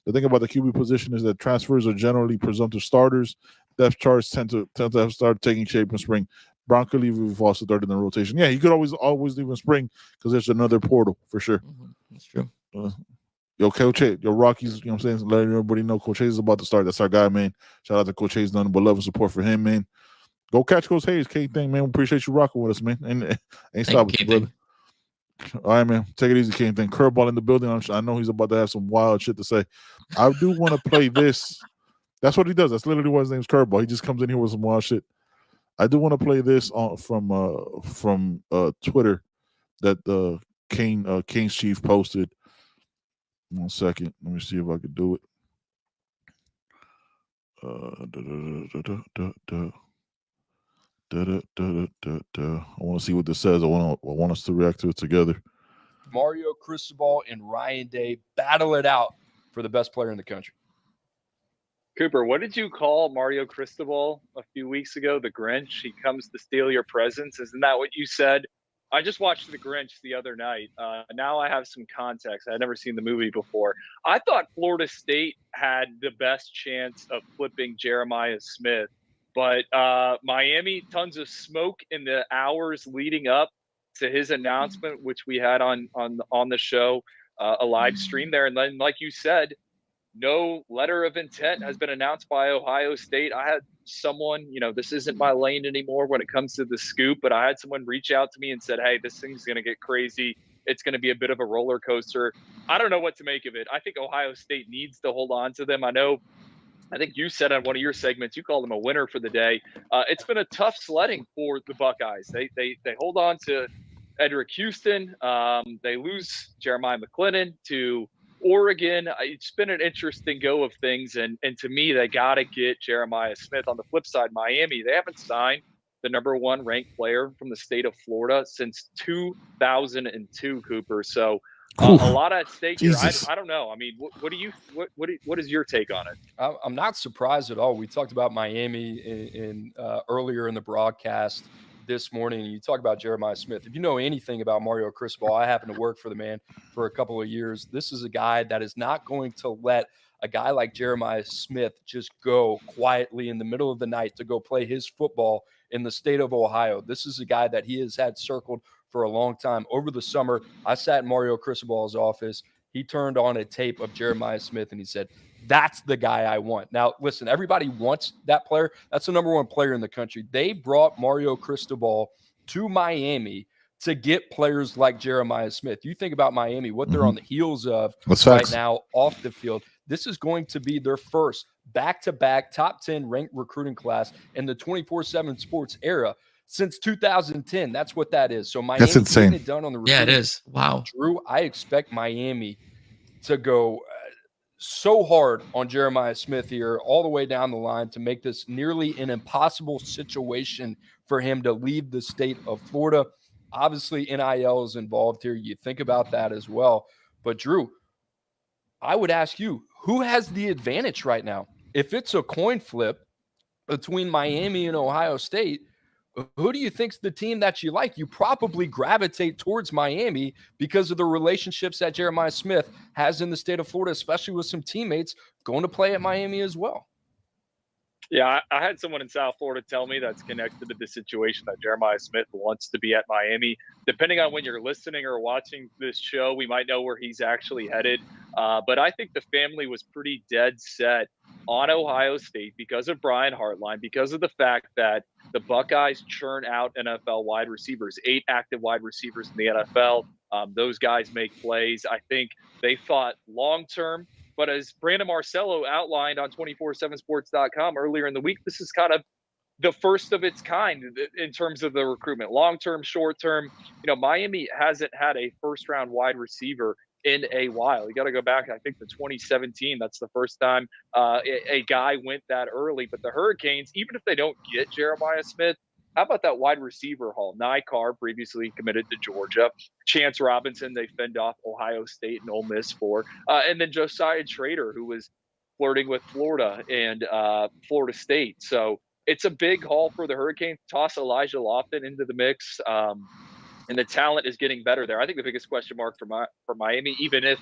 The thing about the QB position is that transfers are generally presumptive starters. Depth charts tend to have started taking shape in spring. Bronco Levy falls to third in the rotation. Yeah, you could always leave in spring because there's another portal for sure. That's true. Yo, Coach Hayes, yo, Rockies, you know what I'm saying? Letting everybody know Coach Hayes is about to start. That's our guy, man. Shout out to Coach Hayes, nothing but love and support for him, man. Go catch Coach Hayes, K thing, man. We appreciate you rocking with us, man. And ain't stopping you, brother. All right, man. Take it easy, K thing. Curveball in the building. I know he's about to have some wild shit to say. I do want to play this. That's what he does. That's literally what his name's Curveball. He just comes in here with some wild shit. I do want to play this from Twitter that Canes Chief posted. 1 second. Let me see if I could do it. I want to see what this says. I want us to react to it together. Mario Cristobal and Ryan Day battle it out for the best player in the country. Cooper, what did you call Mario Cristobal a few weeks ago? The Grinch? He comes to steal your presents. Isn't that what you said? I just watched The Grinch the other night. Now I have some context. I had never seen the movie before. I thought Florida State had the best chance of flipping Jeremiah Smith. But Miami, tons of smoke in the hours leading up to his announcement, which we had on the show, a live stream there. And then, like you said, no letter of intent has been announced by Ohio State. I had someone, this isn't my lane anymore when it comes to the scoop, but I had someone reach out to me and said, hey, this thing's going to get crazy. It's going to be a bit of a roller coaster. I don't know what to make of it. I think Ohio State needs to hold on to them. I think you said on one of your segments, you called them a winner for the day. It's been a tough sledding for the Buckeyes. They hold on to Edric Houston. They lose Jeremiah McClinton to Oregon. It's been an interesting go of things. And to me, they got to get Jeremiah Smith. On the flip side, Miami, they haven't signed the number one ranked player from the state of Florida since 2002, Cooper. So a lot at stake here. I don't know. I mean, what is your take on it? I'm not surprised at all. We talked about Miami in earlier in the broadcast. this morning, and you talk about Jeremiah Smith. If you know anything about Mario Cristobal, I happen to work for the man for a couple of years. This is a guy that is not going to let a guy like Jeremiah Smith just go quietly in the middle of the night to go play his football in the state of Ohio. This is a guy that he has had circled for a long time. Over the summer, I sat in Mario Cristobal's office. He turned on a tape of Jeremiah Smith and he said, that's the guy I want. Now, listen, everybody wants that player. That's the number one player in the country. They brought Mario Cristobal to Miami to get players like Jeremiah Smith. You think about Miami, what they're on the heels of right now off the field. This is going to be their first back-to-back top 10 ranked recruiting class in the 24/7 sports era since 2010. That's what that is. So Miami, that's insane. Getting it done on the recruiting. Yeah, it is. Wow. Drew, I expect Miami to go so hard on Jeremiah Smith here all the way down the line to make this nearly an impossible situation for him to leave the state of Florida. Obviously, NIL is involved here. You think about that as well. But Drew, I would ask you, who has the advantage right now? If it's a coin flip between Miami and Ohio State, who do you think's the team that you like? You probably gravitate towards Miami because of the relationships that Jeremiah Smith has in the state of Florida, especially with some teammates going to play at Miami as well. Yeah, I had someone in South Florida tell me that's connected to the situation that Jeremiah Smith wants to be at Miami. Depending on when you're listening or watching this show, we might know where he's actually headed. But I think the family was pretty dead set on Ohio State because of Brian Hartline, because of the fact that the Buckeyes churn out NFL wide receivers, 8 active wide receivers in the NFL. Those guys make plays. I think they thought long-term. But as Brandon Marcello outlined on 247sports.com earlier in the week, this is kind of the first of its kind in terms of the recruitment. Long-term, short-term. Miami hasn't had a first-round wide receiver in a while. You got to go back, I think, to 2017. That's the first time a guy went that early. But the Hurricanes, even if they don't get Jeremiah Smith, how about that wide receiver haul? Nycar, previously committed to Georgia. Chance Robinson, they fend off Ohio State and Ole Miss for. And then Josiah Trader, who was flirting with Florida and Florida State. So it's a big haul for the Hurricanes. Toss Elijah Lofton into the mix. And the talent is getting better there. I think the biggest question mark for Miami, even if,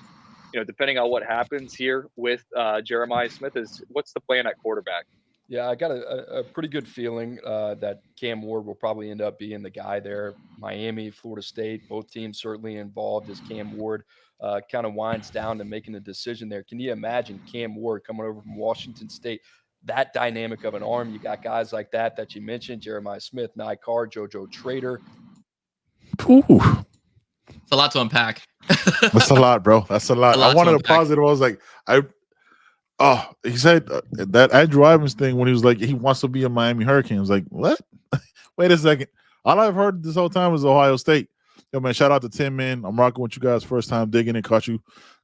depending on what happens here with Jeremiah Smith, is what's the plan at quarterback? Yeah, I got a pretty good feeling that Cam Ward will probably end up being the guy there. Miami, Florida State, both teams certainly involved as Cam Ward kind of winds down to making a decision there. Can you imagine Cam Ward coming over from Washington State? That dynamic of an arm. You got guys like that you mentioned, Jeremiah Smith, Nycar, JoJo Trader. Ooh. It's a lot to unpack. That's a lot, bro. That's a lot. I wanted a positive. I was like, he said that Andrew Ivins thing when he was like, he wants to be a Miami Hurricane. I was like, what? Wait a second. All I've heard this whole time is Ohio State. Yo, man, shout out to Tim, man. I'm rocking with you guys. First time digging it. Caught you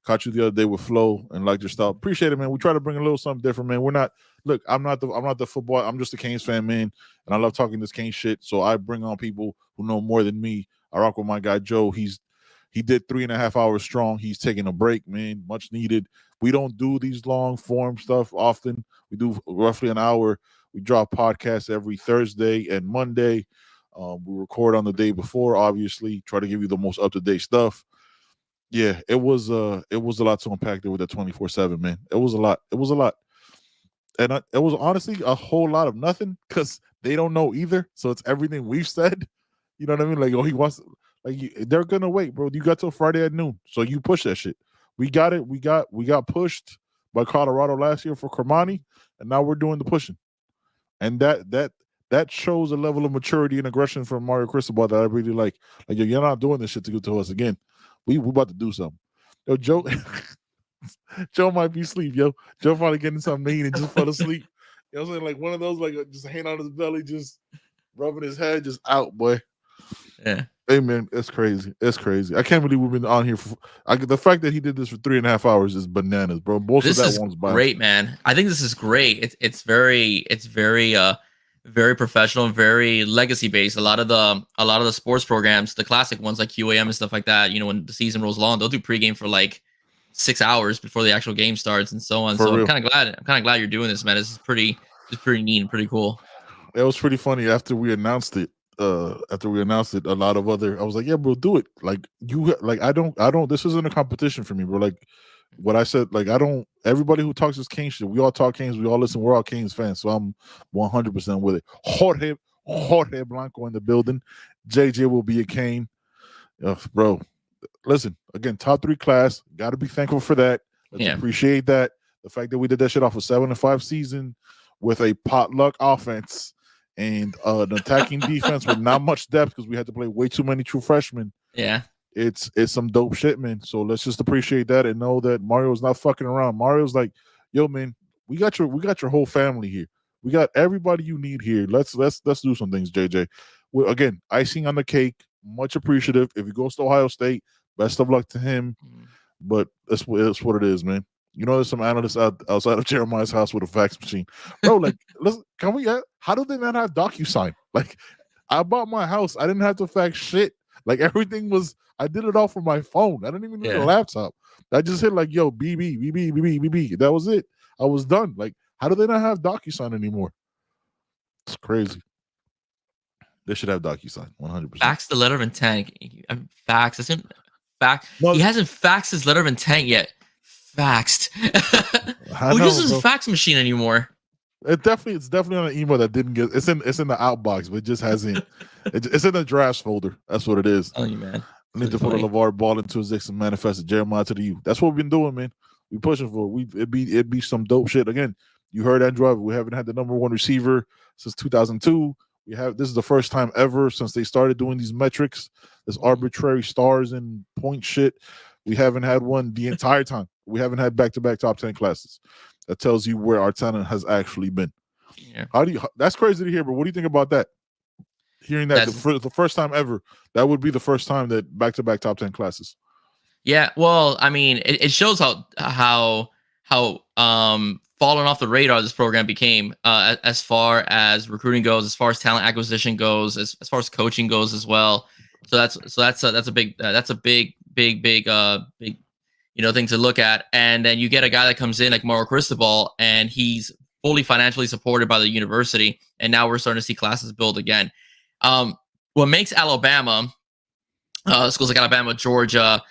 the other day with Flo and liked your style. Appreciate it, man. We try to bring a little something different, man. We're not. Look, I'm not the football. I'm just a Canes fan, man, and I love talking this Canes shit. So I bring on people who know more than me. I rock with my guy Joe. He did 3.5 hours strong. He's taking a break, man. Much needed. We don't do these long form stuff often. We do roughly an hour. We drop podcasts every Thursday and Monday. We record on the day before, obviously. Try to give you the most up-to-date stuff. Yeah, it was a lot to unpack there with that 24/7, man. It was a lot. And it was honestly a whole lot of nothing because they don't know either. So it's everything we've said. You know what I mean? Like, he wants, they're gonna wait, bro. You got till Friday at noon, so you push that shit. We got it. We got pushed by Colorado last year for Kermani, and now we're doing the pushing. And that shows a level of maturity and aggression from Mario Cristobal that I really like. Like, you're not doing this shit to get to us again. We about to do something. Yo, Joe. Joe might be asleep, yo. Joe probably getting something to eat and just fell asleep. You know what I'm saying? Like one of those, like just hand on his belly, just rubbing his head, just out, boy. Yeah. Hey, man, it's crazy. It's crazy. I can't believe we've been on here for. The fact that he did this for 3.5 hours is bananas, bro. Most of that one's by great, man. I think this is great. It's very very professional and very legacy based. A lot of the sports programs, the classic ones like QAM and stuff like that. When the season rolls along, they'll do pregame for like 6 hours before the actual game starts and so on. So I'm kind of glad you're doing this, man. This is pretty neat and pretty cool. It was pretty funny after we announced it. after we announced it, a lot of other, I was like, yeah, bro, do it. Like I don't. This isn't a competition for me, bro. Like what I said, like I don't. Everybody who talks this Kane shit, we all talk Canes, we all listen. We're all Canes fans, so I'm 100% with it. Jorge Blanco in the building. JJ will be a Kane, bro. Listen, again, top 3 class. Got to be thankful for that. Let's appreciate that. The fact that we did that shit off a 7-5 season with a potluck offense and an attacking defense with not much depth because we had to play way too many true freshmen. Yeah. It's some dope shit, man. So let's just appreciate that and know that Mario's not fucking around. Mario's like, yo, man, we got your whole family here. We got everybody you need here. Let's do some things, JJ. Again, icing on the cake. Much appreciative. If he goes to Ohio State, best of luck to him. But that's what it is, man. You know, there's some analysts outside of Jeremiah's house with a fax machine, bro. Like, listen, how do they not have DocuSign? Like, I bought my house, I didn't have to fax shit. Like, everything was, I did it all from my phone. I didn't even need a laptop. I just hit like, yo, BB. That was it. I was done. Like, how do they not have DocuSign anymore? It's crazy. They should have DocuSign, 100%. Fax the letter of intent. Fax. He hasn't faxed his letter of intent yet. Faxed. Who uses a fax machine anymore? It's definitely on an email that didn't get. It's in the outbox, but it just hasn't. It's in the drafts folder. That's what it is. Oh, you man. I need to put a LeVar Ball into his Dixon manifest. Jeremiah to the U. That's what we've been doing, man. We pushing for it. It'd be some dope shit. Again, you heard Andrew. We haven't had the number 1 receiver since 2002. This is the first time ever since they started doing these metrics, this arbitrary stars and point shit. We haven't had one the entire time. We haven't had back-to-back top 10 classes. That tells you where our talent has actually been. Yeah. That's crazy to hear, but what do you think about that? Hearing that the first time ever, that would be the first time that back-to-back top 10 classes. Yeah, well, I mean, it shows how fallen off the radar this program became as far as recruiting goes, as far as talent acquisition goes, as far as coaching goes as well. So that's a big thing to look at. And then you get a guy that comes in like Mario Cristobal, and he's fully financially supported by the university. And now we're starting to see classes build again. What makes Alabama, schools like Alabama, Georgia,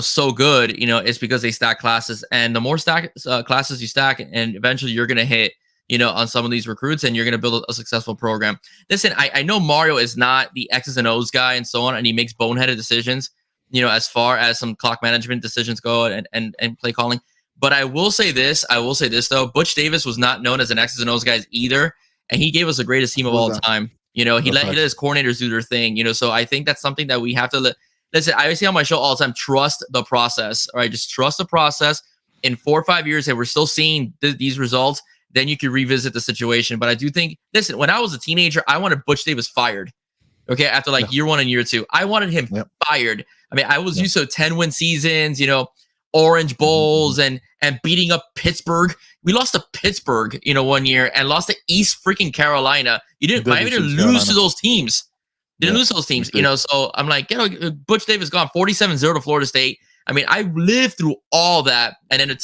so good, it's because they stack classes, and the more classes you stack, and eventually you're going to hit, on some of these recruits, and you're going to build a successful program. Listen, I know Mario is not the X's and O's guy and so on, and he makes boneheaded decisions, as far as some clock management decisions go and play calling. But I will say this though, Butch Davis was not known as an X's and O's guy either, and he gave us the greatest team of all time. He let his coordinators do their thing, so I think that's something that we have to listen. I say on my show all the time, trust the process. All right, just trust the process. In 4 or 5 years, if we're still seeing these results, then you can revisit the situation. But I do think, listen, when I was a teenager, I wanted Butch Davis fired. Okay, after year 1 and year 2, I wanted him fired. I mean, I was used to 10-win seasons, Orange Bowls and beating up Pittsburgh. We lost to Pittsburgh, 1 year, and lost to East freaking Carolina. Miami didn't lose to those teams. Lose those teams, so I'm like, Butch Davis gone 47-0 to Florida State. I mean, I lived through all that, and then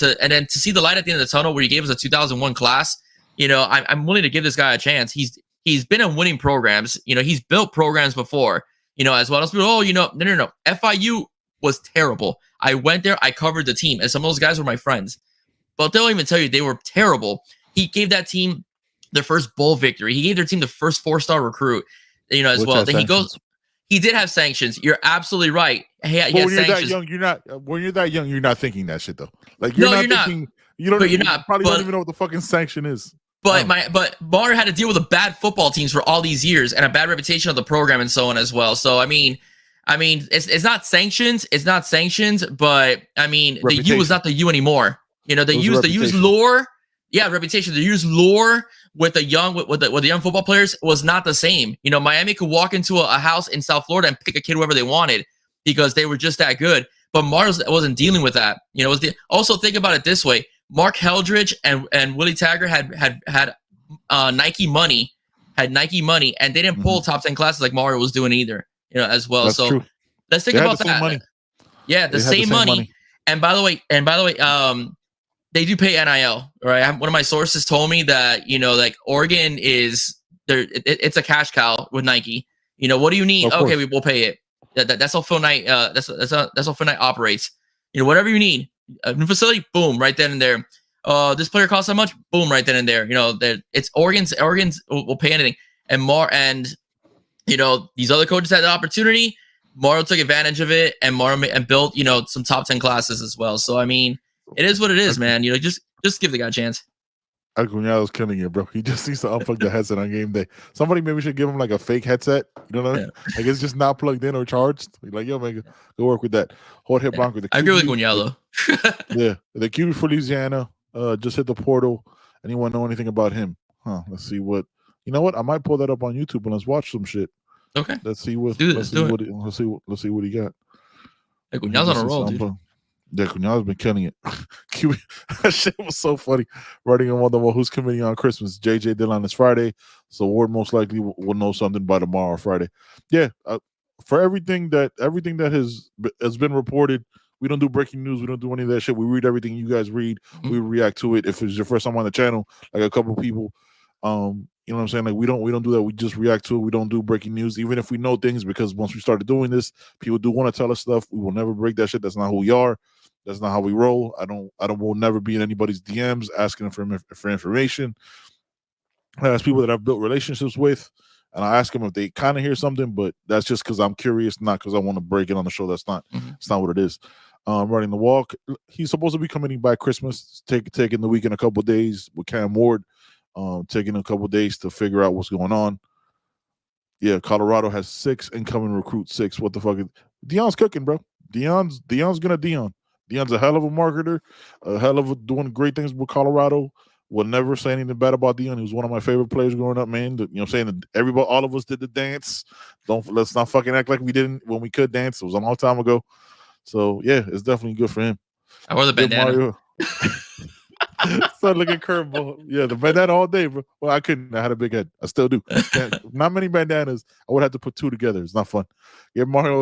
to see the light at the end of the tunnel where he gave us a 2001 class, I'm willing to give this guy a chance. He's been in winning programs, he's built programs before, as well as people. No. FIU was terrible. I went there, I covered the team, and some of those guys were my friends, but they'll even tell you they were terrible. He gave that team their first bowl victory. He gave their team the first 4-star recruit. As well. Then he did have sanctions. You're absolutely right. When you're that young, you're not thinking that shit though. Like you're not thinking. You probably don't even know what the fucking sanction is. But Mario had to deal with the bad football teams for all these years and a bad reputation of the program and so on as well. So I mean, it's not sanctions. It's not sanctions, but I mean, reputation. The U is not the U anymore. They use lore. Yeah, reputation. They use lore with the young football players was not the same. Miami could walk into a house in South Florida and pick a kid whoever they wanted because they were just that good. But Mars wasn't dealing with that. Also think about it this way: Mark Heldridge and Willie Taggart had Nike money, and they didn't pull top 10 classes like Mario was doing either. As well. That's true. Let's think about that. Money. Yeah, the same money. And by the way, they do pay NIL, right? One of my sources told me that, Oregon is there. It's a cash cow with Nike. You know, what do you need? Of Okay, course. we'll pay it. That's how Phil Knight. That's how Phil Knight operates. You know, whatever you need, a new facility, boom, right then and there. This player costs how much? Boom, right then and there. You know, it's Oregon's will pay anything, and you know, these other coaches had the opportunity. Mario took advantage of it, and built, you know, some top 10 classes as well. So I mean, it is what it is, man. You know, just give the guy a chance. Acuñado's killing it, bro. He just needs to unplug the headset on game day. Somebody maybe should give him like a fake headset. You know, like it's just not plugged in or charged. Like, yo, man, go work with that. Jorge Blanco. I agree with Acuñado. Yeah, the QB for Louisiana just hit the portal. Anyone know anything about him? Let's see what. You know what? I might pull that up on YouTube and let's watch some shit. Okay. Let's see what. Let's see what he got. Acuñado's on a roll, dude. Yeah, Cunha's been killing it. That shit was so funny. Writing on the who's committing on Christmas. JJ deadline is Friday, so Ward most likely will know something by tomorrow or Friday. Yeah, for everything that has been reported, we don't do breaking news. We don't do any of that shit. We read everything you guys read. Mm-hmm. We react to it. If it's your first time on the channel, like a couple people, you know what I'm saying? Like we don't do that. We just react to it. We don't do breaking news, even if we know things, because once we started doing this, people do want to tell us stuff. We will never break that shit. That's not who we are. That's not how we roll. Will never be in anybody's DMs asking for information. I ask people that I've built relationships with, and I ask them if they kind of hear something, but that's just because I'm curious, not because I want to break it on the show. That's not what it is. Running the walk. He's supposed to be committing by Christmas, taking the week in a couple of days with Cam Ward, taking a couple of days to figure out what's going on. Yeah, Colorado has 6 incoming recruits. 6. What the fuck? Deion's cooking, bro. Deion's gonna Deion. Deion's a hell of a marketer, a hell of doing great things with Colorado. Will never say anything bad about Deion. He was one of my favorite players growing up, man. You know what I'm saying? Everybody, all of us did the dance. Let's not fucking act like we didn't when we could dance. It was a long time ago. So yeah, it's definitely good for him. I wore the bandana. Start looking curveball. Yeah, the bandana all day, bro. Well, I couldn't. I had a big head. I still do. Not many bandanas. I would have to put 2 together. It's not fun. Get Mario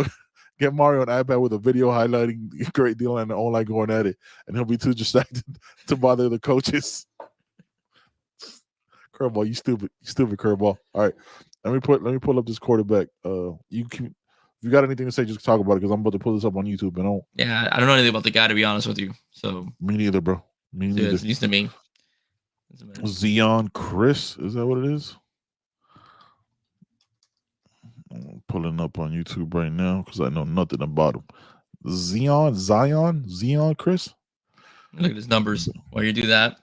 an iPad with a video highlighting a great deal and the online going at it, and he'll be too distracted to bother the coaches. Curveball, you stupid curveball. All right, let me pull up this quarterback. If you got anything to say, just talk about it because I'm about to pull this up on YouTube. And I don't know anything about the guy, to be honest with you. So me neither, bro. Me neither. It's news to me. Zion Chris, is that what it is? I'm pulling up on YouTube right now because I know nothing about him. Zion Chris. Look at his numbers while you do that.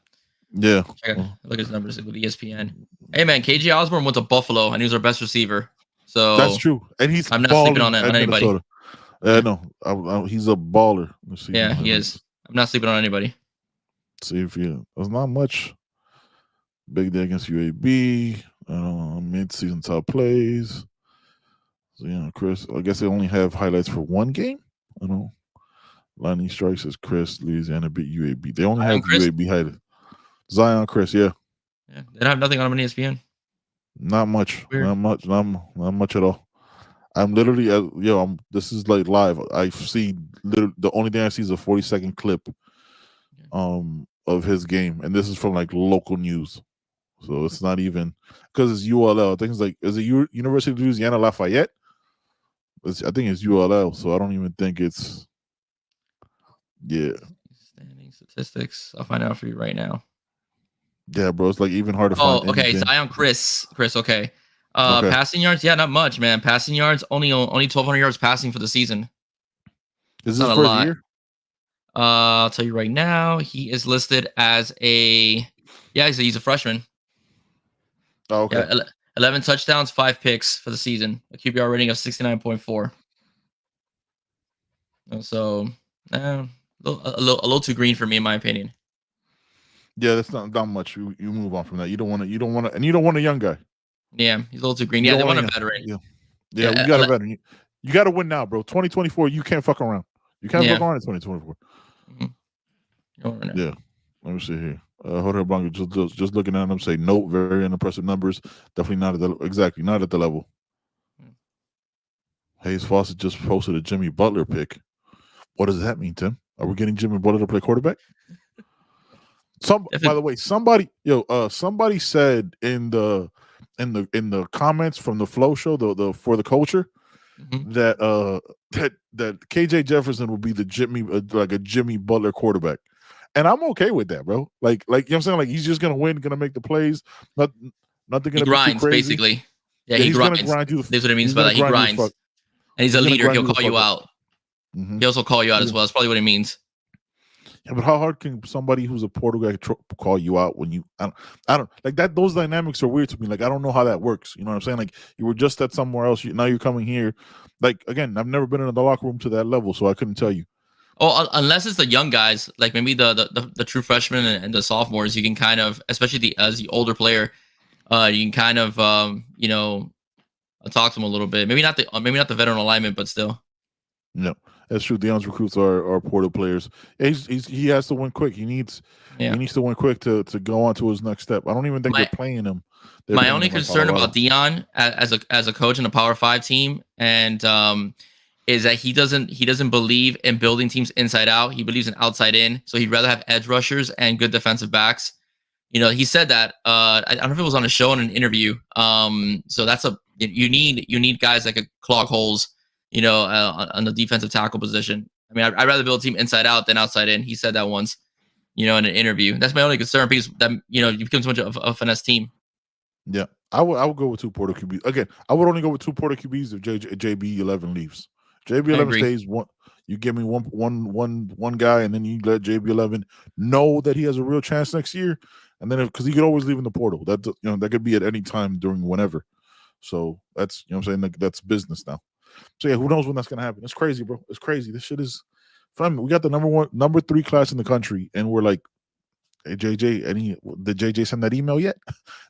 Yeah. Look at his numbers with ESPN. Hey man, KJ Osborne went to Buffalo and he was our best receiver. So that's true. And I'm not sleeping on anybody. No, he's a baller. Let's see. Yeah, he is. I'm not sleeping on anybody. Let's see if there's not much. Big day against UAB. Mid-season top plays. So, Chris. I guess they only have highlights for one game. I don't know. Lightning strikes as Chris. Louisiana beat UAB. They only have UAB highlights. Zion Chris, yeah. Yeah, they don't have nothing on him on ESPN. Not much. Weird. Not much at all. I'm literally, this is like live. I see the only thing I see is a 40-second clip of his game. And this is from like local news. So it's not even, because it's ULL. I think it's like, is it University of Louisiana Lafayette? I think it's ULL. So I don't even think it's, yeah. Standing statistics. I'll find out for you right now. Yeah, bro. It's like even hard to find. Oh, okay. Anything. Zion Chris, okay. Passing yards, not much, man. Passing yards, only 1,200 yards passing for the season. Is this first year? I'll tell you right now. He is listed as he's a freshman. Oh, okay. Yeah, 11 touchdowns, 5 picks for the season. A QBR rating of 69.4. So, a little too green for me, in my opinion. Yeah, that's not much. You move on from that. You don't want a young guy. Yeah, he's a little too green. Yeah, they want a veteran. Yeah, we got a veteran. You got to win now, bro. 2024, you can't fuck around. You can't fuck around in 2024. Mm-hmm. Yeah, let me see here. Jorge Blanco just looking at him, say nope, very unimpressive numbers. Definitely not at the level. Hayes Fawcett just posted a Jimmy Butler pick. What does that mean, Tim? Are we getting Jimmy Butler to play quarterback? By the way, somebody said in the in the comments from the Flow show, the for the culture, that KJ Jefferson will be the Jimmy like a Jimmy Butler quarterback. And I'm okay with that, bro. Like you know what I'm saying? Like he's just gonna win, gonna make the plays, nothing He gonna be too grinds, crazy. basically. Yeah, Yeah, he he's grinds. gonna grind you. That's what it means He's by gonna that. He grind you the grinds. fuck. And he's a He's gonna leader. grind He'll you the call you fuck out. Mhm. He also call you out as well. That's probably what it means. Yeah, but how hard can somebody who's a portal guy call you out when you? I don't like that. Those dynamics are weird to me. Like I don't know how that works. You know what I'm saying? Like you were just at somewhere else. Now you're coming here. Like again, I've never been in the locker room to that level, so I couldn't tell you. Oh, unless it's the young guys, like maybe the true freshmen and the sophomores, you can kind of, especially as the older player, you can kind of talk to them a little bit. Maybe not the veteran alignment, but still. No, that's true. Deion's recruits are portal players. He has to win quick. He needs to win quick to go on to his next step. I don't even think they're playing him. My only concern about Deion as a coach in a Power 5 team and is that he doesn't believe in building teams inside out. He believes in outside in. So he'd rather have edge rushers and good defensive backs. You know, he said that I don't know if it was on a show in an interview. So that's you need guys that could clog holes, on the defensive tackle position. I mean, I'd rather build a team inside out than outside in. He said that once, in an interview. That's my only concern because that you become too much of a finesse team. Yeah, I would go with 2 portal QBs. Again, I would only go with 2 portal QBs if JB11 leaves. JB11 stays one. You give me one guy, and then you let JB11 know that he has a real chance next year, and then because he could always leave in the portal. That that could be at any time during whenever. So that's what I'm saying. Like, that's business now. So yeah, who knows when that's gonna happen? It's crazy, bro. It's crazy. This shit is fun. We got the number 3 class in the country, and we're like, hey JJ, did JJ send that email yet?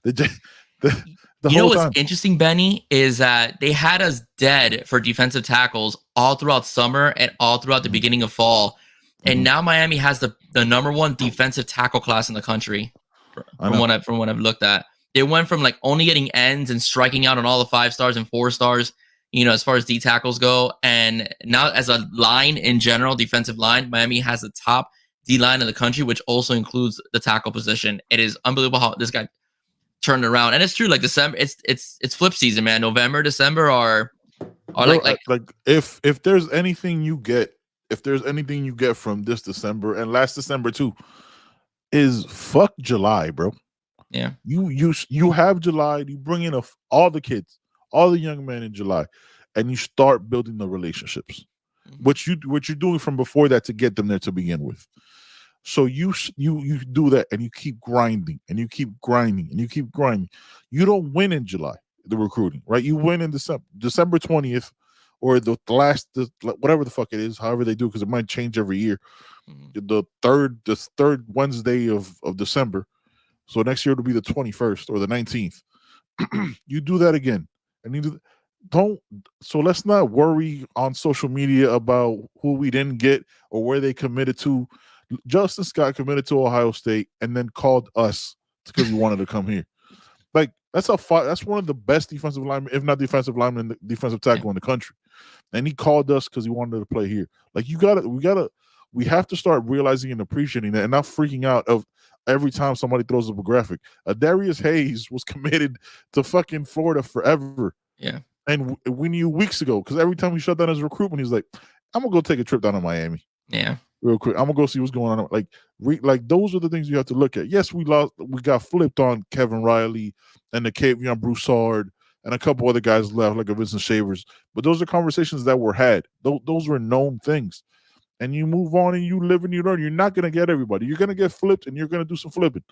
The you know whole what's time. interesting, Benny, is that they had us dead for defensive tackles all throughout summer and all throughout the beginning of fall. And now Miami has the number 1 defensive tackle class in the country from what I've looked at. They went from like only getting ends and striking out on all the 5 stars and 4 stars, as far as D tackles go. And now as a line in general, defensive line, Miami has the top D line in the country, which also includes the tackle position. It is unbelievable how this guy turned around. And it's true, like December, it's flip season, man. November, December are like if there's anything you get, from this December and last December too, is fuck July, bro. Yeah. You have July, you bring in all the kids, all the young men in July, and you start building the relationships. What you're doing from before that to get them there to begin with. So you do that and you keep grinding and you keep grinding and you keep grinding. You don't win in July, the recruiting, right? You win in December 20th or the whatever the fuck it is, however they do, because it might change every year. The third Wednesday of December. So next year it'll be the 21st or the 19th. You do that again. And so let's not worry on social media about who we didn't get or where they committed to. Justin Scott committed to Ohio State and then called us because he wanted to come here. Like that's one of the best defensive linemen, if not defensive lineman, defensive tackle in the country. And he called us because he wanted to play here. Like we have to start realizing and appreciating that and not freaking out of every time somebody throws up a graphic. Darius Hayes was committed to fucking Florida forever. Yeah. And we knew weeks ago because every time he shut down his recruitment, he's like, I'm going to go take a trip down to Miami. Yeah. Real quick. I'm going to go see what's going on. Like those are the things you have to look at. Yes, we got flipped on Kevin Riley and the Kavion Broussard and a couple other guys left, like a Vincent Shavers. But those are conversations that were had. Those were known things. And you move on and you live and you learn. You're not going to get everybody. You're going to get flipped and you're going to do some flipping.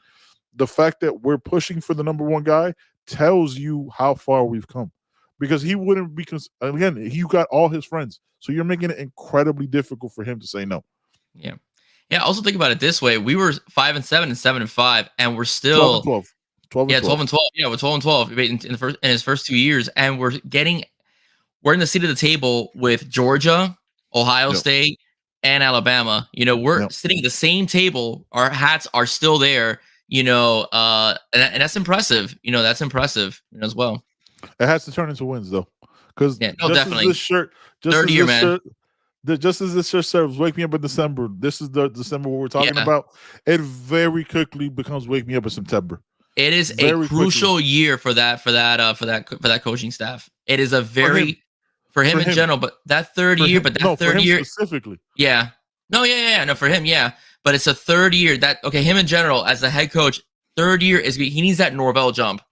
The fact that we're pushing for the number 1 guy tells you how far we've come. Because he wouldn't be, again, he got all his friends. So you're making it incredibly difficult for him to say no. Yeah. Yeah. Also think about it this way. We were 5-7 and 7-5, and we're still 12 and 12. Yeah, we're 12 and 12 in his first 2 years. And we're in the seat of the table with Georgia, Ohio State, and Alabama. We're sitting at the same table. Our hats are still there, and that's impressive. That's impressive as well. It has to turn into wins though. Because definitely. This shirt, third year, man. Just as this shirt serves Wake Me Up in December, this is the December we're talking about. It very quickly becomes Wake Me Up in September. It is a crucial year for that coaching staff. It is a very for him in general, but that third year, for him specifically. Yeah. No, yeah. No, for him, yeah. But it's a third year him in general as the head coach, third year he needs that Norvell jump.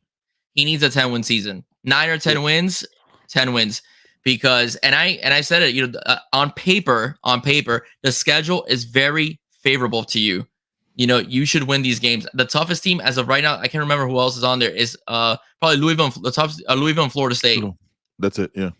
He needs a 10-win season. 9 or 10 wins, 10 wins. Because I said it, on paper, the schedule is very favorable to you. You should win these games. The toughest team as of right now, I can't remember who else is on there, is probably Louisville, Louisville and Florida State. That's it, yeah.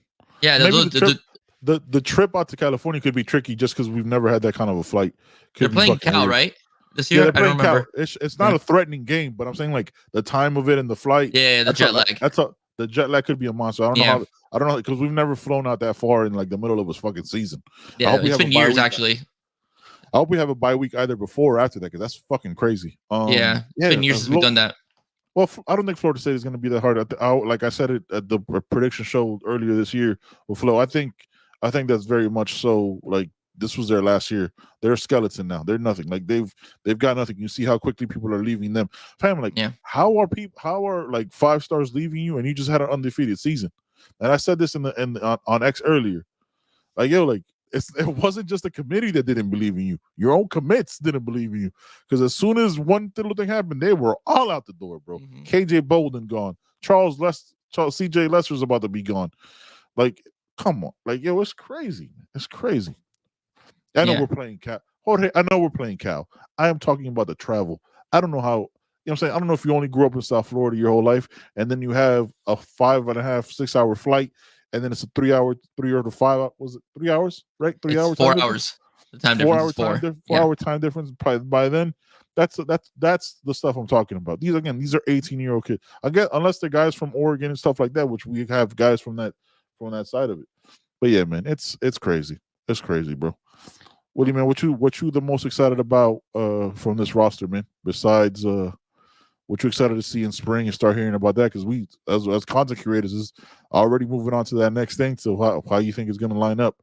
Yeah, the trip out to California could be tricky just because we've never had that kind of a flight. They're playing Cal, weird. Right? This year, yeah, I don't remember. Cal. It's not a threatening game, but I'm saying like the time of it and the flight. Yeah, the jet lag. The jet lag could be a monster. I don't know because we've never flown out that far in like the middle of a fucking season. Yeah, it's been years actually. I hope we have a bye week either before or after that because that's fucking crazy. It's been years since we've done that. Well, I don't think Florida State is going to be that hard. Like I said it at the prediction show earlier this year with Flo. I think that's very much so. Like this was their last year. They're a skeleton now. They're nothing. Like they've got nothing. You see how quickly people are leaving them. Fam, like how are like 5 stars leaving you and you just had an undefeated season? And I said this on X earlier. Like it wasn't just the committee that didn't believe in you. Your own commits didn't believe in you. Because as soon as one little thing happened, they were all out the door, bro. Mm-hmm. KJ Bolden gone. CJ Lester's about to be gone. Like, come on. Like, it's crazy. It's crazy. I know we're playing Cal. Jorge, I know we're playing Cal. I am talking about the travel. I don't know how, what I'm saying? I don't know if you only grew up in South Florida your whole life, and then you have a 5.5, 6 hour flight, and then it's a 3 hour to 5 hours. Was it 3 hours? Right? 3 hours. 4 hours. The time difference is 4. 4 hour time difference. Probably by then, that's the stuff I'm talking about. These are 18-year-old kids. Again, unless they're guys from Oregon and stuff like that, which we have guys from that side of it. But yeah, man, it's crazy. It's crazy, bro. What do you mean? What you the most excited about from this roster, man? Besides what you excited to see in spring and start hearing about that? Because we, as content creators, is already moving on to that next thing. So how you think it's going to line up?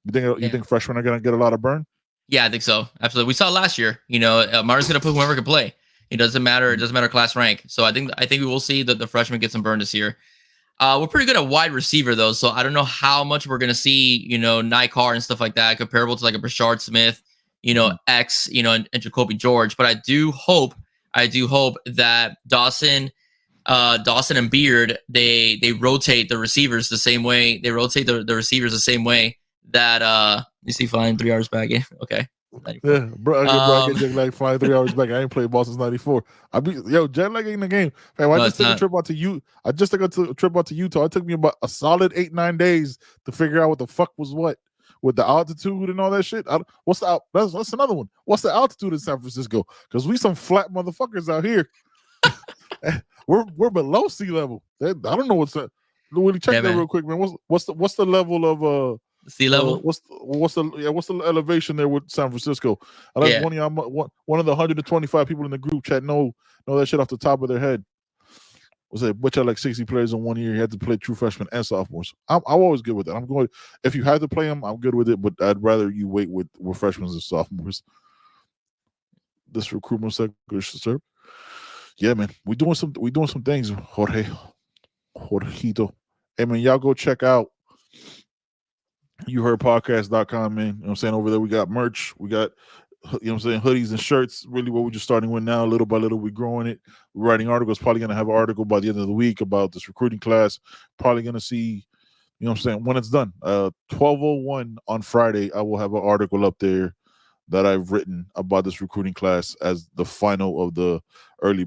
You think freshmen are going to get a lot of burn? Yeah, I think so. Absolutely. We saw last year. Martin's going to put whoever can play. It doesn't matter. It doesn't matter class rank. So I think we will see that the freshmen get some burn this year. We're pretty good at wide receiver though, so I don't know how much we're gonna see, Nycar and stuff like that, comparable to like a Brashard Smith, X, and Jacoby George. But I do hope that Dawson and Beard they rotate the receivers the same way. They rotate the receivers the same way that you see flying 3 hours back in. Okay. 94. Yeah, bro, I get jet lag flying 3 hours back. I ain't played ball since '94. Jet lag ain't the game. Man, I just took a trip out to Utah. It took me about a solid 8-9 days to figure out what the fuck was what with the altitude and all that shit. That's another one. What's the altitude in San Francisco? Because we some flat motherfuckers out here. we're below sea level. I don't know what's that. Willie, check that real quick, man. What's the level of sea level? What's the elevation there with San Francisco? One of the 125 people in the group chat know that shit off the top of their head. Was it which had like 60 players in 1 year? You had to play true freshmen and sophomores. I'm always good with that. I'm going if you have to play them, I'm good with it. But I'd rather you wait with freshmen and sophomores. This recruitment sector, sir. Yeah, man, we doing some things. Jorgito. Hey man, y'all go check out YouHeardPodcast.com, man. You know what I'm saying? Over there we got merch. We got, hoodies and shirts. Really what we're just starting with now. Little by little, we're growing it. We're writing articles. Probably going to have an article by the end of the week about this recruiting class. Probably going to see, when it's done. 12:01 on Friday, I will have an article up there that I've written about this recruiting class as the final of the early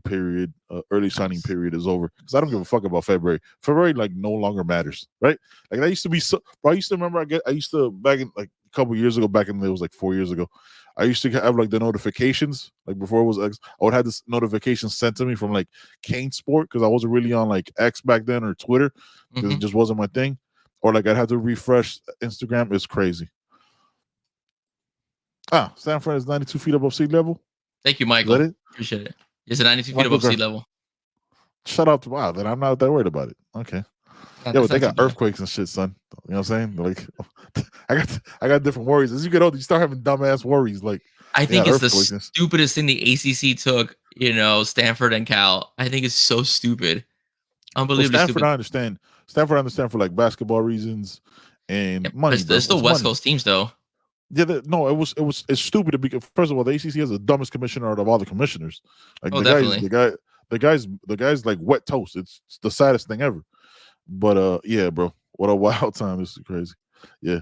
signing period is over. Because I don't give a fuck about February. February no longer matters, right? Like that used to be so. Bro, I used to remember. I used to back in a couple years ago. Back in it was 4 years ago. I used to have the notifications before it was X. I would have this notification sent to me from Kane Sport because I wasn't really on X back then or Twitter because it just wasn't my thing. Or I'd have to refresh Instagram. It's crazy. San Fran is 92 feet above sea level. Thank you, Michael. Appreciate it. It's 92 feet above sea level. Shut up to then I'm not that worried about it. Okay. Yeah, but they got earthquakes and shit, son. You know what I'm saying? I got different worries. As you get older, you start having dumbass worries. I think it's the stupidest thing the ACC took. Stanford and Cal. I think it's so stupid. Well, Unbelievably Stanford, stupid. I understand. Stanford, I understand for like basketball reasons and money. It's still It's West money. Coast teams though. Yeah, no, it's stupid because first of all, the ACC has the dumbest commissioner out of all the commissioners. Like Definitely. the guy's like wet toast. It's the saddest thing ever. But yeah, bro, what a wild time! This is crazy. Yeah,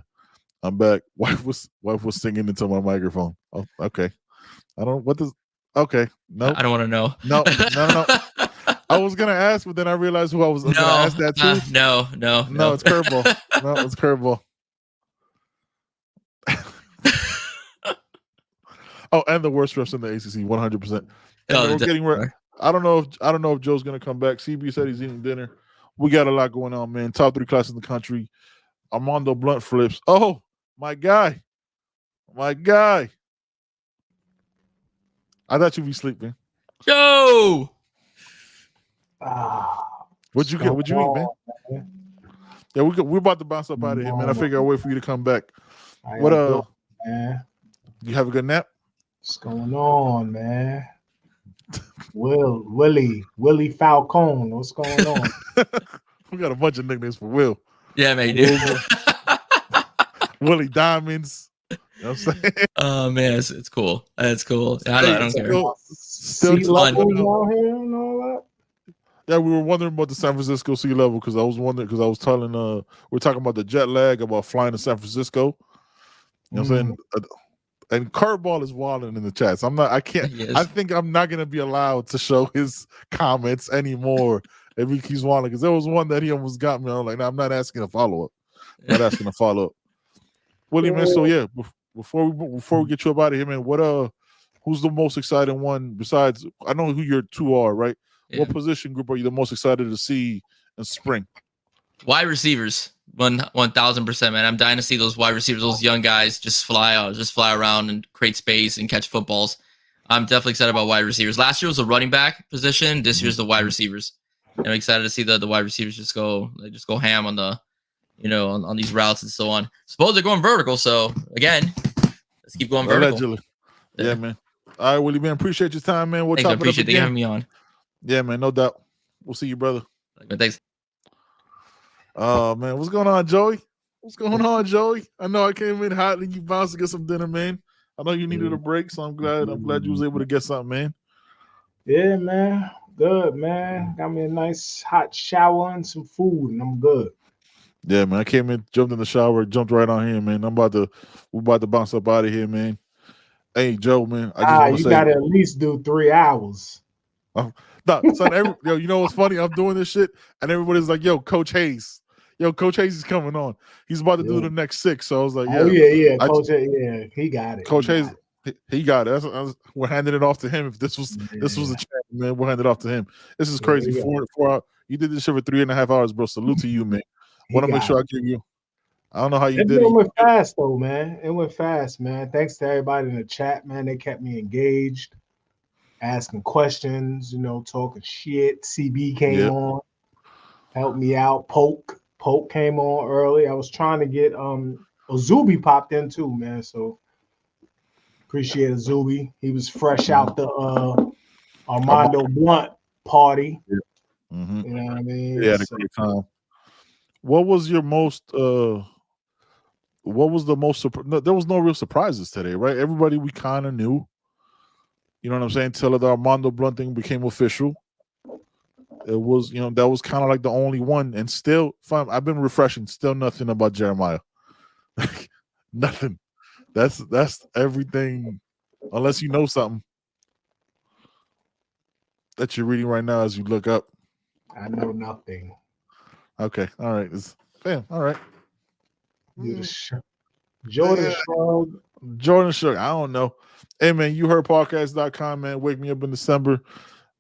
I'm back. Wife was singing into my microphone. Oh, okay. I don't. What does? Okay, no, I don't want to know. no. I was gonna ask, but then I realized who I was gonna ask that too. No. No, it's curveball. No, it's curveball. Oh, and the worst refs in the ACC, 100%. And we're getting ready. I don't know if Joe's gonna come back. CB said he's eating dinner. We got a lot going on, man. Top 3 classes in the country. Armando Blunt flips. Oh, my guy. I thought you'd be sleeping. Joe. What'd you eat, man? Yeah, we're about to bounce up out of here, man. I figure I'll wait for you to come back. What man? You have a good nap? What's going on, man? Willie Falcone. What's going on? We got a bunch of nicknames for Will. Yeah, man, dude. Willie Diamonds. You know what I'm saying? Oh man, it's cool. It's cool. I don't care. Still fun. Out here and all that. Yeah, we were wondering about the San Francisco sea level because I was telling we're talking about the jet lag about flying to San Francisco. You know what I'm saying? And Curveball is wilding in the chats. I think I'm not gonna be allowed to show his comments anymore if he keeps wilding because there was one that he almost got me. I'm like, I'm not asking a follow-up. Willie, man, so yeah, before we get you up out of here, man, who's the most exciting one besides I know who your 2 are, right? Yeah. What position group are you the most excited to see in spring? Wide receivers, 1,000%, man. I'm dying to see those wide receivers, those young guys just fly around and create space and catch footballs. I'm definitely excited about wide receivers. Last year was the running back position. This year's the wide receivers. I'm excited to see the wide receivers just go ham on the, on these routes and so on. Suppose they're going vertical, so again, let's keep going vertical. Allegedly. Yeah, man. All right, Willie, man. Appreciate your time, man. Thanks, I appreciate you having me on. Yeah, man, no doubt. We'll see you, brother. Thanks. Man, what's going on, Joey? I know I came in hot and you bounced to get some dinner, man. I know you needed a break, so I'm glad you was able to get something, man. Yeah, man. Good, man. Got me a nice hot shower and some food, and I'm good. Yeah, man. I came in, jumped in the shower, jumped right on here, man. We're about to bounce up out of here, man. Hey, Joe, man. I just want to say, gotta at least do 3 hours. No, son, you know what's funny? I'm doing this shit, and everybody's like, "Yo, Coach Hayes is coming on. He's about to do the next 6." So I was like, yeah, Coach Hayes, he got it. Coach Hayes, he got it. We're handing it off to him. If this was a chat, man, we'll hand it off to him. This is crazy. 4 hours. You did this shit for 3.5 hours, bro. Salute to you, man. Want to make sure I give you. I don't know how you did it. It went fast though, man. It went fast, man. Thanks to everybody in the chat, man. They kept me engaged, asking questions, talking shit. CB came on, helped me out. Polk came on early. I was trying to get Azubi popped in too, man. So appreciate Azubi. He was fresh out the Armando Blunt party. Yeah. Mm-hmm. You know what I mean? Yeah, had a great time. What was your most? What was the most? There was no real surprises today, right? Everybody we kind of knew. You know what I'm saying? Till the Armando Blunt thing became official. It was, that was kind of like the only one. And still, I've been refreshing. Still nothing about Jeremiah. Nothing. That's everything. Unless you know something that you're reading right now as you look up. I know nothing. Okay. All right. All right. Jordan Shrug. Jordan Shrug. I don't know. Hey, man, you heard podcast.com, man. Wake Me Up in December.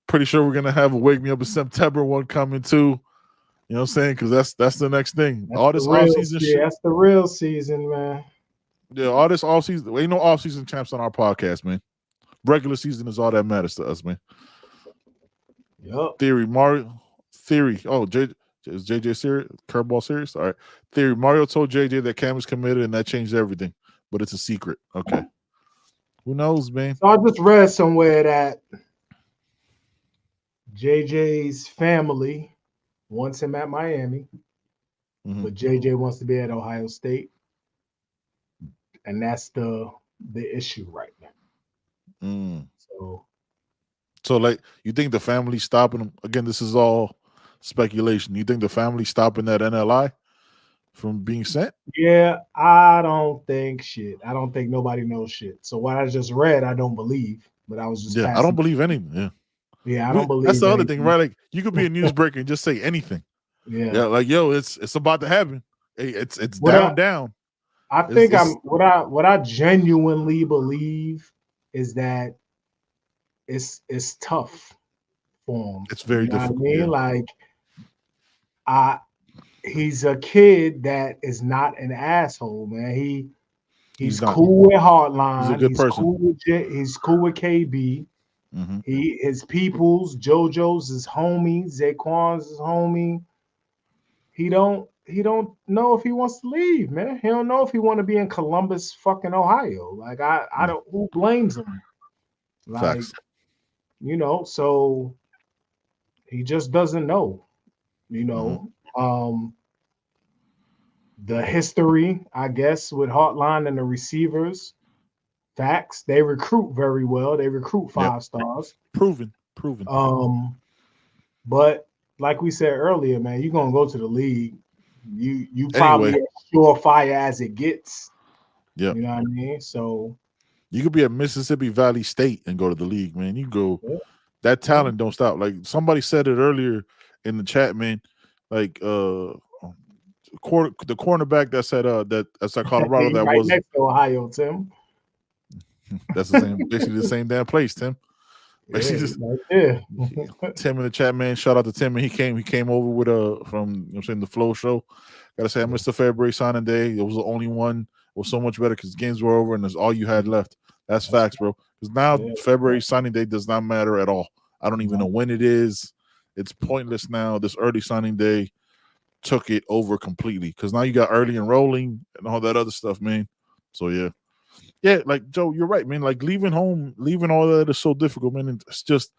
Pretty sure we're going to have a Wake Me Up in September one coming too. You know what I'm saying? Because that's the next thing. That's all this off-season shit. That's the real season, man. Yeah, all this off-season. Ain't no off-season champs on our podcast, man. Regular season is all that matters to us, man. Yep. Theory. Oh, is JJ serious? Curveball serious? All right. Theory. Mario told JJ that Cam is committed and that changed everything, but it's a secret. Okay. Who knows, man? So I just read somewhere that JJ's family wants him at Miami, but JJ wants to be at Ohio State, and that's the issue right now. So, like, you think the family stopping him? Again, this is all speculation. You think the family stopping that NLI from being sent? Yeah, I don't think shit. I don't think nobody knows shit. So what I just read, I don't believe. But I was just I don't believe anything. Yeah, I don't believe that's the other anything. thing, right? Like, you could be a newsbreaker and just say anything. Yeah, like, yo, it's about to happen. Hey, it's down. I think what I genuinely believe is that it's tough for him. It's very difficult. What I mean? Like, he's a kid that is not an asshole, man. He's cool with Hardline. He's a good person. He's cool with KB. His peoples, JoJo's his homie, Zaquan's his homie. He don't know if he wants to leave, man. He don't know if he want to be in Columbus, fucking Ohio. Like I don't. Who blames him? Like, Facts. So he just doesn't know. The history, I guess, with Hotline and the receivers. Facts. They recruit very well. They recruit 5 stars. Proven. But like we said earlier, man, you're gonna go to the league. You probably as surefire as it gets. Yeah. You know what I mean? So you could be at Mississippi Valley State and go to the league, man. You go, that talent don't stop. Like somebody said it earlier in the chat, man. Like the cornerback that's at Colorado that right was next to Ohio, Tim. That's the same, basically the same damn place, Tim. Basically, Tim in the chat, man. Shout out to Tim. And he came over with from the Flow Show. Gotta say, I missed the February signing day. It was the only one. It was so much better because games were over and that's all you had left. That's facts, bro. Because now February signing day does not matter at all. I don't even know when it is. It's pointless now. This early signing day took it over completely because now you got early enrolling and all that other stuff, man. So yeah, like Joe, you're right, man. Like leaving all that is so difficult, man. And it's just,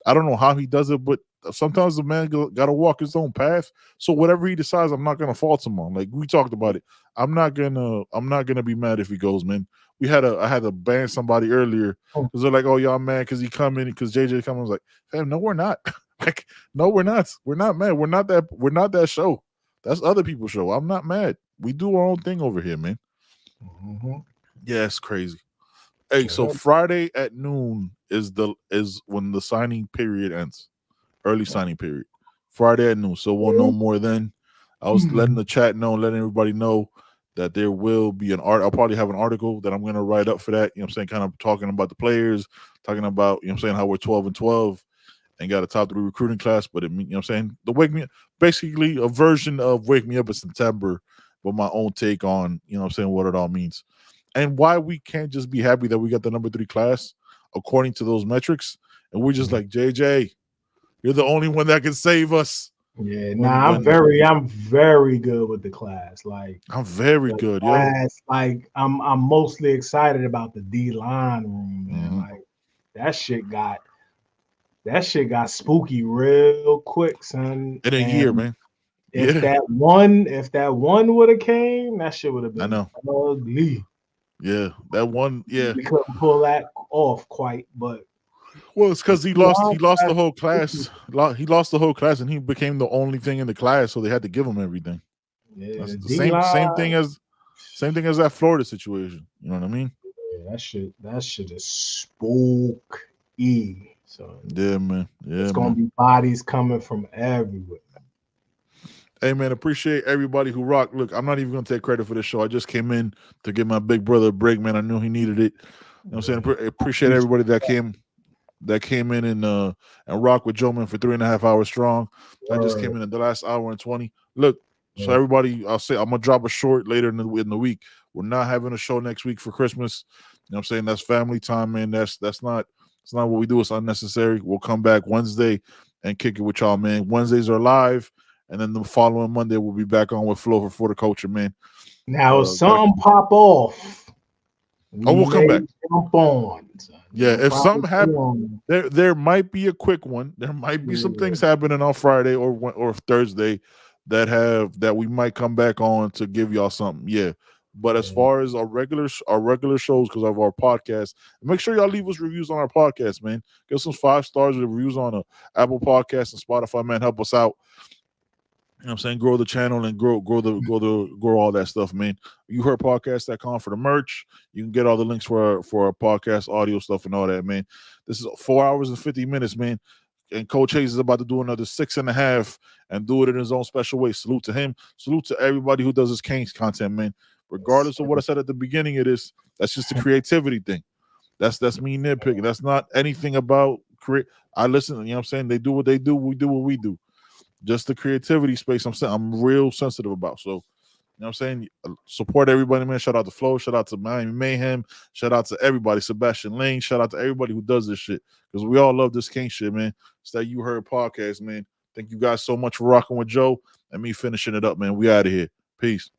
I don't know how he does it, but sometimes the man got to walk his own path. So whatever he decides, I'm not gonna fault him on. Like we talked about it, I'm not gonna be mad if he goes, man. I had to ban somebody earlier because they're like, oh y'all mad because he coming because JJ coming. I was like, fam, no, we're not. Like, no, we're not. We're not mad. We're not that show. That's other people's show. I'm not mad. We do our own thing over here, man. Yeah, it's crazy. Hey, so Friday at noon is when the signing period ends. Early signing period. Friday at noon. So we'll know more then. I was letting the chat know, letting everybody know that there will be I'll probably have an article that I'm going to write up for that. You know what I'm saying? Kind of talking about the players, talking about, you know what I'm saying, how we're 12-12 and got a top 3 recruiting class. But you know what I'm saying? Basically a version of Wake Me Up in September, with my own take on, you know what I'm saying, what it all means. And why we can't just be happy that we got the number 3 class according to those metrics. And we're just like, JJ, you're the only one that can save us. Yeah, I'm very good with the class. Like I'm very good, class, like I'm mostly excited about the D line room, man. Like that shit got spooky real quick, son. In a year, man. If that one would have came, that shit would have been ugly. Yeah, that one. Yeah, we couldn't pull that off quite, but it's because he lost the whole class. He lost the whole class, and he became the only thing in the class, so they had to give him everything. Yeah, that's the same thing as that Florida situation. You know what I mean? Yeah, that shit is spooky. So yeah, man. Yeah, it's gonna be bodies coming from everywhere. Hey, man, appreciate everybody who rocked. Look, I'm not even going to take credit for this show. I just came in to give my big brother a break, man. I knew he needed it. You know what I'm saying? Appreciate everybody that came in and rock with Joe, man, for 3.5 hours strong. I just came in the last hour and 20. Look, so everybody, I'll say I'm going to drop a short later in the week. We're not having a show next week for Christmas. You know what I'm saying? That's family time, man. That's not what we do. It's unnecessary. We'll come back Wednesday and kick it with y'all, man. Wednesdays are live. And then the following Monday, we'll be back on with Flow for the Culture, man. Now, if something pop off, we'll come back. Jump on. Yeah, if Probably something happens, on. there might be a quick one. There might be some things happening on Friday or Thursday that we might come back on to give y'all something. Yeah. But as far as our regular shows, because of our podcast, make sure y'all leave us reviews on our podcast, man. Give us some 5 stars with reviews on Apple Podcast and Spotify, man. Help us out. You know what I'm saying? Grow the channel and grow all that stuff, man. You heard podcast.com for the merch. You can get all the links for our podcast, audio stuff, and all that, man. This is 4 hours and 50 minutes, man. And Coach Hayes is about to do another 6.5 and do it in his own special way. Salute to him. Salute to everybody who does his Canes content, man. Regardless of what I said at the beginning of this, that's just a creativity thing. That's me nitpicking. That's not anything about create. I listen, you know what I'm saying? They do what they do. We do what we do. Just the creativity space I'm real sensitive about. So, you know what I'm saying? Support everybody, man. Shout out to Flo. Shout out to Miami Mayhem. Shout out to everybody. Sebastian Lane. Shout out to everybody who does this shit. Because we all love this King shit, man. It's that You Heard podcast, man. Thank you guys so much for rocking with Joe and me finishing it up, man. We out of here. Peace.